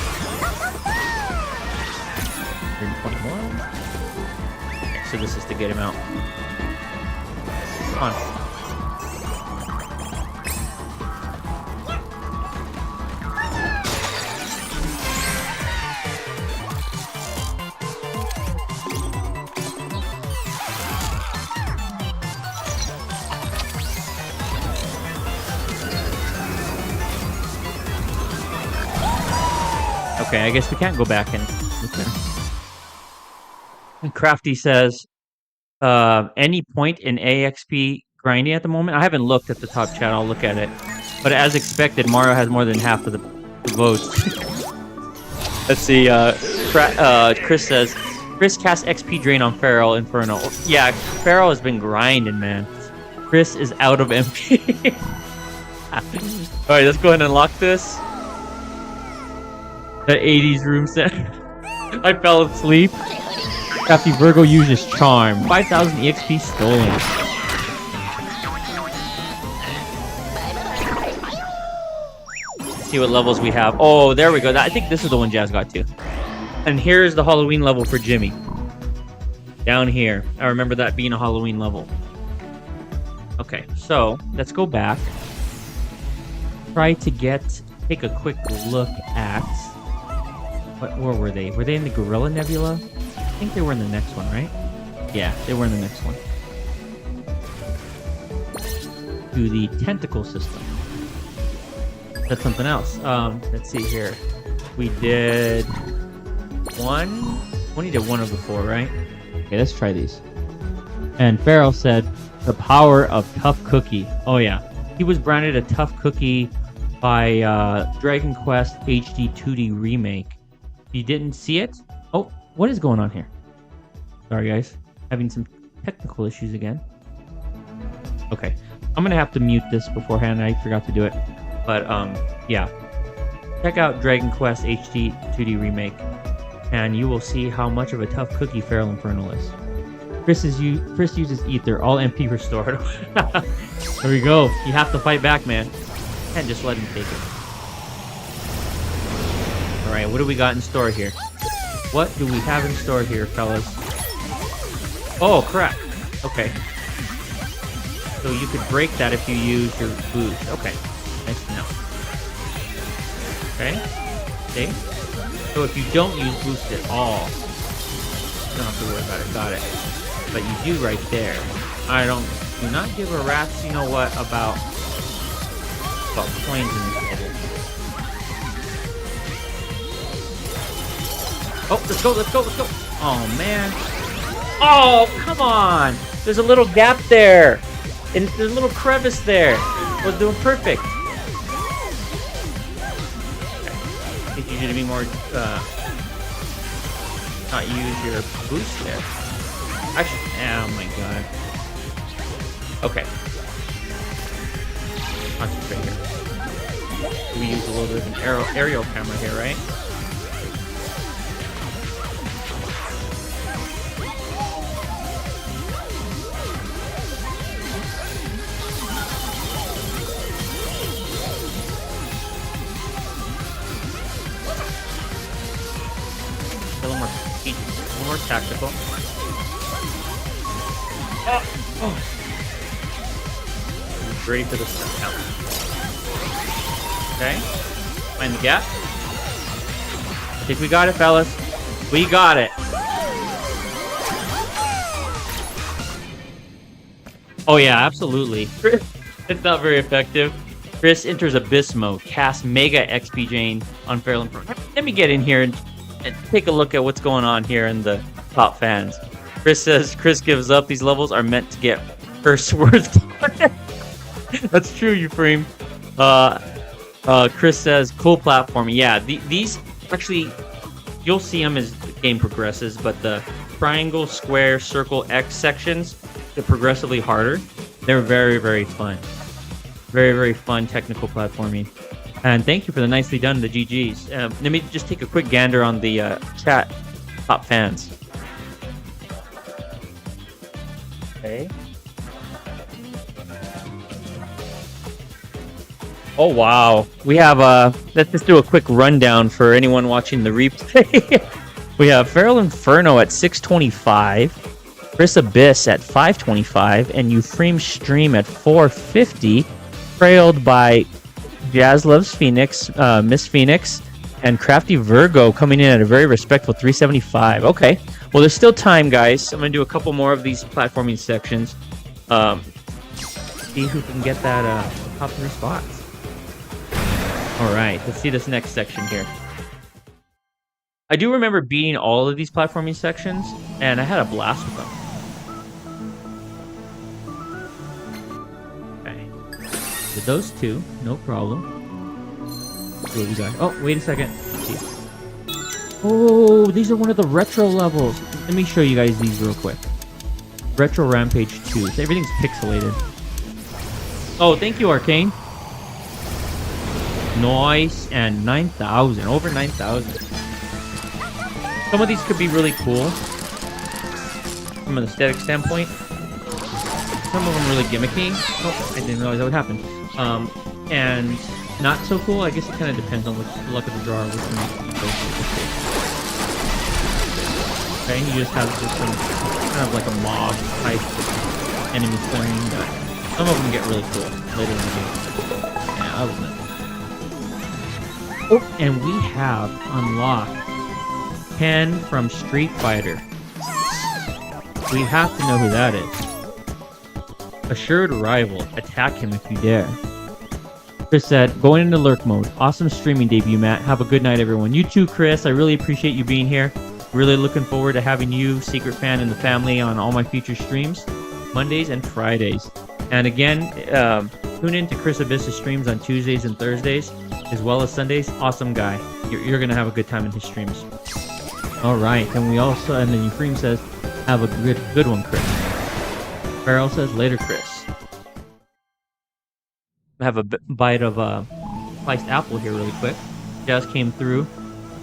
121. Okay, so this is to get him out. Come on. Okay, I guess we can't go back and listen. Crafty says, any point in AXP grinding at the moment? I haven't looked at the top chat. I'll look at it. But as expected, Mario has more than half of the votes. Let's see. Chris says, Chris cast XP drain on Feral Inferno. Yeah, Feral has been grinding, man. Chris is out of MP. Alright, let's go ahead and unlock this. The 80s room set. I fell asleep. Crafty Virgo uses charm. 5,000 EXP stolen. Let's see what levels we have. Oh, there we go. I think this is the one Jazz got to. And here's the Halloween level for Jimmy. Down here. I remember that being a Halloween level. Okay, so let's go back. Try to take a quick look at... Where were they? Were they in the Gorilla Nebula? I think they were in the next one, right? Yeah, they were in the next one. To the tentacle system. That's something else. Let's see here. We did one. We did one of the 4, right? Okay, let's try these. And Pharaoh said, the power of Tough Cookie. Oh yeah. He was branded a Tough Cookie by Dragon Quest HD 2D Remake. You didn't see it? Oh, what is going on here? Sorry, guys. Having some technical issues again. Okay. I'm going to have to mute this beforehand. I forgot to do it. But, yeah. Check out Dragon Quest HD 2D Remake. And you will see how much of a tough cookie Feral Infernal is. Chris uses Ether. All MP restored. There we go. You have to fight back, man. And just let him take it. Alright, what do we got in store here? What do we have in store here, fellas? Oh, crap. Okay. So you could break that if you use your boost. Okay. Nice to know. Okay. See? So if you don't use boost at all, you don't have to worry about it. Got it. But you do right there. Do not give a rat's you know what about planes in this level. Oh, let's go. Oh, man. Oh, come on. There's a little gap there. And there's a little crevice there. I was doing perfect. Teaches you to be more, not use your boost there. Actually, oh my god. Okay. Concentrate here. We use a little bit of an aerial camera here, right? A little more tactical. Oh. Ready for the step count. Okay. Find the gap. I think we got it, fellas. We got it. Oh yeah, absolutely. It's not very effective. Chris enters Abyss mode. Cast Mega XP Jane on Fairland. Let me get in here and take a look at what's going on here in the top fans. Chris says Chris gives up. These levels are meant to get purse worth. That's true, Euphraim. Chris says cool platform. Yeah, these actually you'll see them as the game progresses, but the triangle, square, circle, X sections, they're progressively harder. They're very, very fun. Very, very fun technical platforming. And thank you for the nicely done, the GGs. Let me just take a quick gander on the chat top fans. Okay. Oh wow, we have let's just do a quick rundown for anyone watching the replay. We have Feral Inferno at 625, Chris Abyss at 525, and Euphraim Stream at 450, trailed by Jazz Loves Phoenix, Miss Phoenix, and Crafty Virgo coming in at a very respectful 375. Okay, well there's still time, guys. I'm gonna do a couple more of these platforming sections. See who can get that top 3 spots. All right, let's see this next section here. I do remember beating all of these platforming sections, and I had a blast with them. Okay, with those two, no problem. What do we got? Oh, wait a second. Let's see. Oh, these are one of the retro levels. Let me show you guys these real quick. Retro Rampage 2. So everything's pixelated. Oh, thank you, Arcane. Noise and 9,000, over 9,000. Some of these could be really cool from an aesthetic standpoint. Some of them really gimmicky. Oh, I didn't realize that would happen. And not so cool. I guess it kind of depends on which luck of the draw, which one you go for. Okay, you just have just some kind of like a mob type enemy playing. Some of them get really cool later in the game. Yeah, I was nuts. Oh, and we have unlocked Ken from Street Fighter. We have to know who that is. Assured rival. Attack him if you dare. Chris said, going into lurk mode. Awesome streaming debut, Matt. Have a good night, everyone. You too, Chris. I really appreciate you being here. Really looking forward to having you, Secret Fan, and the family on all my future streams, Mondays and Fridays. And again, tune in to Chris Abyss's streams on Tuesdays and Thursdays, as well as Sundays. Awesome guy. You're gonna have a good time in his streams. All right, and we also, and then Euphraim says, have a good one, Chris. Farrell says, later, Chris. I have a bite of sliced apple here really quick. Jazz came through.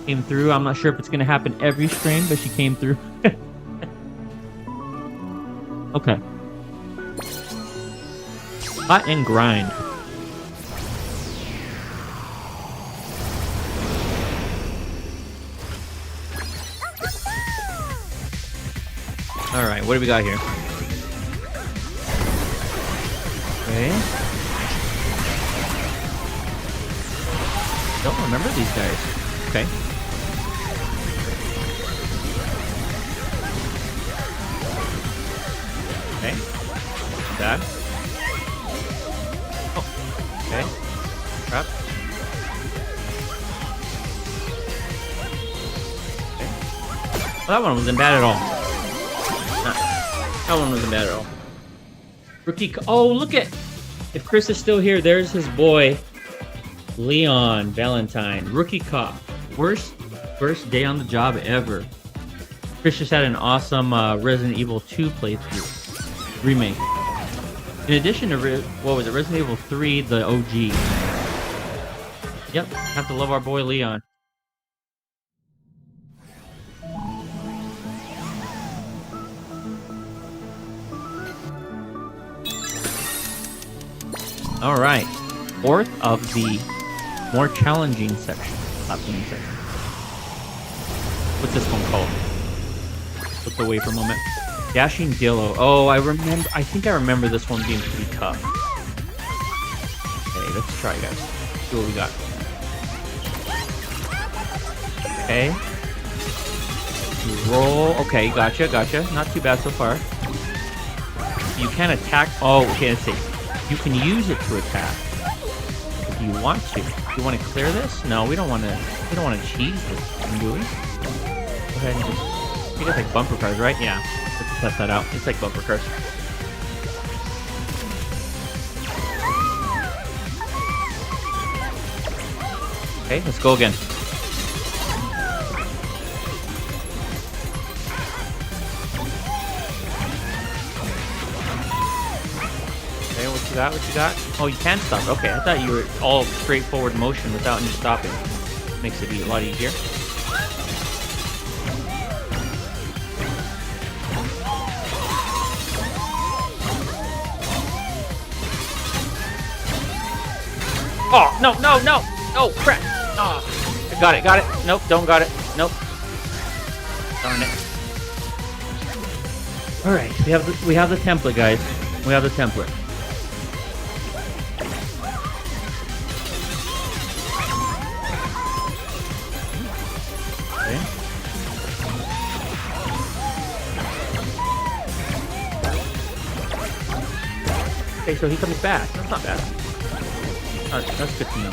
I'm not sure if it's gonna happen every stream, but she came through. Okay. Hot and grind. All right, what do we got here? Okay. Don't remember these guys. Okay. Okay. That. Oh. Okay. Crap. Okay. Well, that one wasn't bad at all. That one wasn't bad at all. Rookie. Oh, look at. If Chris is still here, there's his boy, Leon Valentine. Rookie Cop. Worst day on the job ever. Chris just had an awesome Resident Evil 2 playthrough. Remake. In addition to, what was it, Resident Evil 3, the OG. Yep, have to love our boy Leon. Alright, fourth of the more challenging section. Platforming section. What's this one called? Looked away for a moment. Dashing Dillo. Oh, I think I remember this one being pretty tough. Okay, let's try, guys. See what we got. Okay. Roll. Okay, gotcha. Not too bad so far. You can attack. Oh, okay, let's see. You can use it to attack if you want to. You want to clear this? No, we don't want to. We don't want to cheese this, do we? Go ahead and just. I think it's like bumper cars, right? Yeah. Let's test that out. It's like bumper cars. Okay, let's go again. What you got? Oh, you can stop. Okay, I thought you were all straightforward motion without any stopping. Makes it a lot easier. Oh, no. Oh, crap. Oh, got it. Nope, don't got it. Nope. Darn it. All right, we have the template, guys. We have the template. Okay, so he comes back. That's not bad. That's good to know.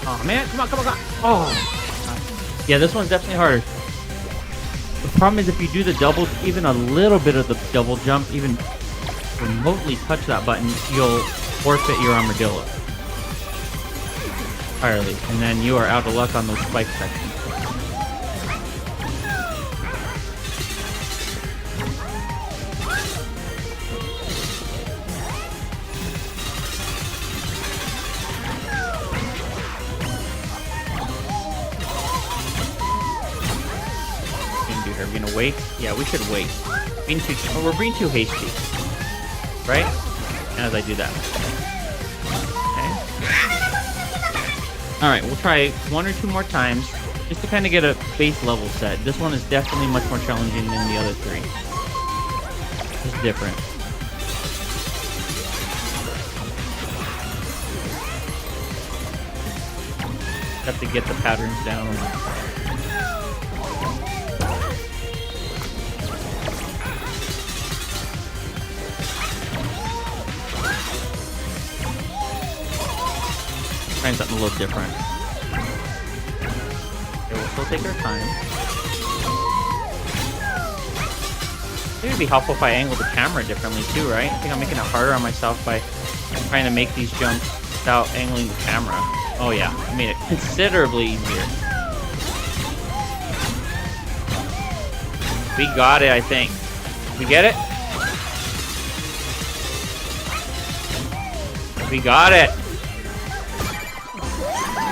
Oh man, come on. Oh. Yeah, this one's definitely harder. The problem is if you do the double, even a little bit of the double jump, even remotely touch that button, you'll forfeit your armadillo entirely, and then you are out of luck on those spike sections. What are we gonna do here? We're gonna wait? Yeah, we should wait. We're being too hasty. Right? As I do that. Okay. Alright, we'll try one or two more times just to kind of get a base level set. This one is definitely much more challenging than the other three. It's different. Have to get the patterns down. Trying something a little different. Okay, we'll still take our time. I think it'd be helpful if I angle the camera differently too, right? I think I'm making it harder on myself by trying to make these jumps without angling the camera. Oh yeah, I made it considerably easier. We got it, I think. We get it? We got it!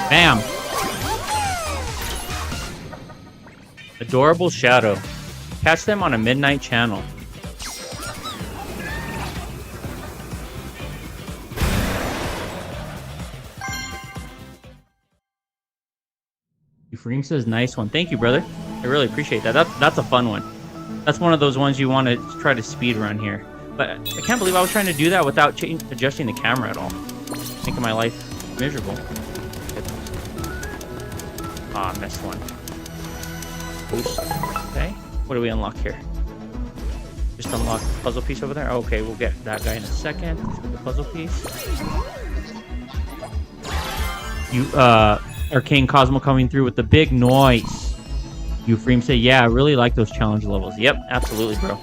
Bam! Adorable Shadow. Catch them on a midnight channel. Ephraim says, nice one. Thank you, brother. I really appreciate that. That's a fun one. That's one of those ones you want to try to speed run here. But I can't believe I was trying to do that without adjusting the camera at all. Making my life miserable. Ah, I missed one. Oops. Okay. What do we unlock here? Just unlock the puzzle piece over there? Okay, we'll get that guy in a second. The puzzle piece. You, Arcane Cosmo coming through with the big noise. Euphreme said, yeah, I really like those challenge levels. Yep, absolutely, bro.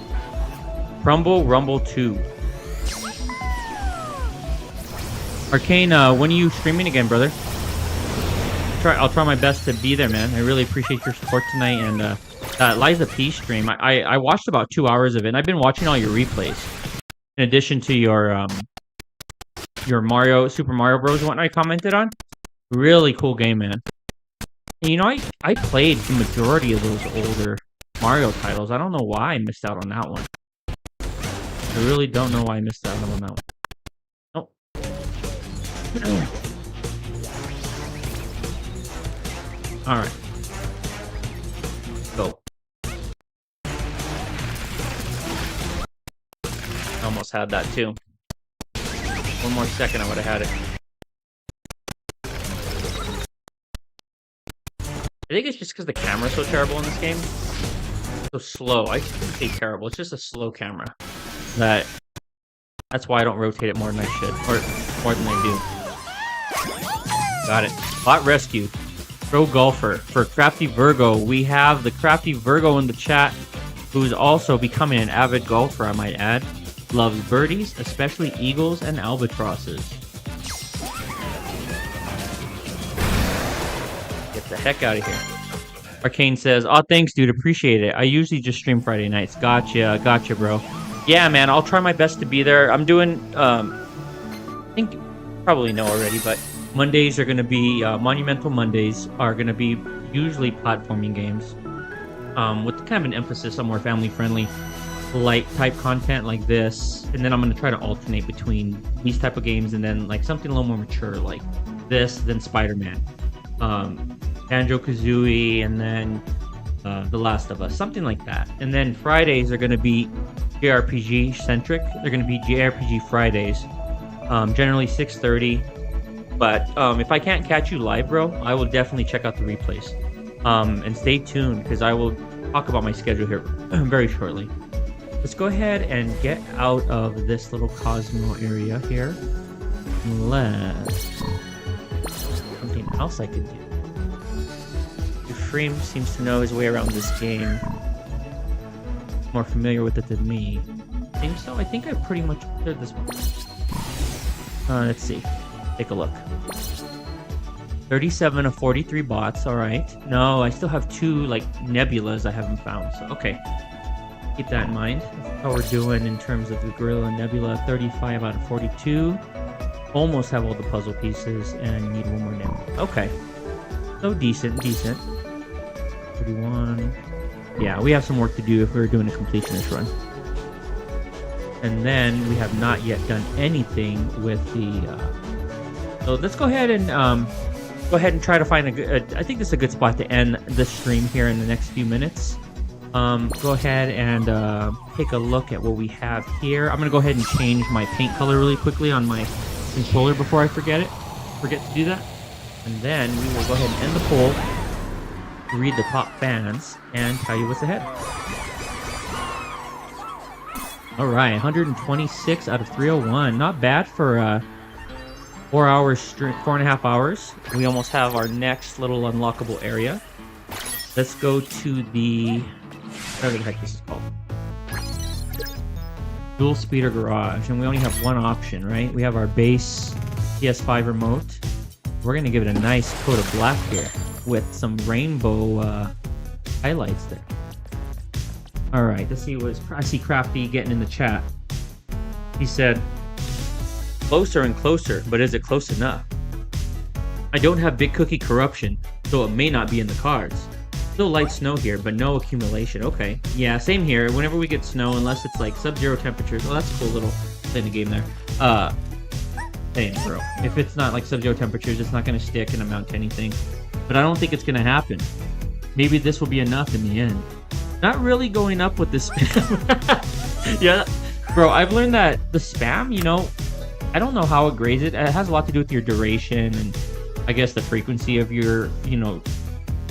Crumble Rumble 2. Arcane, when are you streaming again, brother? I'll try my best to be there, man. I really appreciate your support tonight. And that Liza P stream, I watched about 2 hours of it. And I've been watching all your replays, in addition to your Super Mario Bros. One I commented on. Really cool game, man. And, you know, I played the majority of those older Mario titles. I don't know why I missed out on that one. I really don't know why I missed out on that one. Oh. Alright. Go. Almost had that too. One more second, I would have had it. I think it's just because the camera's so terrible in this game. So slow. I shouldn't say terrible. It's just a slow camera. That's why I don't rotate it more than I should. Or more than I do. Got it. Bot rescue. Pro golfer. For Crafty Virgo, we have the Crafty Virgo in the chat, who's also becoming an avid golfer, I might add. Loves birdies, especially eagles and albatrosses. Get the heck out of here. Arcane says, "Oh, thanks, dude. Appreciate it. I usually just stream Friday nights." Gotcha, bro. Yeah, man. I'll try my best to be there. I'm doing, I think you probably know already, but Mondays are going to be, Monumental Mondays are going to be usually platforming games. With kind of an emphasis on more family-friendly, light type content like this. And then I'm going to try to alternate between these type of games and then like something a little more mature like this, then Spider-Man. Banjo-Kazooie, and then The Last of Us, something like that. And then Fridays are going to be JRPG centric. They're going to be JRPG Fridays, generally 6:30. But if I can't catch you live, bro, I will definitely check out the replays. And stay tuned because I will talk about my schedule here very shortly. Let's go ahead and get out of this little Cosmo area here. Something else I could do. Euphreme seems to know his way around this game. More familiar with it than me. I think so. I think I pretty much cleared this one. Let's see. Take a look. 37 of 43 bots. All right. No, I still have 2 like nebulas I haven't found. So okay. Keep that in mind. That's how we're doing in terms of the Gorilla Nebula. 35 out of 42. Almost have all the puzzle pieces and need one more nebula. Okay. So decent. 31. Yeah, we have some work to do if we're doing a completionist run. And then we have not yet done anything with the... So let's go ahead and try to find a good... I think this is a good spot to end the stream here in the next few minutes. Go ahead and take a look at what we have here. I'm going to go ahead and change my paint color really quickly on my controller before I forget to do that. And then we will go ahead and end the poll, read the top fans, and tell you what's ahead. Alright, 126 out of 301. Not bad for 4.5 hours. We almost have our next little unlockable area. Let's go to the... whatever the heck this is called. Dual speeder garage. And we only have one option, right? We have our base PS5 remote. We're going to give it a nice coat of black here with some rainbow highlights there. Alright, let's see what I see Crafty getting in the chat. He said, closer and closer, but is it close enough? I don't have big cookie corruption, so it may not be in the cards. Still light snow here, but no accumulation. Okay. Yeah, same here. Whenever we get snow, unless it's like sub-zero temperatures. Oh, that's a cool little thing in the game there. Same, bro. If it's not like sub-zero temperatures, it's not going to stick and amount to anything. But I don't think it's going to happen. Maybe this will be enough in the end. Not really going up with the spam. Yeah, bro, I've learned that the spam, you know, I don't know how it grades it. It has a lot to do with your duration and I guess the frequency of your, you know,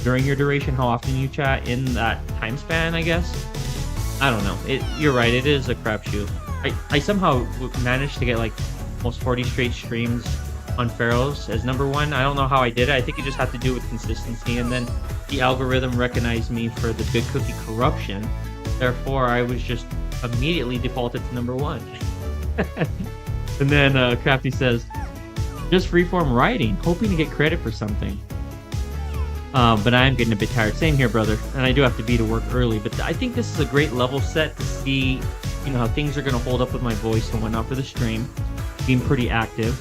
during your duration, how often you chat in that time span, I guess. I don't know. You're right, it is a crapshoot. I somehow managed to get like almost 40 straight streams on Pharaoh's as number 1. I don't know how I did it. I think it just had to do with consistency, and then the algorithm recognized me for the Big Cookie corruption. Therefore, I was just immediately defaulted to number 1. And then Crafty says, just freeform writing, hoping to get credit for something. But I am getting a bit tired. Same here, brother. And I do have to be to work early. But I think this is a great level set to see, how things are going to hold up with my voice and whatnot for the stream. Being pretty active.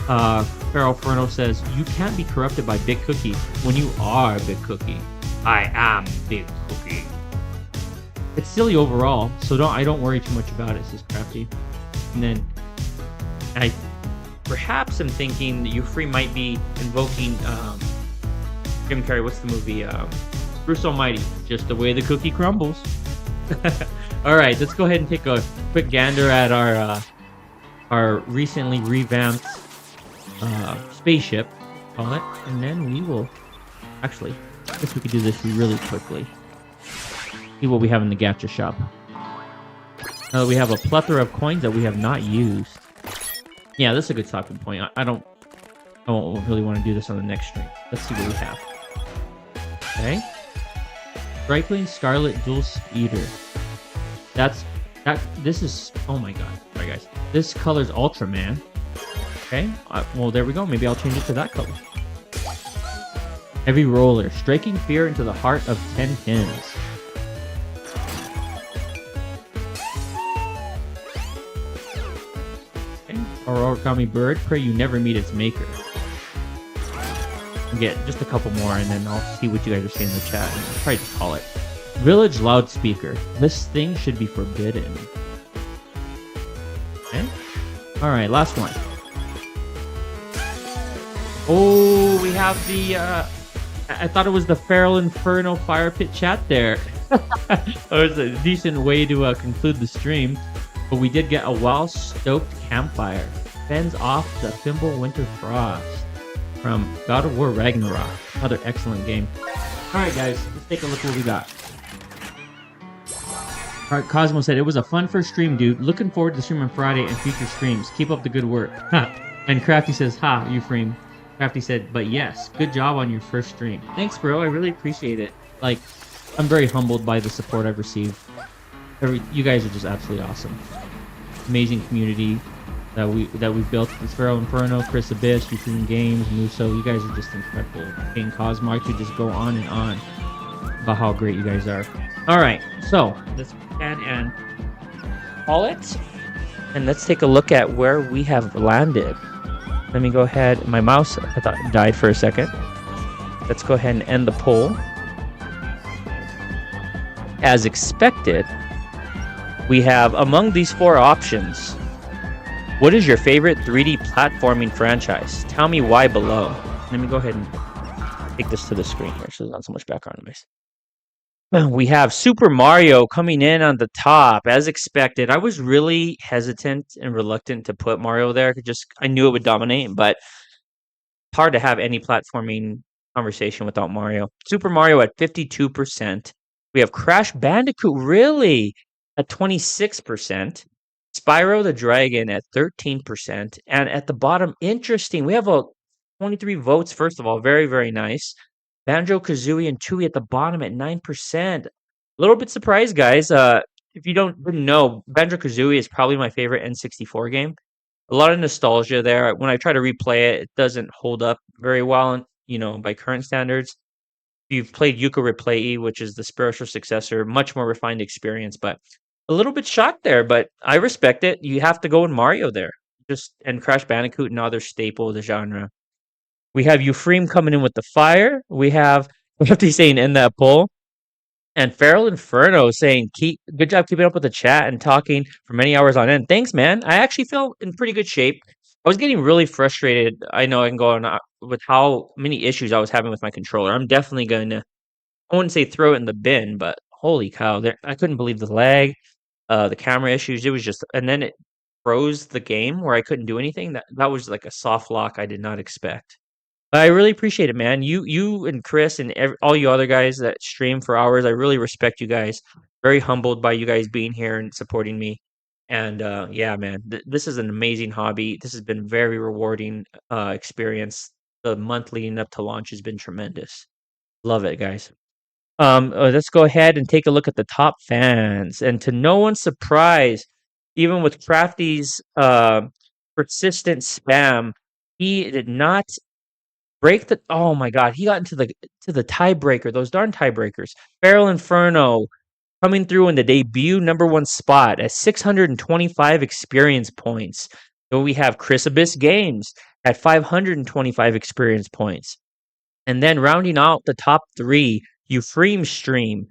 Pharaoh Ferno says, you can't be corrupted by Big Cookie when you are Big Cookie. I am Big Cookie. It's silly overall, so I don't worry too much about it, says Crafty. And then I perhaps am thinking that Free might be invoking Jim Carrey, what's the movie? Bruce Almighty, just the way the cookie crumbles. Alright, let's go ahead and take a quick gander at our recently revamped spaceship, call it, and then we will actually, I guess we could do this really quickly. See what we have in the gacha shop. Now that we have a plethora of coins that we have not used. Yeah, this is a good stopping point. I don't really want to do this on the next stream. Let's see what we have. Okay. Striking Scarlet Dual Speeder. This is, oh my god. Sorry guys. This color's Ultraman. Okay. Well, there we go. Maybe I'll change it to that color. Heavy Roller. Striking fear into the heart of 10 pins. Origami Bird, pray you never meet its maker. I'll get just a couple more and then I'll see what you guys are saying in the chat. And I'll probably just call it. Village Loudspeaker. This thing should be forbidden. Okay. Alright, last one. Oh, we have the I thought it was the Feral Inferno Fire Pit chat there. That was a decent way to conclude the stream. But we did get a well-stoked campfire. Fends off the Thimble Winter Frost from God of War Ragnarok. Another excellent game. Alright guys, let's take a look what we got. Alright, Cosmo said, it was a fun first stream, dude. Looking forward to streaming Friday and future streams. Keep up the good work. And Crafty says, ha, Euphreme. Crafty said, but yes, good job on your first stream. Thanks, bro. I really appreciate it. Like, I'm very humbled by the support I've received. You guys are just absolutely awesome. Amazing community that we've built. It's Pharaoh Inferno, Chris Abyss, Euphreme Games, Muso. You guys are just incredible. King Cosmo, I could just go on and on about how great you guys are. Alright, so let's go ahead and call it. And let's take a look at where we have landed. Let me go ahead. My mouse, I thought, died for a second. Let's go ahead and end the poll. As expected, we have among these 4 options, what is your favorite 3D platforming franchise? Tell me why below. Let me go ahead and take this to the screen here so there's not so much background noise. We have Super Mario coming in on the top, as expected. I was really hesitant and reluctant to put Mario there. I knew it would dominate, but it's hard to have any platforming conversation without Mario. Super Mario at 52%. We have Crash Bandicoot, really, at 26%. Spyro the Dragon at 13%. And at the bottom, interesting, we have 23 votes, first of all. Very, very nice. Banjo-Kazooie and Tooie at the bottom at 9%. A little bit surprised, guys. If you didn't know, Banjo-Kazooie is probably my favorite N64 game. A lot of nostalgia there. When I try to replay it, it doesn't hold up very well, by current standards. If you've played Yooka Replay, which is the spiritual successor, much more refined experience, but a little bit shocked there, but I respect it. You have to go in Mario there. And Crash Bandicoot, another staple of the genre. We have Euphreme coming in with the fire. We have Lefty saying in that poll. And Feral Inferno saying, good job keeping up with the chat and talking for many hours on end. Thanks, man. I actually feel in pretty good shape. I was getting really frustrated. I know I can go on with how many issues I was having with my controller. I'm definitely going to, I wouldn't say throw it in the bin, but holy cow. I couldn't believe the lag, the camera issues. It was just, and then it froze the game where I couldn't do anything. That was like a soft lock I did not expect. But I really appreciate it, man. You and Chris and all you other guys that stream for hours, I really respect you guys. Very humbled by you guys being here and supporting me. And yeah, man, this is an amazing hobby. This has been very rewarding experience. The month leading up to launch has been tremendous. Love it, guys. Let's go ahead and take a look at the top fans. And to no one's surprise, even with Crafty's persistent spam, he did not break the. Oh my God, he got into the tiebreaker. Those darn tiebreakers. Feral Inferno coming through in the debut #1 spot at 625 experience points. So we have Chris Abyss Games at 525 experience points. And then rounding out the top three, Euphreme Stream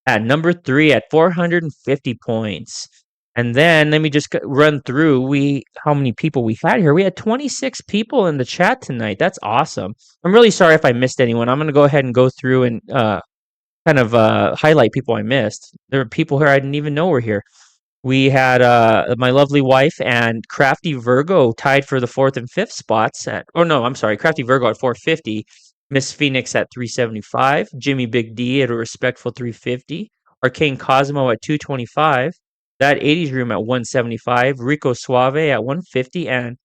at number 3 at 450 points. And then let me just run through how many people we had here. We had 26 people in the chat tonight. That's awesome. I'm really sorry if I missed anyone. I'm going to go ahead and go through and kind of highlight people I missed. There are people here I didn't even know were here. We had my lovely wife and Crafty Virgo tied for the 4th and 5th spots Crafty Virgo at 450, Miss Phoenix at 375, Jimmy Big D at a respectful 350, Arcane Cosmo at 225, That 80s Room at 175, Rico Suave at 150, and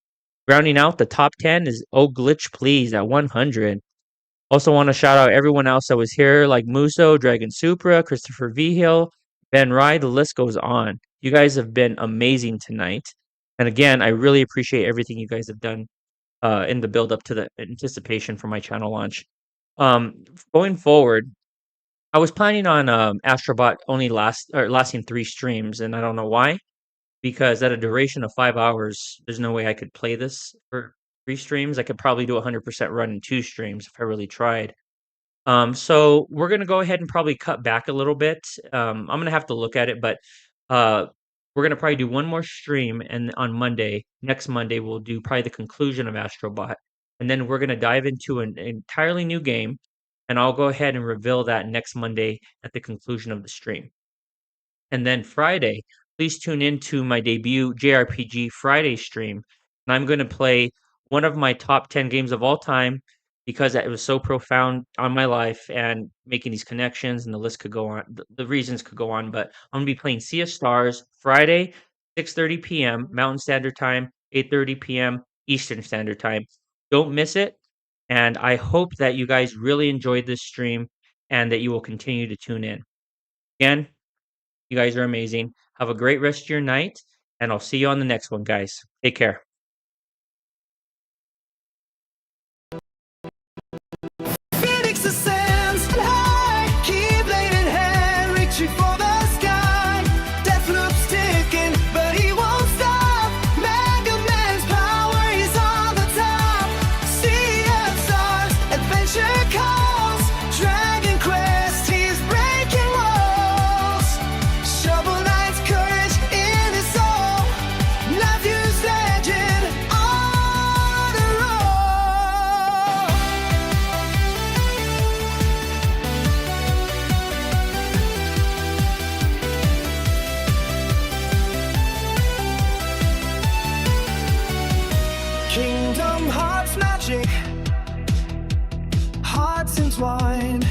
rounding out the top 10 is Oh Glitch Please at 100. Also want to shout out everyone else that was here, like Muso, Dragon Supra, Christopher Vigil, Ben Rye, the list goes on. You guys have been amazing tonight. And again, I really appreciate everything you guys have done in the build up to the anticipation for my channel launch. Going forward, I was planning on Astro Bot only lasting 3 streams, and I don't know why. Because at a duration of 5 hours, there's no way I could play this for 3 streams. I could probably do 100% run in 2 streams if I really tried. So we're gonna go ahead and probably cut back a little bit. I'm gonna have to look at it, but we're gonna probably do one more stream, and on next Monday, we'll do probably the conclusion of Astro Bot, and then we're gonna dive into an entirely new game, and I'll go ahead and reveal that next Monday at the conclusion of the stream. And then Friday, please tune in to my debut JRPG Friday stream. And I'm going to play one of my top 10 games of all time because it was so profound on my life and making these connections, and the list could go on. The reasons could go on, but I'm going to be playing Sea of Stars Friday, 6:30 p.m. Mountain Standard Time, 8:30 p.m. Eastern Standard Time. Don't miss it. And I hope that you guys really enjoyed this stream and that you will continue to tune in. Again, you guys are amazing. Have a great rest of your night, and I'll see you on the next one, guys. Take care. Phoenix ascends high, keyblade in hand, reaching for the sky. Deathloop's ticking, but he won't stop. Mega Man's power, he's on the top. Sea of Stars, adventure calls. Dragon Quest, he's breaking walls. Shovel Knight's courage in his soul. Nephew's legend on a roll. Kingdom Hearts magic, hearts entwined.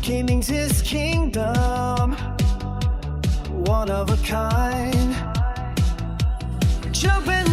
Gaming's his kingdom, one of a kind. Jumping